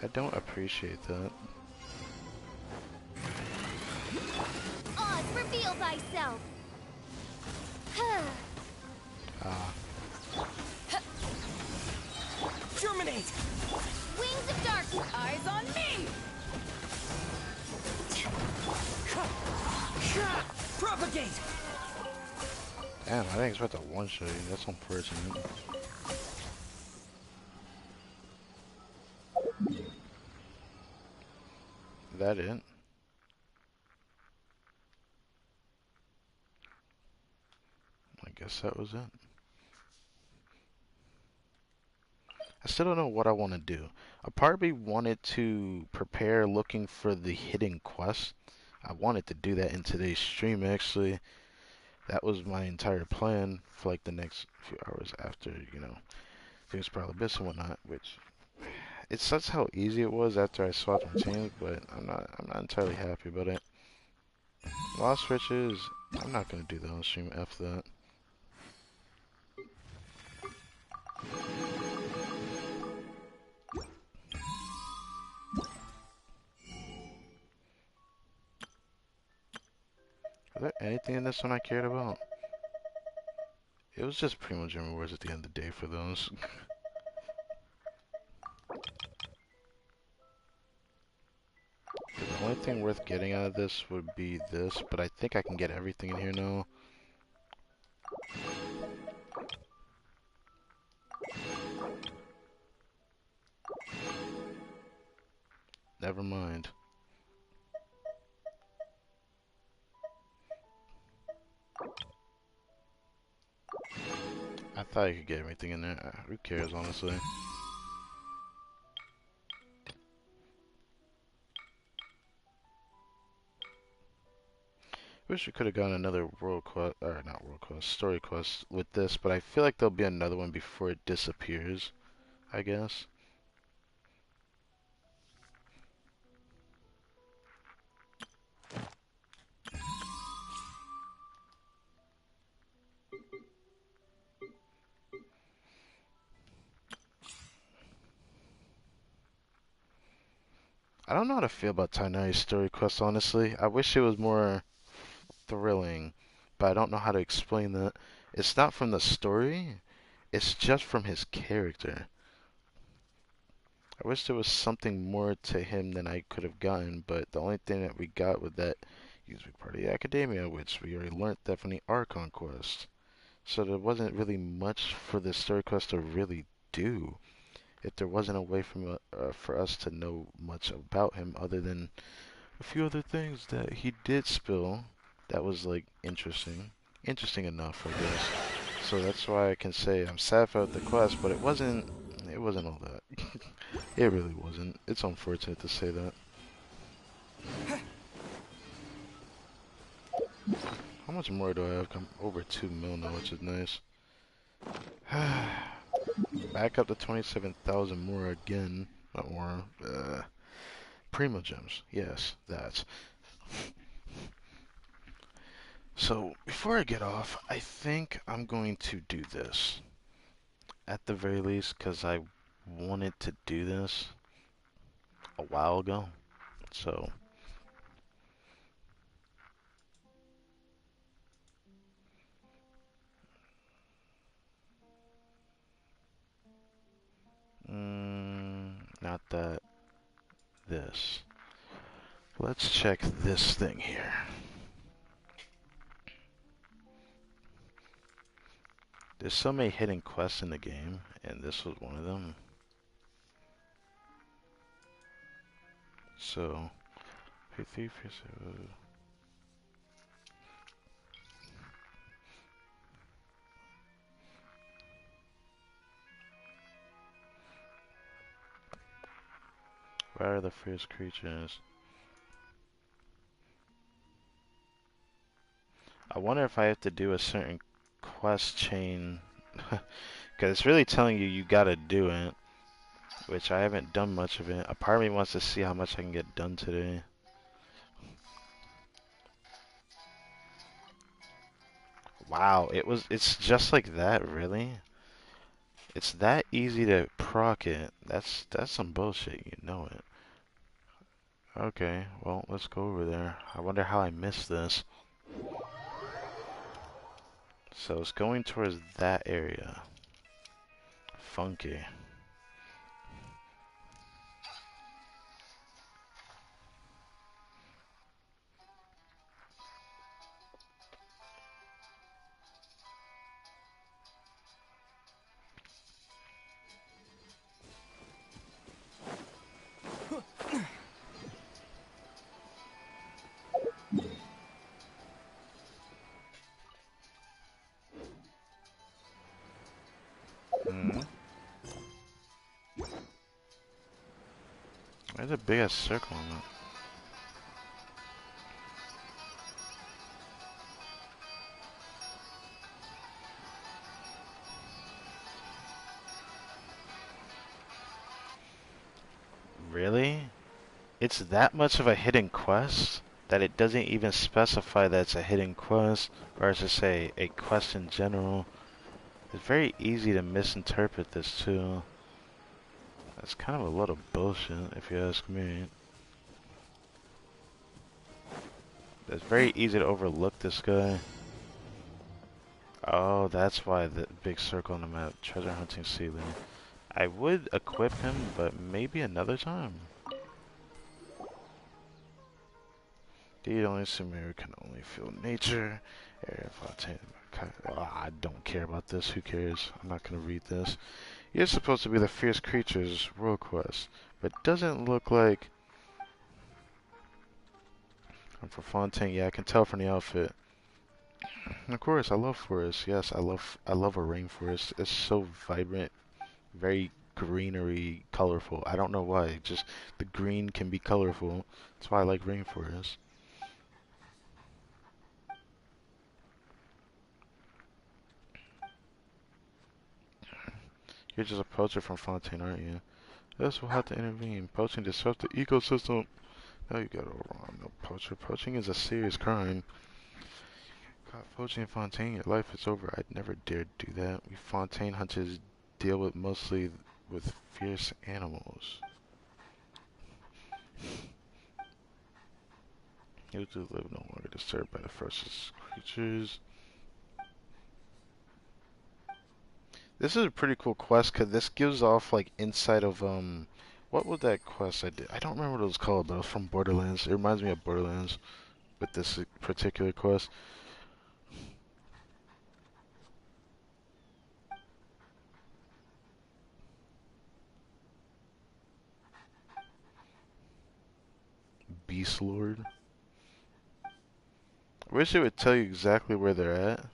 I don't appreciate that. Oz, reveal thyself. Germinate! Wings of darkness. Eyes on me. Propagate! Damn, I didn't expect a one-shot. That's unfortunate. That it? I guess that was it. I still don't know what I want to do. A part of me wanted to prepare looking for the hidden quest. I wanted to do that in today's stream, actually. That was my entire plan for like the next few hours after, you know, things prohibition and whatnot, which it sucks how easy it was after I swapped my teams, but I'm not entirely happy about it. Lost Riches, I'm not gonna do that on stream, F that. Was there anything in this one I cared about? It was just Primogen rewards at the end of the day for those. The only thing worth getting out of this would be this, but I think I can get everything in here now. Never mind. I thought I could get everything in there. Who cares, honestly? Wish we could have gotten another world quest, or not world quest, story quest with this, but I feel like there'll be another one before it disappears, I guess. I don't know how to feel about TIGHNARI's story quest, honestly. I wish it was more thrilling, but I don't know how to explain that. It's not from the story, it's just from his character. I wish there was something more to him than I could have gotten, but the only thing that we got with that, he was a big part of the Academia, which we already learned that from the Archon quest. So there wasn't really much for the story quest to really do. If there wasn't a way for us to know much about him other than a few other things that he did spill, that was like interesting enough, I guess. So that's why I can say I'm sad about the quest, but it wasn't all that. It really wasn't. It's unfortunate to say that. How much more do I have? I'm over 2 mil now, which is nice. Back up to 27,000 more again. Not more. Primo gems. Yes, that's. So, before I get off, I think I'm going to do this. At the very least, because I wanted to do this a while ago. So, not that. This. Let's check this thing here. There's so many hidden quests in the game, and this was one of them. So, pay thief, where are the fierce creatures? I wonder if I have to do a certain quest chain, because it's really telling you gotta do it, which I haven't done much of it. A part of me wants to see how much I can get done today. Wow, it's just like that, really? It's that easy to proc it. That's some bullshit, you know it. Okay, well, let's go over there. I wonder how I missed this. So it's going towards that area. Funky. Hmm. There's a big ass circle on it. Really? It's that much of a hidden quest that it doesn't even specify that it's a hidden quest, or as to say, a quest in general. It's very easy to misinterpret this too. That's kind of a lot of bullshit, if you ask me. It's very easy to overlook this guy. Oh, that's why the big circle on the map. Treasure hunting ceiling. I would equip him, but maybe another time. The only Sumeru can only feel nature. Area Fontaine. Oh, I don't care about this. Who cares? I'm not gonna read this. You're supposed to be the fierce creatures world quest, but doesn't look like. I'm for Fontaine. Yeah, I can tell from the outfit. Of course, I love forests. Yes, I love a rainforest. It's so vibrant, very greenery, colorful. I don't know why. Just the green can be colorful. That's why I like rainforests. You're just a poacher from Fontaine, aren't you? Yes, we'll have to intervene. Poaching disrupts the ecosystem. No, you got it all wrong. No poacher. Poaching is a serious crime. Caught poaching in Fontaine, your life is over. I'd never dared do that. We Fontaine hunters deal with mostly with fierce animals. You do live no longer disturbed by the ferocious creatures. This is a pretty cool quest because this gives off like insight of what was that quest I did? I don't remember what it was called, but it was from Borderlands. It reminds me of Borderlands with this particular quest. Beast Lord. I wish it would tell you exactly where they're at.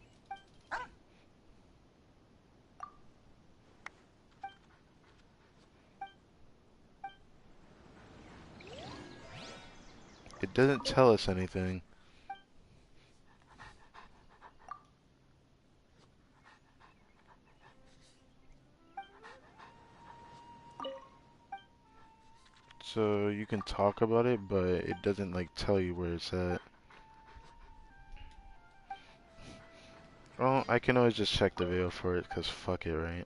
It doesn't tell us anything. So you can talk about it, but it doesn't like tell you where it's at. Well, I can always just check the video for it, cause fuck it, right?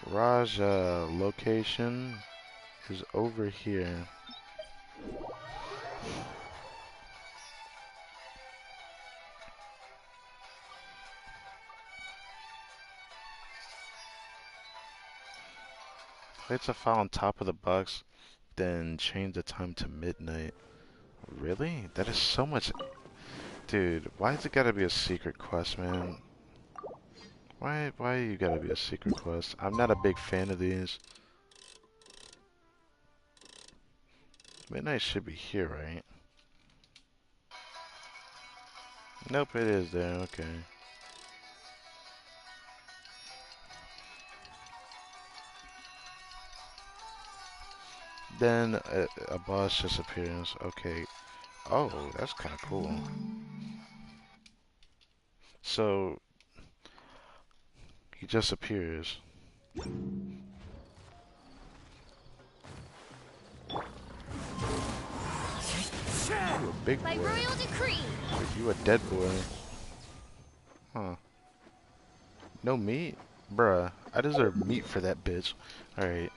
Raja location is over here. Place a file on top of the box, then change the time to midnight. Really? That is so much. Dude, why has it gotta be a secret quest, man? Why you gotta be a secret quest? I'm not a big fan of these. Midnight should be here, right? Nope, it is there, okay. Then a boss just appears, okay. Oh, that's kinda cool. So, he just appears. You a big By boy. royal decree. You a dead boy. Huh. No meat? Bruh, I deserve meat for that bitch. Alright.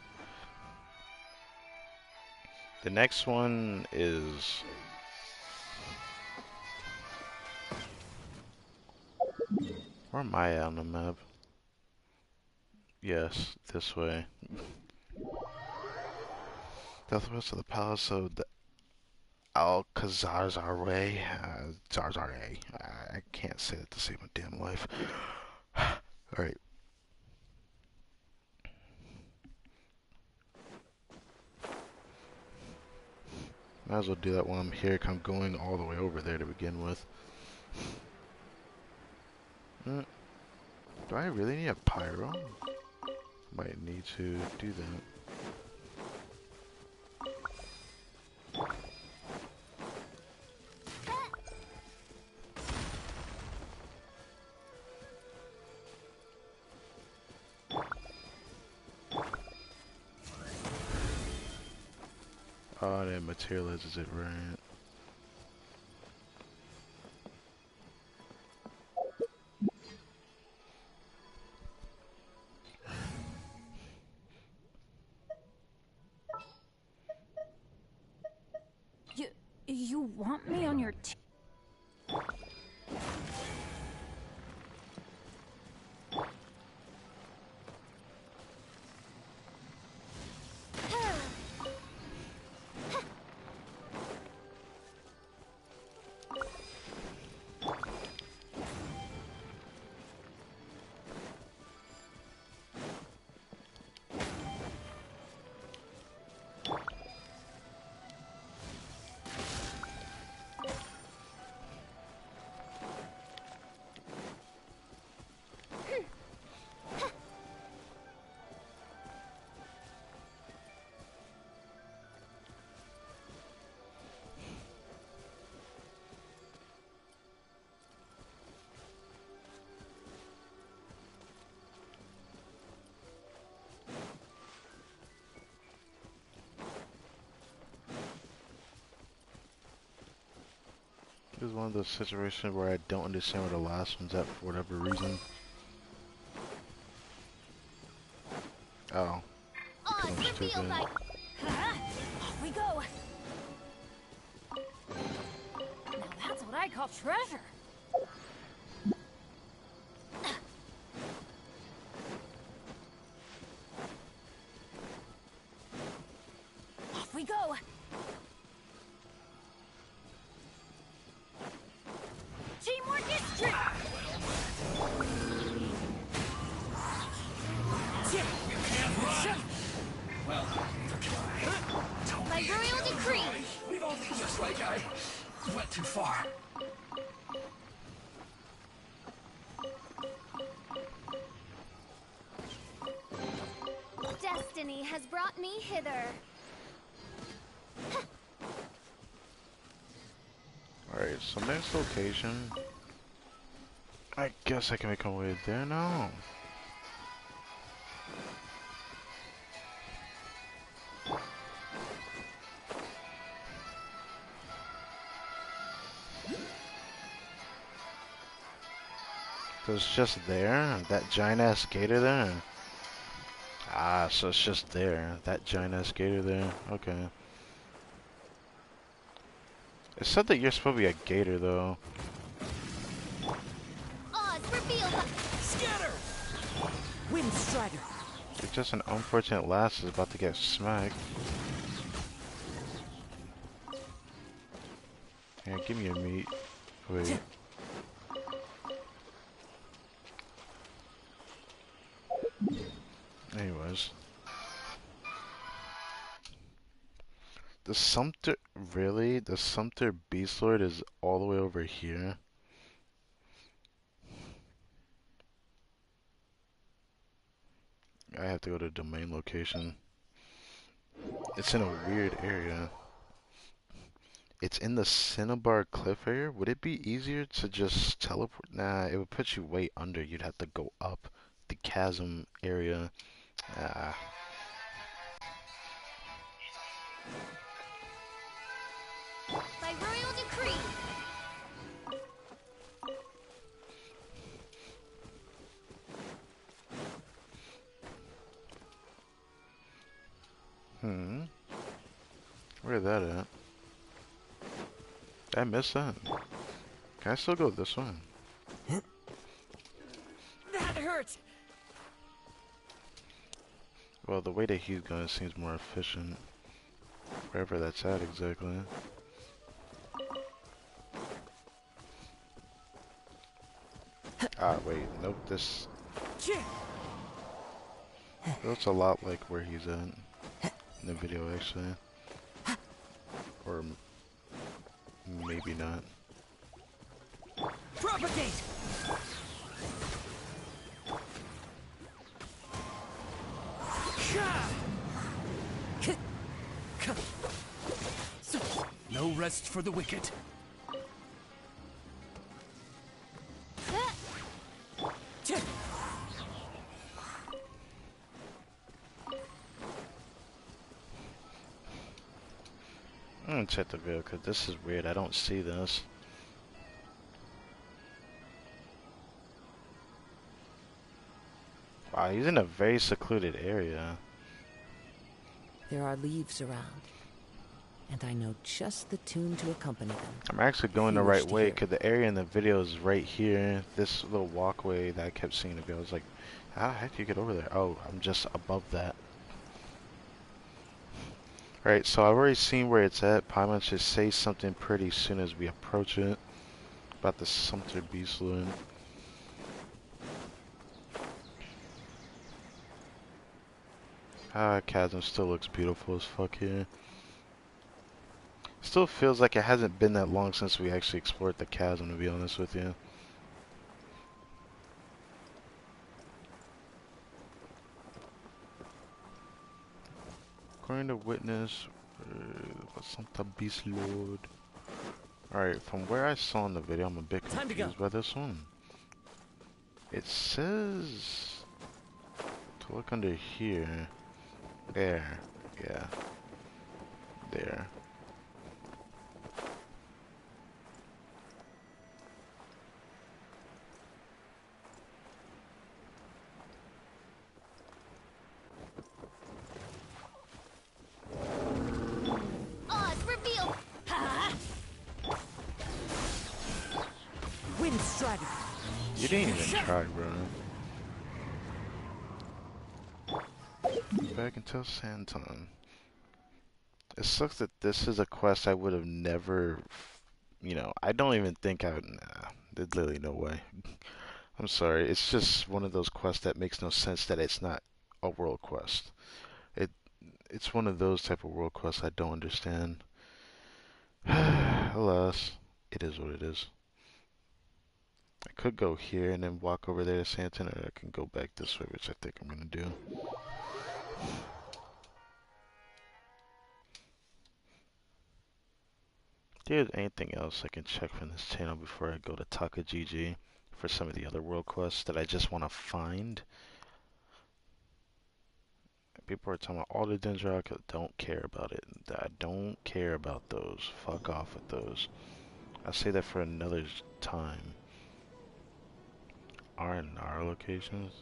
The next one is... Where am I on the map? Yes, this way. Southwest of the Palace of the Alcazar-Zaray. Zarzare. I can't say that to save my damn life. Alright. Might as well do that while I'm here, 'cause I'm going all the way over there to begin with. Do I really need a pyro? Might need to do that. Oh, that materializes it right. You want me on your team? is one of those situations where I don't understand where the last one's at for whatever reason. Oh. Because I'm stupid. Off we go. Now that's what I call treasure. Off we go. Teamwork is strength. You can't run! Well, By royal decree. we've all just like I went too far. Destiny has brought me hither. Alright, so next location. I guess I can make my way there now. So it's just there? That giant ass gator there? Ah, so it's just there. That giant ass gator there. Okay. It said that you're supposed to be a gator though. Odds reveal the Scatter! Wind Strider! It's just an unfortunate lass is about to get smacked. Yeah, give me your meat. Wait. Anyways. The Sumter, really? The Sumter Beast Lord is all the way over here? I have to go to domain location. It's in a weird area. It's in the Cinnabar Cliff area? Would it be easier to just teleport? Nah, it would put you way under. You'd have to go up the chasm area. Ah. by royal decree. Where's that at? I missed that. Can I still go this way? That hurt! Well, the way that he's going seems more efficient. Wherever that's at exactly. Ah, wait, nope, this looks a lot like where he's at in the video, actually. Or maybe not. Propagate! No rest for the wicked. I'm gonna check the video because this is weird. I don't see this. Wow, he's in a very secluded area. There are leaves around, and I know just the tune to accompany them. I'm actually going the If you wish right to way hear it. because the area in the video is right here. This little walkway that I kept seeing in the video. I was like, how the heck do you get over there? Oh, I'm just above that. Alright, so I've already seen where it's at. Paimon should say something pretty soon as we approach it. About the Sumter Beast Lord. Ah, chasm still looks beautiful as fuck here. Still feels like it hasn't been that long since we actually explored the chasm, to be honest with you. According to witness, Santa Beast Lord. Alright, from where I saw in the video, I'm a bit confused by this one. It says to look under here. There. Yeah. There. strategy. You didn't even try, bro. Back until Santon. It sucks that this is a quest I would have never, you know, I don't even think I would, nah, there's literally no way. I'm sorry, it's just one of those quests that makes no sense that it's not a world quest. It, it's one of those type of world quests I don't understand. Alas, it is what it is. I could go here and then walk over there to Santon, or I can go back this way, which I think I'm gonna do. If there's anything else I can check from this channel before I go to TakaGG for some of the other world quests that I just want to find. People are talking about all the Dendrock. I don't care about it. I don't care about those. Fuck off with those. I'll say that for another time. R&R locations?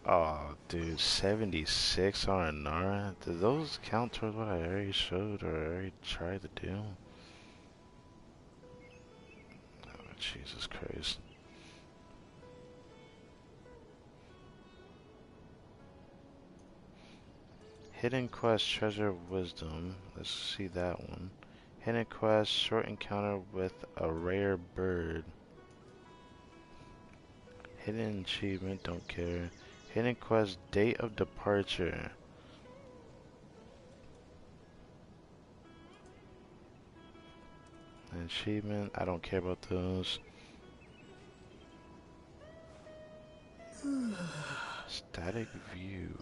Oh, dude, 76 R&R? Do those count towards what I already showed or already tried to do? Oh, Jesus Christ. Hidden Quest, Treasure of Wisdom. Let's see that one. Hidden Quest, Short Encounter with a Rare Bird. Hidden Achievement, don't care. Hidden Quest, Date of Departure. Achievement, I don't care about those. Static View.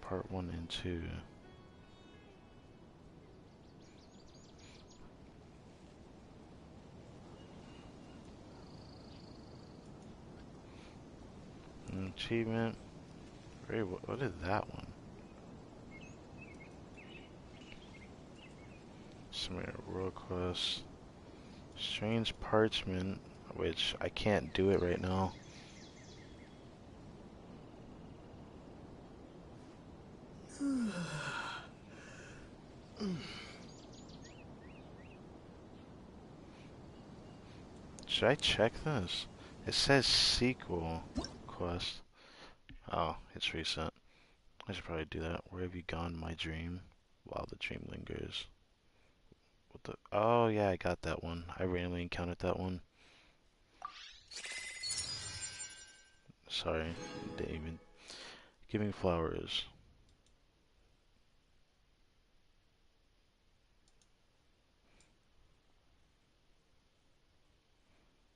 Part 1 and 2. Achievement. What is that one? Some world quest. Strange Parchment, which I can't do it right now. Should I check this? It says sequel quest. Oh, it's recent. I should probably do that. Where have you gone, my dream? While the dream lingers. What the? Oh yeah, I got that one. I randomly encountered that one. Sorry, didn't even. Giving flowers.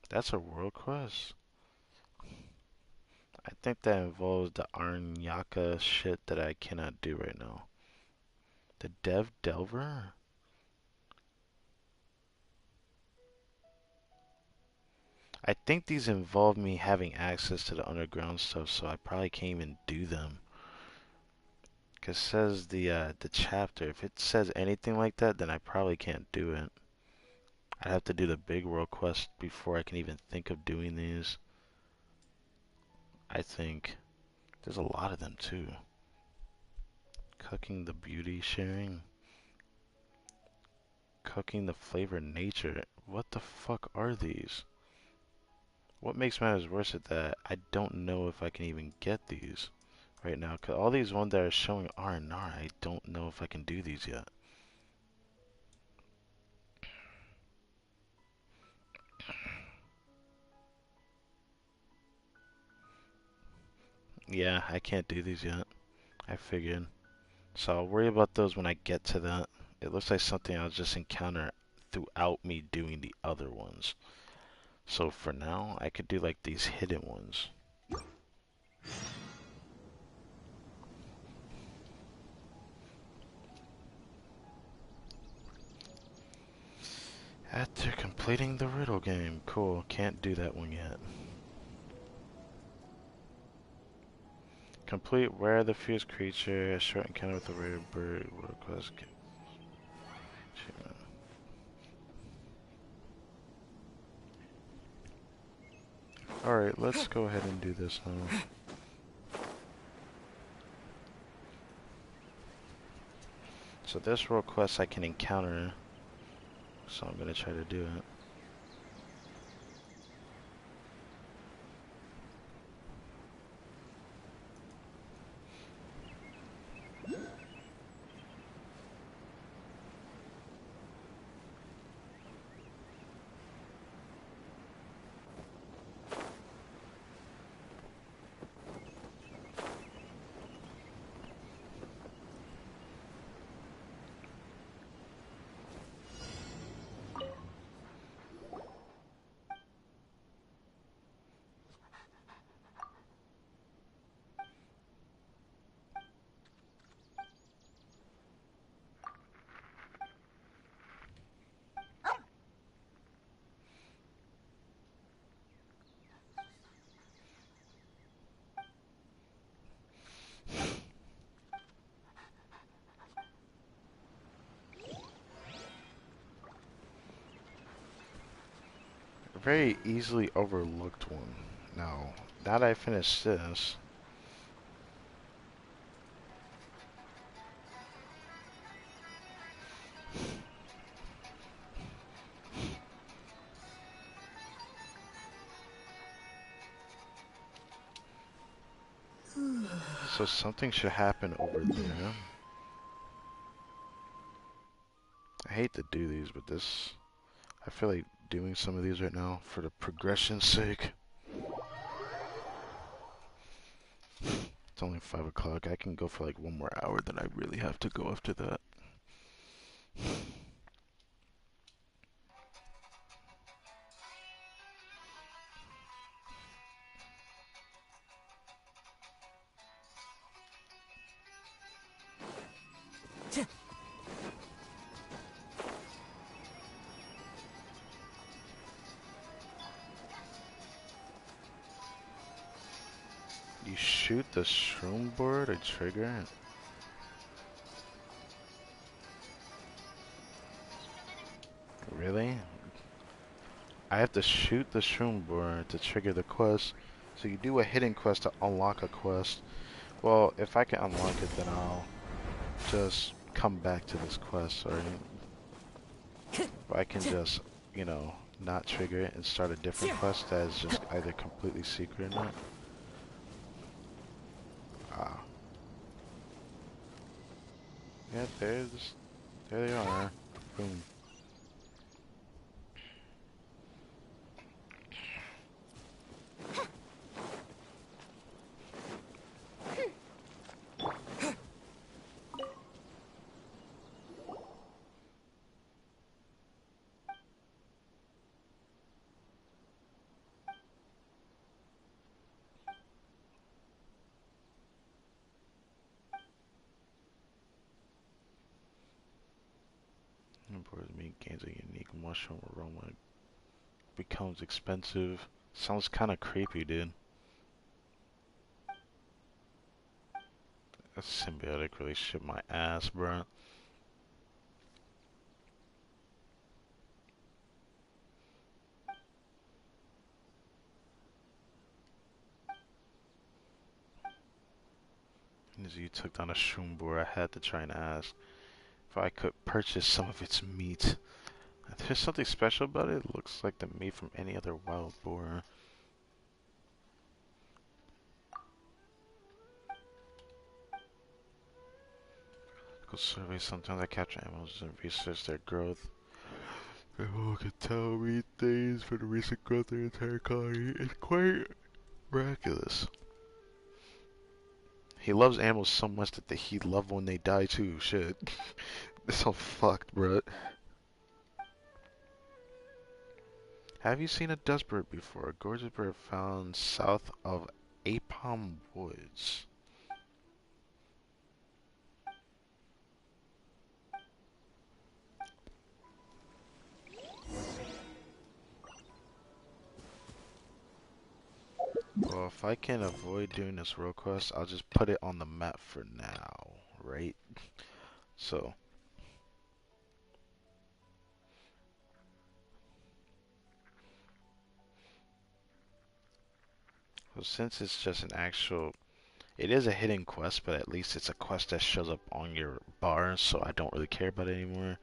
That's a world quest. I think that involves the Arnyaka shit that I cannot do right now. The Dev Delver? I think these involve me having access to the underground stuff, so I probably can't even do them. Cause it says the chapter. If it says anything like that, then I probably can't do it. I'd have to do the big world quest before I can even think of doing these. I think there's a lot of them too. Cooking the beauty sharing. Cooking the flavor nature. What the fuck are these? What makes matters worse is that I don't know if I can even get these right now. Cause all these ones that are showing R&R, I don't know if I can do these yet. Yeah, I can't do these yet. I figured. So I'll worry about those when I get to that. It looks like something I'll just encounter throughout me doing the other ones. So for now, I could do like these hidden ones. After completing the riddle game. Cool, can't do that one yet. Complete Where the Fierce Creature, a short encounter with a rare bird, world quest. Alright, let's go ahead and do this now. So this world quest I can encounter, so I'm gonna try to do it. a very easily overlooked one. Now, that I finished this, so something should happen over there. I hate to do these, but this, I feel like doing some of these right now for the progression's sake. It's only 5 o'clock. I can go for like one more hour, then I really have to go after that. You shoot the shroom board or trigger it? Really? I have to shoot the shroom board to trigger the quest. So you do a hidden quest to unlock a quest. Well, if I can unlock it, then I'll just come back to this quest, or I can just, you know, not trigger it and start a different quest that is just either completely secret or not. Ah. Yeah, there they are. Boom. Imported meat gains a unique mushroom aroma. Becomes expensive. Sounds kind of creepy, dude. A symbiotic relationship, my ass, bro. As you took down a shroom boar, I had to try and ask if I could purchase some of its meat. There's something special about it. It looks like the meat from any other wild boar. Go survey. Sometimes I capture animals and research their growth. Everyone can tell me things for the recent growth of their entire colony. It's quite miraculous. He loves animals so much that he love when they die too. Shit. It's all fucked, bro. Have you seen a dust bird before? A gorgeous bird found south of Apom Woods. Well, if I can avoid doing this road quest, I'll just put it on the map for now, right? So since it's just an actual, it is a hidden quest, but at least it's a quest that shows up on your bar, so I don't really care about it anymore.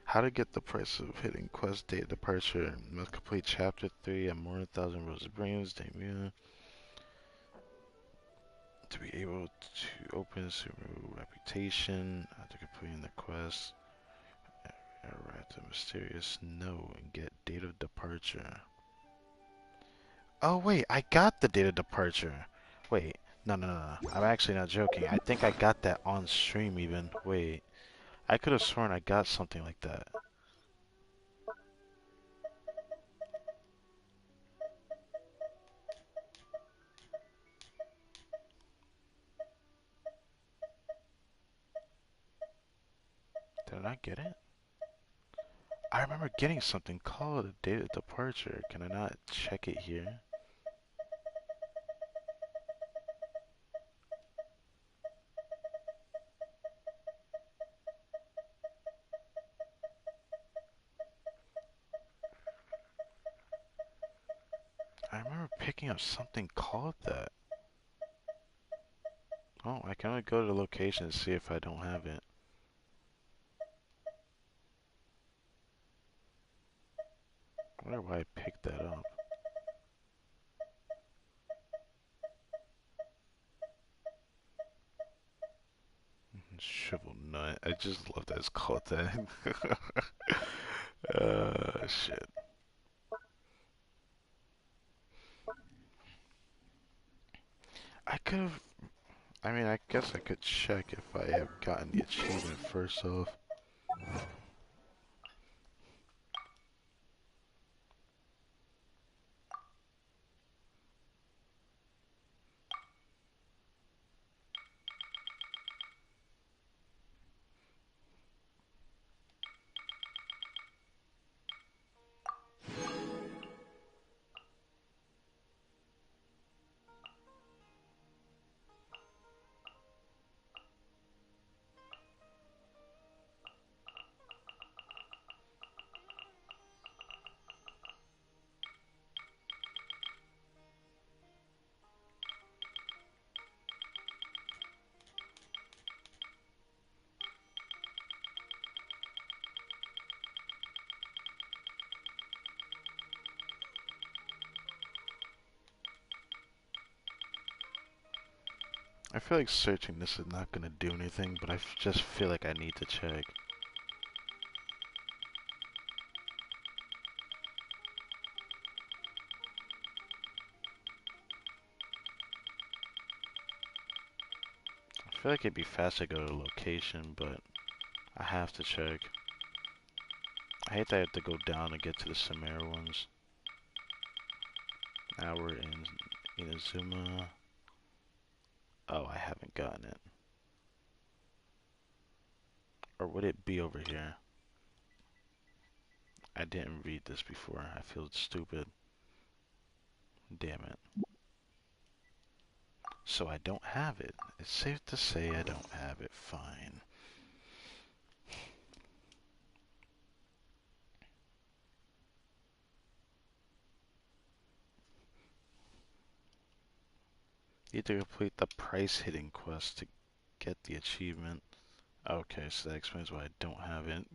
How to get the price of hidden quest date departure. Must complete chapter 3 and more than 1,000 roses brings. Debut. To be able to open Subaru reputation after completing the quest. Arrive at mysterious no and get date of departure. Oh wait, I got the date of departure. Wait, no. I'm actually not joking. I think I got that on stream even. Wait, I could have sworn I got something like that. Did I not get it? I remember getting something called a date of departure. Can I not check it here? I remember picking up something called that. Oh, I can only go to the location and see if I don't have it. I wonder why I picked that up. Shriveled nut. I just love that it's called that. Shit. I could have. I mean, I guess I could check if I have gotten the achievement first off. I feel like searching this is not gonna do anything, but I just feel like I need to check. I feel like it'd be faster to go to the location, but I have to check. I hate that I have to go down to get to the Samara ones. Now we're in Inazuma. Oh, I haven't gotten it. Or would it be over here? I didn't read this before. I feel stupid. Damn it. So I don't have it. It's safe to say I don't have it. Fine. You have to complete the price hitting quest to get the achievement. Okay, so that explains why I don't have it.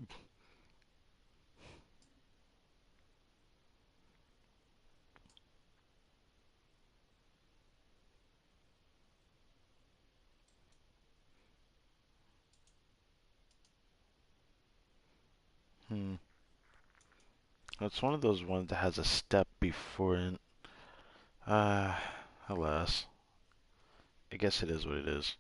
Hmm. It's one of those ones that has a step before it. Alas. I guess it is what it is.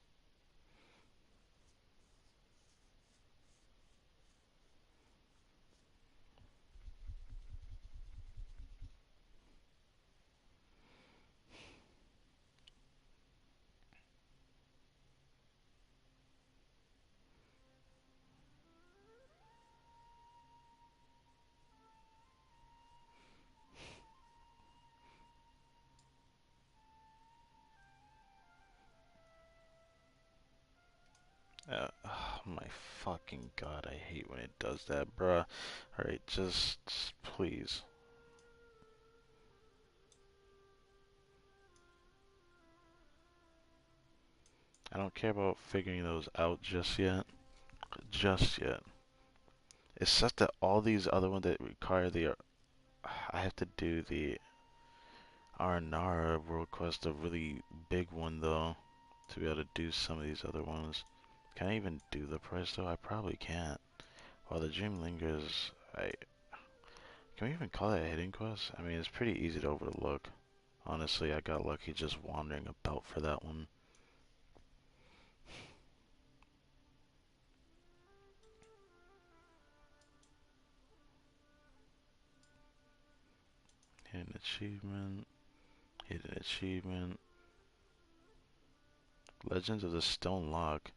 Oh my fucking god, I hate when it does that, bruh. Alright, just please. I don't care about figuring those out just yet. Just yet. It's just that all these other ones that require the... I have to do the Arnara World Quest, a really big one though, to be able to do some of these other ones. Can I even do the price though? I probably can't. While the dream lingers, can we even call that a hidden quest? I mean, it's pretty easy to overlook. Honestly, I got lucky just wandering about for that one. Hidden achievement. Hidden achievement. Legends of the Stone Lock.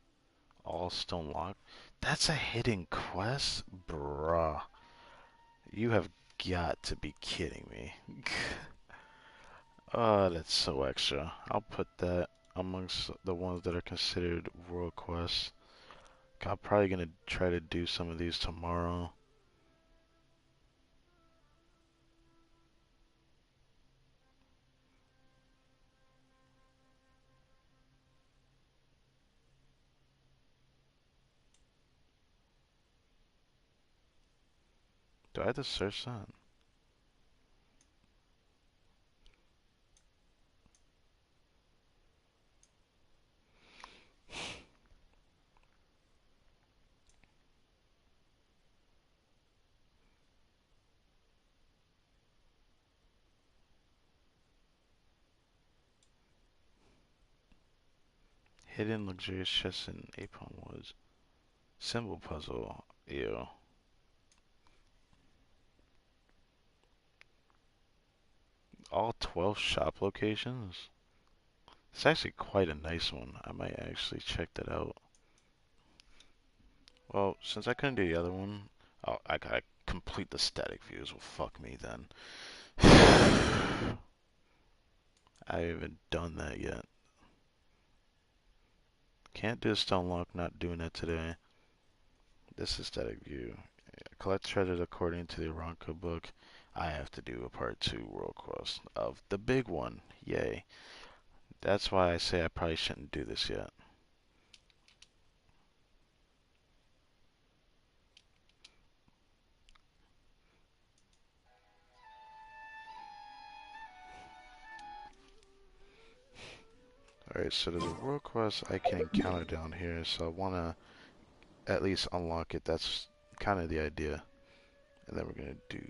All Stone Lock? That's a hidden quest? Bruh. You have got to be kidding me. Oh, that's so extra. I'll put that amongst the ones that are considered world quests. I'm probably gonna try to do some of these tomorrow. Do I have to search that? Hidden luxurious chests in Apon Woods. Symbol puzzle. Ew. All 12 shop locations? It's actually quite a nice one. I might actually check that out. Well, since I couldn't do the other one, oh, I gotta complete the static views. Well, fuck me then. I haven't done that yet. Can't do a stone lock, not doing it today. This is static view. Collect treasures according to the Aranka book. I have to do a part 2 world quest of the big one. Yay. That's why I say I probably shouldn't do this yet. Alright, so there's a world quest I can encounter down here, so I want to at least unlock it. That's kind of the idea. And then we're going to do...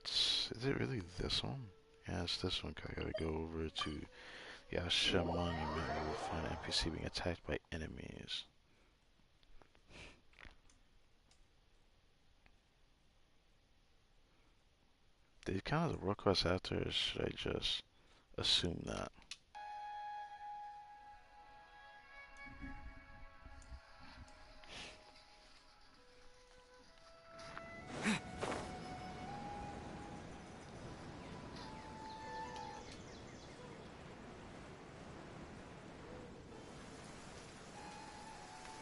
Is it really this one? Yeah, it's this one. I gotta go over to Yasha Monument and we'll find an NPC being attacked by enemies. Did it count as a world quest after, or should I just assume that?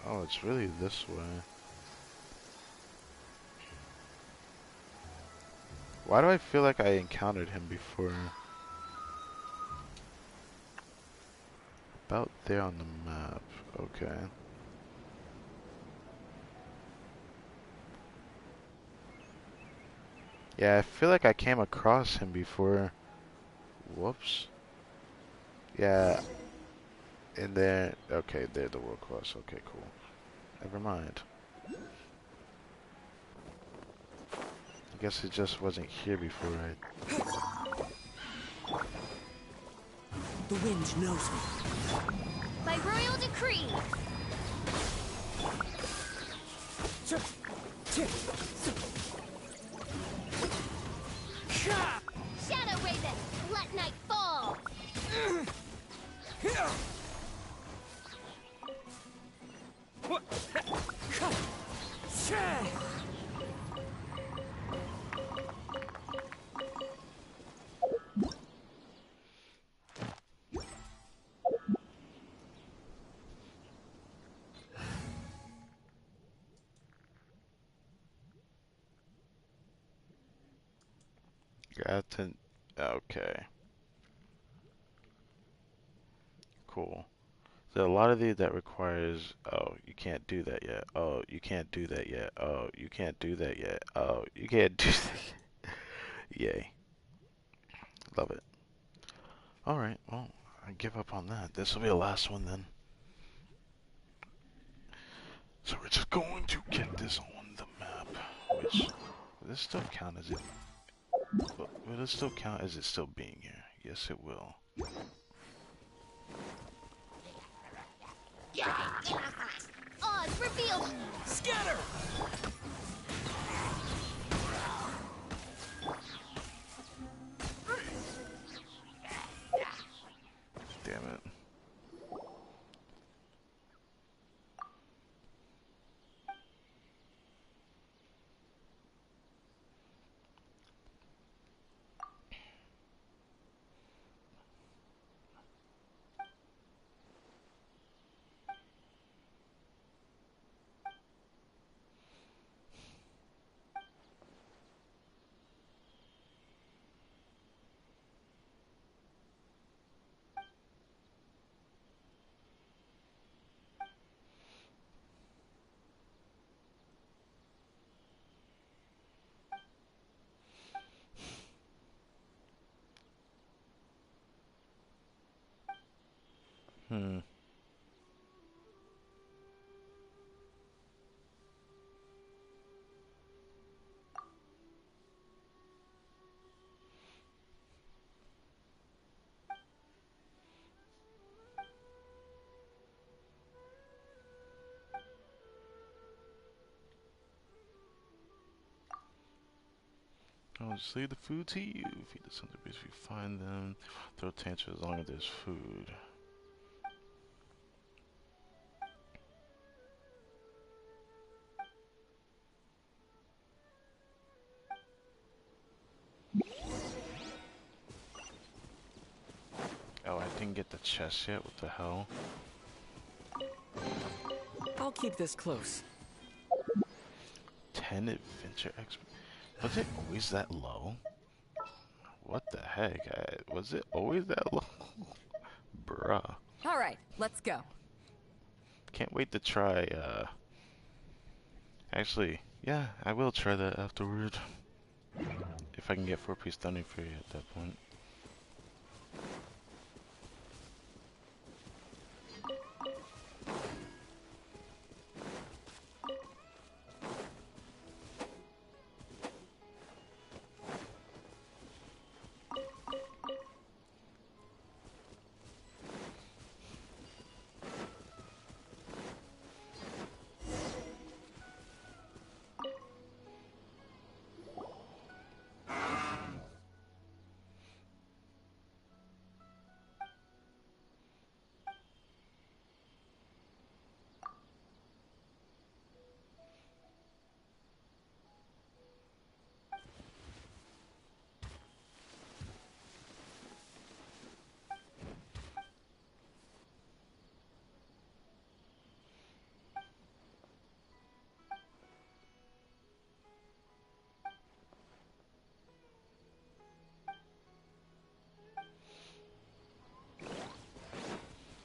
Oh, it's really this way. Why do I feel like I encountered him before? About there on the map. Okay. Yeah, I feel like I came across him before. Whoops. Yeah. And then, okay, they're the world quest. Okay, cool. Never mind. I guess it just wasn't here before, right? The wind knows me. By royal decree. Shadow Raven, let night fall. Gratin. Okay. Cool. There are a lot of these that requires, oh, you can't do that yet. Oh, you can't do that yet. Oh, you can't do that yet. Oh, you can't do that. Yay. Love it. Alright, well, I give up on that. This will be the last one then. So we're just going to get this on the map, which, will this still count as it, will this still count as it still being here? Yes, it will. Oz, reveal. Scatter! Damn it. Hmm. I'll just leave the food to you. Feed the centipedes if you find them. Throw tantrums as long as there's food. Oh, I didn't get the chest yet. What the hell? I'll keep this close. 10 adventure X. Was it always that low? What the heck? Was it always that low? Bruh. All right, let's go. Can't wait to try, actually, yeah, I will try that afterward. If I can get 4-piece Thunder Fury at that point.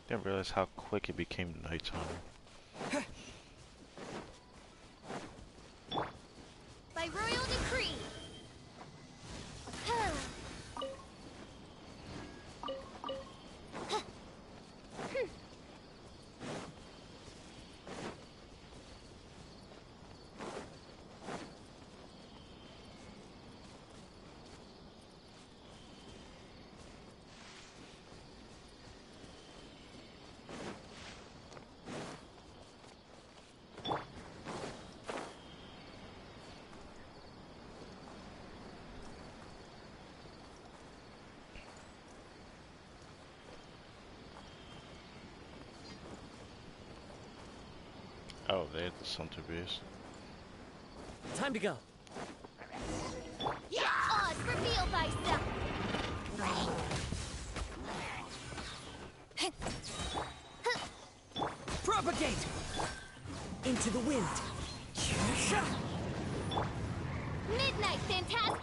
Didn't realize how quick it became nighttime. By royal decree. Oh, they had the center base. Time to go. Yeah! Oz, reveal thyself! Propagate! Into the wind. Midnight, fantastic!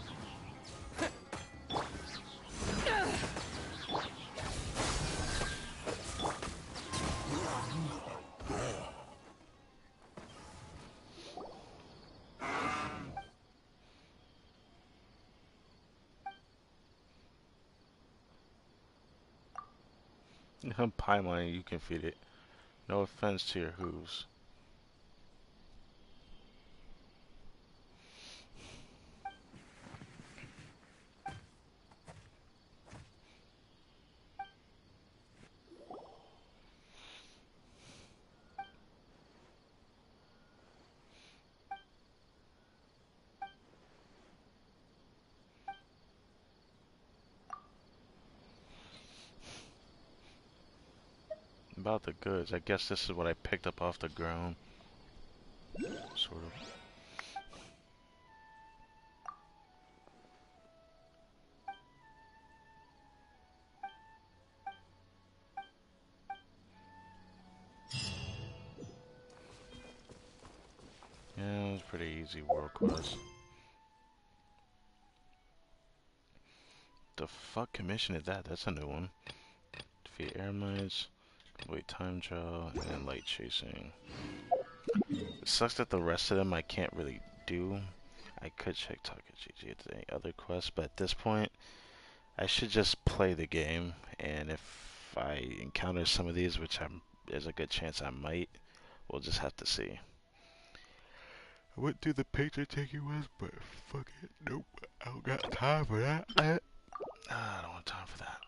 Paimon, you can feed it. No offense to your hooves. About the goods, I guess this is what I picked up off the ground. Sort of. Yeah, it was pretty easy world quest. The fuck commission is that? That's a new one. Defeat air mites, complete time trial, and light chasing. It sucks that the rest of them I can't really do. I could check TalkGG if there's any other quests, but at this point, I should just play the game, and if if I encounter some of these, which there's a good chance I might, we'll just have to see. I went through the picture taking ones, but fuck it, nope, I don't got time for that. I don't want time for that.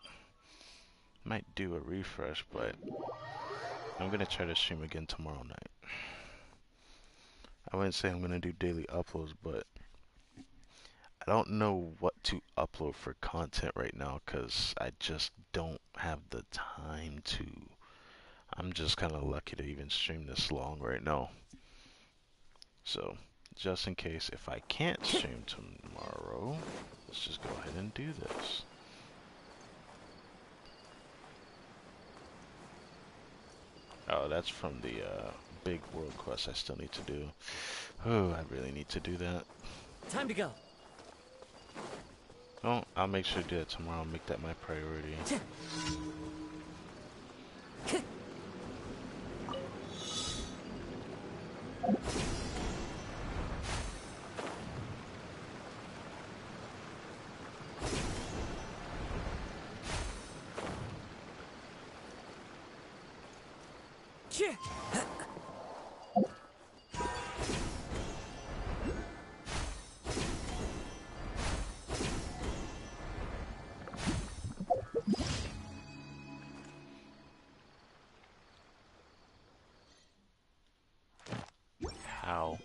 Might do a refresh, but I'm gonna try to stream again tomorrow night. I wouldn't say I'm gonna do daily uploads, but I don't know what to upload for content right now because I just don't have the time to. I'm just kind of lucky to even stream this long right now. So, just in case if I can't stream tomorrow, let's just go ahead and do this. Oh, that's from the big world quest I still need to do. Oh, I really need to do that. Time to go. Oh, I'll make sure to do that tomorrow. I'll make that my priority. How?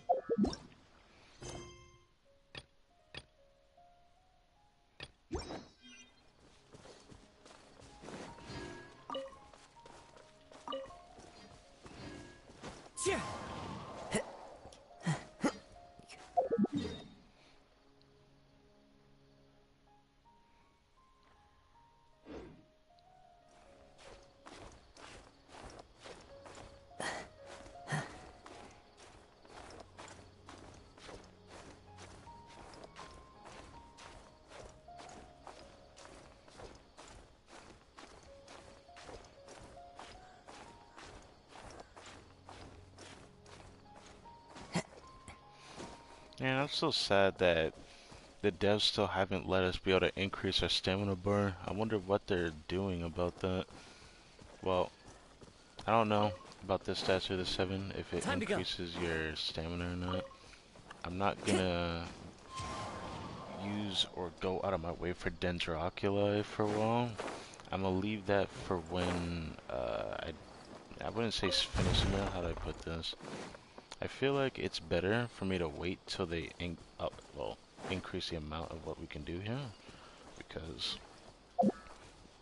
Yeah, I'm so sad that the devs still haven't let us be able to increase our stamina bar. I wonder what they're doing about that. Well, I don't know about this statue of the 7, if it increases your stamina or not. I'm not gonna use or go out of my way for Dendroculi for a while. I'm gonna leave that for when, I wouldn't say finishing it, how do I put this? I feel like it's better for me to wait till they increase the amount of what we can do here, because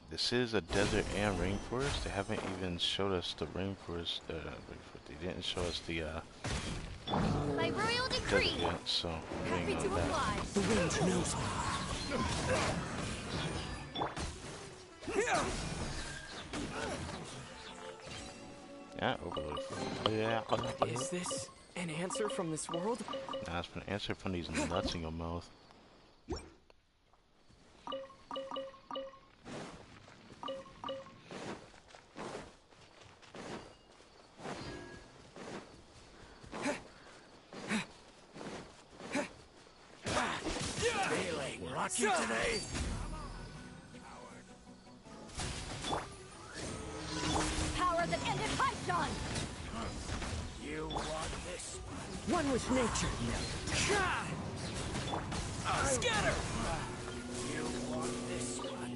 this is a desert and rainforest. They haven't even showed us the rainforest. They didn't show us the By royal decree, desert yet, so I'm happy waiting to on that. oblige. The wind knows Yeah, overload. Yeah. Is this an answer from this world? Nah, it's an answer from these nuts in your mouth. Feeling lucky today? Power that ended Python! You want this? One with nature. Scatter! You want this one?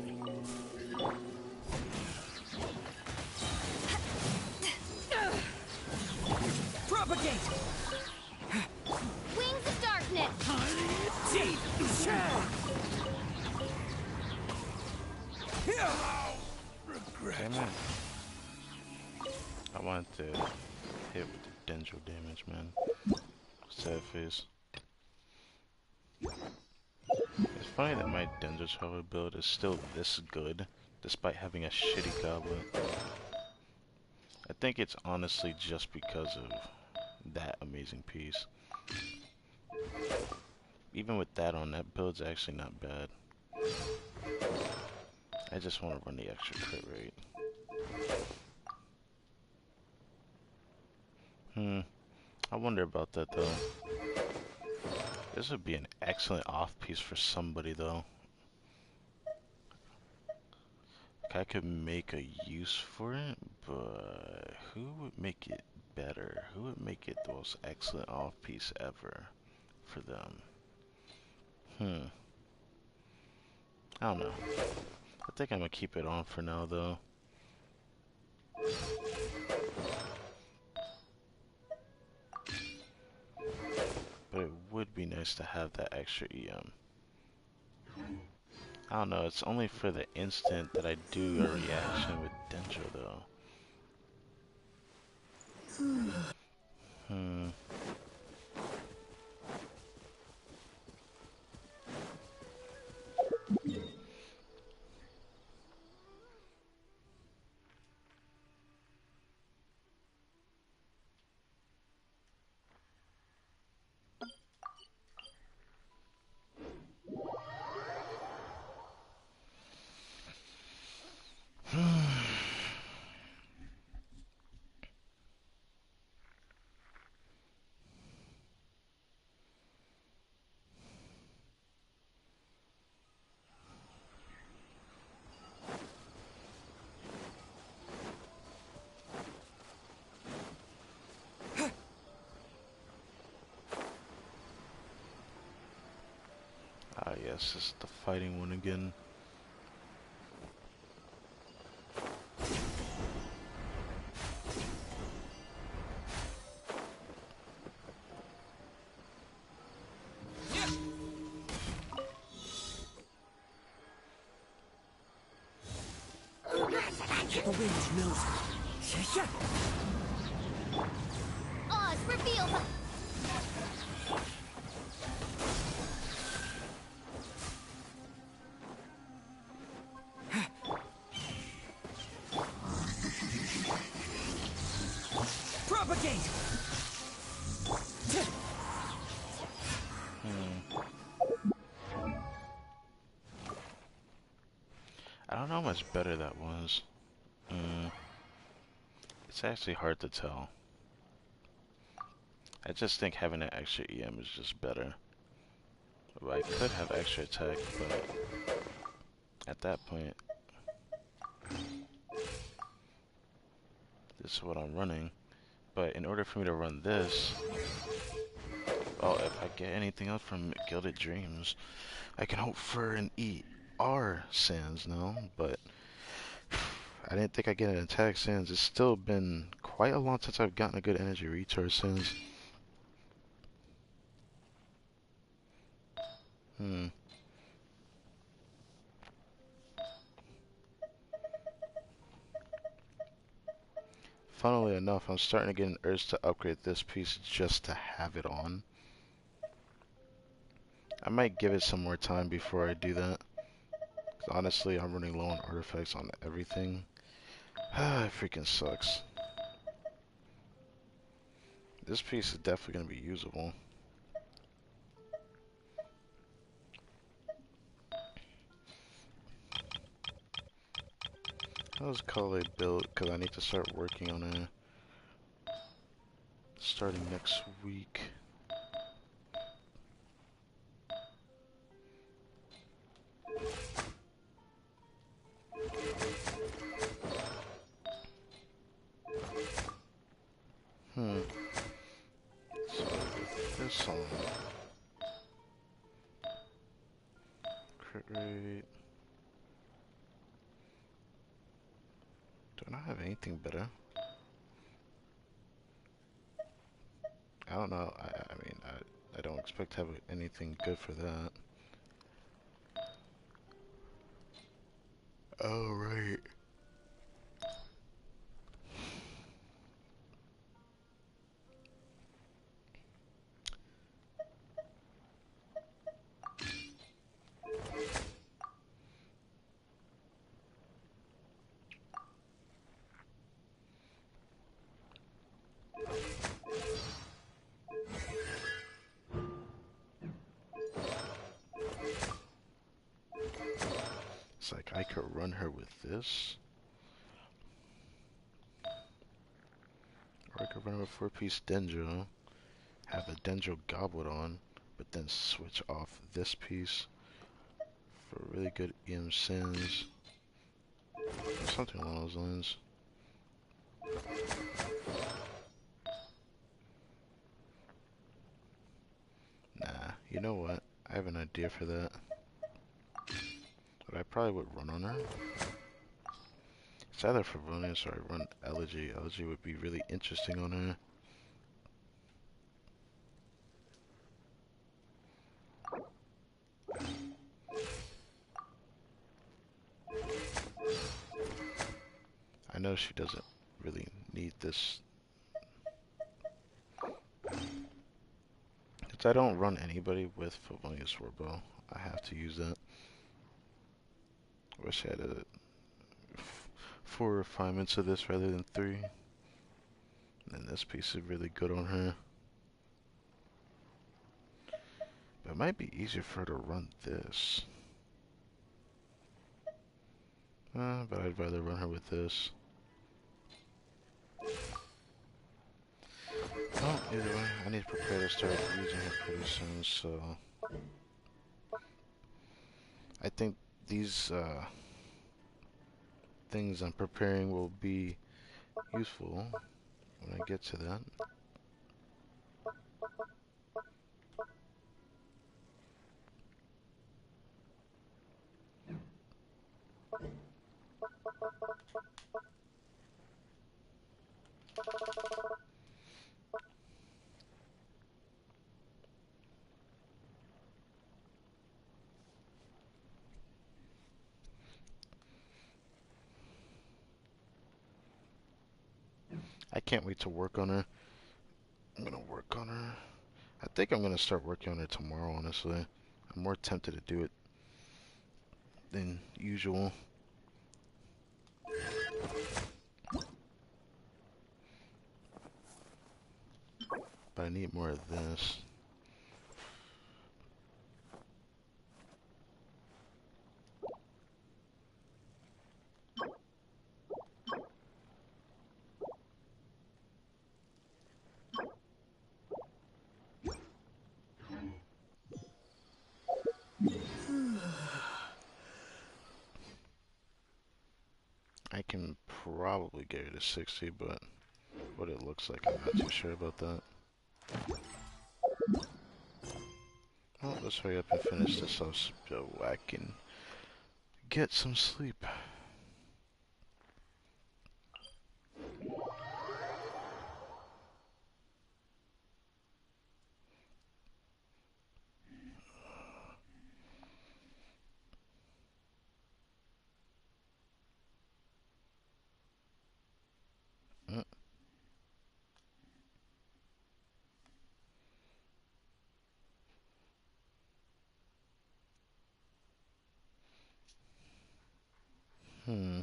Propagate! Wings of darkness! Damn it. I wanted to hit with the dendro damage, man. Sad face. It's funny that my Dendro Traveler build is still this good, despite having a shitty goblet. I think it's honestly just because of that amazing piece. Even with that on, that build's actually not bad. I just want to run the extra crit rate. I wonder about that though. This would be an excellent off piece for somebody though. Like, I could make a use for it, but who would make it better? Who would make it the most excellent off-piece ever for them? I don't know. I think I'm gonna keep it on for now, though. But it would be nice to have that extra EM. I don't know, it's only for the instant that I do a reaction with Dendro, though. Ah, yes, this is the fighting one again. The wind knows. Oz, reveal. Propagate! I don't know how much better that was. It's actually hard to tell. I just think having that extra EM is just better. Well, I could have extra attack, but at that point, this is what I'm running. But in order for me to run this, well, if I get anything else from Gilded Dreams, I can hope for an ER Sans now, but I didn't think I'd get an attack Sans. It's still been quite a long since I've gotten a good energy recharge Sans. Funnily enough, I'm starting to get an urge to upgrade this piece just to have it on. I might give it some more time before I do that. 'Cause honestly, I'm running low on artifacts on everything. It freaking sucks. This piece is definitely going to be usable. How's Kale built? Because I need to start working on it starting next week. So with this on, crit rate. Do I not have anything better? I don't know. I mean, I don't expect to have anything good for that. Oh, right. It's like I could run her with this. Or I could run her with 4-piece Dendro, have the Dendro Goblet on, but then switch off this piece for really good EM Sins. Something along those lines. Nah, you know what? I have an idea for that. But I probably would run on her. It's either Favonius or I run Elegy. Elegy would be really interesting on her. I know she doesn't really need this. Because I don't run anybody with Favonius Warbow. I have to use that. Wish I had a 4 refinements of this rather than 3. And this piece is really good on her. But it might be easier for her to run this. But I'd rather run her with this. Well, either way, I need to prepare to start using her pretty soon, so... I think these things I'm preparing will be useful when I get to that. I can't wait to work on her. I'm gonna work on her. I think I'm gonna start working on her tomorrow, honestly. I'm more tempted to do it than usual. But I need more of this. I can probably get it to 60, but what it looks like, I'm not too sure about that. Well, let's hurry up and finish this off so I can get some sleep. Hmm.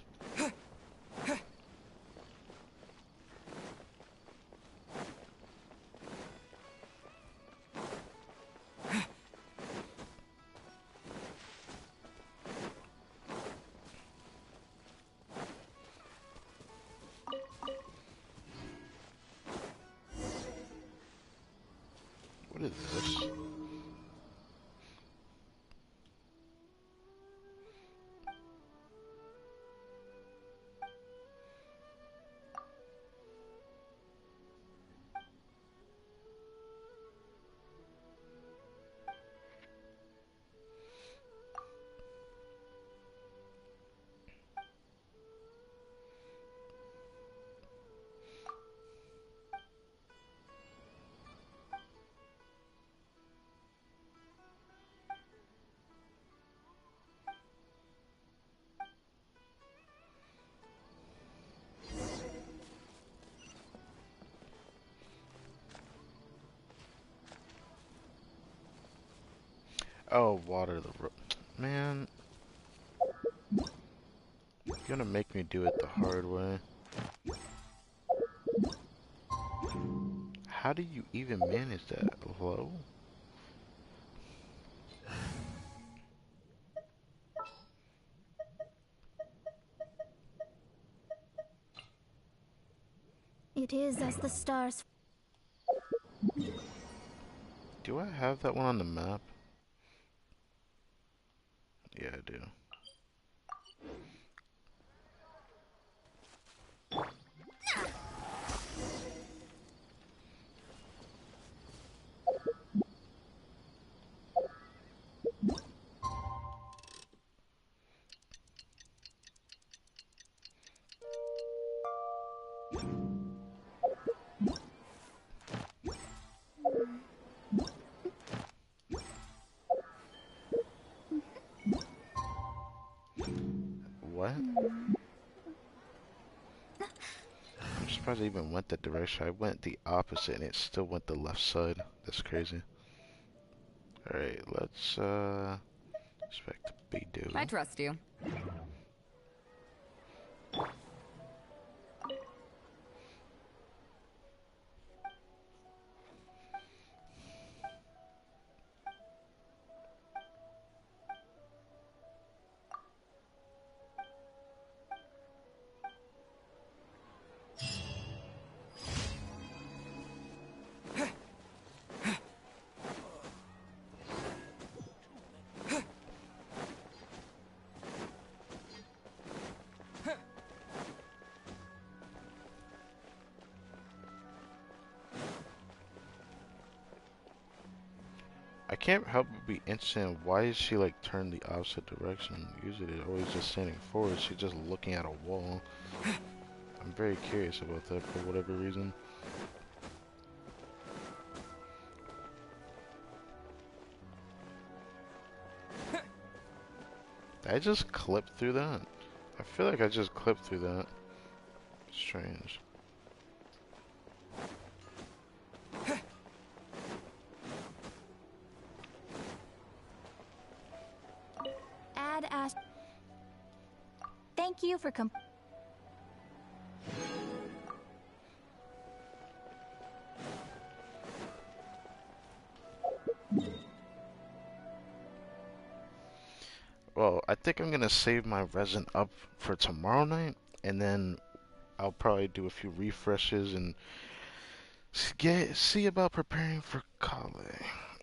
What is this? Oh, water the man. You're gonna make me do it the hard way. How do you even manage that? Hello? It is as the stars. Do I have that one on the map? Yeah, I do. What? I'm surprised I even went that direction. I went the opposite and it still went the left side. That's crazy. Alright, let's expect Beidou. I trust you. I can't help but be interested in why is she like turned the opposite direction. Usually they're always just standing forward. She's just looking at a wall. I'm very curious about that for whatever reason. Did I just clipped through that? I feel like I just clipped through that. Strange. Add Ash. Thank you for Well, I think I'm gonna save my resin up for tomorrow night, and then I'll probably do a few refreshes and see about preparing for Kale.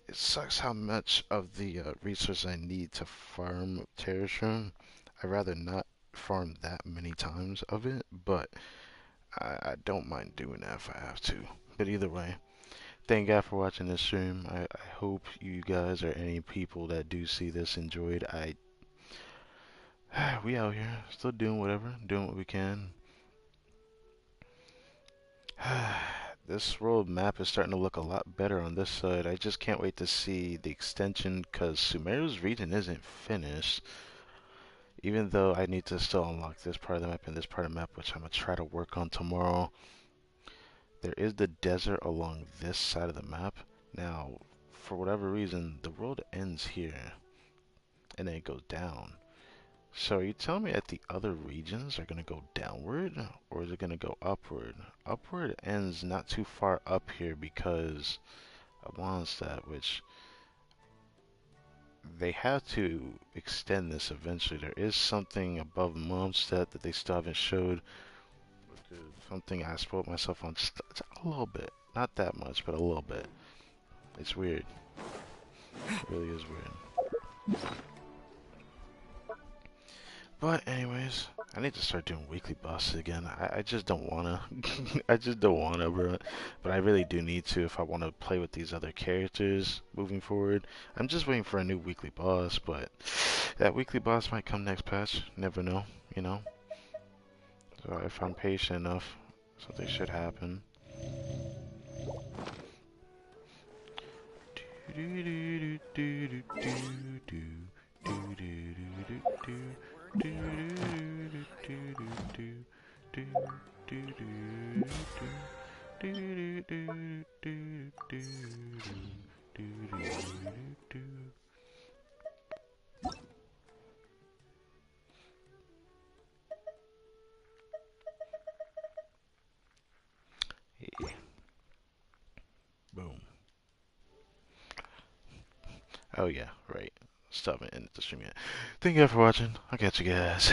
It sucks how much of the resources I need to farm Terrashroom. I'd rather not farm that many times of it, but I don't mind doing that if I have to. But either way, thank God for watching this stream. I hope you guys or any people that do see this enjoyed. We out here still doing whatever, doing what we can. This world map is starting to look a lot better on this side. I just can't wait to see the extension because Sumeru's region isn't finished. Even though I need to still unlock this part of the map and this part of the map, which I'm going to try to work on tomorrow. There is the desert along this side of the map. Now, for whatever reason, the world ends here and then it goes down. So are you telling me that the other regions are going to go downward, or is it going to go upward? Upward ends not too far up here because of Mondstadt, which they have to extend this eventually. There is something above Mondstadt that they still haven't showed, which is something I spoiled myself on just a little bit. Not that much, but a little bit. It's weird. It really is weird. But anyways, I need to start doing weekly bosses again. I just don't wanna. I just don't wanna, bro. But I really do need to if I want to play with these other characters moving forward. I'm just waiting for a new weekly boss, but that weekly boss might come next patch. Never know, you know? So if I'm patient enough, something should happen. Yeah. Boom. Oh yeah, right. Stop it and end the stream yet. Thank you guys for watching. I'll catch you guys